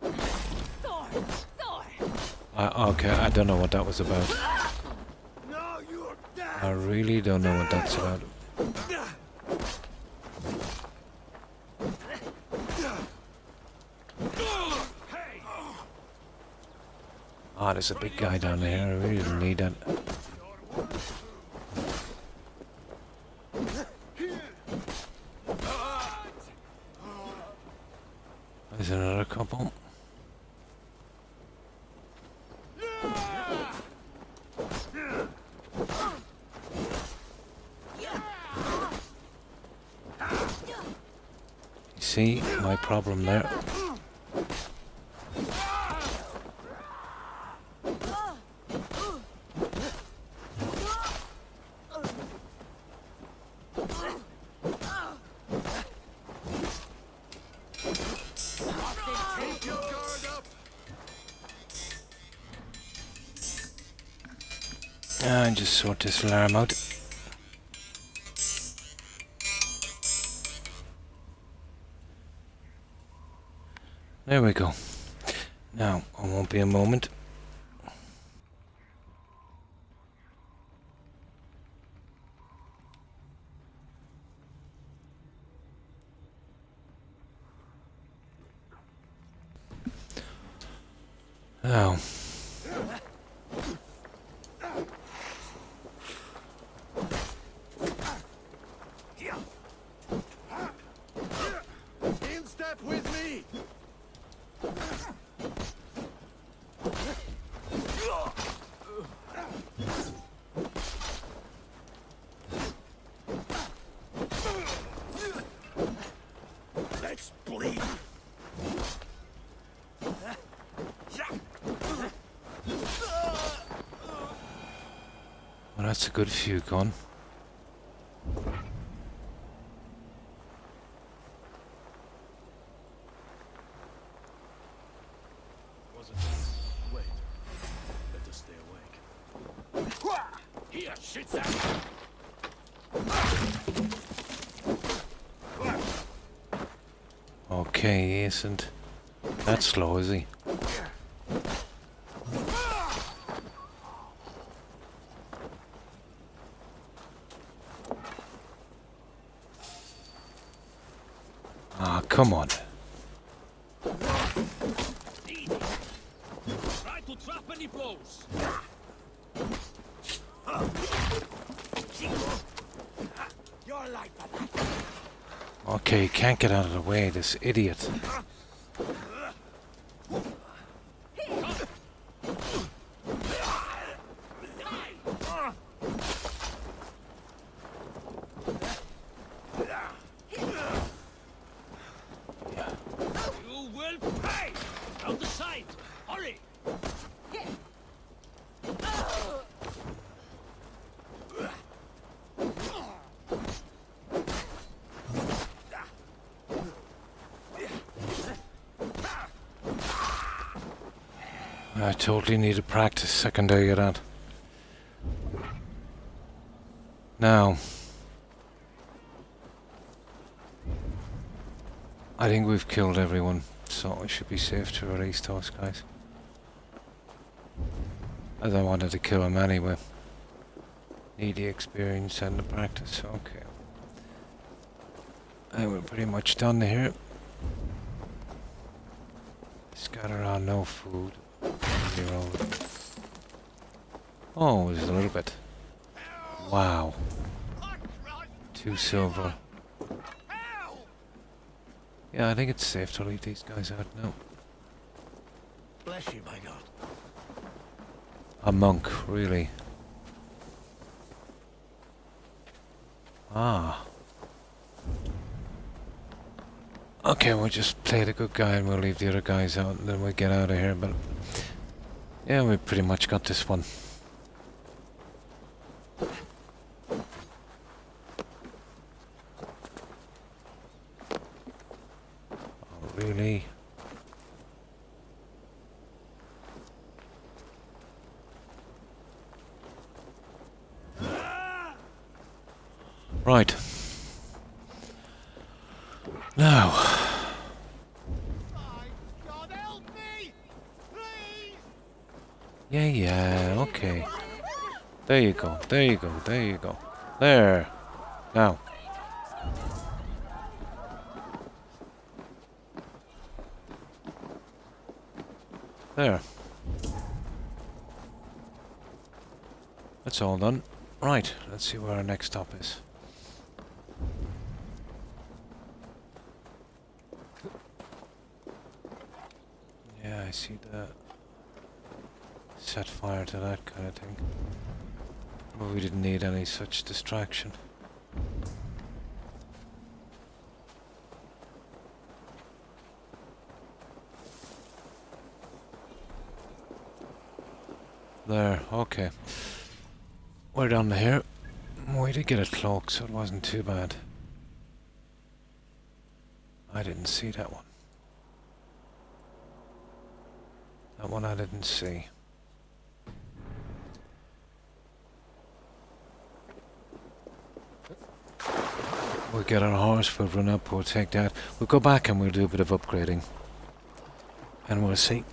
S10: Thor! Thor!
S1: Okay, I don't know what that was about.
S5: No, you're dead.
S1: I really don't know what that's about. Ah, there's a big guy down there. I really don't need that. There's another couple. You see my problem there? And just sort this alarm out. There we go. Now, I won't be a moment. Now.
S5: In step with me. Let's bleed.
S1: Well, that's a good few gone.
S7: Wasn't it? Wait. Better stay awake.
S5: Here, shit's out.
S1: Okay, he isn't that slow, is he? Ah, come on.
S5: Try to trap any blows.
S4: You're like that.
S1: Okay, can't get out of the way, this idiot.
S5: You will pay! Out the side! Hurry!
S1: I totally need to practice secondary of that. Now, I think we've killed everyone, so it should be safe to release those guys. As I wanted to kill him anyway. Need the experience and the practice, okay. And we're pretty much done here. Scatter on no food. 0. Oh, there's a little bit. Wow. 2 silver. Yeah, I think it's safe to leave these guys out now.
S7: Bless you, by God.
S1: A monk, really. Ah. Okay, we'll just play the good guy and we'll leave the other guys out and then we'll get out of here, but... yeah, we pretty much got this one. Oh, really? Right. Now.
S5: God help me! Please!
S1: Yeah, okay. There you go, there you go, there you go. There. Now. There. That's all done. Right, let's see where our next stop is. Yeah, I see that. Set fire to that kind of thing. But we didn't need any such distraction. There, okay. We're down to here. We did get a cloak, so it wasn't too bad. I didn't see that one. That one I didn't see. We'll get our horse, we'll run up, we'll take that. We'll go back and we'll do a bit of upgrading. And we'll see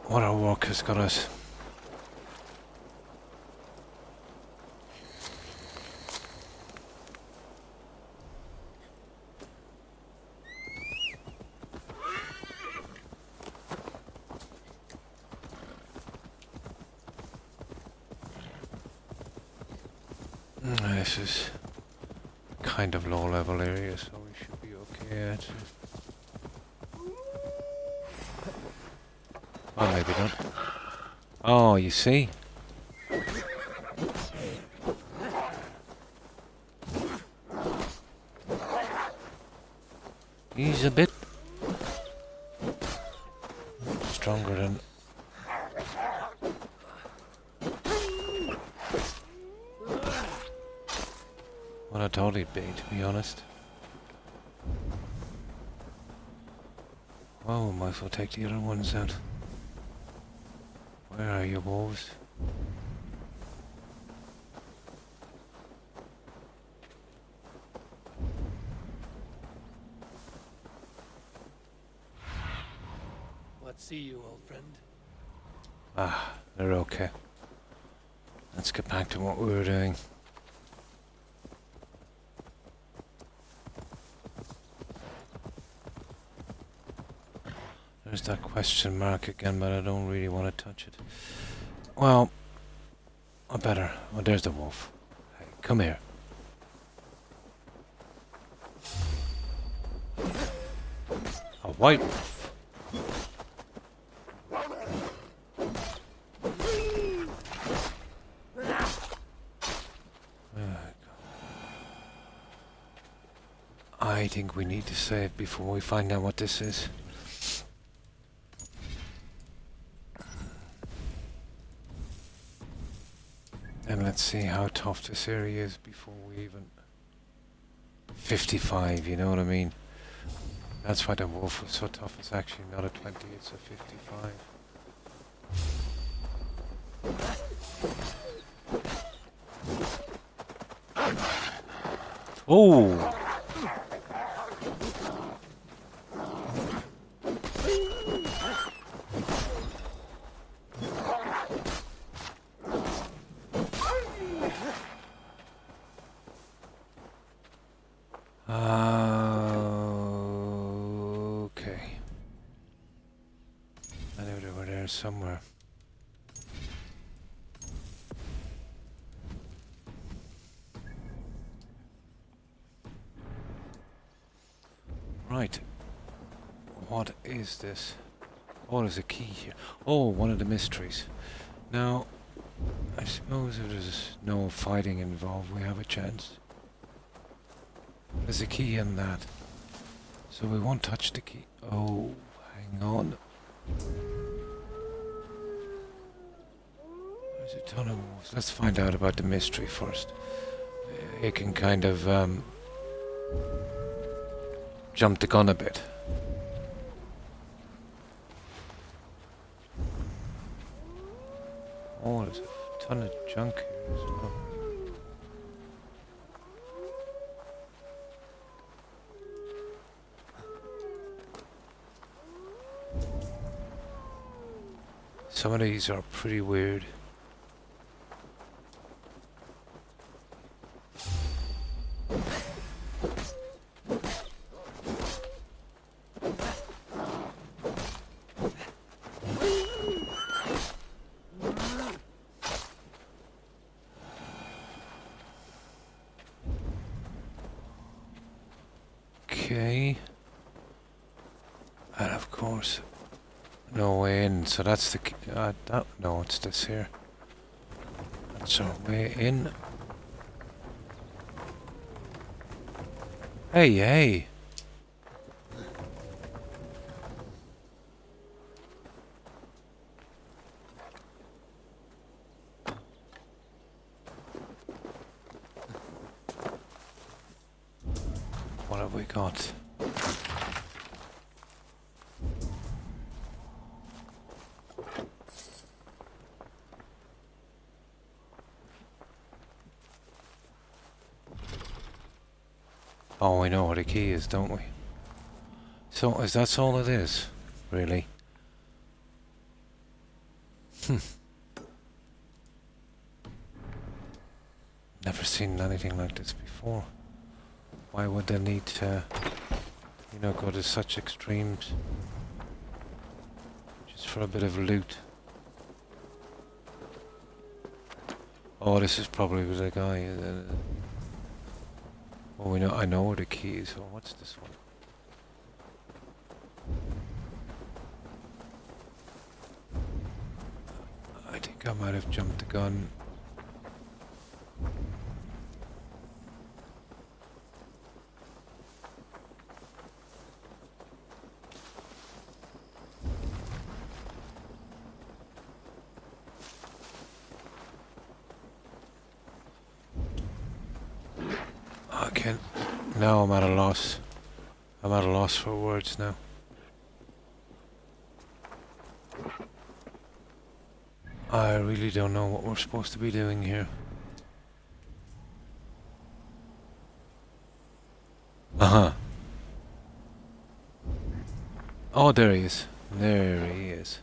S1: what our work has got us. This is kind of low level area, so we should be okay actually. Oh, maybe not. Oh, you see? He's a bit stronger than... what I thought he'd be, to be honest. Oh, might as well take the other ones out. Where are you, wolves?
S3: What see you, old friend?
S1: Ah, they're okay. Let's get back to what we were doing. that question mark again, but I don't really want to touch it. Well, I better. Oh, there's the wolf. Hey, come here. A white wolf. I think we need to save before we find out what this is. And let's see how tough this area is before we even... 55, you know what I mean? That's why the wolf was so tough. It's actually not a 20, it's a 55. Oh! Okay. I knew they were there somewhere. Right. What is this? Oh, there's a key here. Oh, one of the mysteries. Now, I suppose if there's no fighting involved, we have a chance. There's a key in that. So we won't touch the key. Oh, hang on. There's a ton of wolves. Let's find out about the mystery first. It can kind of jump the gun a bit. Oh, there's a ton of junk here as well. Some of these are pretty weird. Okay. And of course, no way in. So that's the key. No, it's this here. That's our way in. Hey, hey. What have we got? Oh, we know what the key is, don't we? So, is that all it is? Really? Never seen anything like this before. Why would they need to, you know, go to such extremes? Just for a bit of loot. Oh, this is probably the guy. Oh, we know. I know where the key is. Oh, what's this one? I think I might have jumped the gun. Okay, now I'm at a loss. I'm at a loss for words now. I really don't know what we're supposed to be doing here. Uh-huh. Oh, there he is. There he is.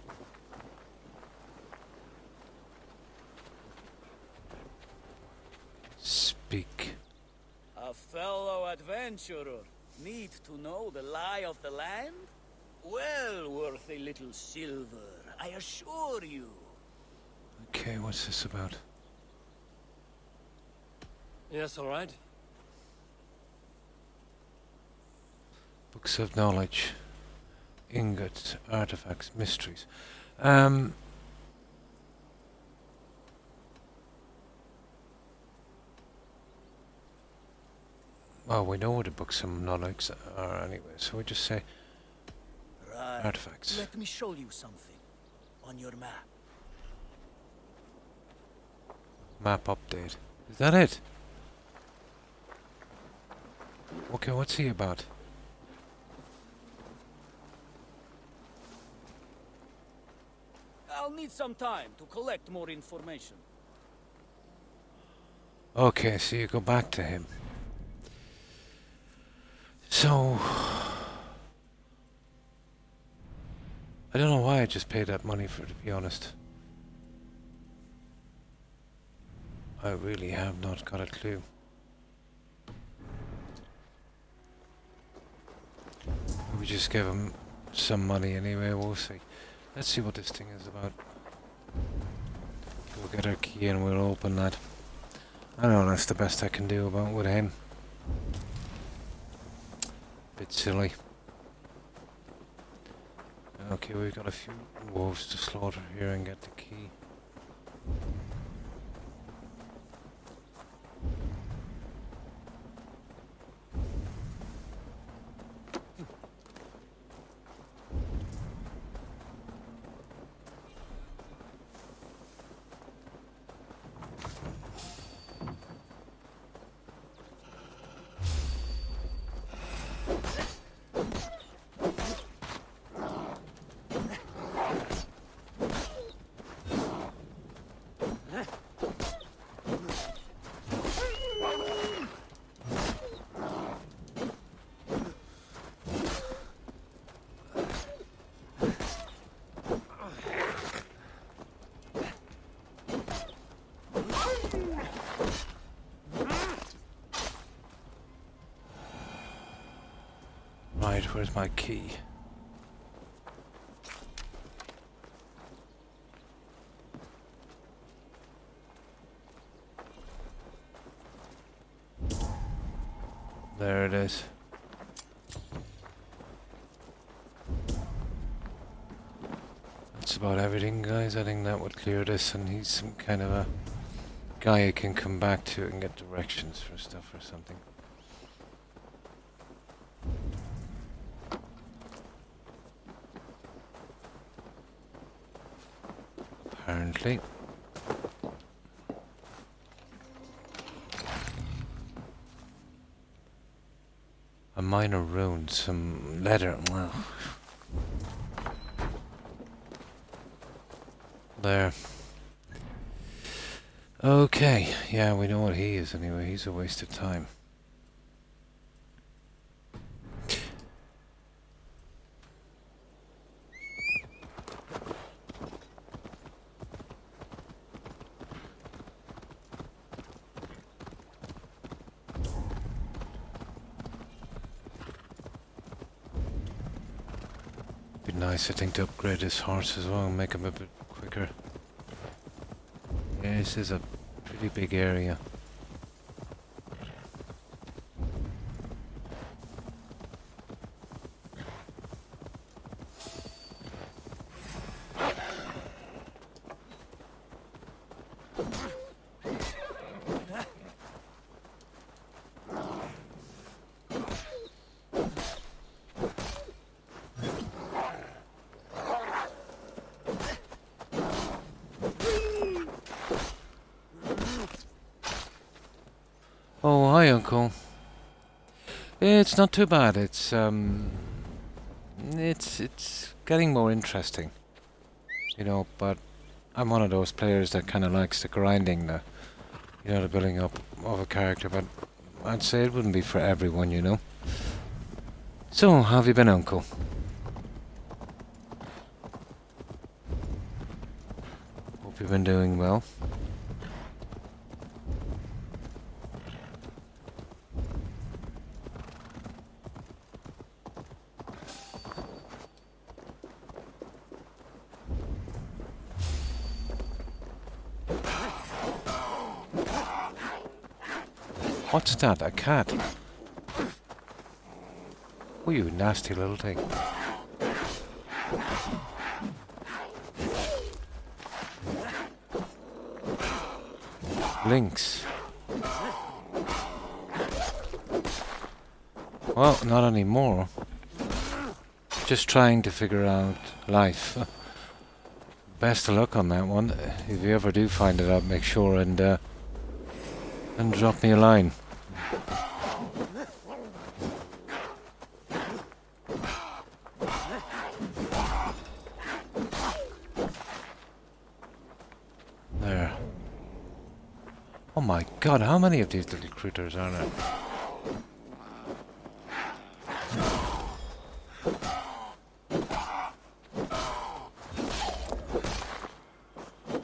S1: Speak.
S13: A fellow adventurer need to know the lie of the land?
S5: Well worth a little silver, I assure you.
S1: Okay, what's this about?
S3: Yes, all right.
S1: Books of knowledge, ingots, artifacts, mysteries. Well, we know what the books of knowledge are anyway, so we just say
S5: Right.
S1: artifacts.
S5: Let me show you something on your map.
S1: Map update. Is that it? Okay, what's he about?
S5: I'll need some time to collect more information.
S1: Okay, so you go back to him. So... I don't know why I just paid that money for it, to be honest. I really have not got a clue. We just give him some money anyway, we'll see. Let's see what this thing is about. We'll get our key and we'll open that. I know that's the best I can do about with him. Bit silly. Okay, we've got a few wolves to slaughter here and get the key. Right, where's my key? There it is. That's about everything, guys. I think that would clear this, and he's some kind of a guy you can come back to and get directions for stuff or something. Apparently. A minor rune, some leather. Wow. There. Okay, yeah, we know what he is anyway. He's a waste of time. Be nice, I think, to upgrade his horse as well and make him a bit quicker. Yeah, this is a pretty big area. Oh, hi, Uncle. It's not too bad. It's getting more interesting, you know. But I'm one of those players that kind of likes the grinding, the building up of a character. But I'd say it wouldn't be for everyone, you know. So, how have you been, Uncle? Hope you've been doing well. What's that? A cat? Oh, you nasty little thing. Lynx. Well, not anymore. Just trying to figure out life. Best of luck on that one. If you ever do find it out, make sure and drop me a line. There. Oh my god, how many of these little critters are there?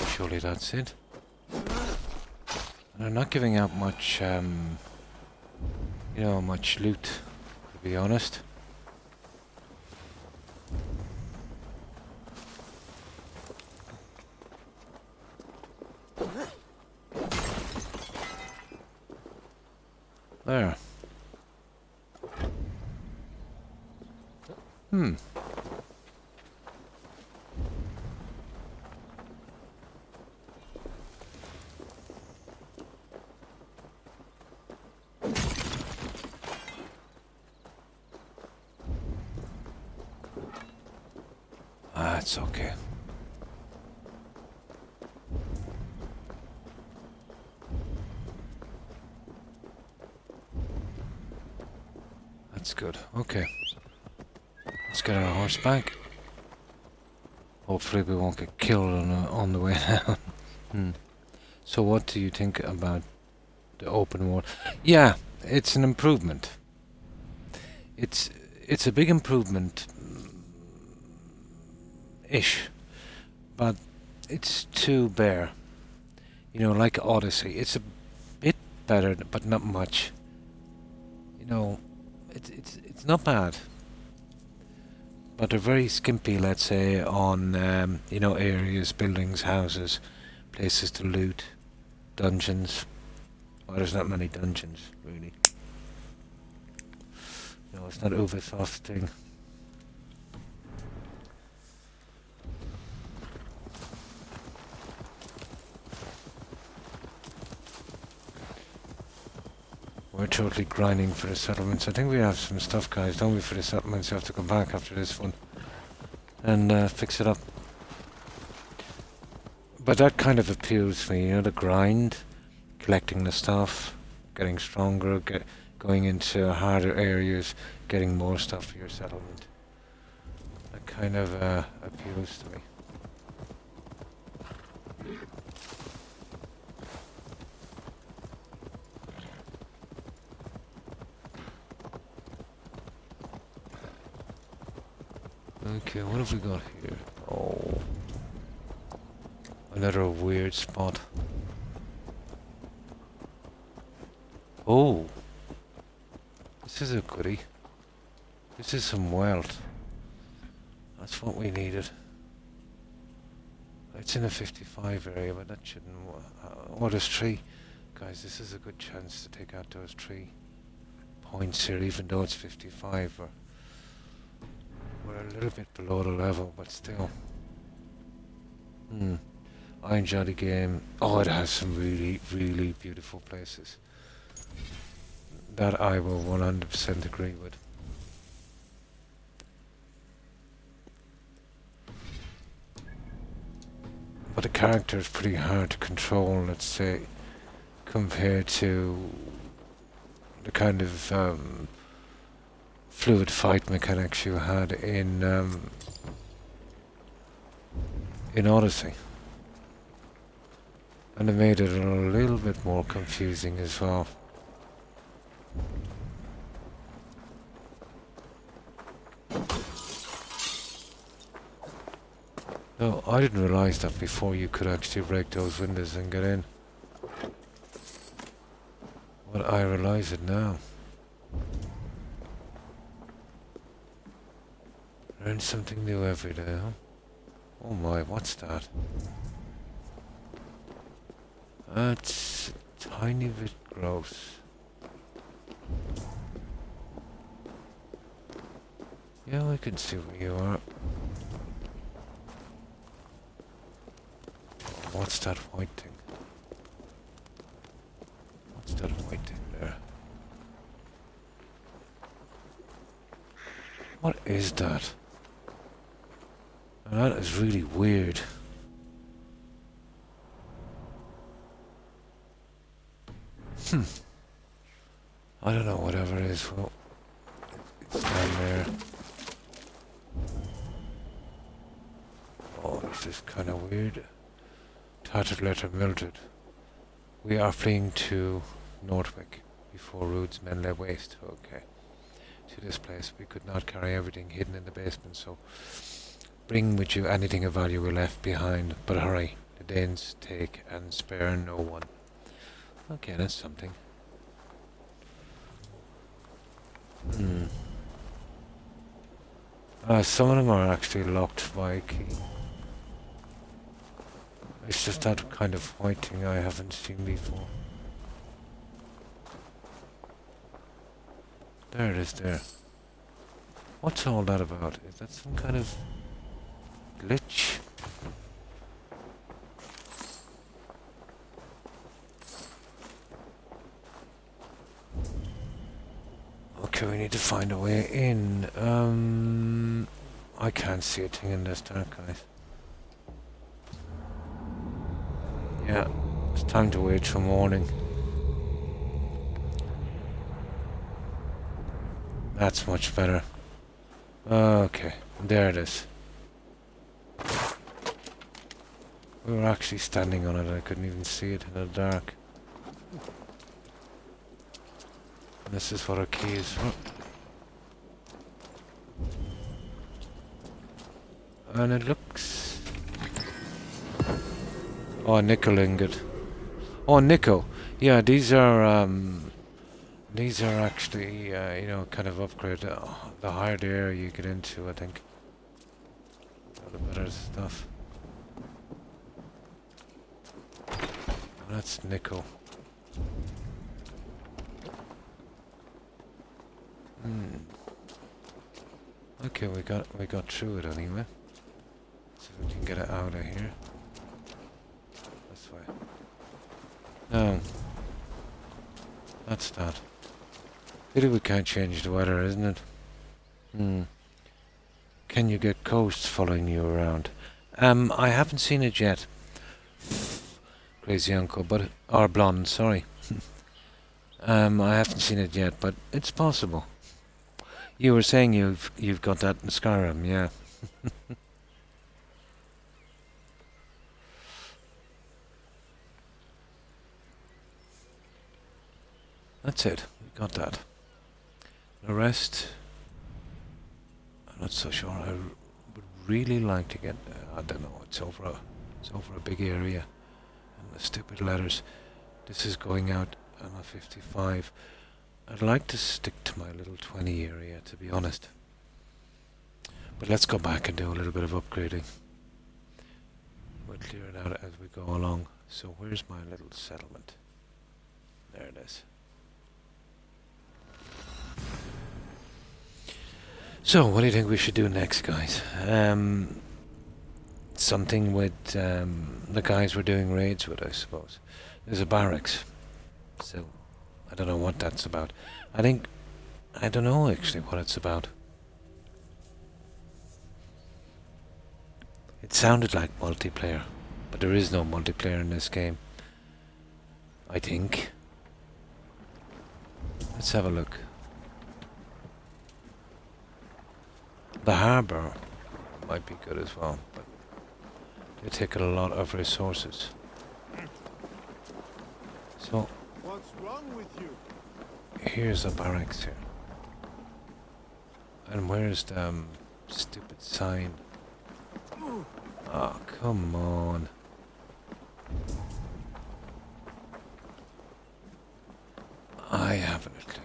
S1: Surely that's it. They're not giving out much, you know, much loot, to be honest. There. That's okay. That's good. Okay. Let's get our horse back. Hopefully we won't get killed on the way down. So what do you think about the open world? Yeah, it's an improvement. It's a big improvement ish, but it's too bare. You know, like Odyssey. It's a bit better, but not much. You know, it's not bad. But they're very skimpy, let's say, on you know, areas, buildings, houses, places to loot, dungeons. Well, there's not many dungeons, really. No, it's not Ubisoft's thing. We're totally grinding for the settlements. I think we have some stuff, guys, don't we, for the settlements? You have to come back after this one and fix it up. But that kind of appeals to me, you know, the grind, collecting the stuff, getting stronger, going into harder areas, getting more stuff for your settlement. That kind of appeals to me. Okay, what have we got here? Oh, another weird spot. Oh, this is a goodie. This is some wealth. That's what we needed. It's in a 55 area, but that shouldn't... Oh, there's 3. Guys, this is a good chance to take out those 3 points here, even though it's 55. We're a little bit below the level, but still. I enjoy the game. Oh, it has some really, really beautiful places. That I will 100% agree with. But the character is pretty hard to control, let's say, compared to the kind of fluid fight mechanics you had in Odyssey. And it made it a little bit more confusing as well. No, I didn't realize that before you could actually break those windows and get in. But I realize it now. Learn something new every day, huh? Oh my, what's that? That's a tiny bit gross. Yeah, I can see where you are. What's that white thing? What's that white thing there? What is that? Now that is really weird. I don't know, whatever it is. Well, it's down there. Oh, this is kind of weird. Tattered letter Mildred. We are fleeing to Northwick before Rude's men lay waste. Okay. To this place. We could not carry everything hidden in the basement, so bring with you anything of value we left behind. But hurry. The Danes take and spare no one. Okay, that's something. Some of them are actually locked by a key. It's just that kind of white thing I haven't seen before. There it is there. What's all that about? Is that some kind of glitch? Okay, we need to find a way in. I can't see a thing in this dark, guys. Yeah, it's time to wait till morning. That's much better. Okay, there it is. We were actually standing on it, I couldn't even see it in the dark. And this is what our key is for. And it looks... Oh, nickel ingot. Oh, nickel. Yeah, these are actually, you know, kind of upgrade. The higher the area you get into, I think, the better stuff. That's nickel. Okay, we got through it anyway. So we can get it out of here. This way. No. That's that. Pity we can't change the weather, isn't it? Can you get ghosts following you around? I haven't seen it yet. Crazy uncle, but... Or blonde, sorry. I haven't seen it yet, but it's possible. You were saying you've got that in Skyrim, yeah. That's it. We got that. The rest, I'm not so sure. I would really like to get. I don't know. It's over a big area, and the stupid letters. This is going out on a 55. I'd like to stick to my little 20 area, to be honest. But let's go back and do a little bit of upgrading. We'll clear it out as we go along. So where's my little settlement? There it is. So, what do you think we should do next, guys? Something with the guys we're doing raids with, I suppose. There's a barracks. So, I don't know what that's about. I don't know actually what it's about. It sounded like multiplayer, but there is no multiplayer in this game. I think. Let's have a look. The harbour might be good as well, but they take a lot of resources. So,
S5: What's wrong with you?
S1: here's a barracks here. And where's the stupid sign? Oh, come on. I haven't a clue.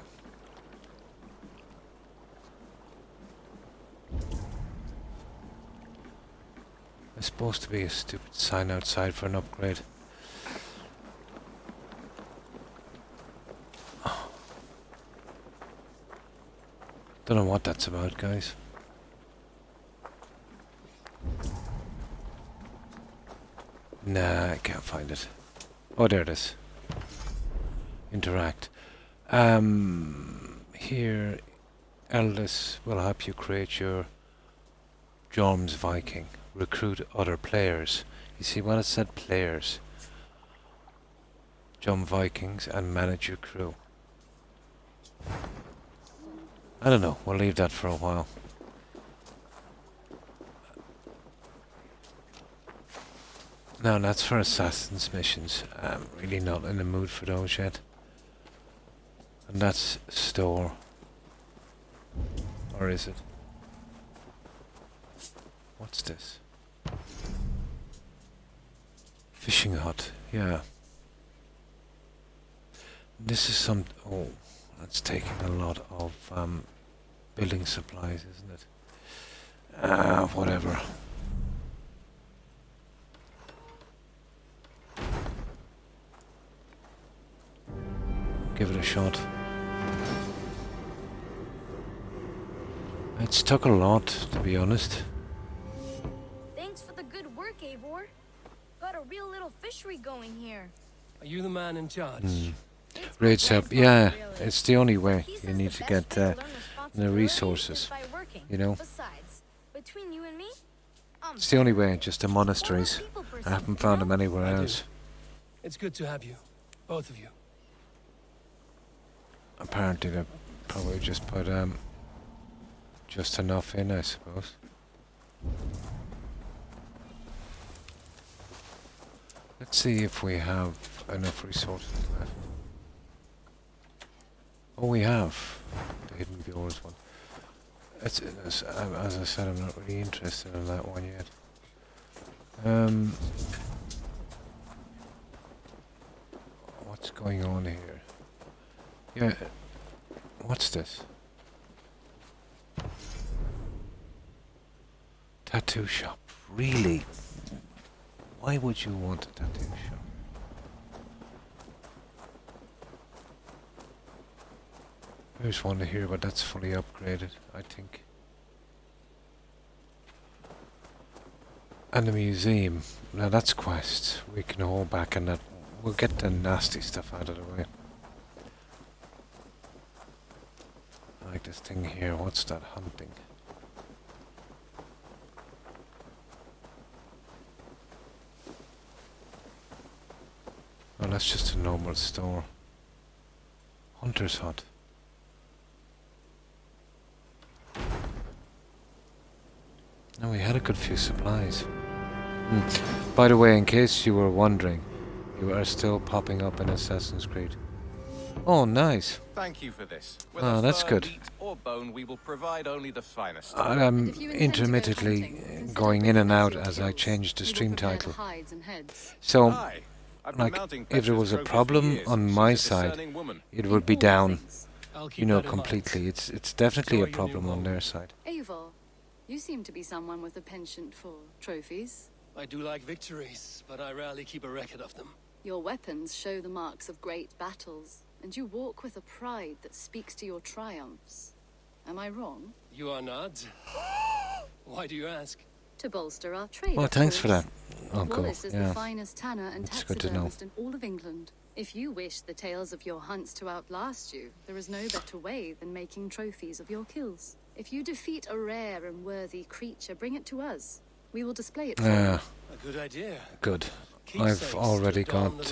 S1: There's supposed to be a stupid sign outside for an upgrade. Don't know what that's about, guys. Nah, I can't find it. Oh, there it is. Interact. Here, Eldest will help you create your Jorm's Viking. Recruit other players. You see what it said? Players. Jorm Vikings and manage your crew. I don't know. We'll leave that for a while. No, that's for assassins missions. I'm really not in the mood for those yet. And that's store. Or is it? What's this? Fishing hut, yeah. This is some... Oh, that's taking a lot of building supplies, isn't it? Whatever. Give it a shot. It's took a lot, to be honest.
S13: Thanks for the good work, Eivor. Got a real little fishery going here.
S3: Are you the man in charge?
S1: Rates up, yeah. It's the only way. You need to get the resources, you know.
S13: Besides, between you and me,
S1: It's the only way, just the monasteries. I haven't found them anywhere else.
S3: It's good to have you, both of you.
S1: Apparently they probably just put just enough in, I suppose. Let's see if we have enough resources left. Oh, we have the Hidden Bjorns one. It's, as I said, I'm not really interested in that one yet. What's going on here? Yeah, what's this? Tattoo shop. Really? Why would you want a tattoo shop? There's one here, but that's fully upgraded, I think. And the museum. Now that's quests. We can hold back on that. We'll get the nasty stuff out of the way. I like this thing here. What's that? Hunting. Oh, that's just a normal store. Hunter's hut. No, we had a good few supplies. By the way, in case you were wondering, you are still popping up in Assassin's Creed. Oh, nice.
S14: Thank you for this.
S1: Oh, that's good.
S14: Meat or bone, we will provide only the finest.
S1: I'm intermittently going in and out as I change the stream title. So, like, if there was a problem on my side, it would be down, you know, completely. It's definitely a problem on their side.
S15: Eivor, you seem to be someone with a penchant for trophies.
S3: I do like victories, but I rarely keep a record of them.
S15: Your weapons show the marks of great battles, and you walk with a pride that speaks to your triumphs. Am I wrong?
S3: You are not. Why do you ask?
S15: To bolster our trade.
S1: Well, thanks for that, Uncle.
S15: Wallace is
S1: Yeah,
S15: the finest tanner and
S1: it's good to know.
S15: taxidermist in all of England. If you wish the tales of your hunts to outlast you, there is no better way than making trophies of your kills. If you defeat a rare and worthy creature, bring it to us. We will display it for you.
S3: A good idea.
S1: Good. I've already got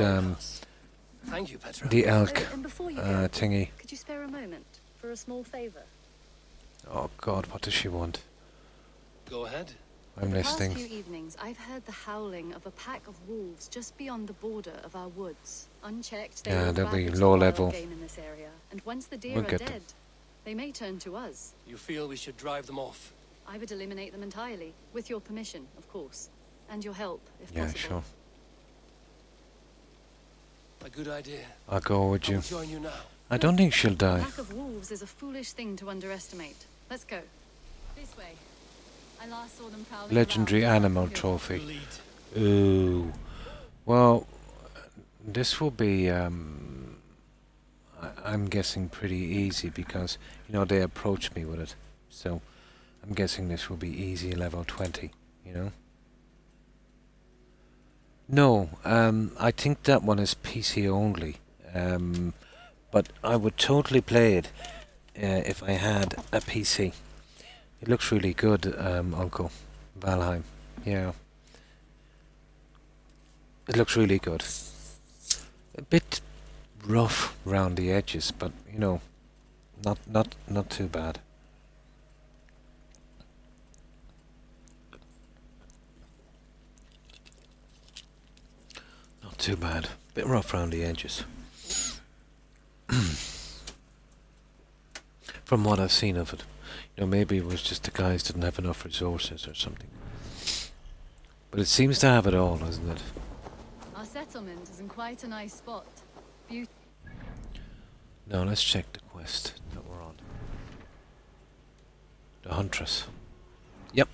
S3: Thank you, Petra.
S1: the elk
S15: And before you go,
S1: thingy.
S15: could you spare a moment for a small favor?
S1: Oh God, what does she want?
S3: Go ahead.
S1: I'm
S15: The
S1: listening.
S15: past few evenings, I've heard the howling of a pack of wolves just beyond the border of our woods. Unchecked, they
S1: Yeah,
S15: will
S1: they'll be
S15: ravage the
S1: low
S15: wild
S1: level.
S15: game in this area. And once the deer
S1: We'll
S15: are
S1: get them.
S15: dead, they may turn to us.
S3: You feel we should drive them off?
S15: I would eliminate them entirely, with your permission, of course, and your help, if
S1: Yeah,
S15: possible.
S1: sure.
S3: A good idea.
S1: I'll go with
S3: I
S1: you.
S3: will join you now.
S1: I don't think she'll
S15: A
S1: die.
S15: pack of wolves is a foolish thing to underestimate. Let's go. This way. I last saw them prowling
S1: Legendary
S15: around.
S1: animal trophy. Ooh. Well, this will be, I'm guessing pretty easy because, you know, they approached me with it. So, I'm guessing this will be easy level 20, you know? No, I think that one is PC only. But I would totally play it if I had a PC. It looks really good, Uncle Valheim. Yeah, it looks really good. A bit rough round the edges, but you know, not too bad. Not too bad. Bit rough round the edges. From what I've seen of it. You know, maybe it was just the guys didn't have enough resources or something. But it seems to have it all, doesn't it?
S15: Our settlement is in quite a nice spot.
S1: Now let's check the quest that we're on. The Huntress. Yep.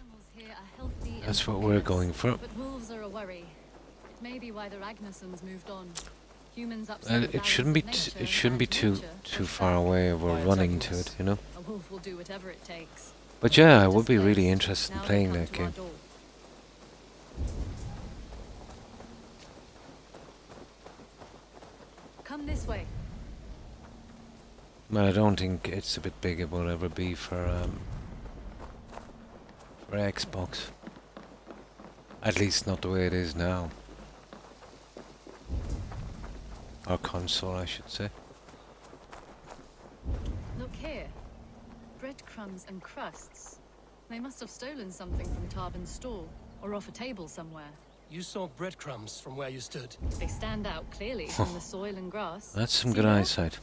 S15: Animals here are healthy and
S1: That's what we're going for.
S15: But wolves are a worry. It may be why the Ragnarsons moved on. Humans upset
S1: It shouldn't be it shouldn't be too far away. We're running to it, you know.
S15: A wolf will do whatever it takes.
S1: But yeah, I would be really interested in playing that game.
S15: Come this way.
S1: But I don't think it's a bit big. It will ever be for Xbox. At least not the way it is now. Or console, I should say.
S15: Look here. Breadcrumbs and crusts. They must have stolen something from Tarban's store, or off a table somewhere.
S3: You saw breadcrumbs from where you stood.
S15: They stand out clearly from the soil and grass.
S1: That's some good eyesight.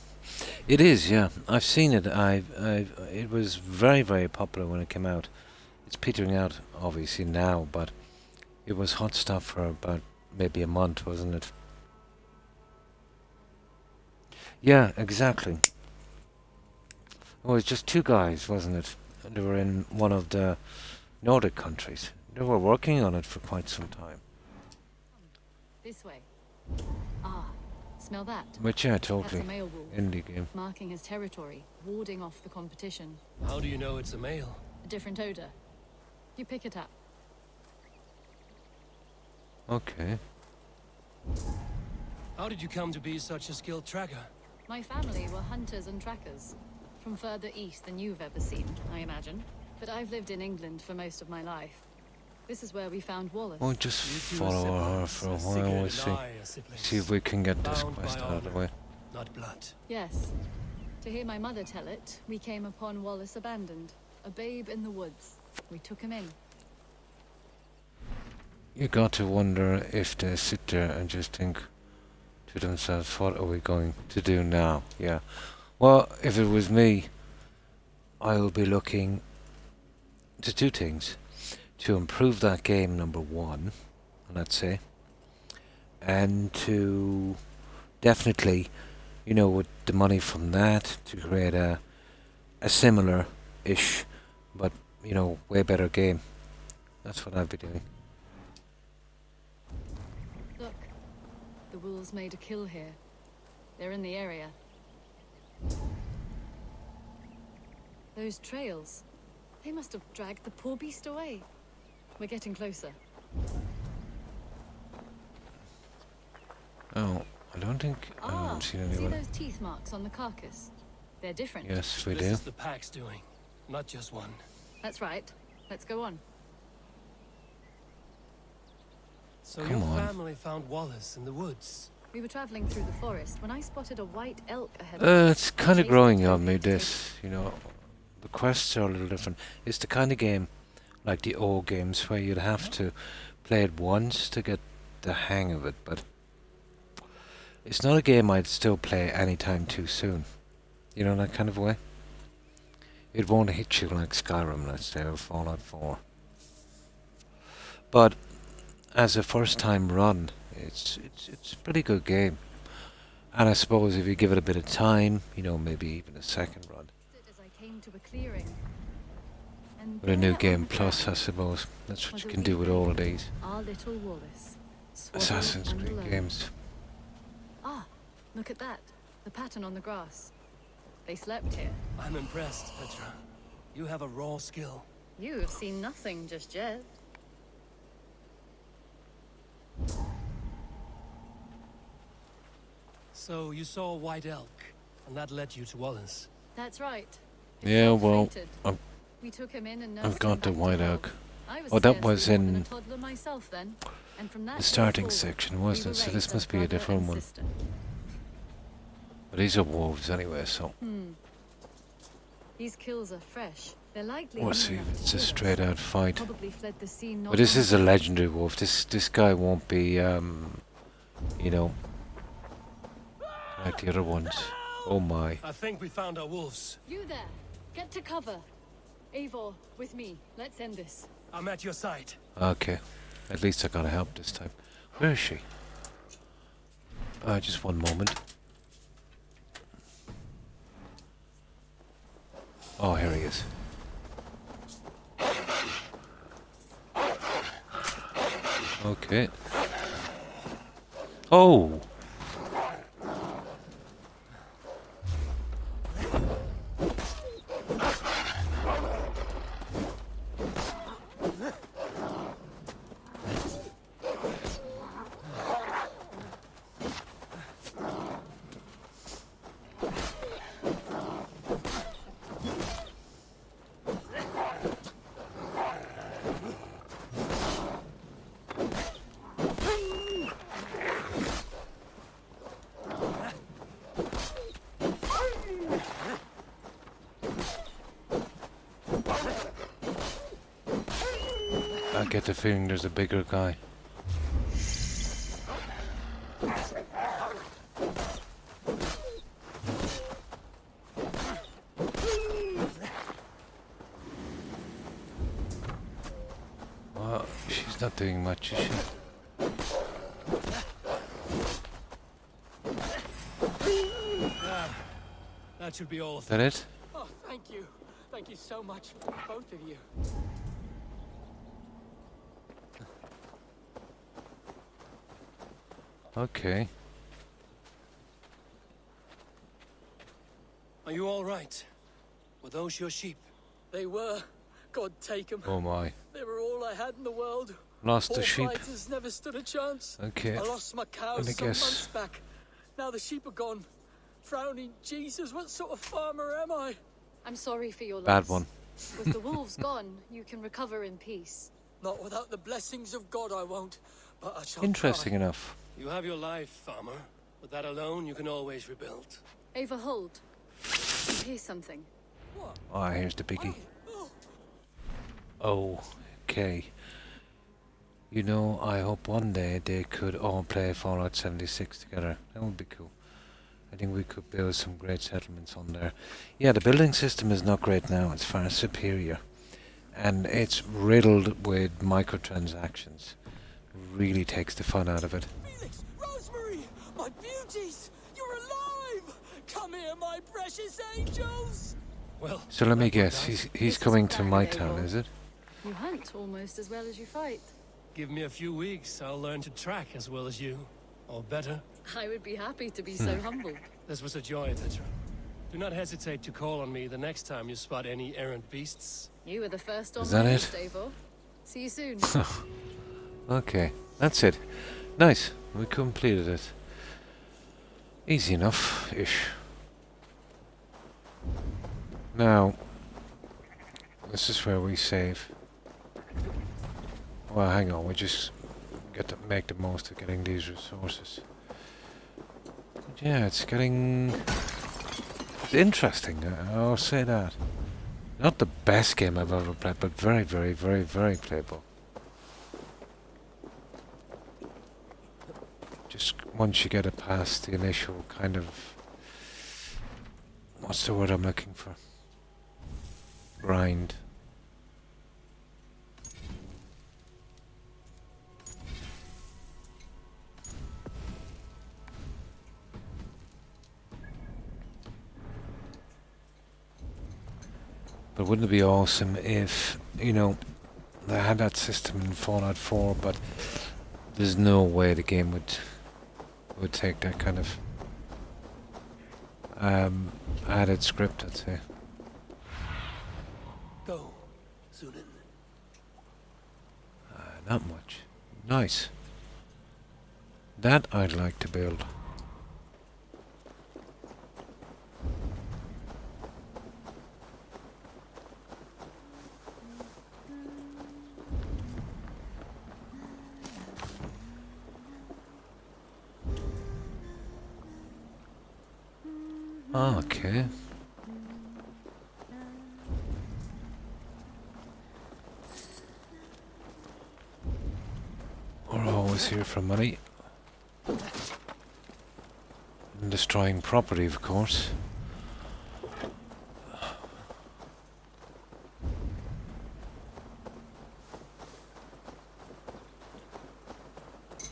S1: It is, yeah. I've seen it. It was very, very popular when it came out. It's petering out, obviously, now, but it was hot stuff for about maybe a month, wasn't it? Yeah, exactly. It was just two guys, wasn't it? And they were in one of the Nordic countries. They were working on it for quite some time.
S15: This way. Ah, smell that?
S1: But yeah, totally.
S15: That's a male wolf.
S1: Indie game.
S15: Marking his territory, warding off the competition.
S3: How do you know it's a male?
S15: A different odor. You pick it up.
S1: Okay.
S3: How did you come to be such a skilled tracker?
S15: My family were hunters and trackers. From further east than you've ever seen, I imagine. But I've lived in England for most of my life. This is where we found Wallace.
S1: We'll just follow her for a while. We'll see if we can get this quest out of the way.
S3: Not blood.
S15: Yes. To hear my mother tell it, we came upon Wallace abandoned. A babe in the woods. We took him in.
S1: You got to wonder if they sit there and just think to themselves, what are we going to do now? Yeah. Well, if it was me, I'll be looking to two things. To improve that game, number one, let's say. And to definitely, you know, with the money from that, to create a similar-ish, but, you know, way better game. That's what I'd be doing.
S15: Look. The wolves made a kill here. They're in the area. Those trails. They must have dragged the poor beast away. We're getting closer.
S1: Oh, I don't think I haven't seen anyone.
S15: See those teeth marks on the carcass? They're different.
S1: Yes, we do.
S3: This is the pack's doing, not just one.
S15: That's right. Let's go on.
S3: So
S1: Come
S3: your
S1: on.
S3: family found Wallace in the woods.
S15: We were traveling through the forest when I spotted a white elk ahead of us.
S1: It's kind of growing on me, this, you know. The quests are a little different. It's the kind of game, like the old games, where you'd have to play it once to get the hang of it, but it's not a game I'd still play anytime too soon. You know, that kind of way. It won't hit you like Skyrim, let's say, or Fallout 4. But as a first time run, it's a pretty good game. And I suppose if you give it a bit of time, you know, maybe even a second run.
S15: As I came to a clearing. And
S1: With a new
S15: there
S1: game
S15: on the
S1: plus, I
S15: ground
S1: suppose. That's what
S15: was
S1: you
S15: a
S1: can do with
S15: wee
S1: all of
S15: baby,
S1: these
S15: Our little Wallace. swaddled
S1: Assassin's
S15: and
S1: Creed
S15: alone.
S1: games.
S15: Ah, look at that. The pattern on the grass. They slept here.
S3: I'm impressed, Petra. You have a raw skill.
S15: You have seen nothing just yet.
S3: So you saw a white elk, and that led you to Wallace.
S15: That's right.
S1: Yeah, well,
S15: We took him in and
S1: I've got the white elk.
S15: I was
S1: Oh, that
S15: scarcely
S1: was
S15: more than a
S1: in
S15: toddler myself then, and from that
S1: the
S15: day
S1: starting
S15: forward,
S1: section,
S15: we
S1: wasn't
S15: were
S1: it? So
S15: raised
S1: this
S15: as
S1: must be a
S15: brother
S1: different
S15: and
S1: one.
S15: sister.
S1: But these are wolves anyway, so
S15: These kills are fresh. They're likely
S1: we'll see if it's a straight out fight.
S15: Probably fled the scene not
S1: But this
S15: long
S1: is a
S15: ago.
S1: legendary wolf. This guy won't be, you know, like the other ones. Oh my.
S3: I think we found our wolves.
S15: You there! Get to cover. Eivor, with me. Let's end this.
S3: I'm at your side.
S1: Okay. At least I gotta help this time. Where is she? Just one moment. Oh, here he is. Okay. Oh! I get the feeling there's a bigger guy. Well, she's not doing much, is she?
S3: That should be all.
S1: Is that it?
S8: Oh, thank you. Thank you so much, both of you.
S1: Okay.
S3: Are you all right? Were those your sheep?
S8: They were. God take them.
S1: Oh my.
S8: They were all I had in the world.
S1: Lost the
S8: Poor
S1: sheep.
S8: fighters never stood a chance.
S1: Okay.
S8: I lost my cows
S1: Let me
S8: some
S1: guess.
S8: months back. Now the sheep are gone. Frowning Jesus, what sort of farmer am I?
S15: I'm sorry for your loss.
S1: Bad one.
S15: With the wolves gone, you can recover in peace.
S8: Not without the blessings of God, I won't. But I shall
S1: Interesting
S8: try.
S1: enough.
S3: You have your life, farmer. With that alone, you can always rebuild.
S15: Eivor, hold. You hear something?
S1: Oh, here's the biggie. Oh, okay. You know, I hope one day they could all play Fallout 76 together. That would be cool. I think we could build some great settlements on there. Yeah, the building system is not great now. It's far superior. And it's riddled with microtransactions. Really takes the fun out of it.
S8: Felix, Rosemary, my beauties, you're alive! Come here, my precious angels!
S3: Well,
S1: So let me guess, he's coming to my town, is it?
S15: You hunt almost as well as you fight.
S3: give me a few weeks, I'll learn to track as well as you. Or better.
S15: I would be happy to be so humble.
S3: This was a joy, Petra. Do not hesitate to call on me the next time you spot any errant beasts.
S15: You were the first on
S1: Is
S15: my
S1: that
S15: list,
S1: it?
S15: Eivor. See you soon.
S1: Okay, that's it. Nice, we completed it. Easy enough-ish. Now, this is where we save. Well, hang on, we just get to make the most of getting these resources. But yeah, it's getting... It's interesting, I'll say that. Not the best game I've ever played, but very, very, very, very playable. Just once you get it past the initial kind of... What's the word I'm looking for? Grind. But wouldn't it be awesome if, you know, they had that system in Fallout 4, but there's no way the game would take that kind of added script, I'd say.
S3: Go, Zunin.
S1: Not much. Nice. That I'd like to build. Okay. We're always here for money. And destroying property, of course.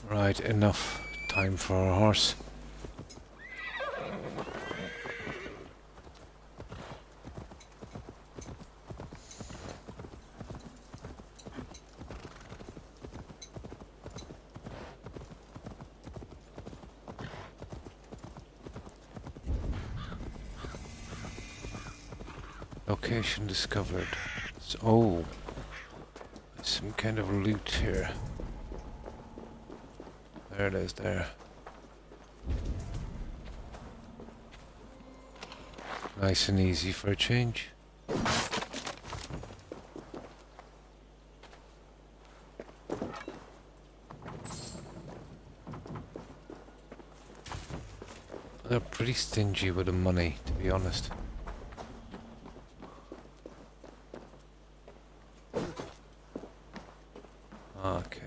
S1: Right, enough time for our horse. Location discovered. Oh, there's some kind of loot here. There it is there. Nice and easy for a change. They're pretty stingy with the money, to be honest. Okay.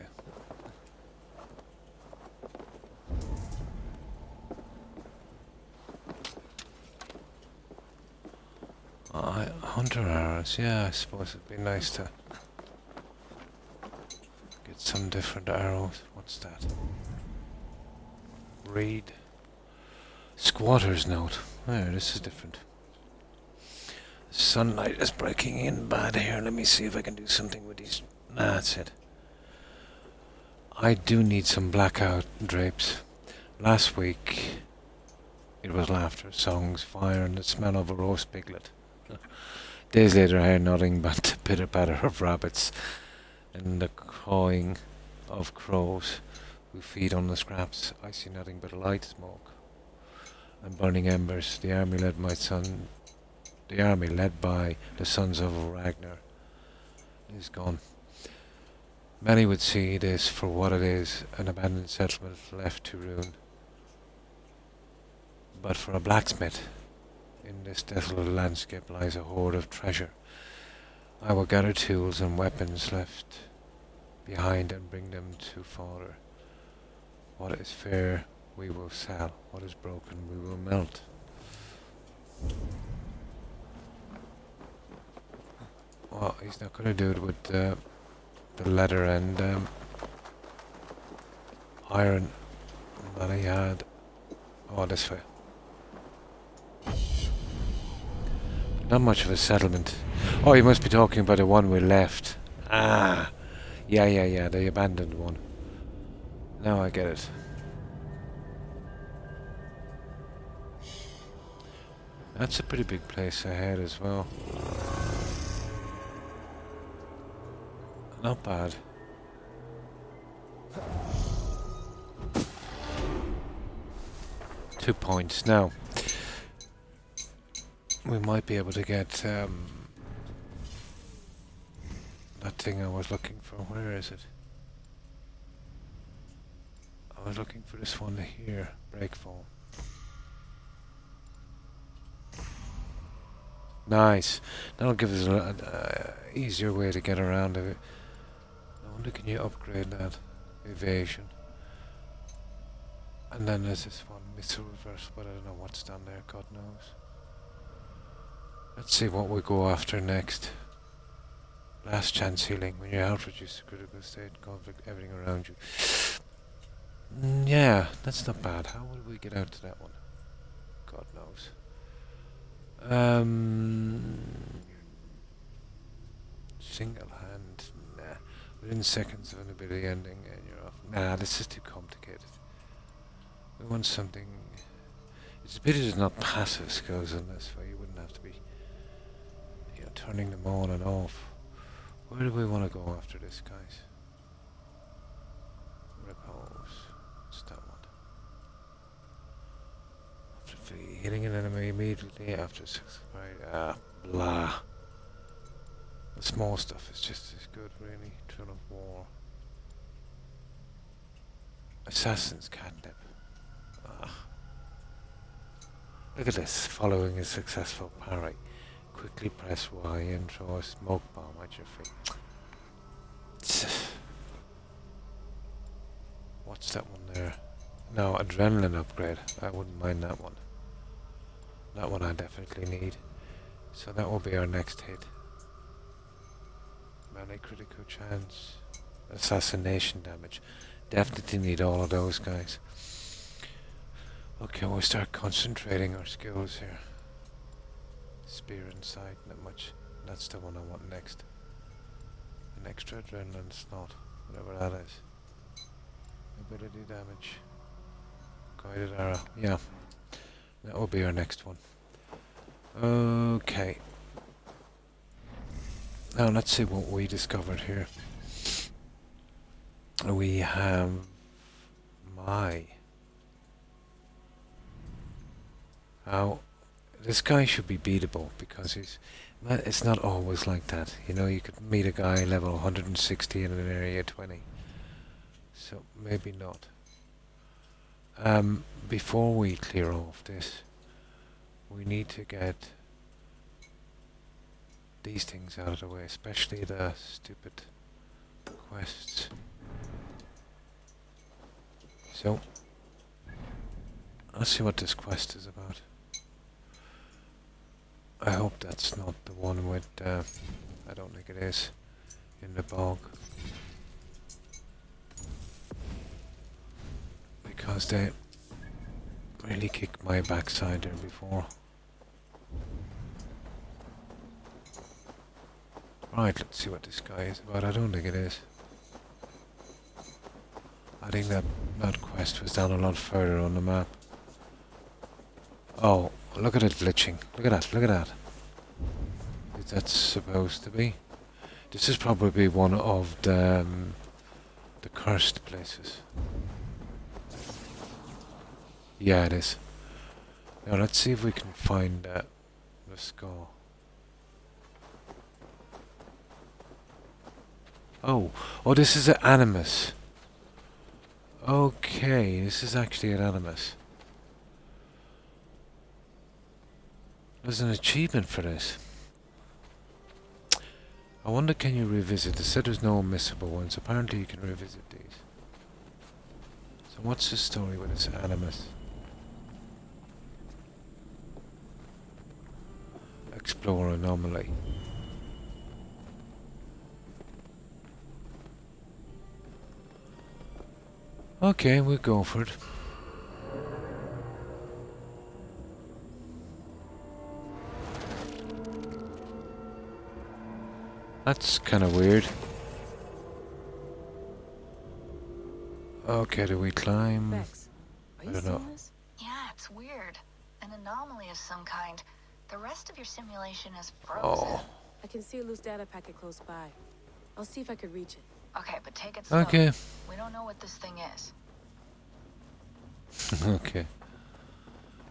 S1: Hunter arrows, yeah, I suppose it'd be nice to get some different arrows. What's that? Read. Squatter's note. There, this is different. Sunlight is breaking in bad here. Let me see if I can do something with these. Nah, that's it. I do need some blackout drapes. Last week, it was laughter, songs, fire, and the smell of a roast piglet. Days later, I heard nothing but the pitter-patter of rabbits and the cawing of crows who feed on the scraps. I see nothing but light smoke and burning embers. The army led by the sons of Ragnar is gone. Many would see this for what it is, an abandoned settlement left to ruin. But for a blacksmith, in this desolate landscape lies a hoard of treasure. I will gather tools and weapons left behind and bring them to father. What is fair we will sell, what is broken we will melt. Well, he's not going to do it with the leather and iron that he had. Oh, this way. Not much of a settlement. Oh, you must be talking about the one we left. Ah, yeah, the abandoned one. Now I get it. That's a pretty big place ahead as well. Not bad. .2 points. Now, we might be able to get that thing I was looking for. Where is it? I was looking for this one here. Breakfall. Nice. That'll give us an easier way to get around it. I wonder, can you upgrade that? Evasion. And then there's this one, missile reverse, but I don't know what's down there, God knows. Let's see what we go after next. Last chance healing. When you're out, reduce the critical state, conflict, everything around you. Yeah, that's not bad. How would we get out to that one? God knows. Single hand. Nah. Within seconds of an ability ending and you're off. Nah, this is too complicated. We want something. It's a pity there's not passive skills in this, where you wouldn't have to be, you know, turning them on and off. Where do we want to go after this, guys? Repose. What's that one? After hitting an enemy immediately after blah. The small stuff is just as good, really. Thrill of war. Assassin's catnip. Look at this. Following a successful parry. Quickly press Y and throw a smoke bomb at your feet. What's that one there? No, adrenaline upgrade. I wouldn't mind that one. That one I definitely need. So that will be our next hit. Melee critical chance. Assassination damage. Definitely need all of those guys. Okay, we'll start concentrating our skills here. Spear inside, not much. That's the one I want next. An extra adrenaline slot, whatever that is. Ability damage. Guided arrow. Yeah. That will be our next one. Okay. Now let's see what we discovered here. We have Now, this guy should be beatable because it's not always like that. You know, you could meet a guy level 160 in an area 20. So maybe not. Before we clear off this, we need to get these things out of the way, especially the stupid quests. So, let's see what this quest is about. I hope that's not the one with, I don't think it is, in the bog. Because they really kicked my backside there before. Right, let's see what this guy is about. I don't think it is. I think that quest was down a lot further on the map. Oh, look at it glitching. Look at that, look at that. Is that supposed to be? This is probably one of the cursed places. Yeah, it is. Now let's see if we can find the skull. Oh, this is an animus. Okay, this is actually an animus. There's an achievement for this. I wonder, can you revisit? They said there's no missable ones. Apparently you can revisit these. So what's the story with this animus? Explore anomaly. Okay, we'll go for it. That's kind of weird. Okay, do we climb?
S16: Bex,
S1: I don't know.
S16: this?
S10: Yeah, it's weird. An anomaly of some kind. The rest of your simulation is frozen.
S1: Oh.
S16: I can see a loose data packet close by. I'll see if I could reach it.
S10: Okay, but take it slow.
S1: Okay.
S10: We don't know what this thing is.
S1: Okay.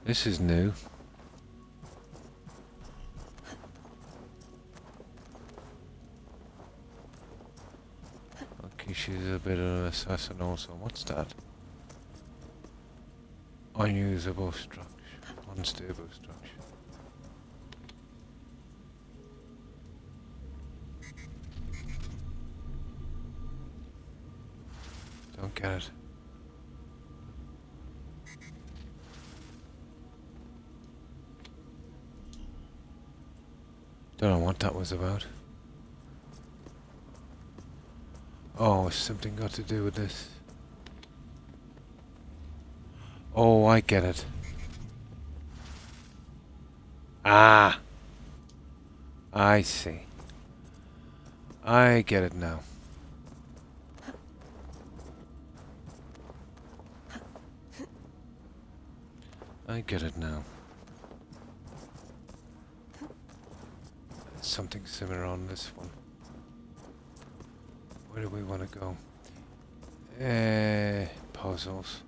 S1: This is new. Okay, she's a bit of an assassin also. What's that? Unusable structure. Unstable structure. Don't get it. Don't know what that was about. Oh, it's something got to do with this. Oh, I get it. Ah! I see. I get it now. I get it now. Something similar on this one. Where do we want to go? Puzzles.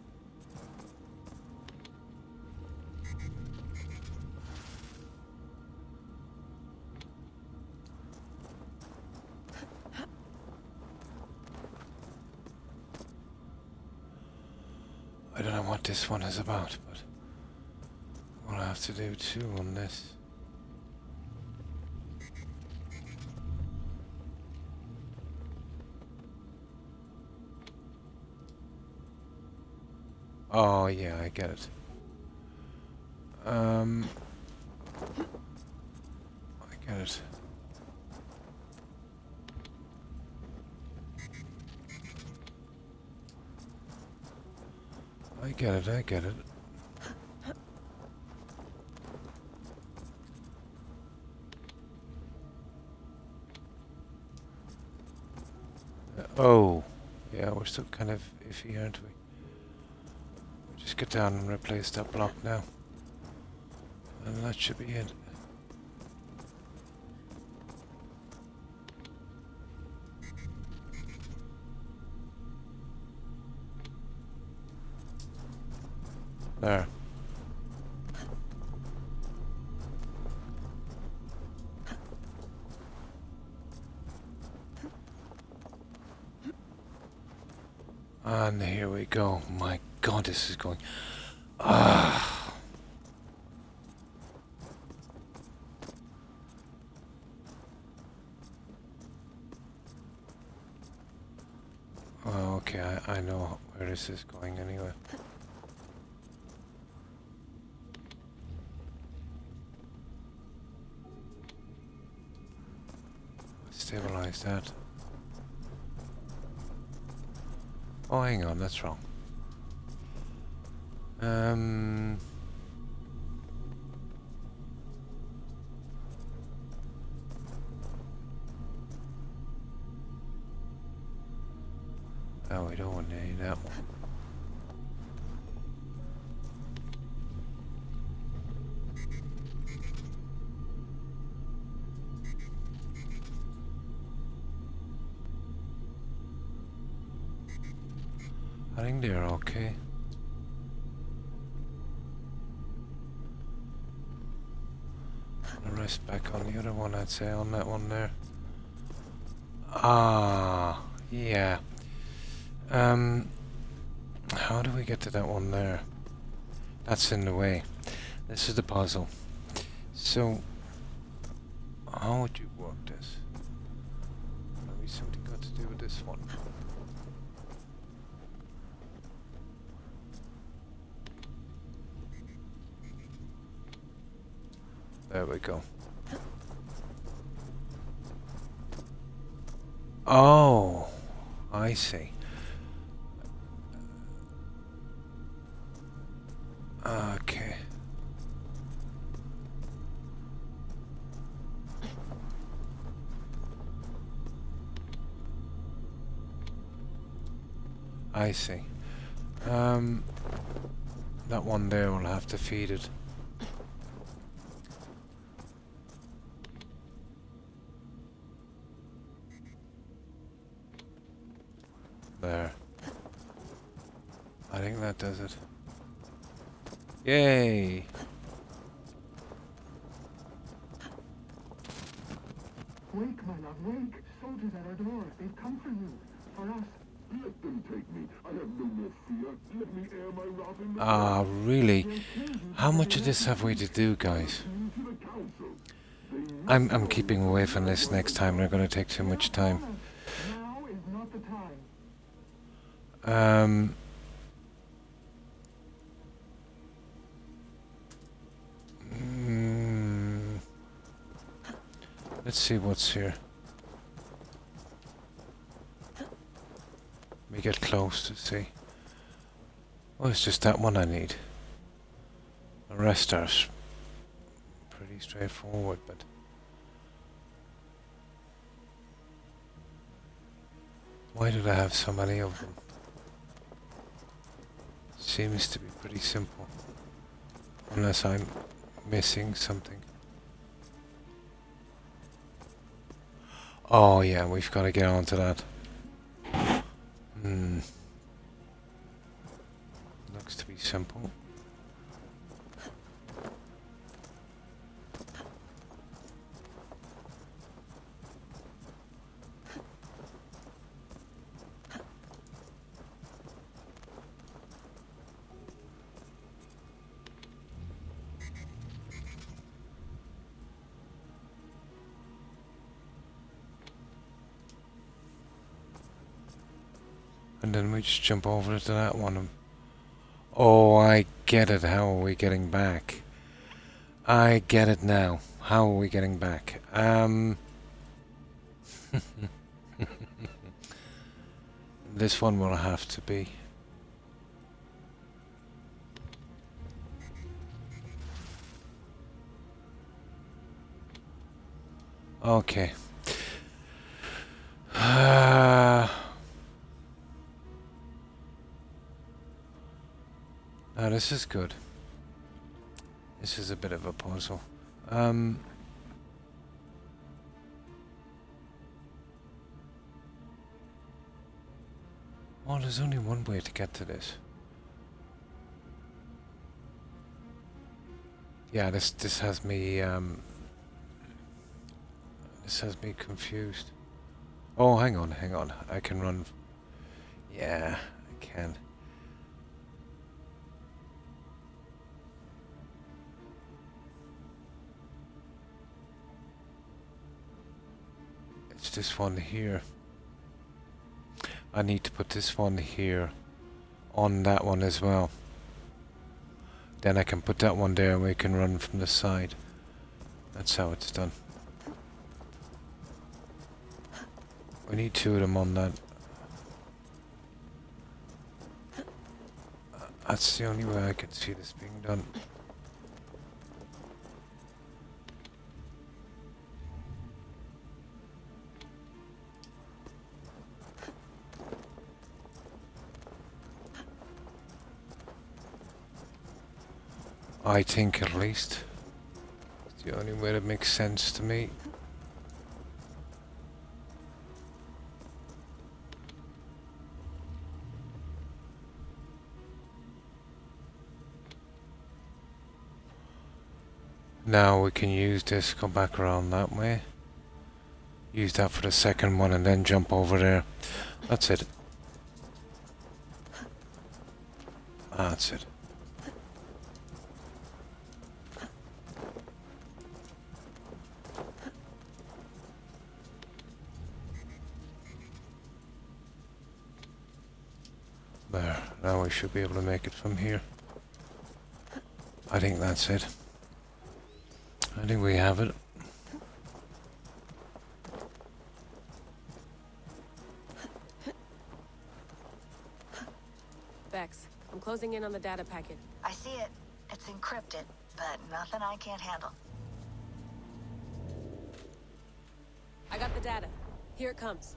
S1: I don't know what this one is about, but we'll have to do too on this. Oh yeah, I get it. I get it. I get it, I get it. Oh, yeah, we're still kind of iffy, aren't we? Just get down and replace that block now. And that should be it. There. And here we go. My God, this is going... Ah. Oh, okay, I know where this is going anyway. Stabilize that. Oh, hang on, that's wrong. Oh, we don't want any of that one. I think they're okay. The rest back on the other one, I'd say, on that one there. Ah, yeah. How do we get to that one there? That's in the way. This is the puzzle. So, how would you work this? Maybe something got to do with this one. There we go. Oh, I see. Okay. I see. That one there will have to feed it. There. I think that does it. Yay!
S17: Wake, my love, wake! Soldiers at our door. They've come for you. For us. Let them take me. I have no more fear. Let me air my wrath in the
S1: Ah, really? How much of this have we to do, guys? I'm keeping away from this next time. They're going to take too much time.
S17: Now is not the time.
S1: Let's see what's here. Let me get close to see. Oh, it's just that one I need. The rest are pretty straightforward, but... Why do I have so many of them? Seems to be pretty simple. Unless I'm missing something. Oh yeah, we've got to get on to that. Looks to be simple. And then we just jump over to that one. Oh, I get it. How are we getting back? I get it now. How are we getting back? This one will have to be. Okay. Now this is good. This is a bit of a puzzle. Oh, there's only one way to get to this. Yeah, this has me confused. Oh, hang on. I can run. Yeah, I can. It's this one here. I need to put this one here on that one as well. Then I can put that one there and we can run from the side. That's how it's done. We need two of them on that. That's the only way I can see this being done. I think at least. It's the only way that makes sense to me. Now we can use this, go back around that way. Use that for the second one and then jump over there. That's it. That's it. There, now we should be able to make it from here. I think that's it. I think we have it.
S16: Bex, I'm closing in on the data packet.
S18: I see it. It's encrypted, but nothing I can't handle.
S16: I got the data. Here it comes.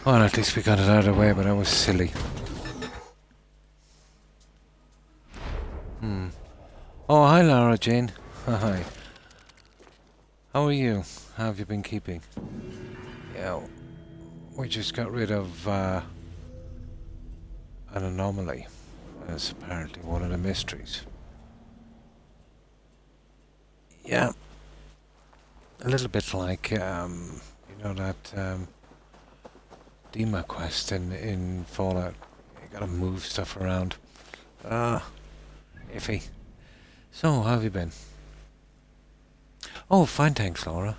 S1: Well, at least we got it out of the way, but that was silly. Oh, hi Lara Jane. Hi. How are you? How have you been keeping? Yeah, we just got rid of an anomaly. That's apparently one of the mysteries. Yeah. A little bit like, you know, that Dima quest in Fallout. You gotta move stuff around. Iffy. So, how have you been? Oh, fine, thanks, Laura.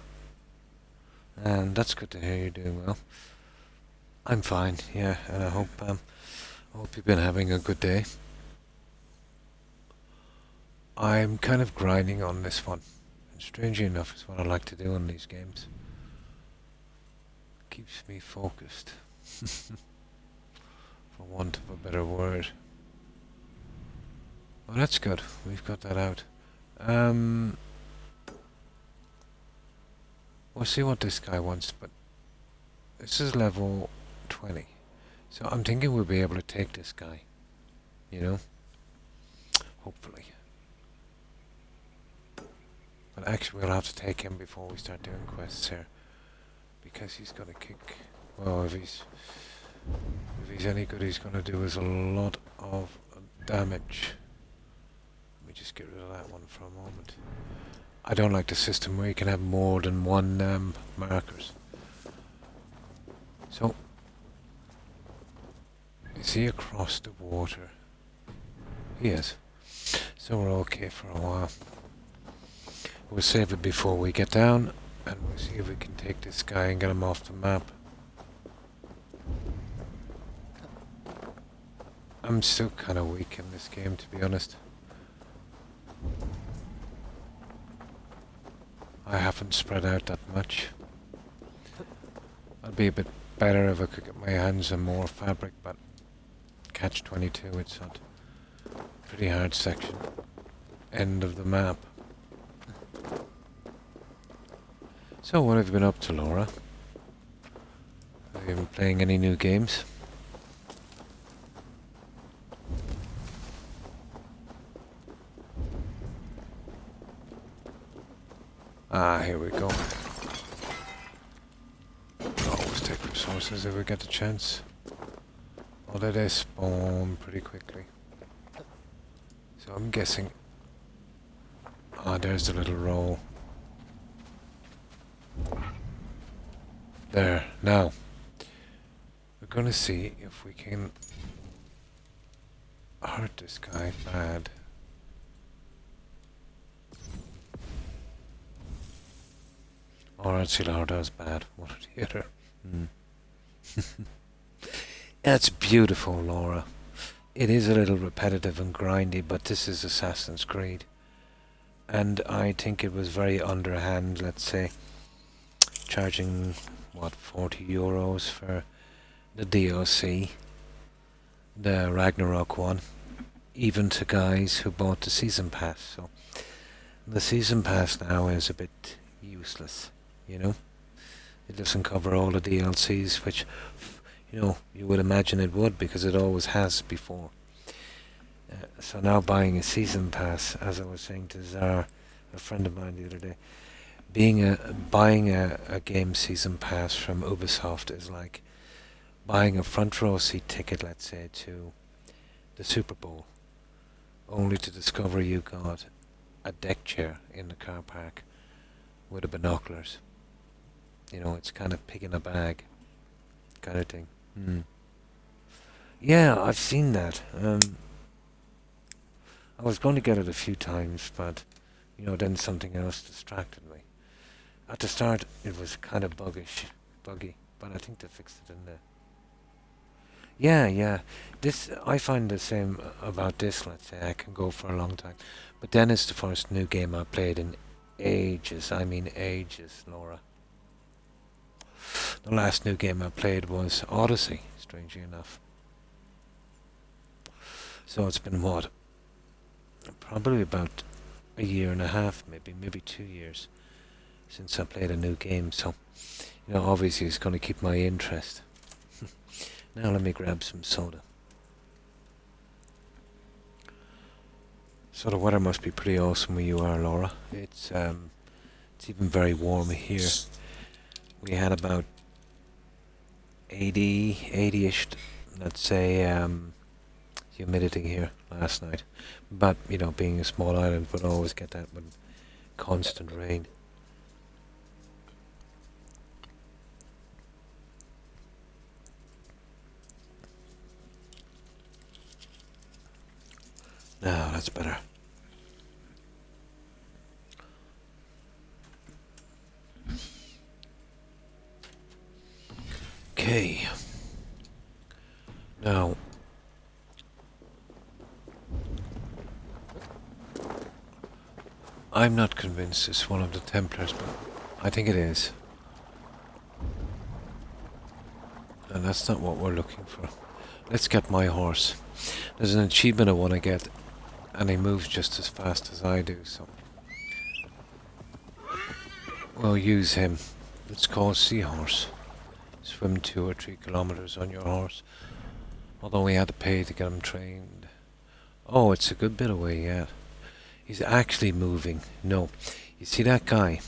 S1: That's good to hear you're doing well. I'm fine, yeah, and I hope you've been having a good day. I'm kind of grinding on this one. And strangely enough, it's what I like to do in these games. Keeps me focused. For want of a better word. Oh, that's good. We've got that out. We'll see what this guy wants, but this is level 20. So I'm thinking we'll be able to take this guy. You know? Hopefully. But actually we'll have to take him before we start doing quests here. Because he's gonna kick... Well, if he's any good, he's gonna do us a lot of damage. Let me just get rid of that one for a moment. I don't like the system where you can have more than one markers. So, is he across the water? He is. So we're okay for a while. We'll save it before we get down, and we'll see if we can take this guy and get him off the map. I'm still kind of weak in this game, to be honest. I haven't spread out that much. I'd be a bit better if I could get my hands on more fabric, but catch-22, it's a pretty hard section. End of the map. So what have you been up to, Laura? Have you been playing any new games? Ah, here we go. Always take resources if we get the chance. Although they spawn pretty quickly. So I'm guessing... Ah, there's the little roll. There, now. We're gonna see if we can hurt this guy bad. Or else Laura does bad. One or the other. That's beautiful, Laura. It is a little repetitive and grindy, but this is Assassin's Creed. And I think it was very underhand, let's say. Charging, what, 40 euros for the DLC. The Ragnarok one. Even to guys who bought the Season Pass. So the Season Pass now is a bit useless. You know, it doesn't cover all the DLCs, which, you know, you would imagine it would, because it always has before. So now buying a season pass, as I was saying to Zara, a friend of mine the other day, buying a game season pass from Ubisoft is like buying a front row seat ticket, let's say, to the Super Bowl, only to discover you got a deck chair in the car park with the binoculars. You know, it's kind of pig in a bag kind of thing. Yeah, I've seen that. I was going to get it a few times, but, you know, then something else distracted me. At the start, it was kind of buggy, but I think they fixed it in there. Yeah. This, I find the same about this, let's say. I can go for a long time. But then it's the first new game I played in ages. I mean ages, Laura. The last new game I played was Odyssey, strangely enough. So it's been, what? Probably about a year and a half, maybe 2 years since I played a new game. So, you know, obviously it's going to keep my interest. Now let me grab some soda. So the weather must be pretty awesome where you are, Laura. It's even very warm here. We had about 80-ish, let's say, humidity here last night. But, you know, being a small island, would always get that with constant rain. Now, that's better. Okay. Now, I'm not convinced it's one of the Templars, but I think it is. And that's not what we're looking for. Let's get my horse. There's an achievement I want to get, and he moves just as fast as I do, so we'll use him. It's called Seahorse. Swim 2 or 3 kilometers on your horse. Although we had to pay to get him trained. Oh, it's a good bit away yet. He's actually moving. No. You see that guy?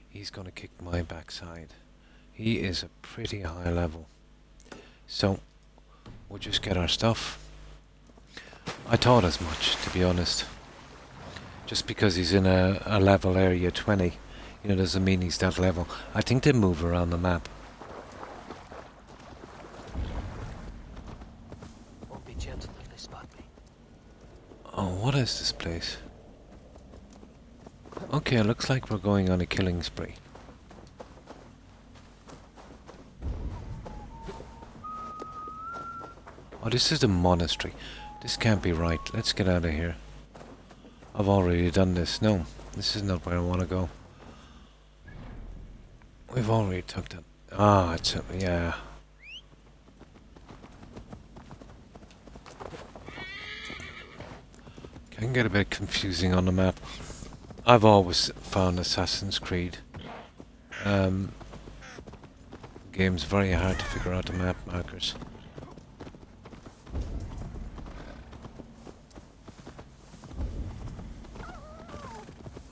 S1: He's going to kick my backside. He is a pretty high level. So, we'll just get our stuff. I thought as much, to be honest. Just because he's in a level area 20, you know, doesn't mean he's that level. I think they move around the map. Oh, what is this place? Okay, it looks like we're going on a killing spree. Oh, this is the monastery. This can't be right. Let's get out of here. I've already done this. No, this is not where I want to go. We've already took that. Ah, it's a, yeah. Can get a bit confusing on the map. I've always found Assassin's Creed games very hard to figure out the map markers.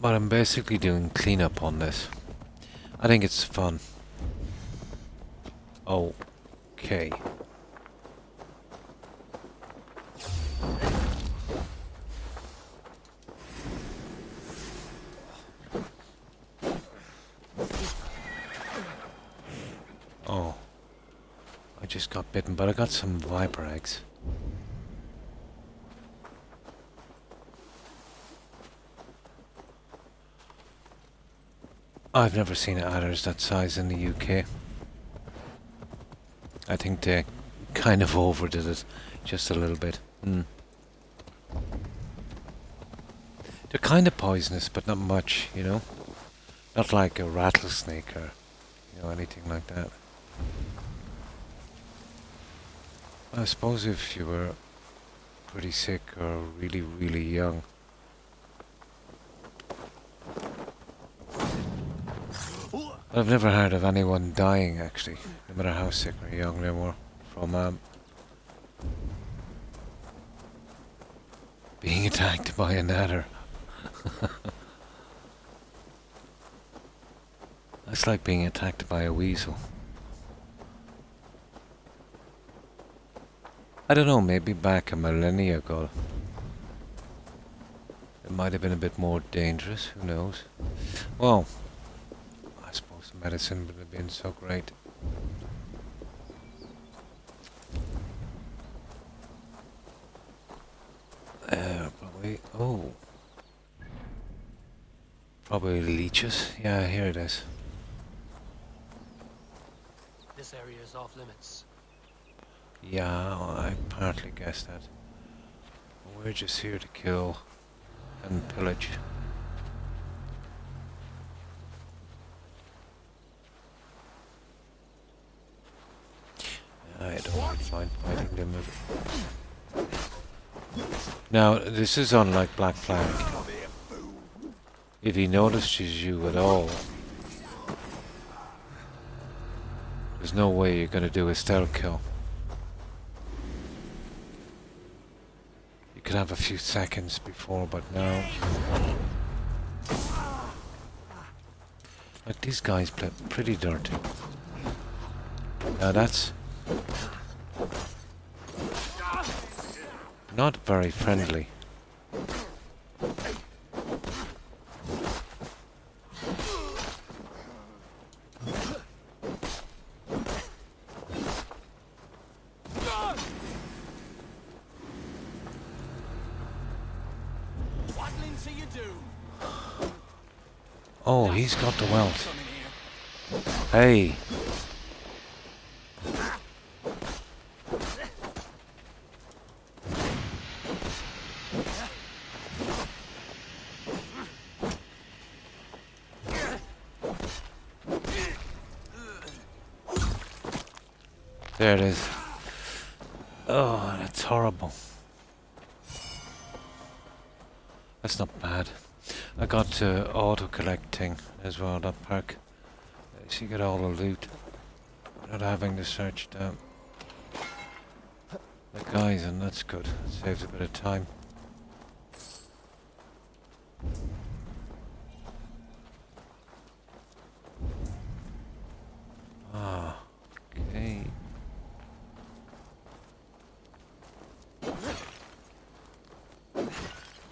S1: But I'm basically doing cleanup on this. I think it's fun. Okay. Oh. I just got bitten, but I got some viper eggs. I've never seen adders that size in the UK. I think they kind of overdid it just a little bit. They're kind of poisonous, but not much, you know? Not like a rattlesnake or, you know, anything like that. I suppose if you were pretty sick or really, really young. I've never heard of anyone dying, actually, no matter how sick or young they were, from being attacked by an adder. That's like being attacked by a weasel. I don't know, maybe back a millennia ago. It might have been a bit more dangerous, who knows. Well, I suppose the medicine would have been so great. Probably, oh. Probably leeches. Yeah, here it is.
S3: This area is off limits.
S1: Yeah, I partly guessed that. We're just here to kill and pillage. I don't really mind fighting them. Now, this is unlike Black Flag. If he notices you at all, there's no way you're going to do a stealth kill. You could have a few seconds before, but now... Like, these guys play pretty dirty. Now that's... not very friendly. Oh, he's got the wealth. Hey. There it is. Oh, that's horrible. That's not bad. I got auto-collecting as well, that perk. So you get all the loot without having to search down the guys, and that's good. It saves a bit of time. Ah, okay.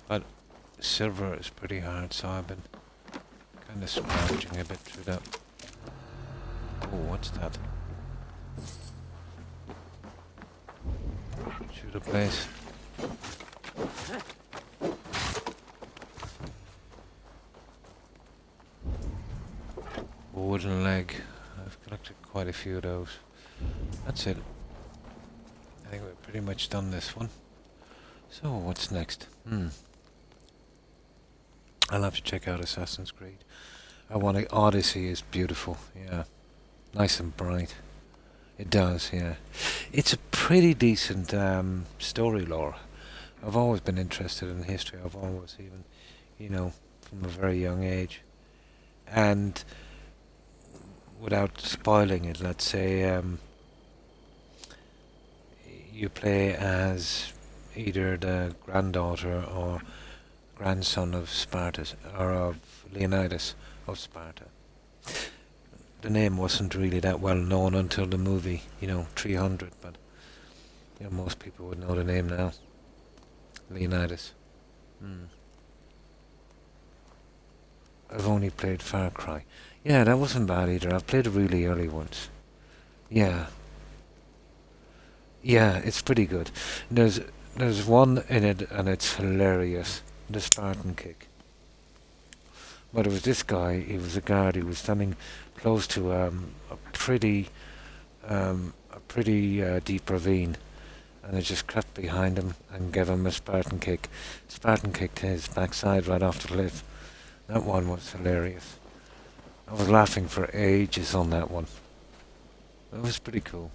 S1: But silver is pretty hard, so I've been kind of scrounging a bit through that. Oh, what's that? Shoot a place. Wooden leg. I've collected quite a few of those. That's it. I think we've pretty much done this one. So, what's next? I'll have to check out Assassin's Creed. Odyssey is beautiful, yeah. Nice and bright. It does, yeah. It's a pretty decent story lore. I've always been interested in history. I've always even, you know, from a very young age. And without spoiling it, let's say you play as either the granddaughter or grandson of Sparta, or of Leonidas of Sparta. The name wasn't really that well known until the movie, 300, but most people would know the name now. Leonidas. I've only played Far Cry. Yeah, that wasn't bad either. I've played the really early ones. Yeah. Yeah, it's pretty good. There's one in it and it's hilarious. The Spartan kick. But it was this guy, he was a guard, he was standing close to a pretty deep ravine, and I just crept behind him and gave him a Spartan kick. Spartan kicked his backside right off the cliff. That one was hilarious. I was laughing for ages on that one. It was pretty cool.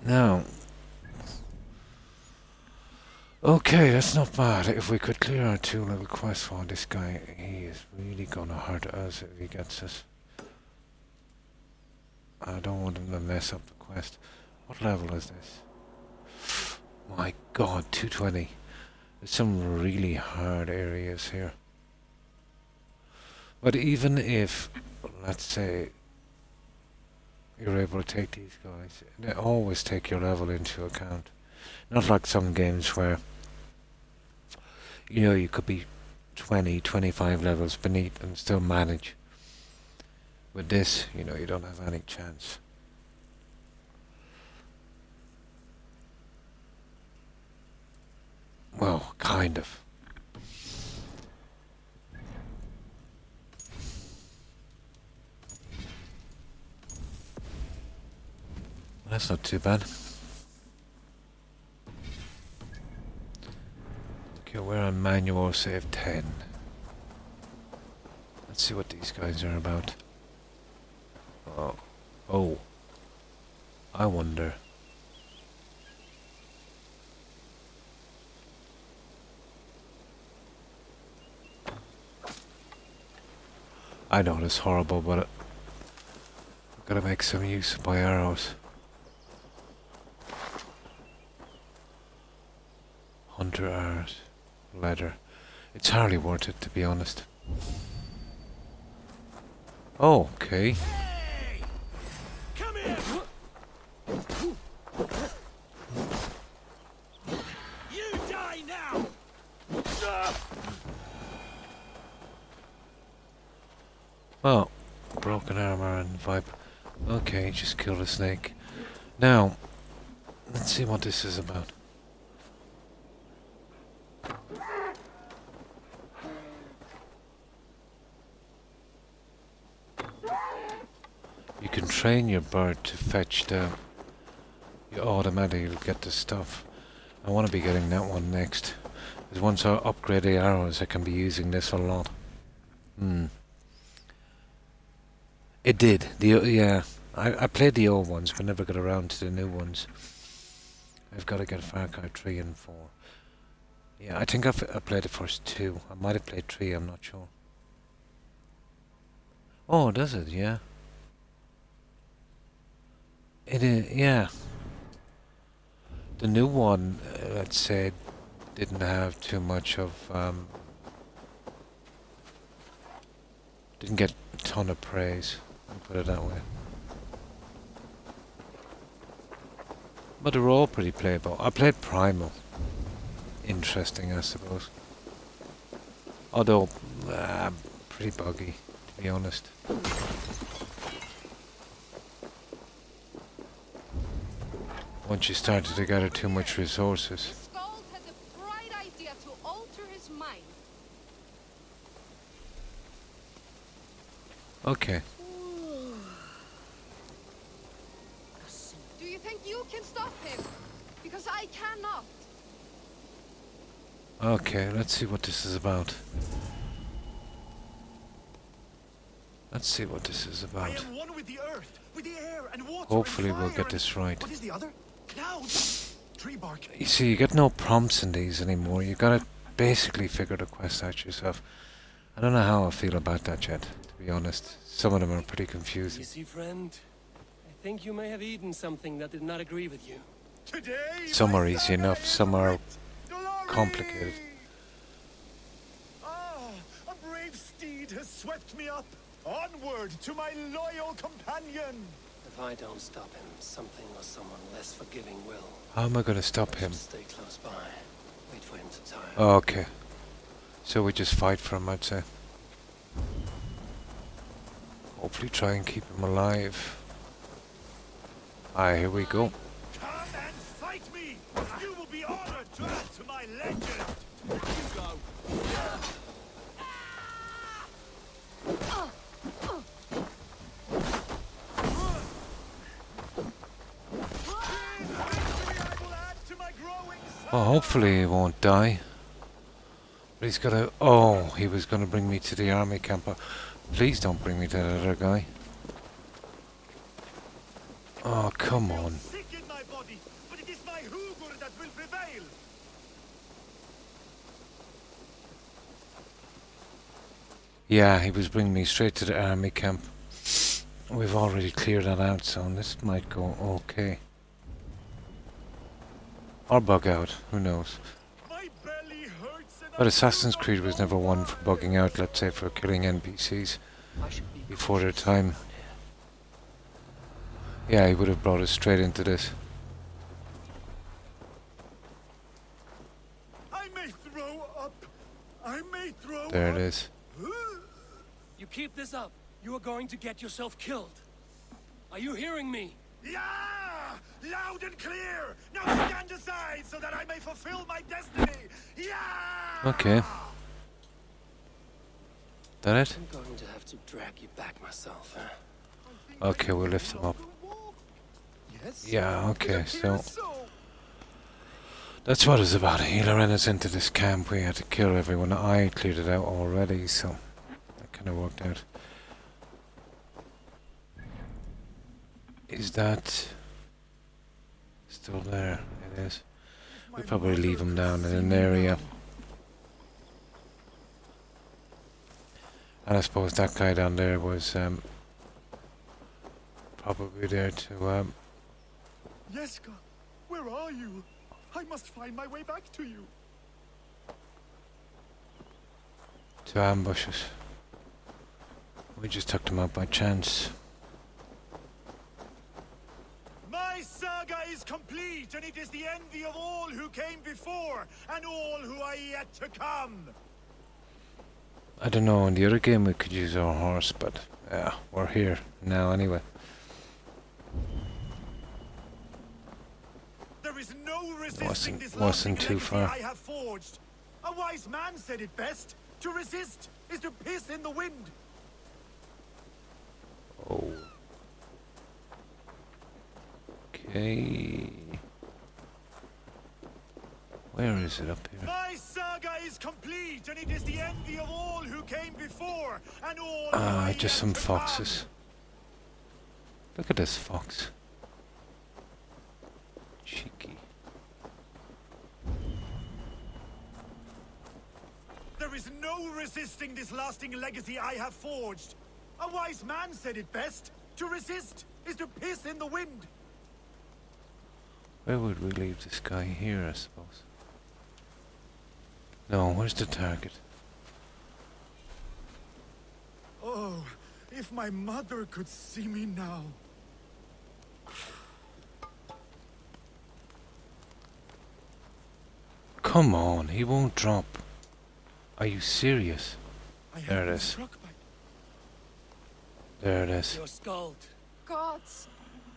S1: Now, okay, that's not bad. If we could clear our 2 little quests for this guy, he is really gonna hurt us if he gets us. I don't want him to mess up the quest. What level is this? My god, 220. There's some really hard areas here. But even if, let's say, you're able to take these guys, they always take your level into account. Not like some games where, you could be 20, 25 levels beneath and still manage. With this, you don't have any chance. Well, kind of. That's not too bad. Okay, we're on manual save 10. Let's see what these guys are about. Oh. I wonder. I know it's horrible, but I've got to make some use of my arrows. Hunter art, leather. It's hardly worth it, to be honest. Oh, okay.
S5: Hey! Come here! You die now!
S1: Well, broken armor and vibe. Okay, just kill the snake. Now, let's see what this is about. You can train your bird to fetch the... You automatically get the stuff. I want to be getting that one next. Because once I upgrade the arrows, I can be using this a lot. It did. Yeah. I played the old ones, but never got around to the new ones. I've got to get Far Cry 3 and 4. Yeah, I think I played the first 2. I might have played 3, I'm not sure. Oh, does it? Yeah. It is, yeah. The new one, let's say, didn't have too much of, didn't get a ton of praise, I'll put it that way. But they're all pretty playable. I played Primal. Interesting, I suppose. Although, pretty buggy. to be honest. Once you started to gather too much resources.
S10: Skull has a bright idea to alter his mind.
S1: Okay.
S10: Do you think you can stop him? Because I cannot.
S1: Okay, let's see what this is about. Let's see what this is
S5: I
S1: about.
S5: am one with the earth, with the air and water.
S1: Hopefully
S5: and
S1: we'll
S5: fire
S1: get this right.
S5: What is the other? Clouds. Tree bark.
S1: You see, you get no prompts in these anymore. You gotta basically figure the quest out yourself. I don't know how I feel about that yet, to be honest. Some of them are pretty confusing.
S3: You see, friend, I think you may have eaten something that did not agree with you.
S5: Today,
S1: Some are easy enough, some are complicated.
S5: Ah, a brave steed has swept me up. Onward to my loyal companion.
S3: If I don't stop him, something or someone less forgiving will.
S1: How am I gonna stop him?
S3: Stay close by. Wait for him to tire.
S1: Oh, okay. So we just fight for him, I'd say. Hopefully try and keep him alive. Aye, here we go.
S5: Come and fight me. You will be honored to add to my legend. You go.
S1: Well, hopefully he won't die. But he's gotta... Oh, he was gonna bring me to the army camp. Please don't bring me to that other guy. Oh, come on.
S5: Sick in my body, but it is my Hugur that will prevail.
S1: Yeah, he was bringing me straight to the army camp. We've already cleared that out, so this might go okay. Or bug out, who knows. But Assassin's Creed was never one for bugging out, let's say for killing NPCs before their time. Yeah, he would have brought us straight into this.
S5: I may throw up. I may throw
S1: There
S5: up.
S1: it is.
S3: You keep this up, you are going to get yourself killed. Are you hearing me?
S5: Yeah! Loud and clear! Now stand aside so that I may fulfill my destiny! Yeah!
S1: Okay. That it?
S3: I'm going to have to drag you back myself,
S1: Okay, we'll lift him up. Yeah, okay, so... That's what it's about. He ran us into this camp. We had to kill everyone. I cleared it out already, so... That kind of worked out. Is that... still there? It is. We'll probably leave him down in an area. And I suppose that guy down there was probably there to
S5: Yeska, where are you? I must find my way back to you.
S1: ambush us. We just took them out by chance.
S5: My saga is complete, and it is the envy of all who came before, and all who are yet to come.
S1: I don't know, in the other game we could use our horse, but yeah, we're here now anyway.
S5: There is no resisting this
S1: Wasn't
S5: lasting
S1: too
S5: legacy
S1: far.
S5: I have forged. A wise man said it best. To resist is to piss in the wind.
S1: Oh. Okay. Where is it up here?
S5: My saga is complete, and it is the envy of all who came before, and all who
S1: Ah,
S5: are
S1: just
S5: yet
S1: some
S5: to
S1: foxes. Look at this fox. Cheeky.
S5: There is no resisting this lasting legacy I have forged. A wise man said it best. To resist is to piss in the wind.
S1: Where would we leave this guy here, I suppose? No, where's the target?
S5: Oh, if my mother could see me now.
S1: Come on, he won't drop. Are you serious? There it is. There it is.
S3: Your scald.
S16: Gods,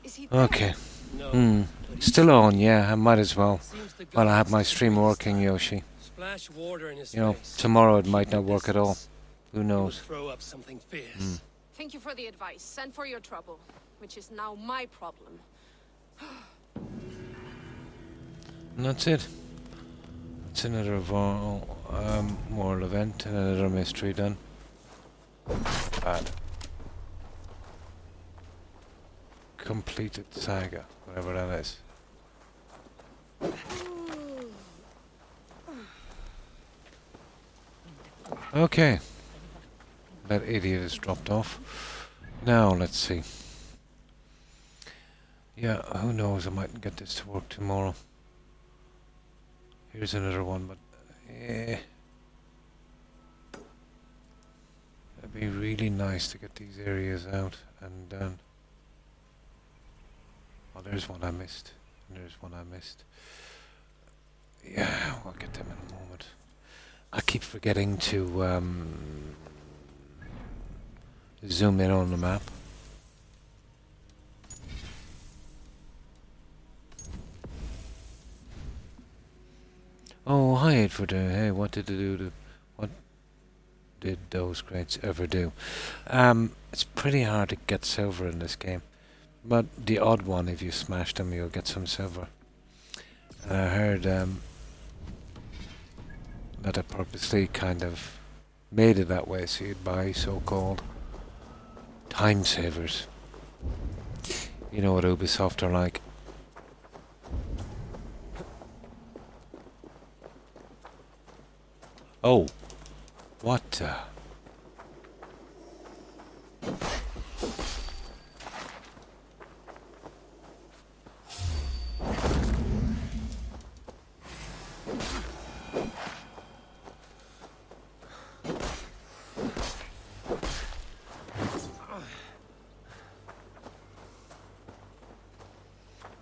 S16: is he
S1: Okay.
S3: No.
S1: Still on, yeah, I might as well.
S3: Seems the
S1: While I have
S3: gods
S1: my
S3: took
S1: stream
S3: away his
S1: working,
S3: time.
S1: Yoshi.
S3: Splash water in his
S1: You know,
S3: face.
S1: tomorrow it
S3: Keep
S1: might
S3: your
S1: not work at all.
S3: distance.
S1: Who
S3: He would
S1: knows?
S3: throw up something fierce.
S16: Thank you for the advice and for your trouble, which is now my problem.
S1: And that's it. It's another moral event and another mystery done. Bad. Completed saga, whatever that is. Okay. That idiot is dropped off. Now, let's see. Yeah, who knows, I mightn't get this to work tomorrow. Here's another one, but it'd be really nice to get these areas out and done. Oh, there's one I missed. And there's one I missed. Yeah, I'll get them in a moment. I keep forgetting to zoom in on the map. Oh, hi, Edward. Hey, what did they do? What did those crates ever do? It's pretty hard to get silver in this game, but the odd one, if you smash them, you'll get some silver. And I heard that I purposely kind of made it that way, so you'd buy so-called time savers. You know what Ubisoft are like. Oh, what?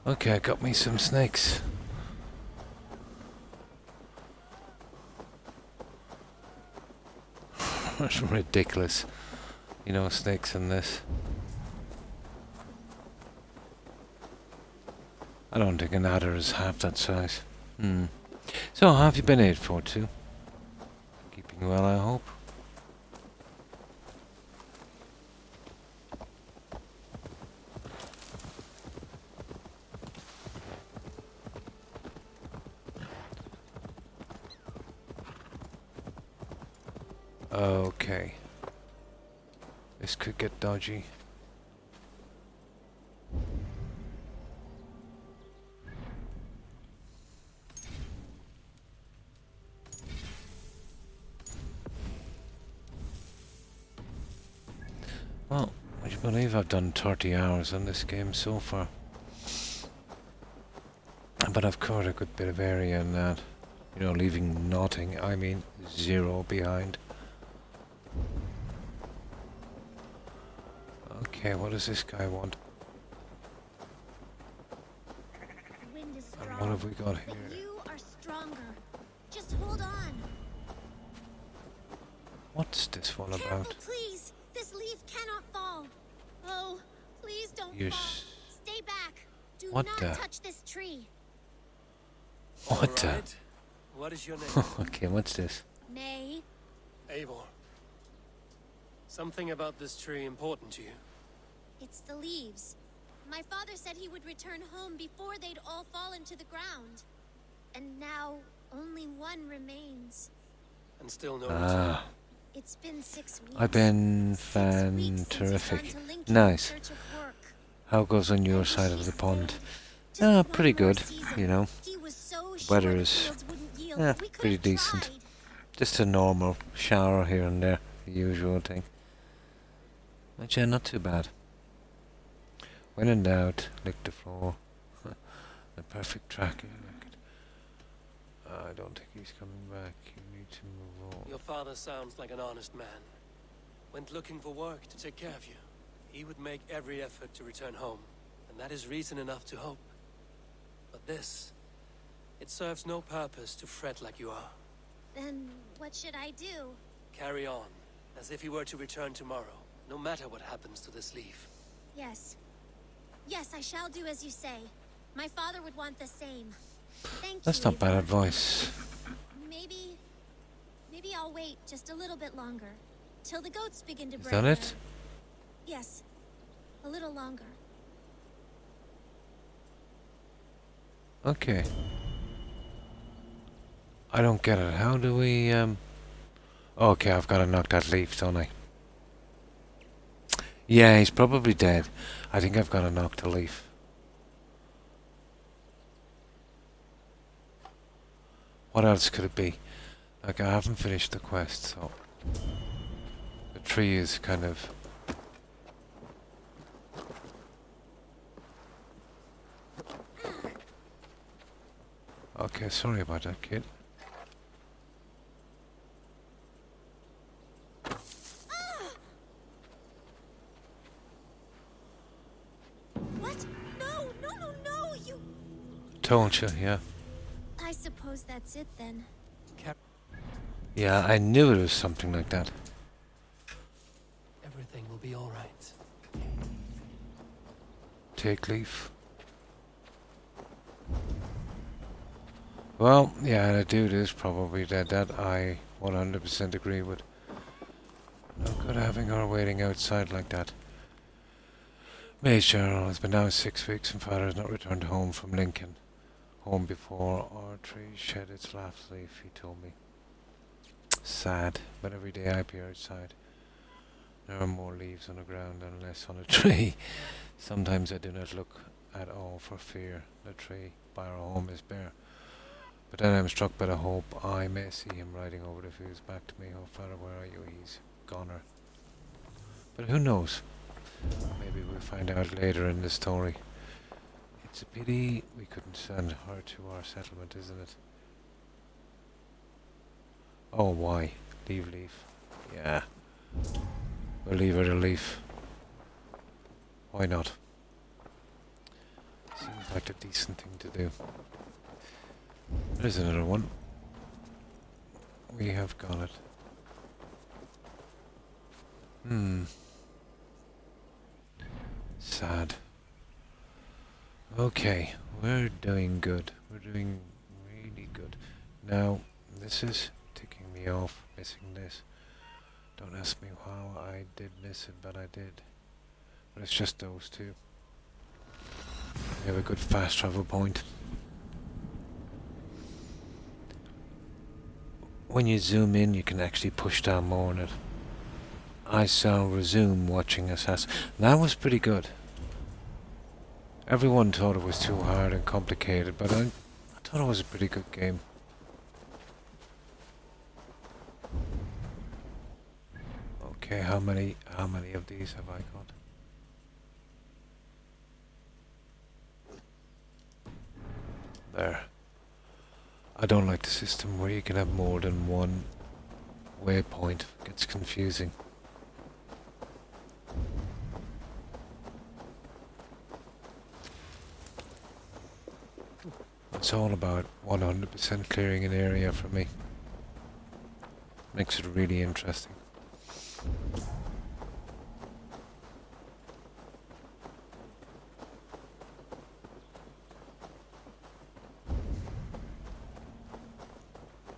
S1: Okay, I got me some snakes. That's ridiculous. You know, snakes in this. I don't think an adder is half that size. So, how have you been, 842? Keeping well, I hope. Okay. This could get dodgy. Well, would you believe I've done 30 hours on this game so far? But I've covered a good bit of area in that. You know, leaving nothing, I mean 0 behind. Okay, what does this guy want?
S11: The wind is strong,
S1: And what have we got here?
S11: but you are stronger. Just hold on.
S1: What's this one
S11: Careful,
S1: about?
S11: please. This leaf cannot fall. Oh, please don't
S1: You
S11: fall. Stay back. Do
S1: What
S11: not
S1: the-
S11: touch this tree.
S1: What the?
S3: Alright. What is your name?
S1: Okay, what's this?
S11: May.
S3: Eivor. Something about this tree important to you?
S11: It's the leaves. My father said he would return home before they'd all fallen to the ground. And now, only one remains.
S3: And still no
S1: Ah.
S11: It's been 6 weeks.
S1: I've been
S11: 6 weeks since he's gone
S1: terrific.
S11: to Lincoln in
S1: Nice.
S11: search of work.
S1: How goes on your side of the pond? Ah, pretty good, you know.
S11: He was so
S1: Weather
S11: sure the
S1: is
S11: fields wouldn't yield,
S1: yeah,
S11: we could
S1: pretty
S11: have
S1: decent.
S11: tried.
S1: Just a normal shower here and there, the usual thing. But yeah, not too bad. When in doubt, lick the floor. The perfect tracking record. I don't think he's coming back. You need to move on.
S3: Your father sounds like an honest man. Went looking for work to take care of you. He would make every effort to return home, and that is reason enough to hope. But this, it serves no purpose to fret like you are.
S11: Then what should I do?
S3: Carry on, as if you were to return tomorrow. no matter what happens to this leaf.
S19: Yes. Yes, I shall do as you say. My father would want the same. Thank
S1: That's
S19: you,
S1: not bad
S19: Eivor.
S1: advice.
S19: Maybe I'll wait just a little bit longer. Till the goats begin to
S1: Is
S19: bring
S1: that
S19: their-
S1: it?
S19: Yes. A little longer.
S1: Okay. I don't get it. How do we, Okay, I've got to knock that leaf, don't I? Yeah, he's probably dead. I think I've got to knock the leaf. What else could it be? Like, I haven't finished the quest, so... The tree is kind of... Okay, sorry about that, kid.
S19: What? No, you...
S1: Told you, yeah.
S19: I suppose that's it then.
S1: Yeah, I knew it was something like that.
S3: Everything will be all right.
S1: Take leaf. Well, yeah, the dude is probably dead. That I 100% agree with. No good having her waiting outside like that. Mage General, it's been now 6 weeks and father has not returned home from Lincoln. Home before our tree shed its last leaf, he told me. Sad, but every day I appear outside. There are more leaves on the ground and less on the tree. Sometimes I do not look at all for fear the tree by our home is bare. But then I'm struck by the hope I may see him riding over the fields back to me. Oh, father, where are you? He's goner. But who knows? Maybe we'll find out later in the story. It's a pity we couldn't send her to our settlement, isn't it? Oh, why? Leave leaf. Yeah. We'll leave her the leaf. Why not? Seems like a decent thing to do. There's another one. We have got it. Sad. Okay, we're doing good. We're doing really good. Now, this is ticking me off, missing this. Don't ask me how I did miss it, but I did. But it's just those two. We have a good fast travel point. When you zoom in, you can actually push down more on it. I saw resume watching Assassin. That was pretty good. Everyone thought it was too hard and complicated, but I thought it was a pretty good game. Okay, how many of these have I got? There. I don't like the system where you can have more than one waypoint. It gets confusing. It's all about 100% clearing an area for me. Makes it really interesting.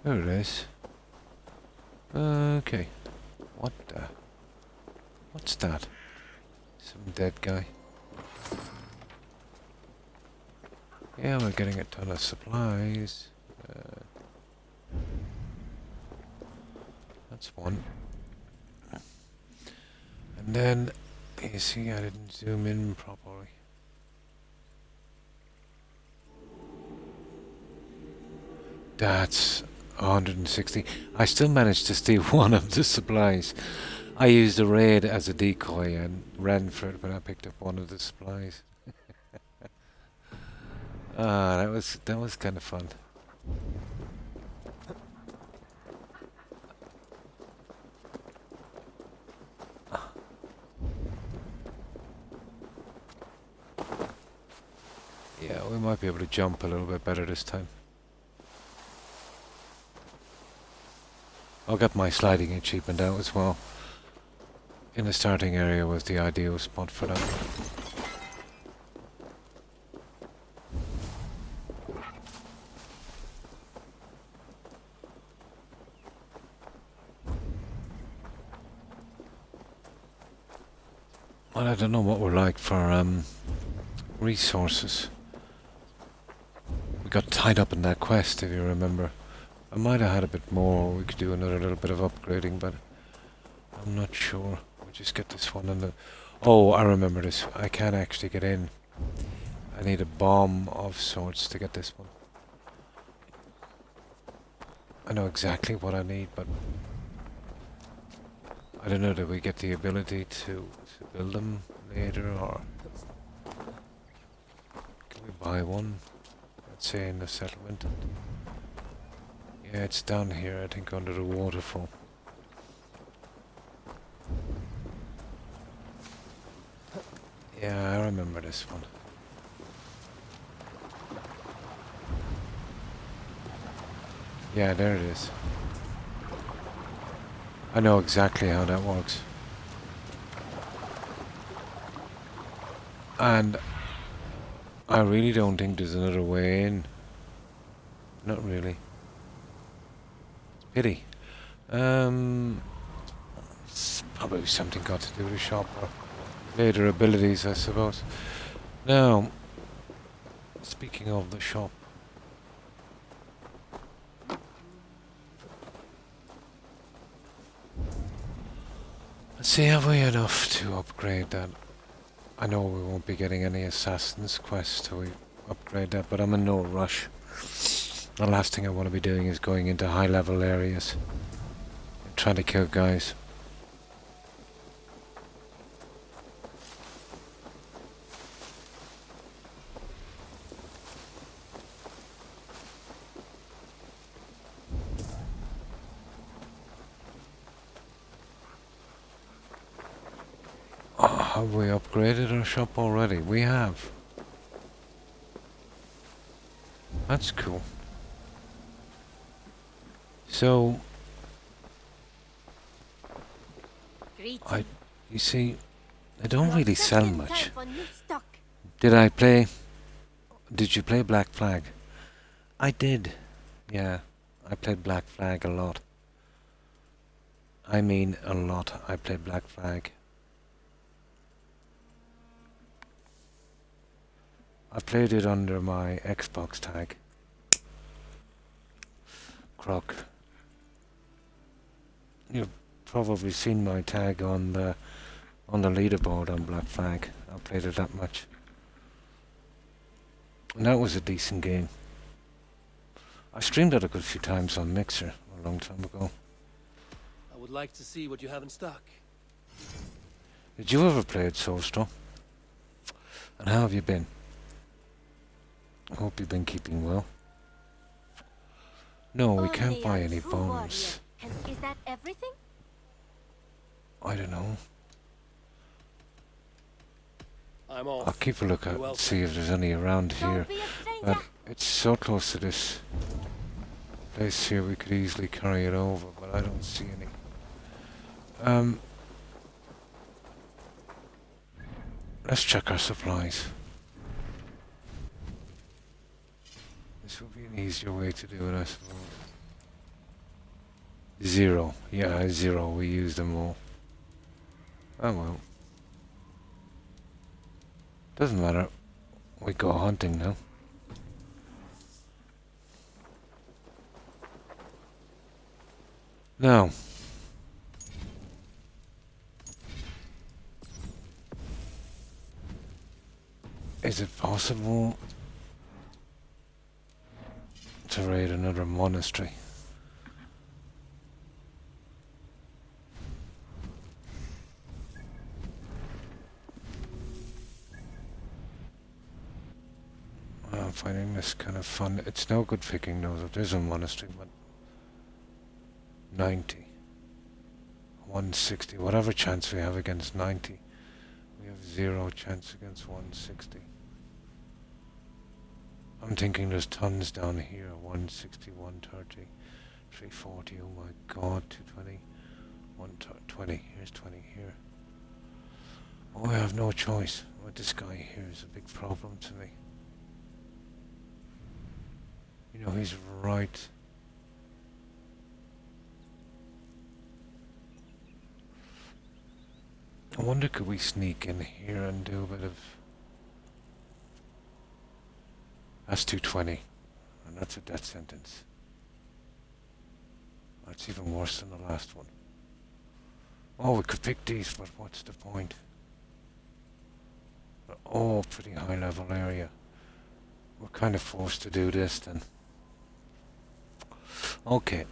S1: There it is. Okay. What the? What's that? Some dead guy. Yeah, we're getting a ton of supplies. That's one. And then, you see, I didn't zoom in properly. That's 160. I still managed to steal one of the supplies. I used a raid as a decoy and ran for it when I picked up one of the supplies. Ah, that was kind of fun. Yeah, we might be able to jump a little bit better this time. I'll get my sliding achievement out as well. In the starting area was the ideal spot for that. Well, I don't know what we're like for resources. We got tied up in that quest, if you remember. I might have had a bit more, we could do another little bit of upgrading, but I'm not sure. We'll just get this one in the... Oh, I remember this. I can't actually get in. I need a bomb of sorts to get this one. I know exactly what I need, but... I don't know, do we get the ability to build them later, or... Can we buy one? Let's say in the settlement. Yeah, it's down here, I think, under the waterfall. Yeah, I remember this one. Yeah, there it is. I know exactly how that works. And I really don't think there's another way in. Not really. Pity. It's probably something got to do with the shop or later abilities, I suppose. Now, speaking of the shop. Let's see, have we enough to upgrade that? I know we won't be getting any Assassin's Quest till we upgrade that, but I'm in no rush. The last thing I want to be doing is going into high level areas and trying to kill guys. Have we upgraded our shop already? We have. That's cool. So, you see, I don't really sell much. Did you play Black Flag? I did. Yeah, I played Black Flag a lot. I mean a lot. I played Black Flag. I played it under my Xbox tag. Croc. You've probably seen my tag on the leaderboard on Black Flag. I played it that much. And that was a decent game. I streamed it a good few times on Mixer a long time ago.
S3: I would like to see what you have in stock.
S1: Did you ever play it, Soulstorm? And how have you been? I hope you've been keeping well. No, we can't buy any bones.
S19: Is that everything?
S1: I don't know.
S3: I'm off.
S1: I'll keep a look out and see if there's any around here. But it's so close to this place here, we could easily carry it over, but I don't see any. Let's check our supplies. This would be an easier way to do it, I suppose. 0. Yeah, 0. We use them all. Oh well. Doesn't matter. We go hunting now. Now. Is it possible to raid another monastery? I'm finding this kind of fun. It's no good picking those up. There's a monastery, but 90, 160, whatever chance we have against 90, we have 0 chance against 160. I'm thinking there's tons down here. 160, 130, 340. Oh my god, 220, 120. Here's 20 here. Oh, I have no choice. But this guy here is a big problem to me. You know, he's right. I wonder, could we sneak in here and do a bit of... That's 220. And that's a death sentence. That's even worse than the last one. Oh, we could pick these, but what's the point? Oh, pretty high level area. We're kind of forced to do this then. Okay.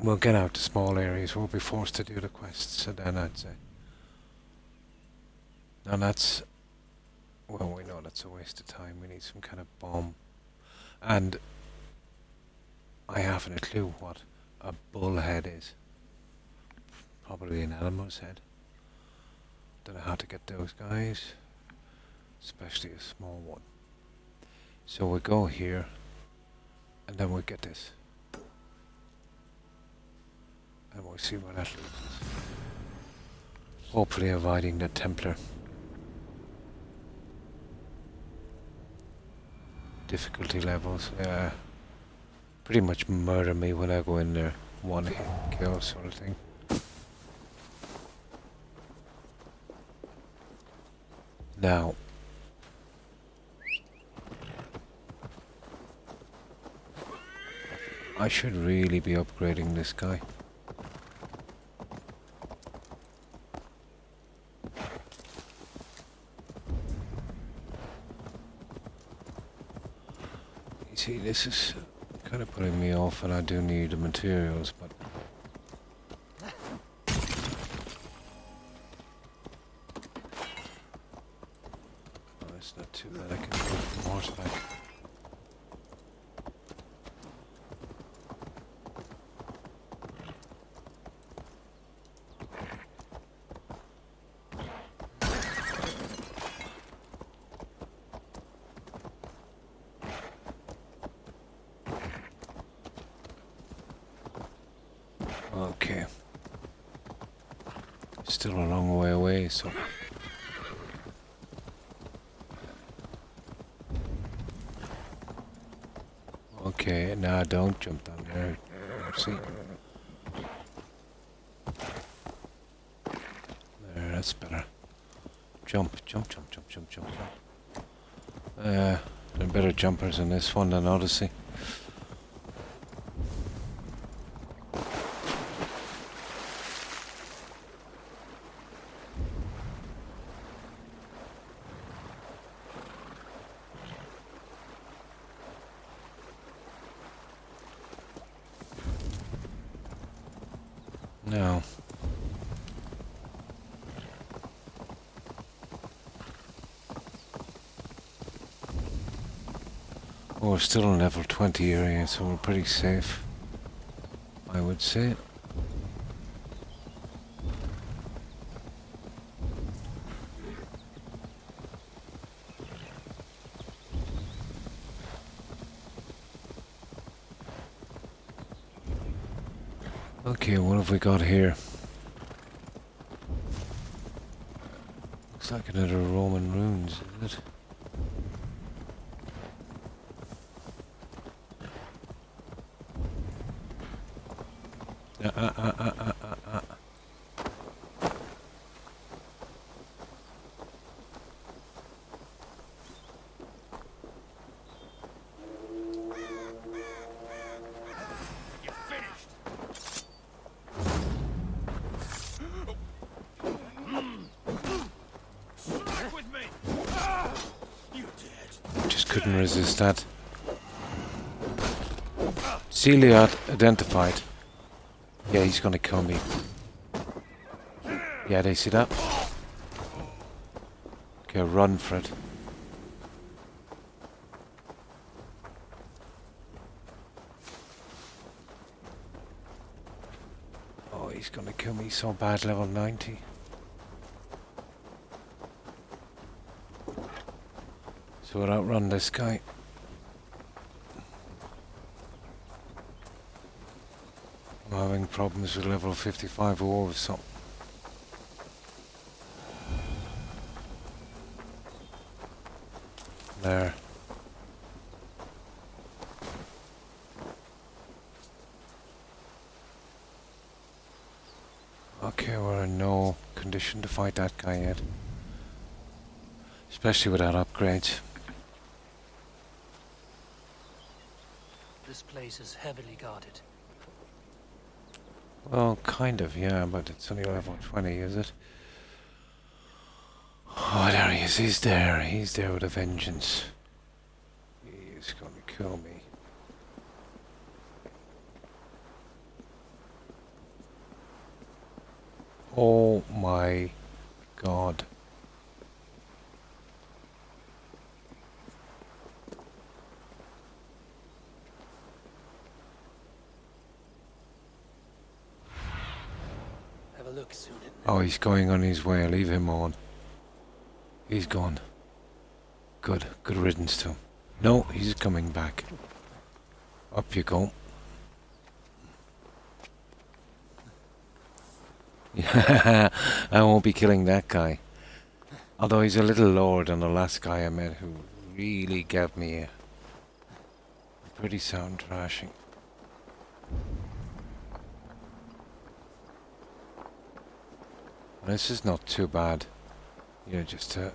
S1: We'll get out to small areas. We'll be forced to do the quests, so then I'd say. And that's... Well, we know that's a waste of time. We need some kind of bomb. And I haven't a clue what a bullhead is. Probably an animal's head. Don't know how to get those guys. Especially a small one. So we go here. And then we get this. And we'll see what that leads us. Hopefully avoiding the Templar. Difficulty levels, pretty much murder me when I go in there. One hit kill sort of thing. Now, I should really be upgrading this guy. See, this is kind of putting me off, and I do need the materials, but... Oh, it's not too bad, I can do it from horseback. Okay. Still a long way away, so... Okay, now don't jump down there. See? There, that's better. Jump, jump, jump, jump, jump, jump, jump. There are better jumpers in this one than Odyssey. No. Oh, we're still in level 20 area, so we're pretty safe, I would say. Okay, what have we got here? Looks like another Roman ruins, isn't it? Couldn't resist that. Celia identified. Yeah, he's gonna kill me. Yeah, they see that? Okay, run for it. Oh, he's gonna kill me so bad, level 90. So we'll outrun this guy. I'm having problems with level 55 wolves, so... there. Okay, we're in no condition to fight that guy yet. Especially without upgrades.
S3: This place is heavily guarded.
S1: Well, kind of, yeah, but it's only level 20, is it? Oh, there he is. He's there. He's there with a vengeance. He's going to kill me. Oh my God.
S3: Have a look soon.
S1: Oh, he's going on his way. Leave him on. He's gone. Good. Good riddance to him. No, he's coming back. Up you go. I won't be killing that guy. Although he's a little lower than the last guy I met who really gave me a pretty sound thrashing. This is not too bad. You know, just to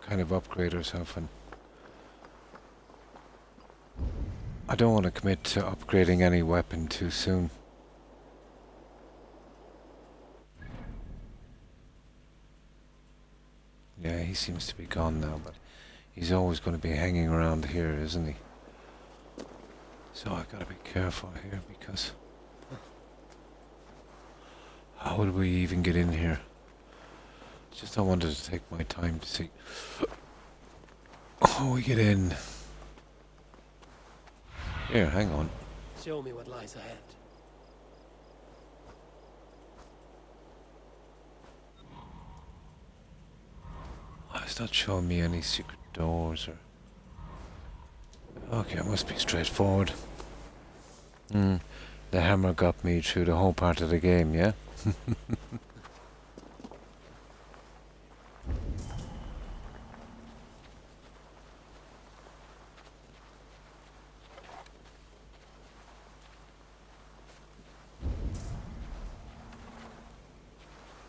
S1: kind of upgrade herself, and I don't want to commit to upgrading any weapon too soon. Yeah, he seems to be gone now, but he's always going to be hanging around here, isn't he? So I gotta be careful here, because how would we even get in here? Just I wanted to take my time to see how we get in. Here, hang on.
S3: Show me what lies ahead.
S1: Oh, it's not showing me any secret doors or... Okay, it must be straightforward. The hammer got me through the whole part of the game, yeah?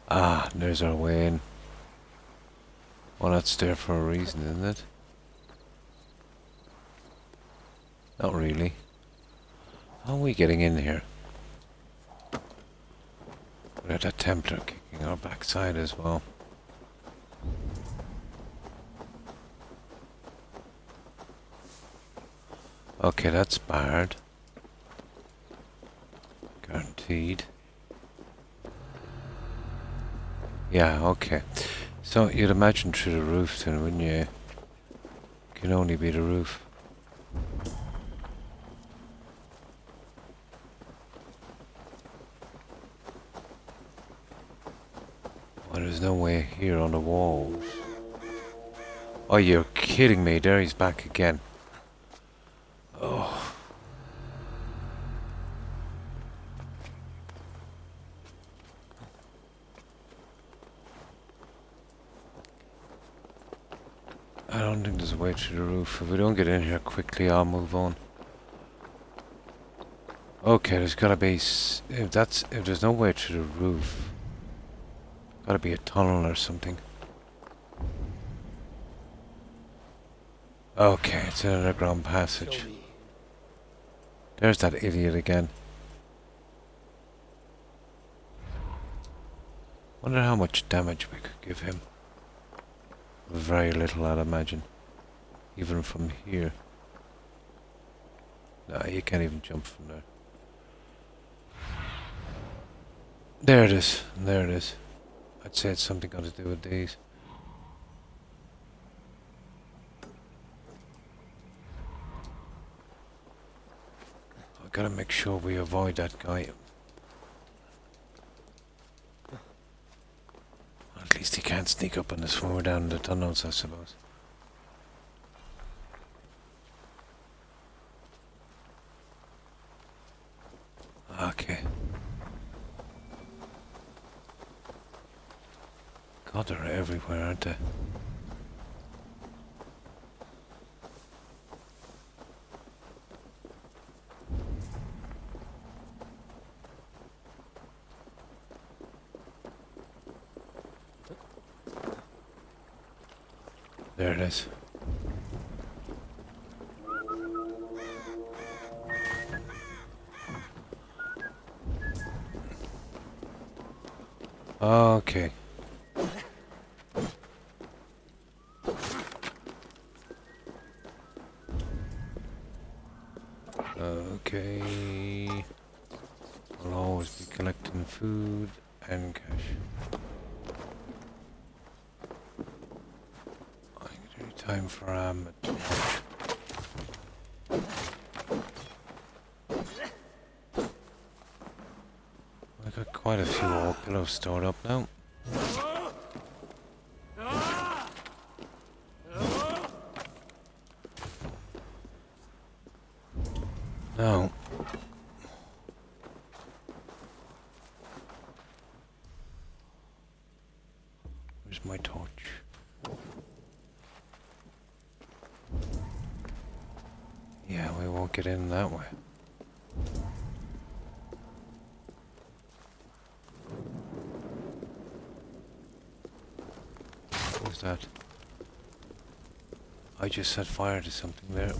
S1: Ah, there's our way in. Well, that's there for a reason, isn't it? Not really. How are we getting in here? We got that Templar kicking our backside as well. Okay, that's barred. Guaranteed. Yeah, okay. So you'd imagine through the roof then, wouldn't you? Can only be the roof. Well, there's no way here on the walls. Oh, you're kidding me. There he's back again. Oh. I don't think there's a way through the roof. If we don't get in here quickly, I'll move on. Okay, there's gotta be... If there's no way through the roof, gotta be a tunnel or something. Okay, it's an underground passage. There's that idiot again. Wonder how much damage we could give him. Very little, I'd imagine. Even from here. No, you can't even jump from there. There it is. There it is. I'd say it's something got to do with these. I've got to make sure we avoid that guy. At least he can't sneak up on us when we're down in the tunnels, I suppose. Okay. God, they're everywhere, aren't they? There it is. Okay. Okay. I'll always be collecting food and cash. I can do time for I got quite a few old pillows stored up now. Now, where's my torch? Yeah, we won't get in that way. What was that? I just set fire to something there.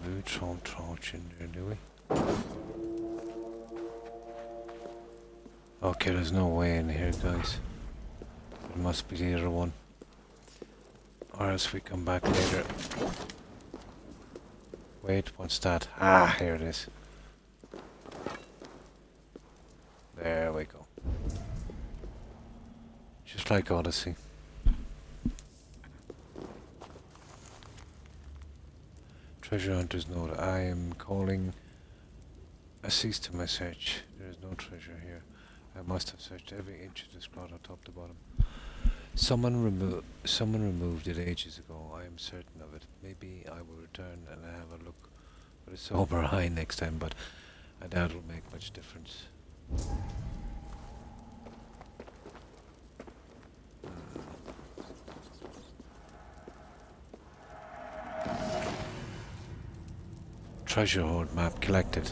S1: We don't torch in there, do we? Okay, there's no way in here, guys. It must be the other one. Or else we come back later. Wait, what's that? Ah, here it is. There we go. Just like Odyssey. Treasure Hunter's note. I am calling a cease to my search. There is no treasure here. I must have searched every inch of this grotto top to bottom. Someone removed it ages ago. I am certain of it. Maybe I will return and have a look with a sober eye next time, but I doubt it'll make much difference. Treasure hoard map collected.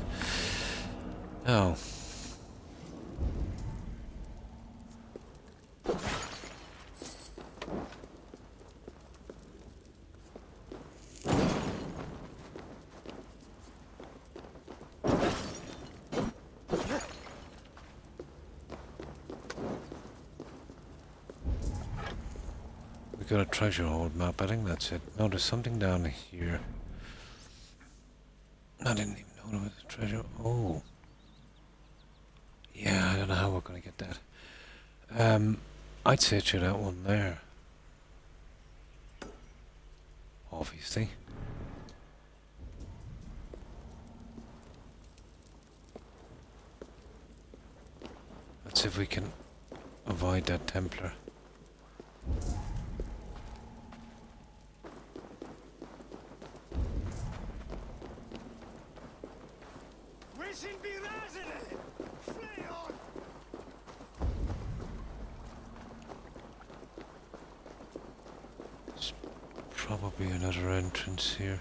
S1: Oh. We got a treasure hoard map. I think that's it. No, there's something down here. I didn't even know there was a treasure. Oh. Yeah, I don't know how we're going to get that. I'd say to that one there. Obviously. Let's see if we can avoid that Templar. Probably another entrance here.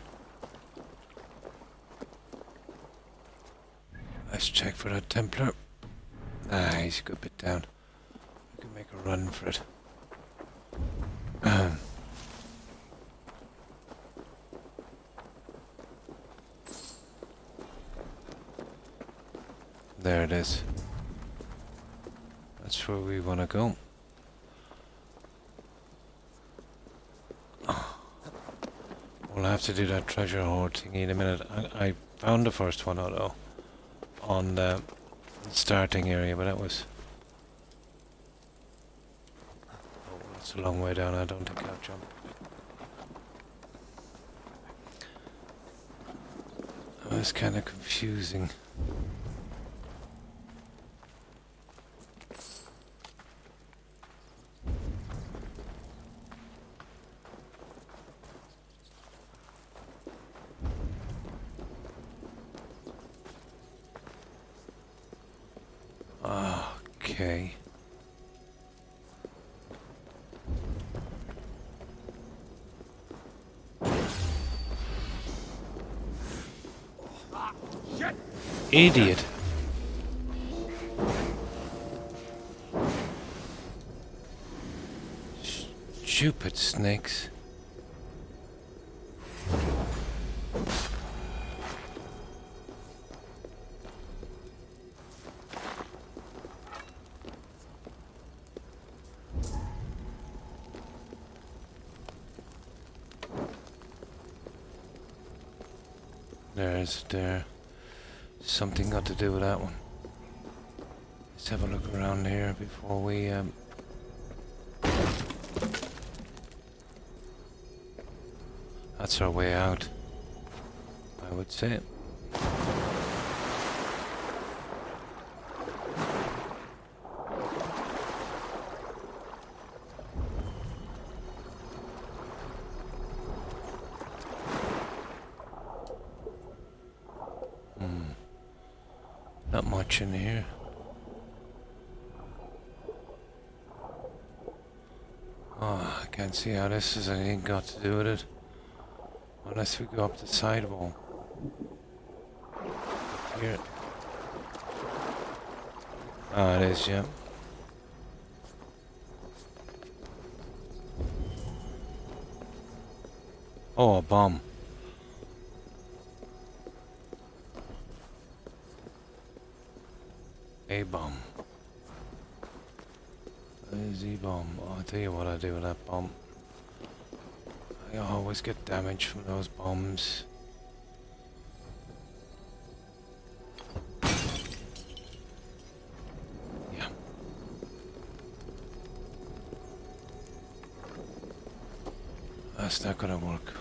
S1: Let's check for that Templar. Ah, he's a good bit down. We can make a run for it. There it is. That's where we want to go. We'll have to do that treasure hoard thingy in a minute. I found the first one though on the starting area, but that was... Oh, that's a long way down. I don't think I'll jump. That was kind of confusing. Okay. idiot. Stupid snakes. There's something got to do with that one. Let's have a look around here before we that's our way out, I would say. Not much in here. Oh, I can't see how this has anything got to do with it. Unless we go up the sidewall. Here. Ah, it is, yeah. Oh, a bomb. A bomb. Where's the bomb? Oh, I'll tell you what I do with that bomb. I always get damage from those bombs. Yeah. That's not gonna work.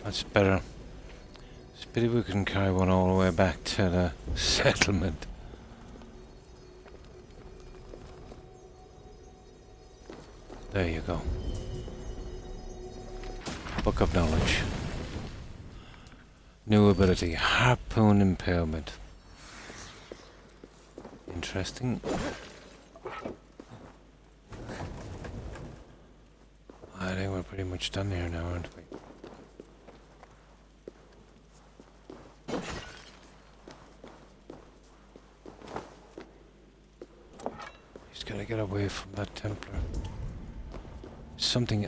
S1: That's better. It's a pity we couldn't carry one all the way back to the settlement. There you go. Book of knowledge. New ability, harpoon impalement. Interesting. I think we're pretty much done here now, aren't we? Just gotta get away from that Templar. Something,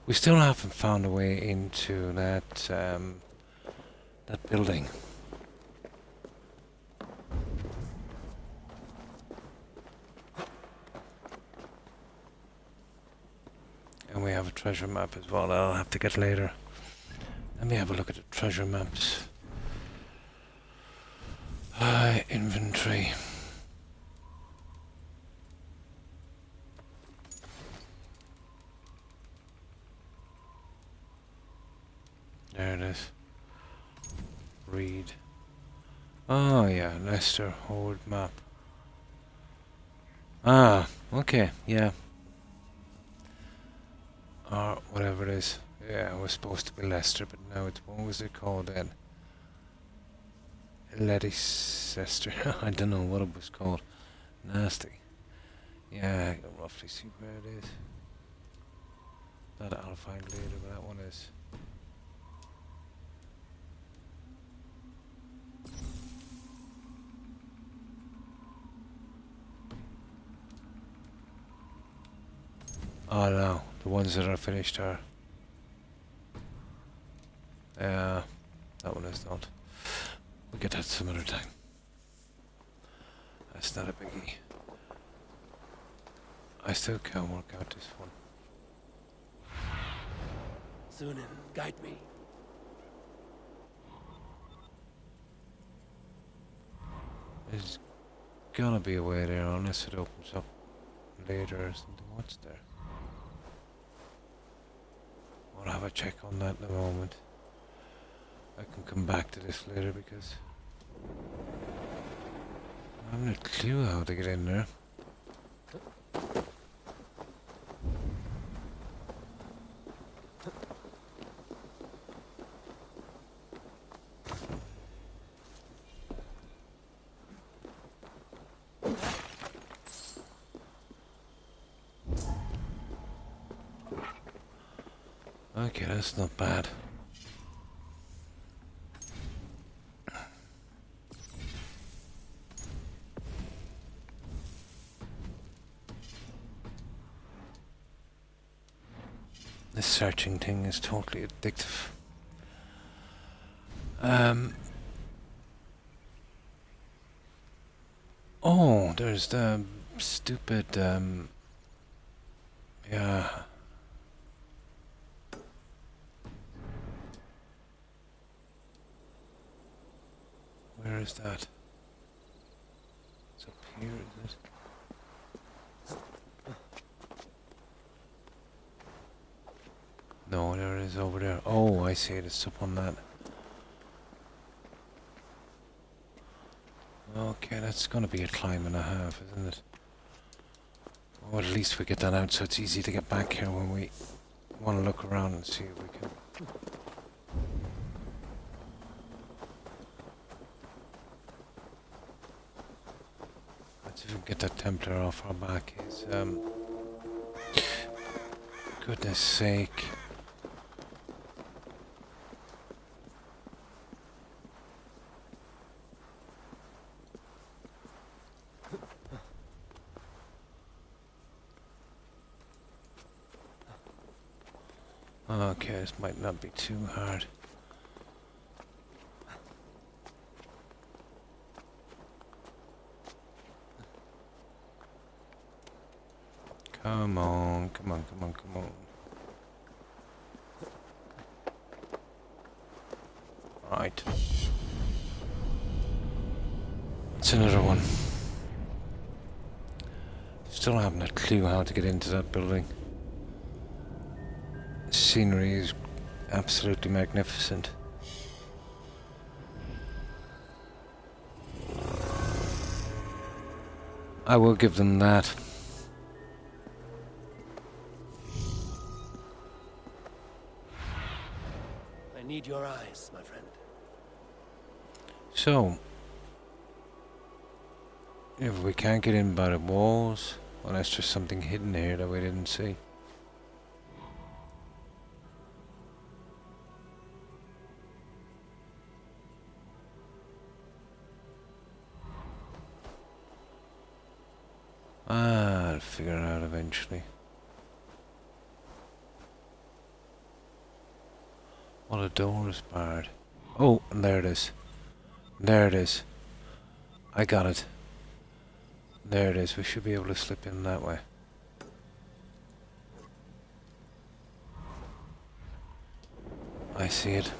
S1: we still haven't found a way into that, that building. And we have a treasure map as well that I'll have to get later. Let me have a look at the treasure maps. Inventory. There it is. Read. Oh yeah, Leicester Hold map. Ah, okay, yeah. Or whatever it is. Yeah, it was supposed to be Leicester, but now it's, what was it called then? Leicester. I don't know what it was called. Nasty. Yeah, I can roughly see where it is. That I'll find later, but that one is. Oh no, the ones that are finished are. Yeah, that one is not. We'll get that some other time. That's not a biggie. I still can't work out this one.
S3: Zunin, guide me.
S1: There's gonna be a way there unless it opens up later or something. What's there? We'll have a check on that in a moment. I can come back to this later because I haven't a clue how to get in there. Okay, that's not bad. This searching thing is totally addictive. Oh, there's the stupid, yeah. Where is that? It's up here, is it? No, there it is over there. Oh, I see it. It's up on that. Okay, that's gonna be a climb and a half, isn't it? Well, at least we get that out so it's easy to get back here when we want to look around and see if we can. Let's see if we can get that Templar off our back. Is goodness sake. Okay, this might not be too hard. Come on, come on, come on, come on. Right. It's another one. Still haven't a clue how to get into that building. The scenery is absolutely magnificent. I will give them that.
S3: I need your eyes, my friend.
S1: So, if we can't get in by the walls, unless there's something hidden here that we didn't see. I'll figure it out eventually. Well, the door is barred. Oh, and there it is. There it is. I got it. There it is. We should be able to slip in that way. I see it.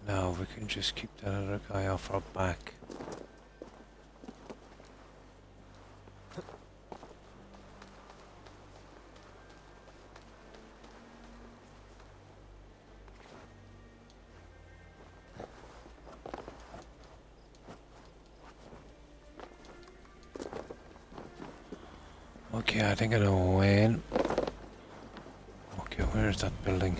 S1: Now we can just keep that other guy off our back. Okay, I think I know a way in. Okay, where is that building?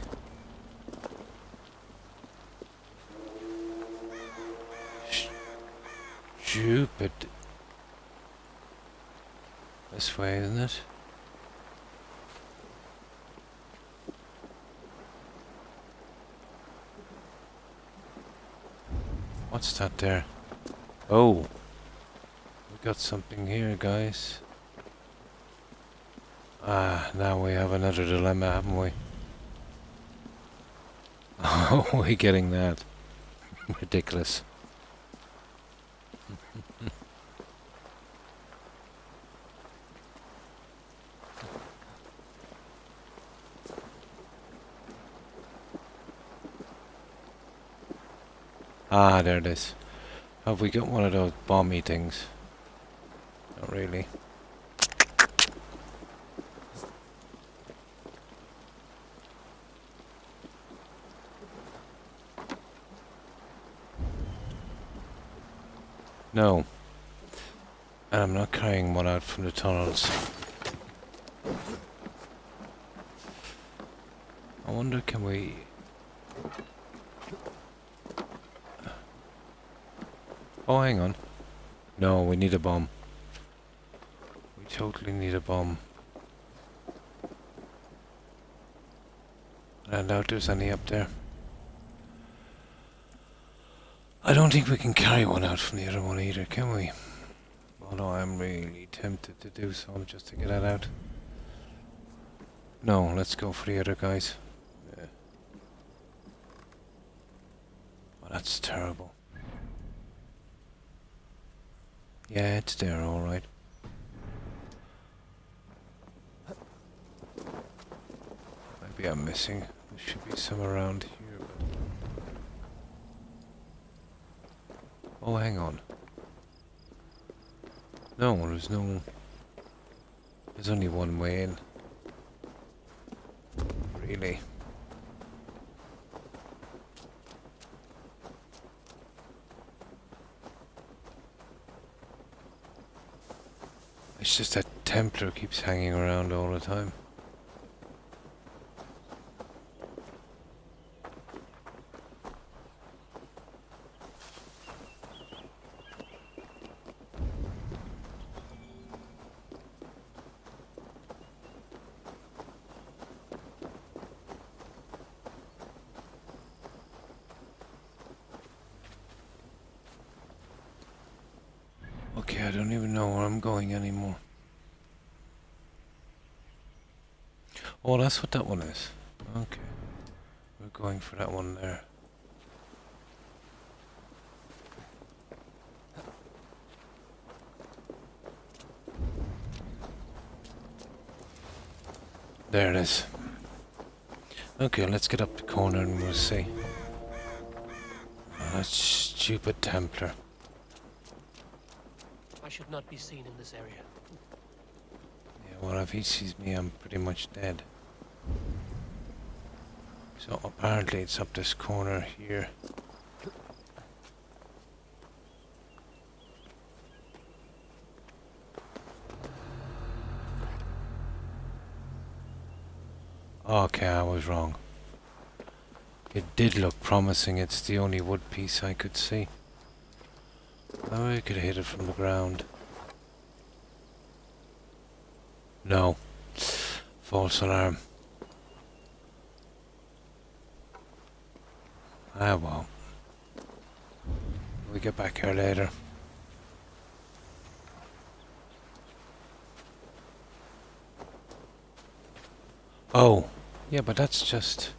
S1: Stupid. This way, isn't it? What's that there? Oh, we got something here, guys. Ah, now we have another dilemma, haven't we? Oh, we're getting that. Ridiculous. Ah, there it is. Have we got one of those bomby things? Not really. No. And I'm not carrying one out from the tunnels. I wonder, can we... Oh, hang on. No, we need a bomb. We totally need a bomb. I doubt there's any up there. I don't think we can carry one out from the other one either, can we? Although I'm really tempted to do so just to get that out. No, let's go for the other guys. Yeah. Oh, that's terrible. Yeah, it's there, alright. Maybe I'm missing. There should be some around here, but... Oh, hang on. No, there's no... There's only one way in. Really. It's just that Templar keeps hanging around all the time. Okay, I don't even know where I'm going anymore. Oh, that's what that one is. Okay. We're going for that one there. There it is. Okay, let's get up the corner and we'll see. Oh, that stupid Templar.
S3: I should not be seen in this area.
S1: Yeah, well, if he sees me, I'm pretty much dead. So apparently it's up this corner here. Okay, I was wrong. It did look promising. It's the only wood piece I could see. Oh, I could hit it from the ground. No. False alarm. Ah, well. We'll get back here later. Oh. Yeah, but that's just...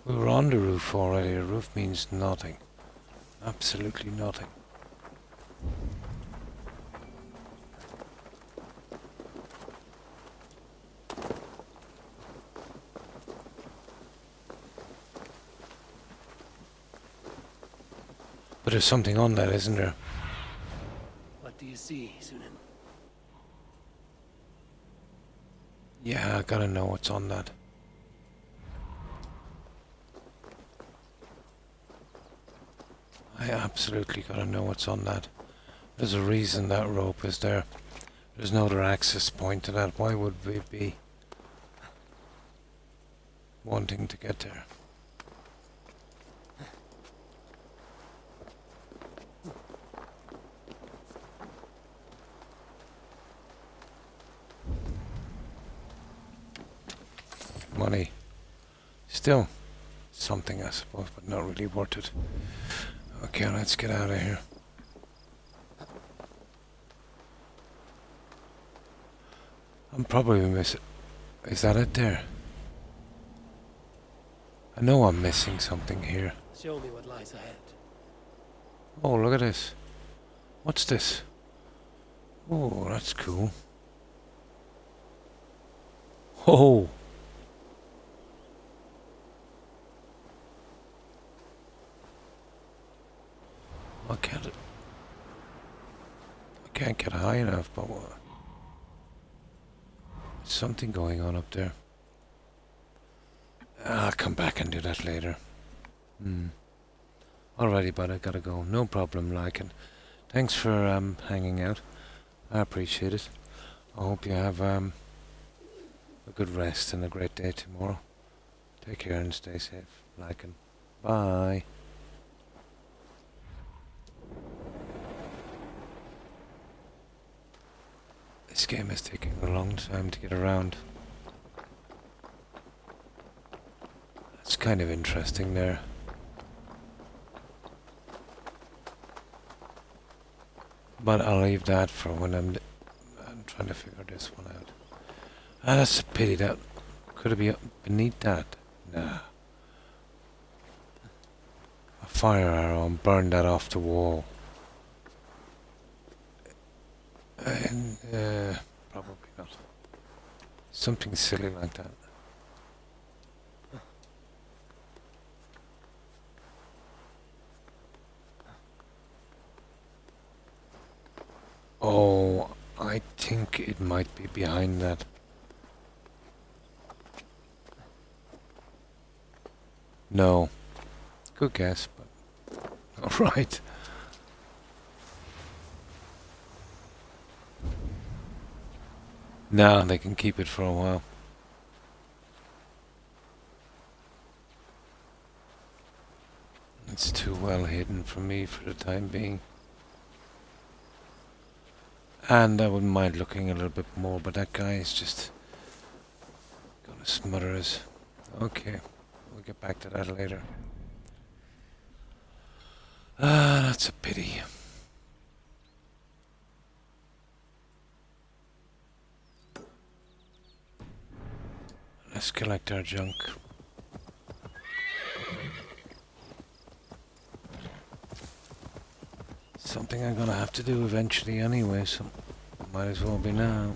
S1: We were on the roof already. The roof means nothing. Absolutely nothing. But there's something on that, isn't there?
S3: What do you see, Sunan?
S1: Yeah, I gotta know what's on that. I absolutely gotta know what's on that. There's a reason that rope is there. There's no other access point to that. Why would we be wanting to get there? Money. Still something, I suppose, but not really worth it. Okay, let's get out of here. I'm probably missing... Is that it there? I know I'm missing something here.
S3: Show me what lies ahead.
S1: Oh, look at this. What's this? Oh, that's cool. Oh! I can't get high enough, but what? Something going on up there. I'll come back and do that later. Alrighty, but I gotta go. No problem, Lycan. Thanks for hanging out. I appreciate it. I hope you have a good rest and a great day tomorrow. Take care and stay safe, Lycan. Bye. This game is taking a long time to get around. It's kind of interesting there. But I'll leave that for when I'm trying to figure this one out. Ah, that's a pity. That could it be up beneath that? Nah. A fire arrow and burn that off the wall. And probably not. Something silly like that. Oh, I think it might be behind that. No. Good guess, but alright. Now they can keep it for a while. It's too well hidden for me for the time being. And I wouldn't mind looking a little bit more, but that guy is just gonna smother us. Okay, we'll get back to that later. Ah, that's a pity. Let's collect our junk. Something I'm gonna have to do eventually anyway, so might as well be now.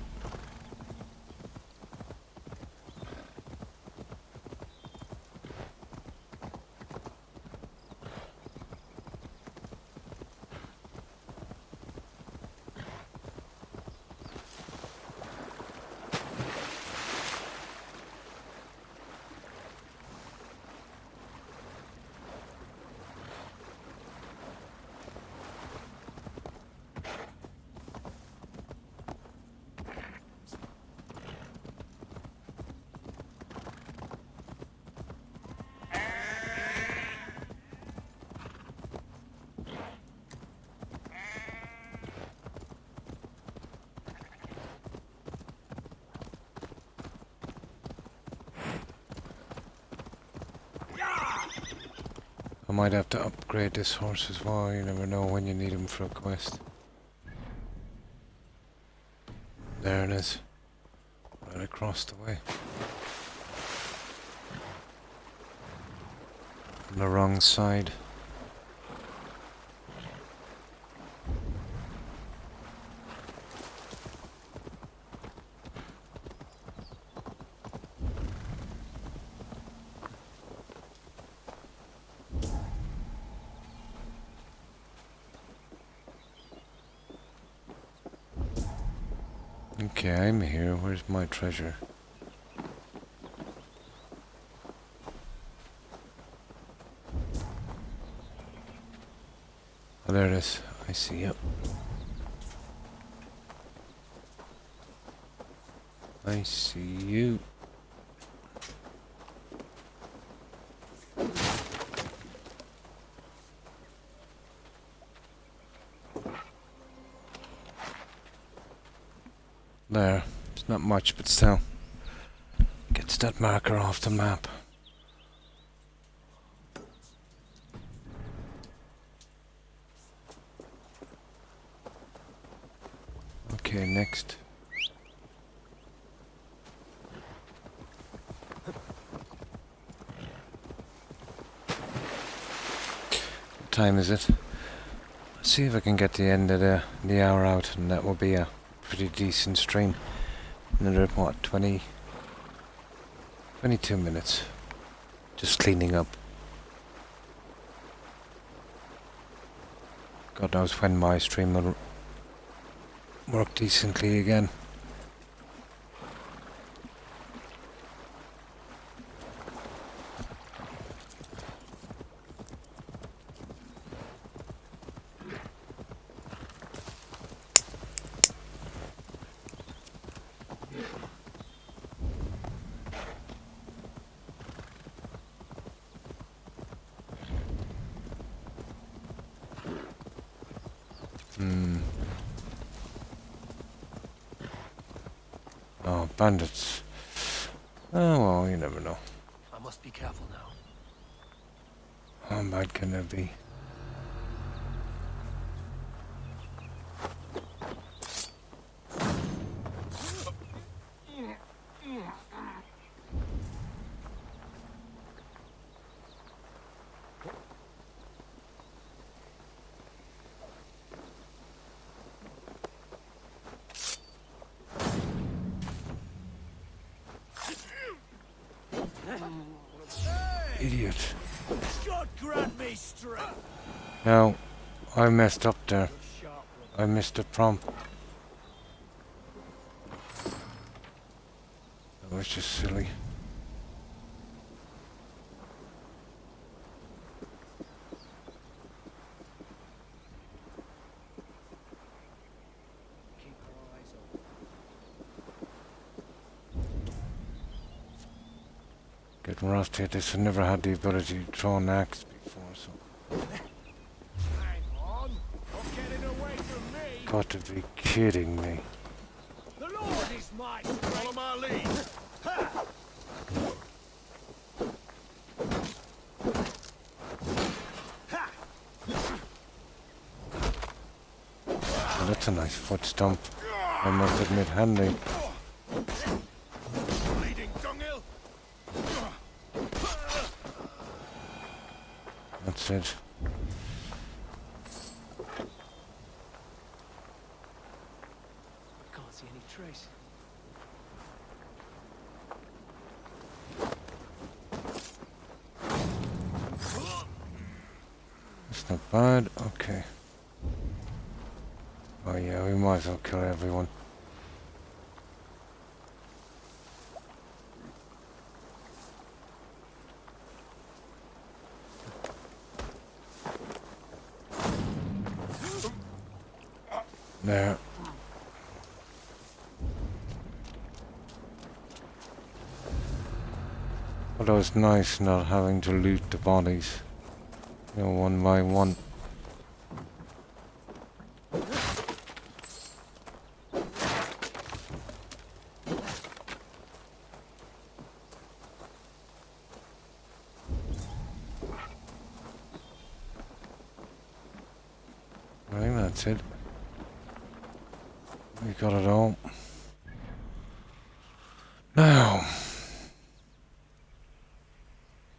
S1: I might have to upgrade this horse as well, you never know when you need him for a quest. There it is. Right across the way. On the wrong side. Okay, I'm here. Where's my treasure? Oh, there it is. I see it. I see you. There. It's not much, but still. Gets that marker off the map. Okay, next. What time is it? Let's see if I can get the end of the hour out, and that will be a pretty decent stream. Another, what, 22 minutes. Just cleaning up. God knows when my stream will work decently again. bandits. Oh well, you never know.
S3: I must be careful now.
S1: How bad can it be? Idiot.
S5: God grant me strength.
S1: No, I messed up there. I missed the prompt. That was just silly. Getting rusty at this. I never had the ability to throw an axe before, so.
S5: Hang on. I'm getting away from me.
S1: Got to be kidding me.
S5: The Lord is my strength. Follow my lead. Ha! Ha!
S1: Oh, that's a nice foot stomp. I must admit, handy.
S5: Bleeding dunghill.
S1: That's it.
S7: Can't see any trace.
S1: That's not bad. Okay. Oh yeah, we might as well kill everyone. There. Although it's nice not having to loot the bodies, you know, one by one. I think that's it. We got it all. Now,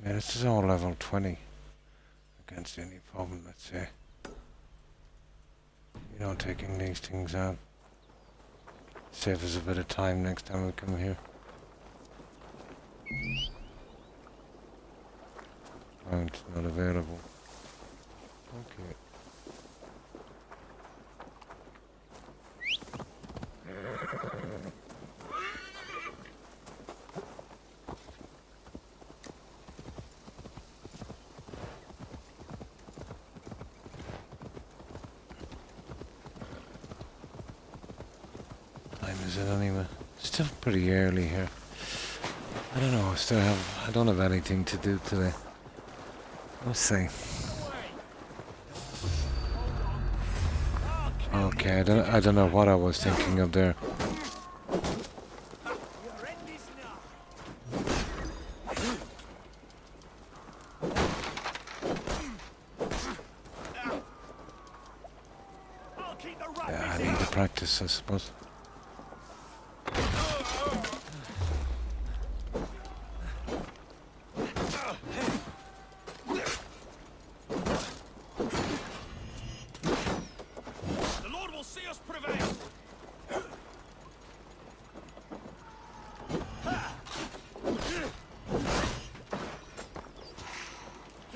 S1: yeah, this is all level 20. I can't see any problem, let's say. You know, taking these things out. Save us a bit of time next time we come here. Mount not available. Okay. Is it anyway? Still pretty early here. I don't know. I don't have anything to do today. Let's see. Okay, I don't know what I was thinking of there. Yeah, I need to practice, I suppose.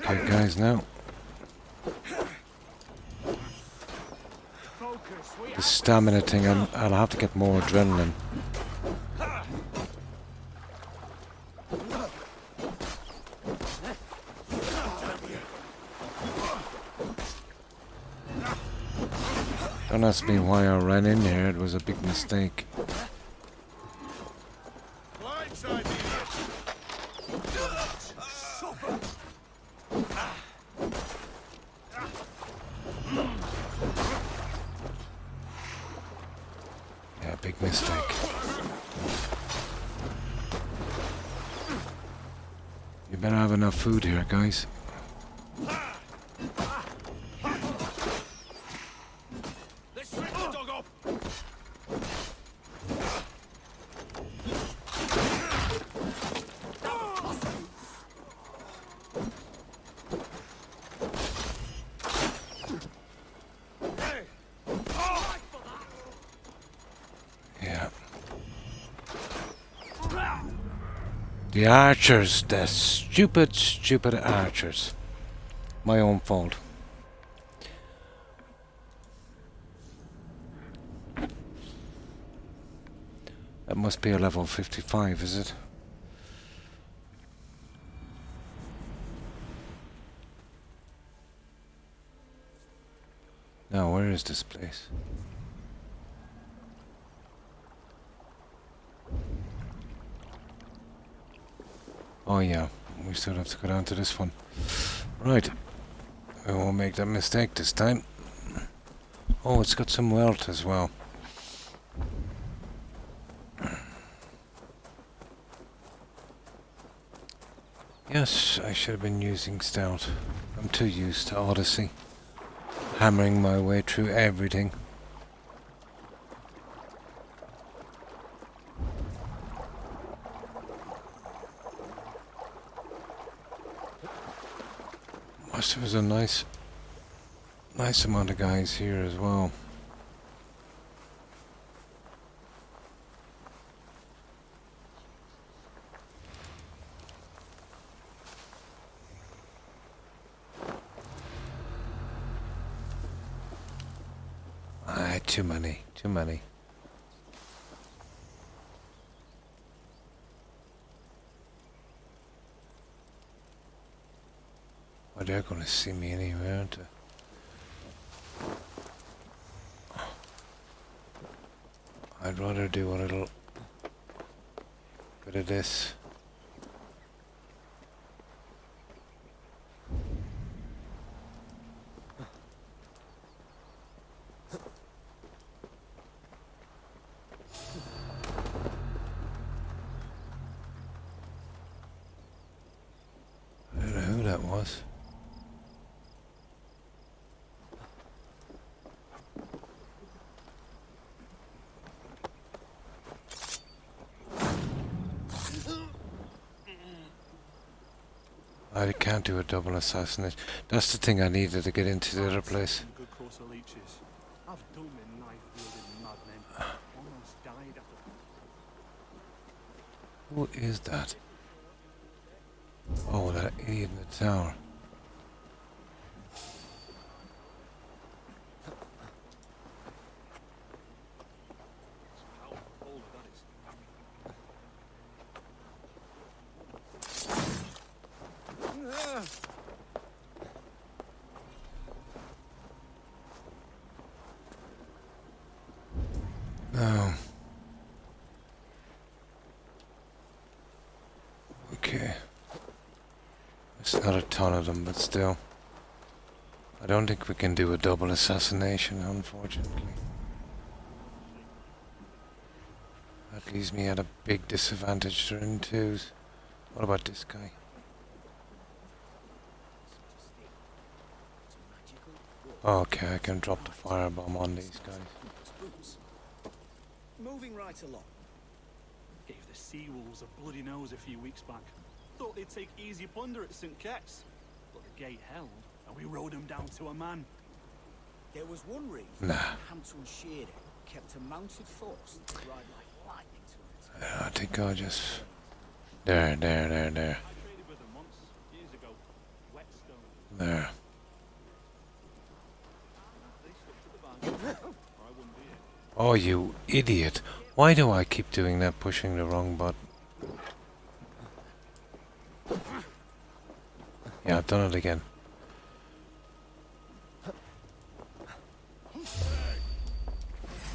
S1: Okay, guys, now. The stamina thing, I'll have to get more adrenaline. Don't ask me why I ran in here, it was a big mistake. Yeah, big mistake. You better have enough food here, guys.
S5: Let's strip the dog up.
S1: Yeah. The archers, the stupid, stupid archers. My own fault. That must be a level 55, is it? Now, where is this place? Oh yeah, we still have to go down to this one. Right. We won't make that mistake this time. Oh, it's got some wealth as well. Yes, I should have been using Stout. I'm too used to Odyssey. Hammering my way through everything. There was a nice amount of guys here as well. Too many. Well, they're gonna see me anyway, aren't they? I'd rather do a little bit of this. I don't know who that was. I can't do a double assassination. That's the thing I needed to get into the other place.
S7: Good course of leeches. I've done with knife-wielding madmen. Almost died after.
S1: Who is that? Oh, that idiot in the tower. No. Okay. It's not a ton of them, but still. I don't think we can do a double assassination, unfortunately. That leaves me at a big disadvantage. They're in twos. What about this guy? Okay, I can drop the firebomb on these guys.
S7: Moving right along. Gave the sea wolves a bloody nose a few weeks back. Thought they'd take easy plunder at St. Ket's, but the gate held, and we rode them down to a man.
S4: There was one reason Hampton Shearer kept a mounted force to ride like lightning to it.
S1: I think I'll just... There.
S7: I traded with them once, years ago. Whetstone.
S1: There.
S7: They stuck to the van, or I wouldn't be here.
S1: Oh, you idiot. Why do I keep doing that, pushing the wrong button? Yeah, I've done it again.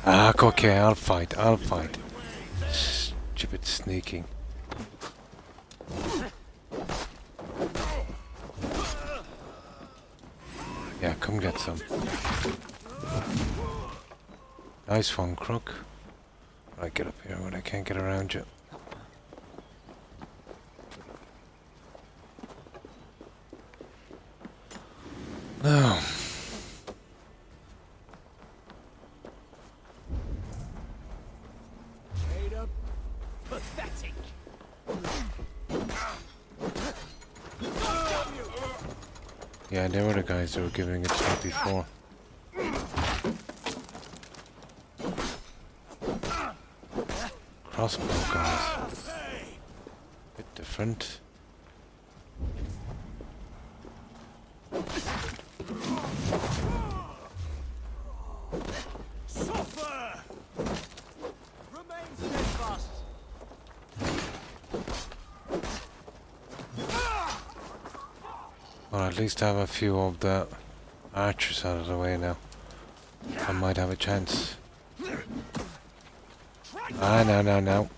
S1: Ah, okay, I'll fight. Stupid sneaking. Yeah, come get some. Nice one, Croc. Right, get up here when I can't get around you. Yeah, they were the guys that were giving it to me before. Crossbow guys. Bit different.
S5: Suffer! Remain steadfast.
S1: Or at least have a few of the archers out of the way now. I might have a chance. Ah, no.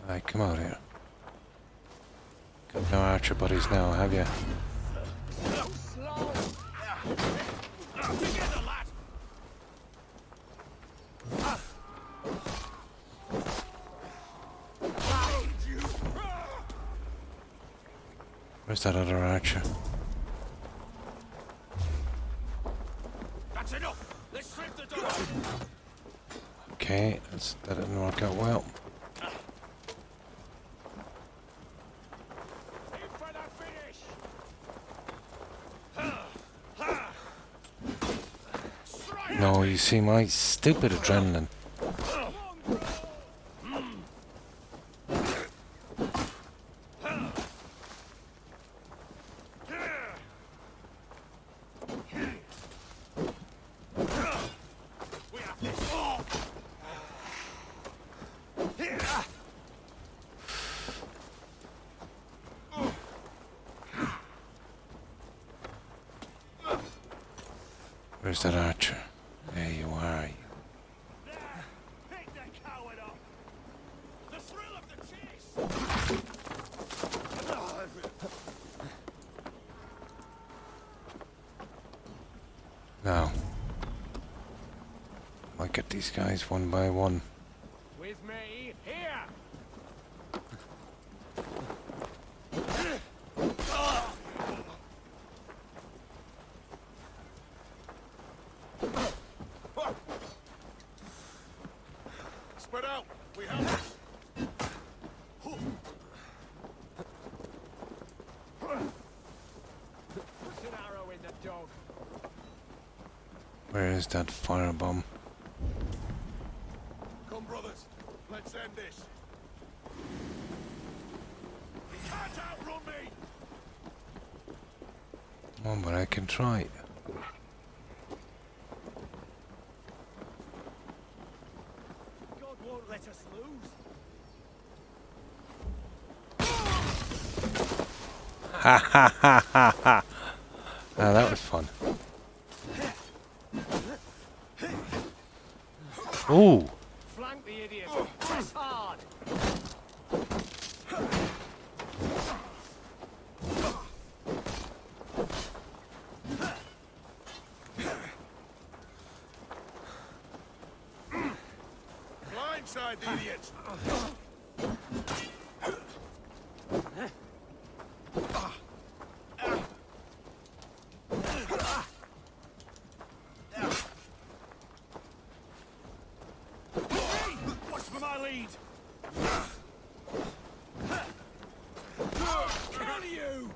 S1: Alright, come out here. Got no archer buddies now, have you?
S5: Together, lad.
S1: Where's that other archer?
S5: That's enough. Let's strip the door.
S1: Okay, that didn't work out well.
S5: In for the finish.
S1: No, you see, my stupid adrenaline. Where's that archer? There you are.
S5: Pick the coward up. The thrill of the chase.
S1: Now, might get these guys one by one.
S5: With me here. Spread out. We have. Put an arrow in the dog.
S1: Where is that firebomb?
S5: Come, brothers. Let's end this. You can't outrun me.
S1: Come on, but I can try.
S5: God won't let us lose.
S1: Ha ha ha ha ha! Ah, that was fun. Ooh!
S5: Flank the idiot. Press hard. Blindside the idiot. Watch for my lead. Kill you.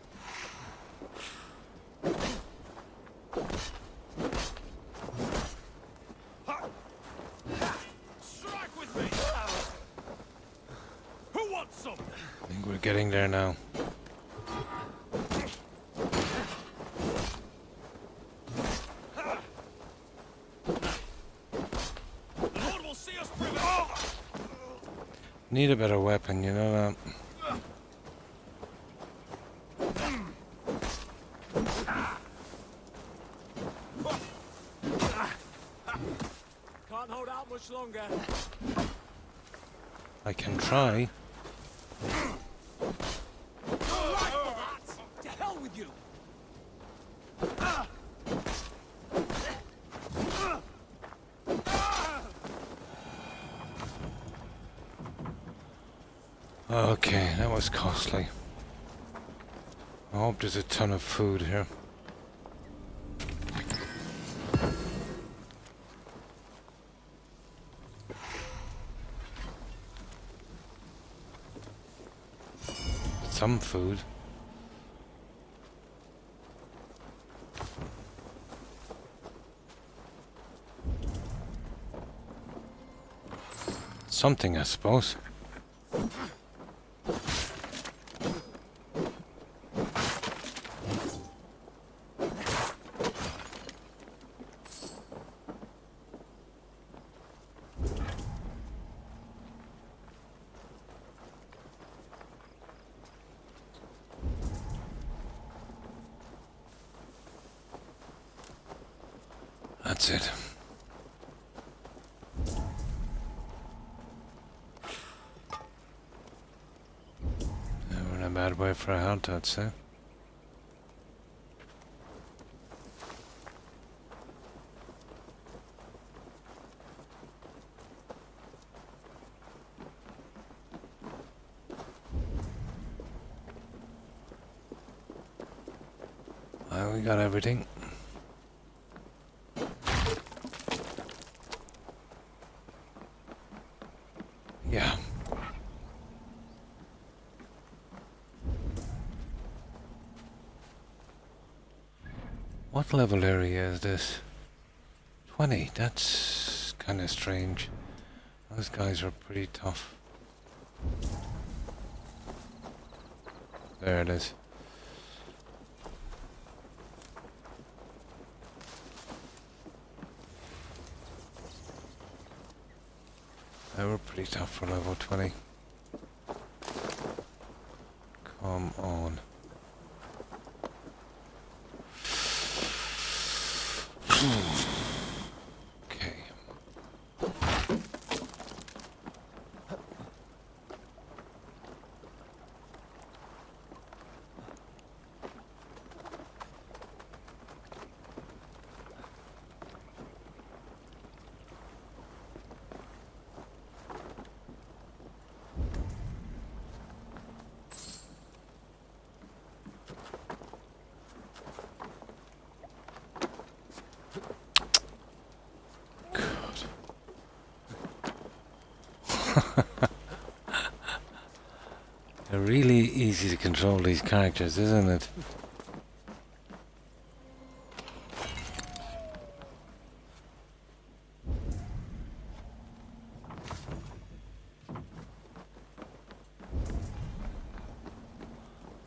S5: Strike with me. Who wants some?
S1: I think we're getting there now.
S5: Lord will see us prevail.
S1: Need a better weapon, you know that.
S5: Can't hold out much longer.
S1: I can try.
S5: To hell with you.
S1: Okay, that was costly. I hope there's a ton of food here. some food. Something, I suppose. That's it. We're in a bad way for a hunt, I'd say. Well, we got everything. Yeah. What level area is this? 20. That's kind of strange. Those guys are pretty tough. There it is. They were pretty tough for level 20. Come on. Okay. They're really easy to control, these characters, isn't it?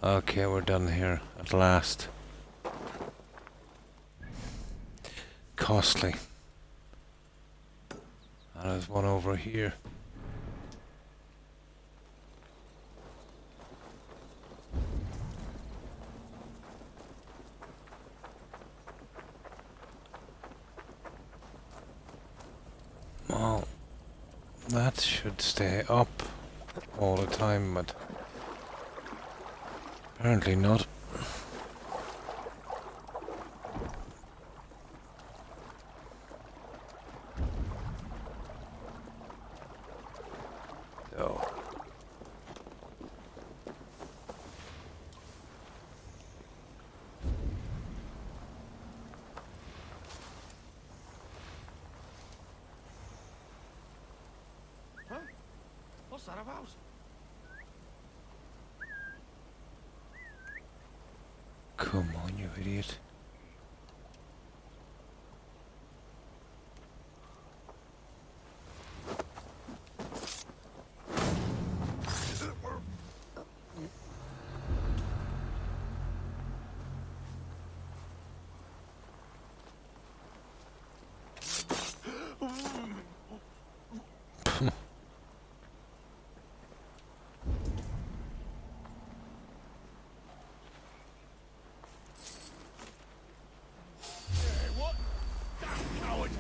S1: Okay, we're done here at last. Costly. And there's one over here. Well, that should stay up all the time, but apparently not. So.
S6: Huh? What's that about?
S1: Come on, you idiot.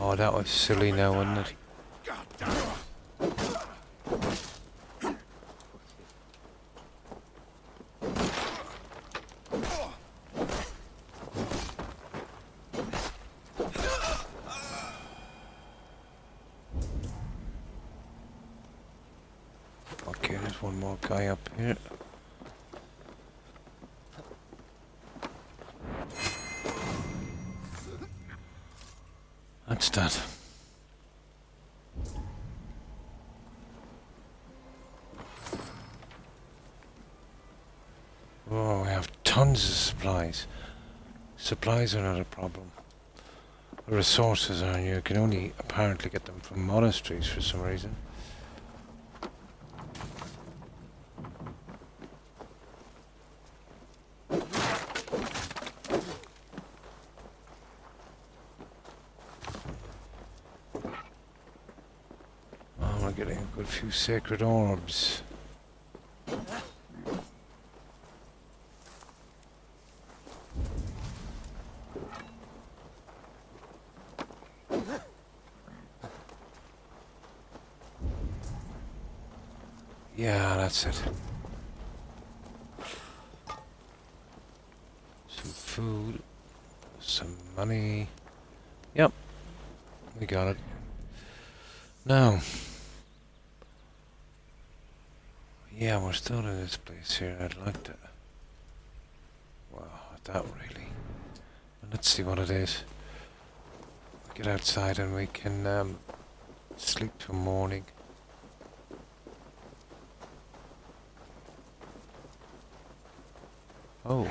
S1: Oh, that was silly now, wasn't it? Okay, there's one more guy up here. That's that. Oh, we have tons of supplies. Supplies are not a problem. Resources are, and you can only apparently get them from monasteries for some reason. Oh, we're getting a good few sacred orbs. Yeah, that's it. Some food, some money. Yep, we got it. Now, yeah, we're still in this place here. I'd like to. Wow, that really. Let's see what it is. We get outside and we can sleep till morning. Oh.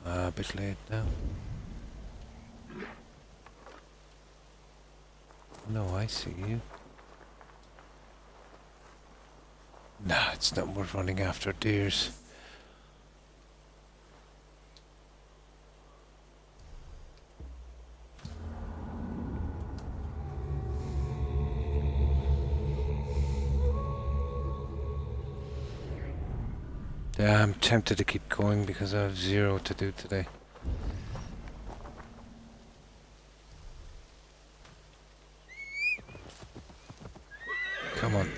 S1: A bit late now. No, I see you. Nah, it's not worth running after deers. Yeah, I'm tempted to keep going because I have zero to do today. Come on.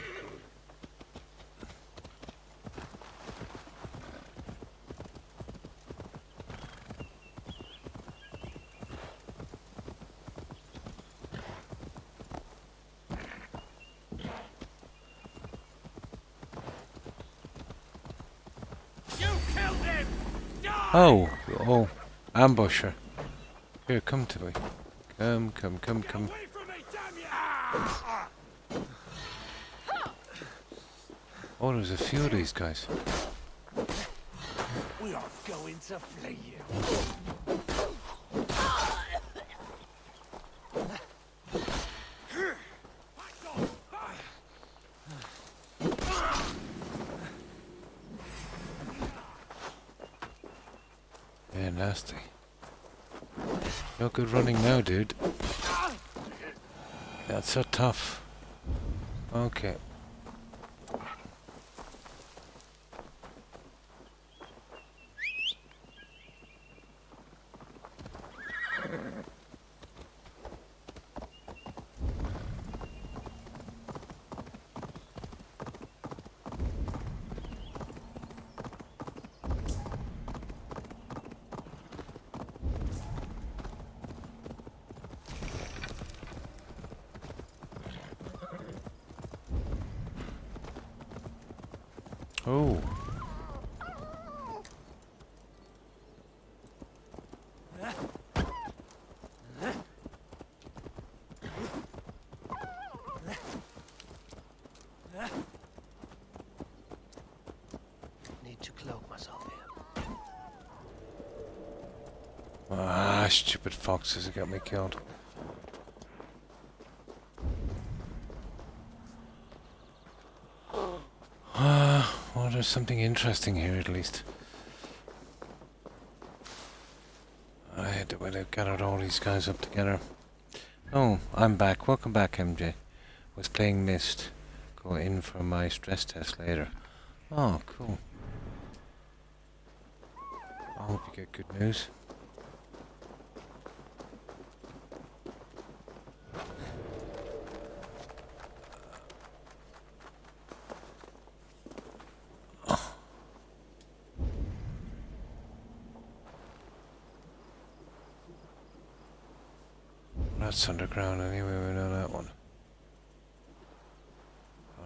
S1: Oh, oh, ambusher. Here, come to me. Come. Oh, there's a few of these guys.
S6: We are going to flay you.
S1: Yeah, nasty. No good running now, dude. That's so tough. Okay. Oh.
S3: Need to cloak myself here.
S1: Ah, stupid foxes that got me killed. Well, there's something interesting here at least. I had to gather all these guys up together. Oh, I'm back. Welcome back, MJ. Was playing Mist. Go in for my stress test later. Oh, cool. I hope you get good news. That's underground anyway, we know that one.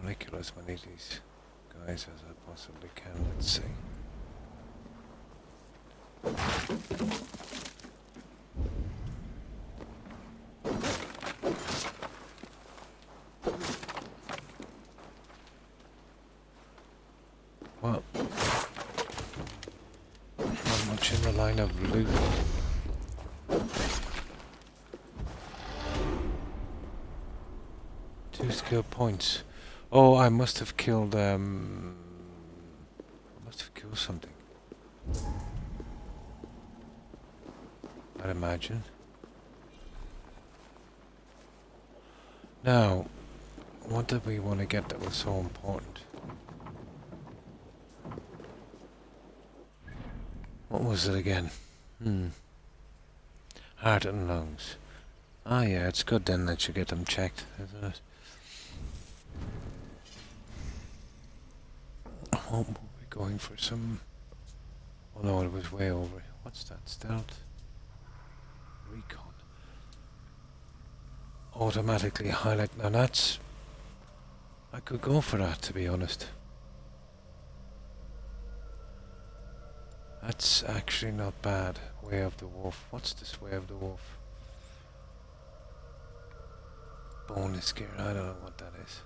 S1: Auriculas, many of these guys as I possibly can. Let's see. Well, not much in the line of loot. Two skill points. Oh, I must have killed, I must have killed something. I'd imagine. Now, what did we want to get that was so important? What was it again? Heart and lungs. Ah yeah, it's good then that you get them checked, isn't it? Oh, were we going for some... Oh no, it was way over. What's that? Stealth? Recon. Automatically highlight. Now that's... I could go for that, to be honest. That's actually not bad. Way of the Wolf. What's this Way of the Wolf? Bonus gear. I don't know what that is.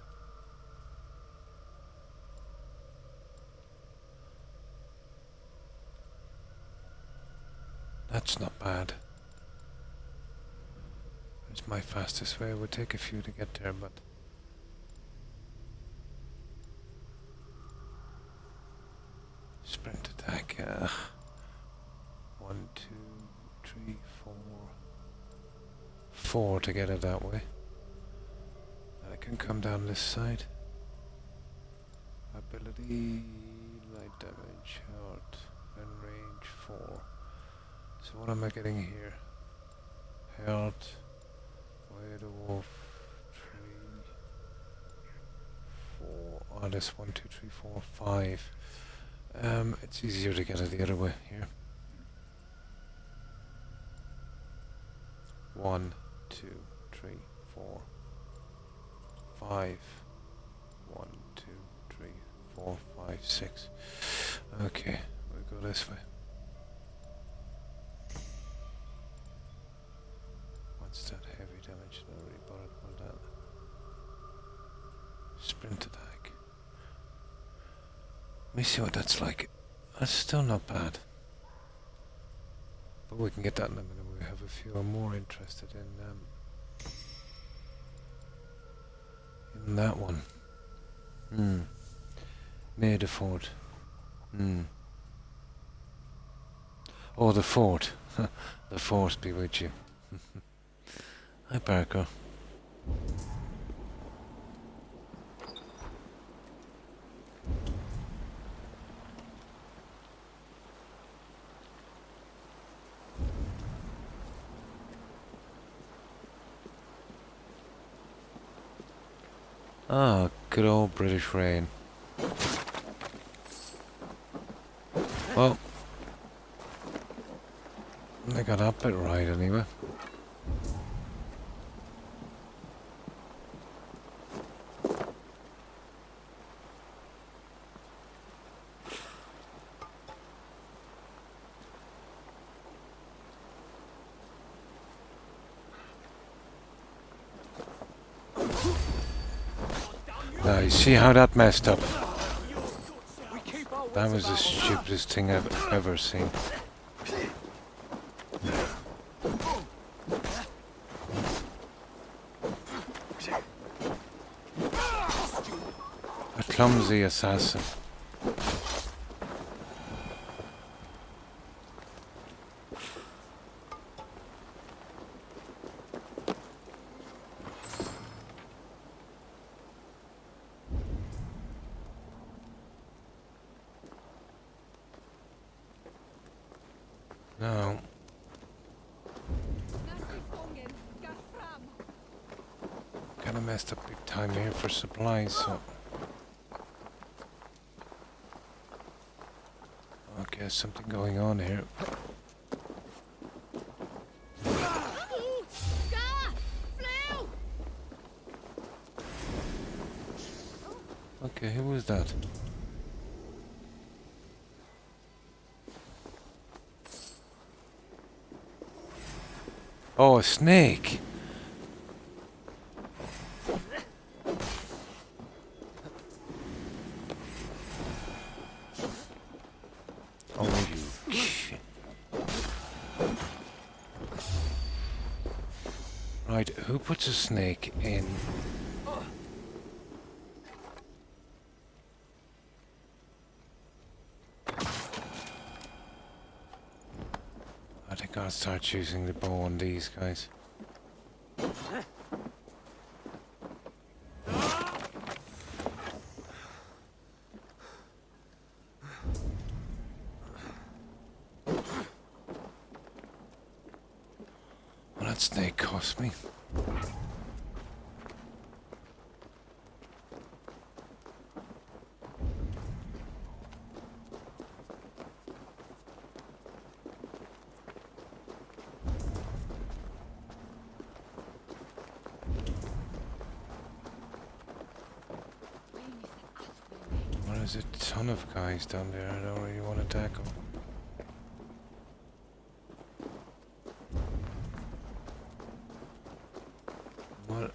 S1: That's not bad. It's my fastest way. It would take a few to get there, but... Sprint attack. 1, 2, 3, 4. 4 to get it that way. And I can come down this side. Ability, light damage, health, and range 4. So what am I getting here? Health, Way of the Wolf, 3, 4. Oh, that's 1, 2, 3, 4, 5. It's easier to get it the other way here. 1, 2, 3, 4, 5. 1, 2, 3, 4, 5, 6. Okay, we'll go this way. What's that? Heavy damage? I already bought it. Well done. Sprint attack. Let me see what that's like. That's still not bad. But we can get that in a minute. We have a few. I'm more interested in that one. Near the fort. Oh, the fort. The force be with you. Hi, Parker. Ah, good old British rain. Well, I got that bit right anyway. Now, you see how that messed up? That was the stupidest thing I've ever seen. A clumsy assassin. No. Kinda messed up big time here for supplies, so... Okay, there's something going on here. Okay, who was that? Oh, a snake. Oh, you shit. Right, who puts a snake in? I think I'll start choosing the bow on these guys. Well, that snake cost me. Well, there's a ton of guys down there. I don't really want to tackle. Well,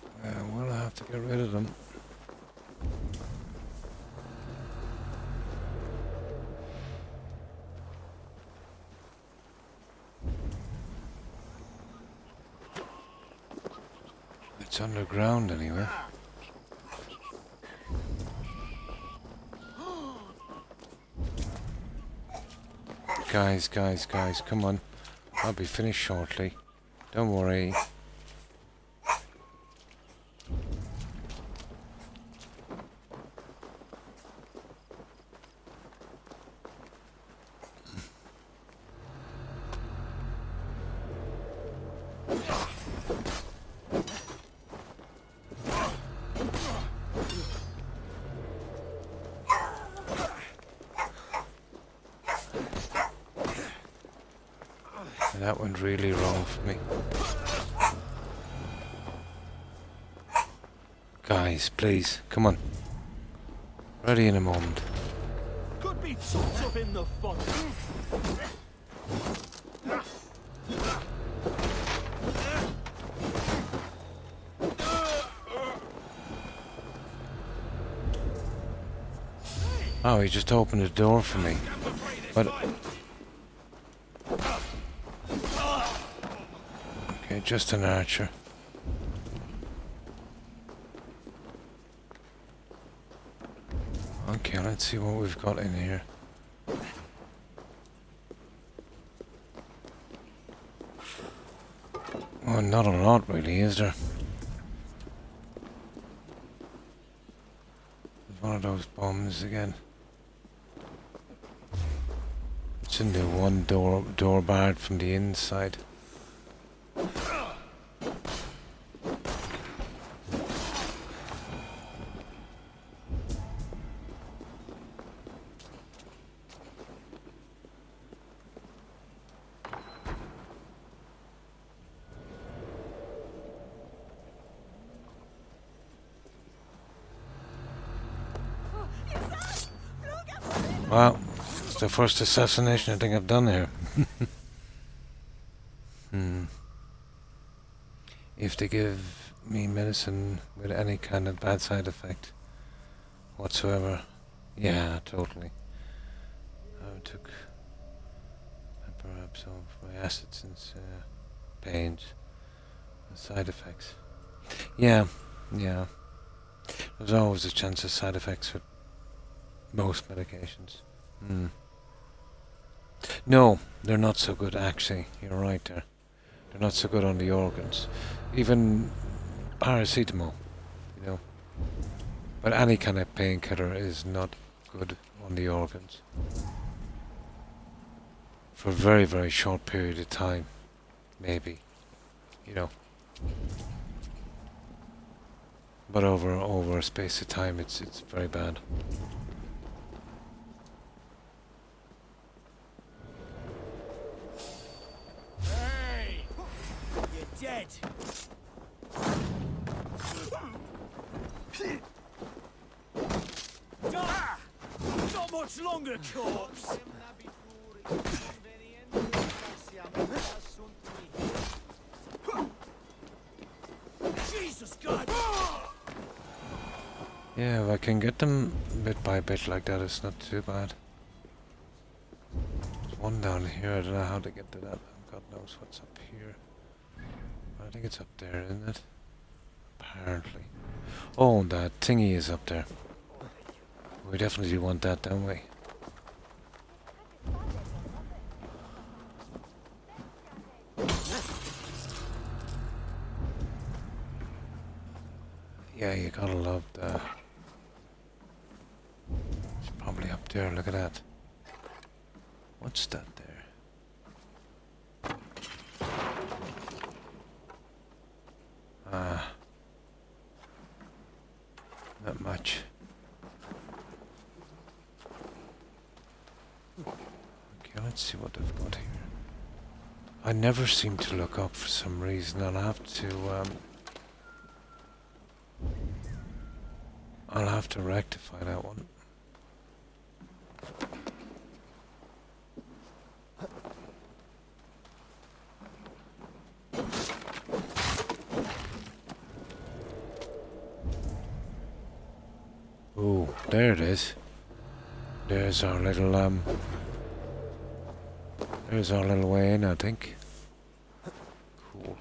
S1: we'll have to get rid of them. It's underground anyway. Guys, come on. I'll be finished shortly. Don't worry. That went really wrong for me. Guys, please, come on. Ready in a moment.
S7: Could be tucked up in the fun.
S1: Oh, he just opened the door for me. But okay, just an archer. Okay, let's see what we've got in here. Oh, not a lot really, is there? There's one of those bombs again. It's in the one door barred from the inside. Well, it's the first assassination I think I've done here. If they give me medicine with any kind of bad side effect whatsoever, yeah, totally. I took perhaps of my acids since pains, side effects. Yeah. There's always a chance of side effects with most medications. No, they're not so good actually. You're right there. They're not so good on the organs. Even paracetamol, you know. But any kind of painkiller is not good on the organs. For a very, very short period of time, maybe, you know. But over a space of time, it's very bad.
S5: Hey! You're dead! Not much longer, corpse!
S1: Yeah, if I can get them bit by bit like that, it's not too bad. There's one down here, I don't know how to get to that. God knows what's up here. I think it's up there, isn't it? Apparently. Oh, that thingy is up there. We definitely want that, don't we? Yeah, you gotta love the... It's probably up there, look at that. What's that there? Ah. Not much. Okay, let's see what they've got here. I never seem to look up for some reason. I'll have to rectify that one. Oh, there it is. There's our little there's our little way in, I think. Cool.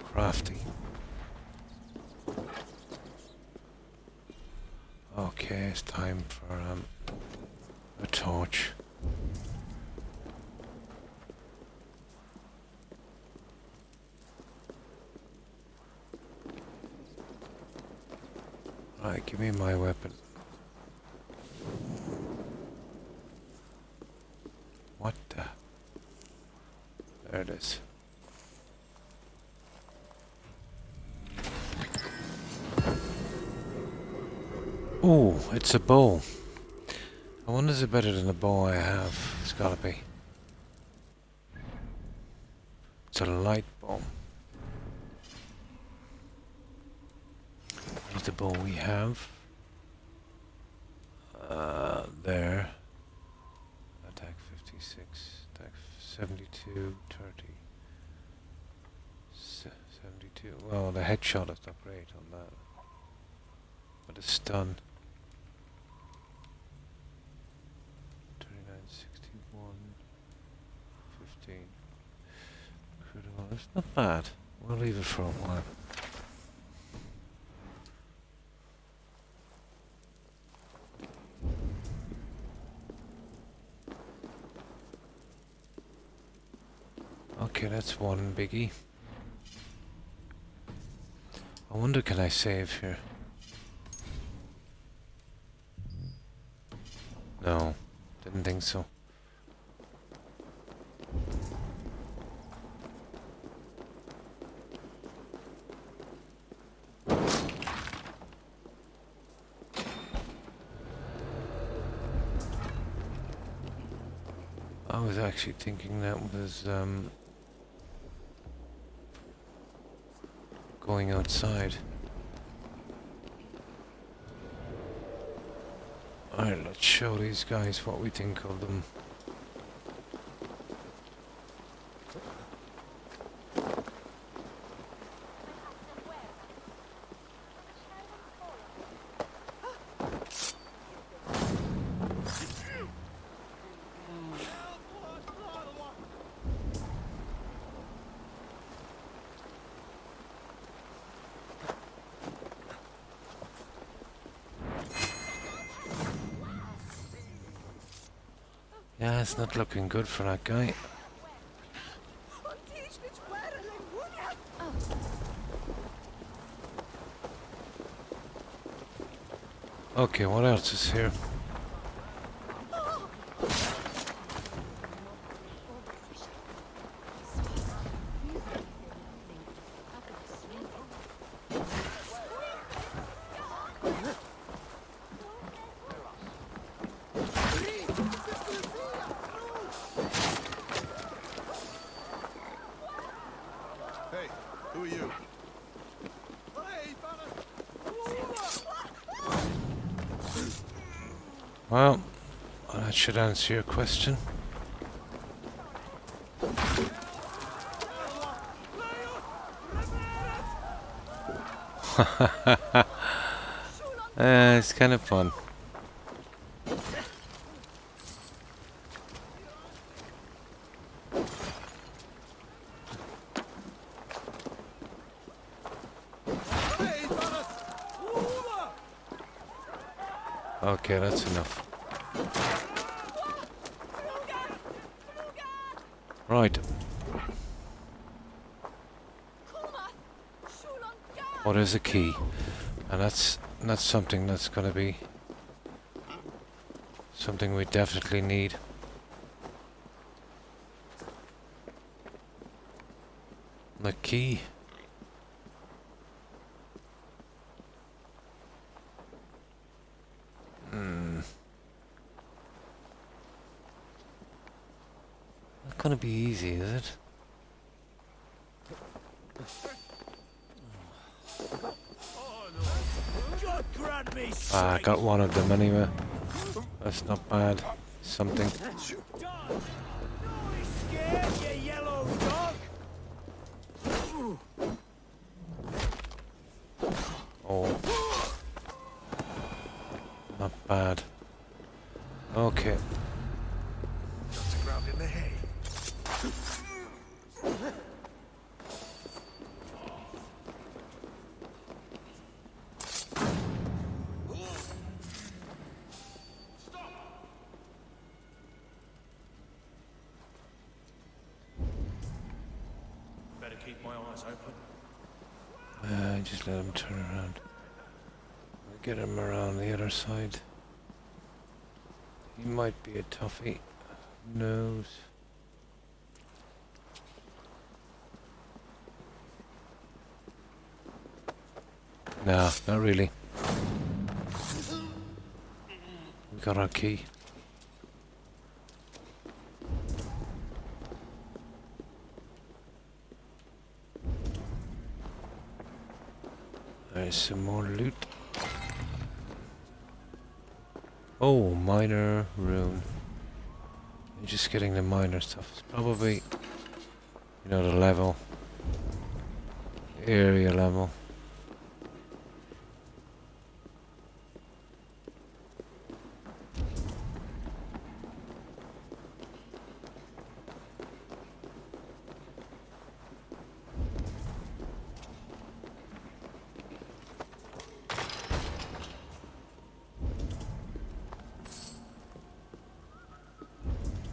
S1: Crafty. Okay, it's time for a torch. Right, give me my weapon. What the? There it is. Oh, it's a bow. I wonder is it better than the bow I have? It's gotta be. It's a light bow. Here's the bow we have. There. Attack 56, attack 72, 30. 72. Well, the headshot is not great on that. But it's stun. 39, 61, 15. Critical. It's not bad. We'll leave it for a while. Okay, that's one biggie. I wonder, can I save here? No, didn't think so. I was actually thinking that was going outside. Alright, let's show these guys what we think of them. Yeah, it's not looking good for that guy. Okay, what else is here?
S5: Hey, who are you?
S1: Well, that should answer your question. It's kind of fun. Okay, that's enough. Right. What is a key? And that's something that's gonna be something we definitely need. The key. Not gonna be easy, is it? I got one of them anyway. That's not bad. Something. Oh. Not bad. Okay.
S5: Ground in the hay.
S7: Better keep my eyes open.
S1: Just let him turn around. I'll get him around the other side. He might be a toughie. Who knows? Nah, not really. We got our key. There's some more loot. Oh, minor rune. I'm just getting the minor stuff. It's probably, you know, the level. Area level.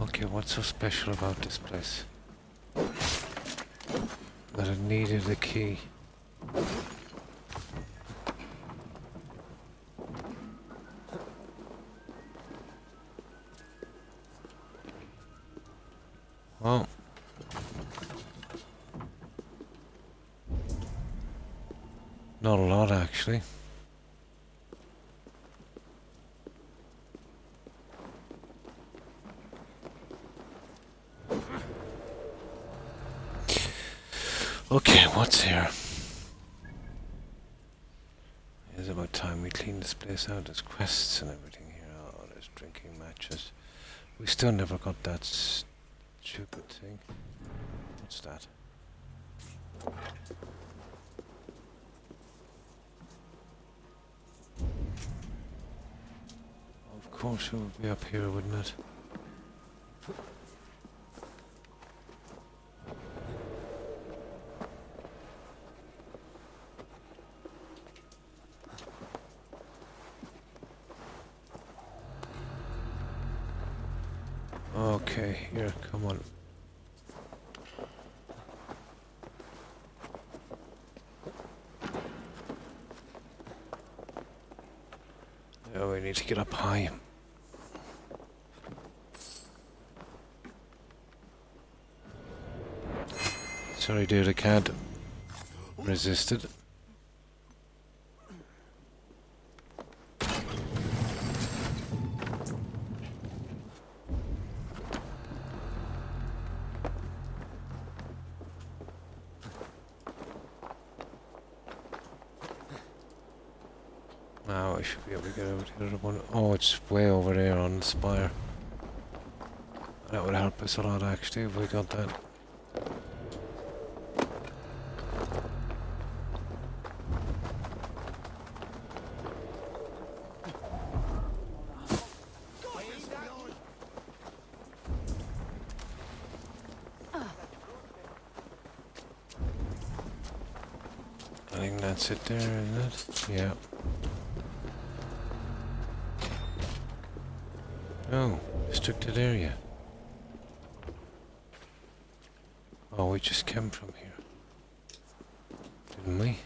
S1: Okay, what's so special about this place? That it needed a key. Well, not a lot actually. Okay, what's here? It's about time we clean this place out. There's quests and everything here. Oh, there's drinking matches. We still never got that stupid thing. What's that? Of course it would be up here, wouldn't it? Okay, here, come on. Yeah, we need to get up high. Sorry dude, I can't resist it. Now I should be able to get out here. Oh, it's way over there on the spire. That would help us a lot actually if we got that. think that's it there, isn't it? Yeah. Oh, restricted area. Oh, we just came from here. Didn't we?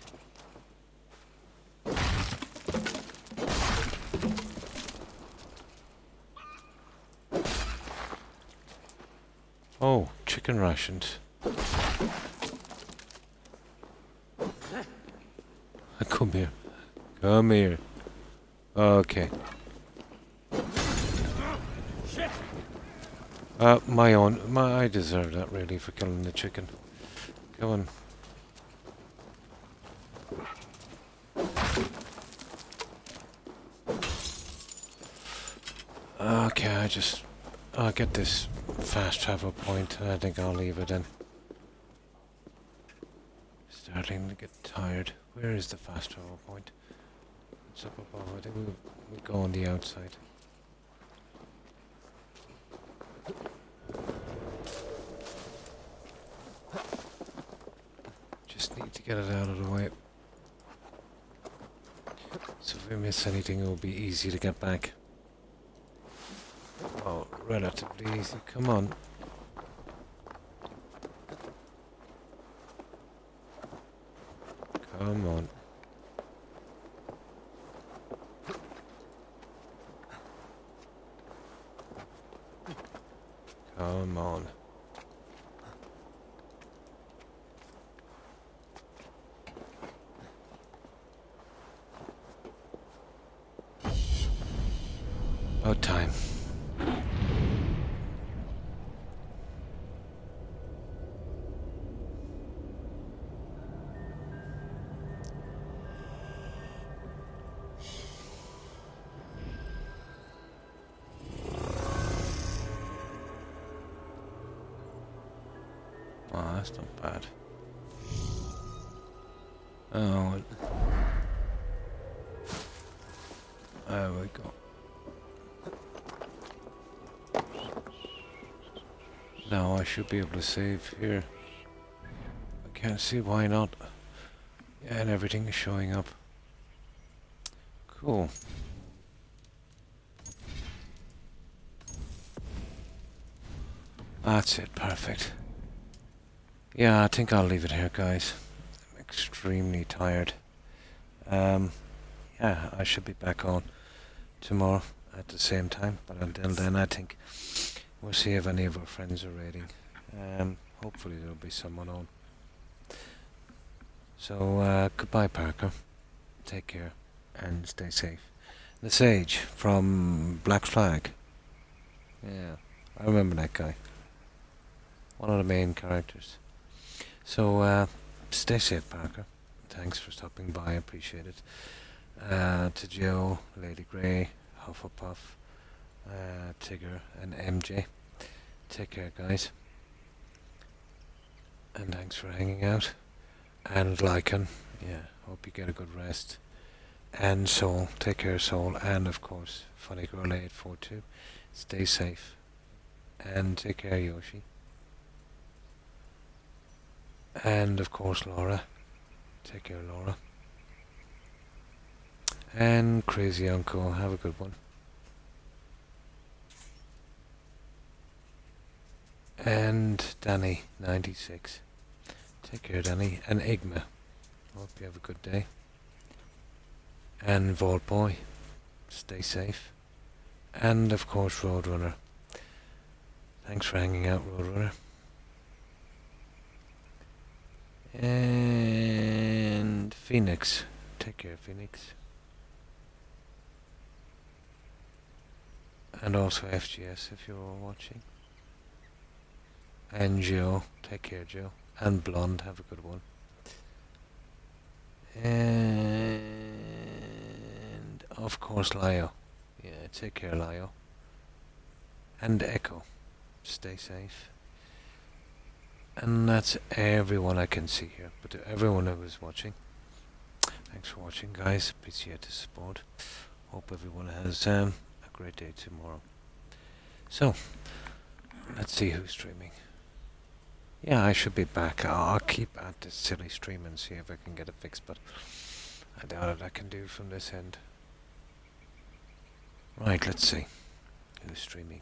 S1: Oh, chicken rations. Come here. Come here. Okay. I deserve that really for killing the chicken. Come on. Okay, I'll get this fast travel point and I think I'll leave it then. Starting to get tired. Where is the fast travel point? It's up above. I think we go on the outside. Just need to get it out of the way. So if we miss anything, it will be easy to get back. Oh, relatively easy. Come on. Come on. Come on. About time. Oh, that's not bad. Oh, there we go. Now I should be able to save here. I can't see why not. Yeah, and everything is showing up. Cool. That's it, perfect. Yeah, I think I'll leave it here, guys. I'm extremely tired. Yeah, I should be back on tomorrow at the same time, but until then I think we'll see if any of our friends are raiding. Hopefully there'll be someone on. So, goodbye Parker. Take care and stay safe. The Sage from Black Flag. Yeah, I remember that guy. One of the main characters. So, stay safe, Parker. Thanks for stopping by, I appreciate it. To Joe, Lady Grey, Hufflepuff, Tigger, and MJ. Take care, guys. And thanks for hanging out. And Lycan, yeah, hope you get a good rest. And Soul, take care, Soul. And of course, Funny Girl 842. Stay safe. And take care, Yoshi. And of course Laura. Take care, Laura. And Crazy Uncle, have a good one. And Danny, 96. Take care, Danny. And Igma. Hope you have a good day. And Vault Boy, stay safe. And of course Roadrunner. Thanks for hanging out, Roadrunner. And Phoenix. Take care, Phoenix. And also FGS if you're watching. And Joe. Take care, Joe. And Blonde. Have a good one. And of course Lio. Yeah, take care, Lio. And Echo. Stay safe. And that's everyone I can see here. But to everyone who was watching, thanks for watching, guys. Appreciate the support. Hope everyone has a great day tomorrow. So, let's see who's streaming. Yeah, I should be back. I'll keep at this silly stream and see if I can get it fixed, but I doubt it I can do from this end. Right, let's see. Who's streaming?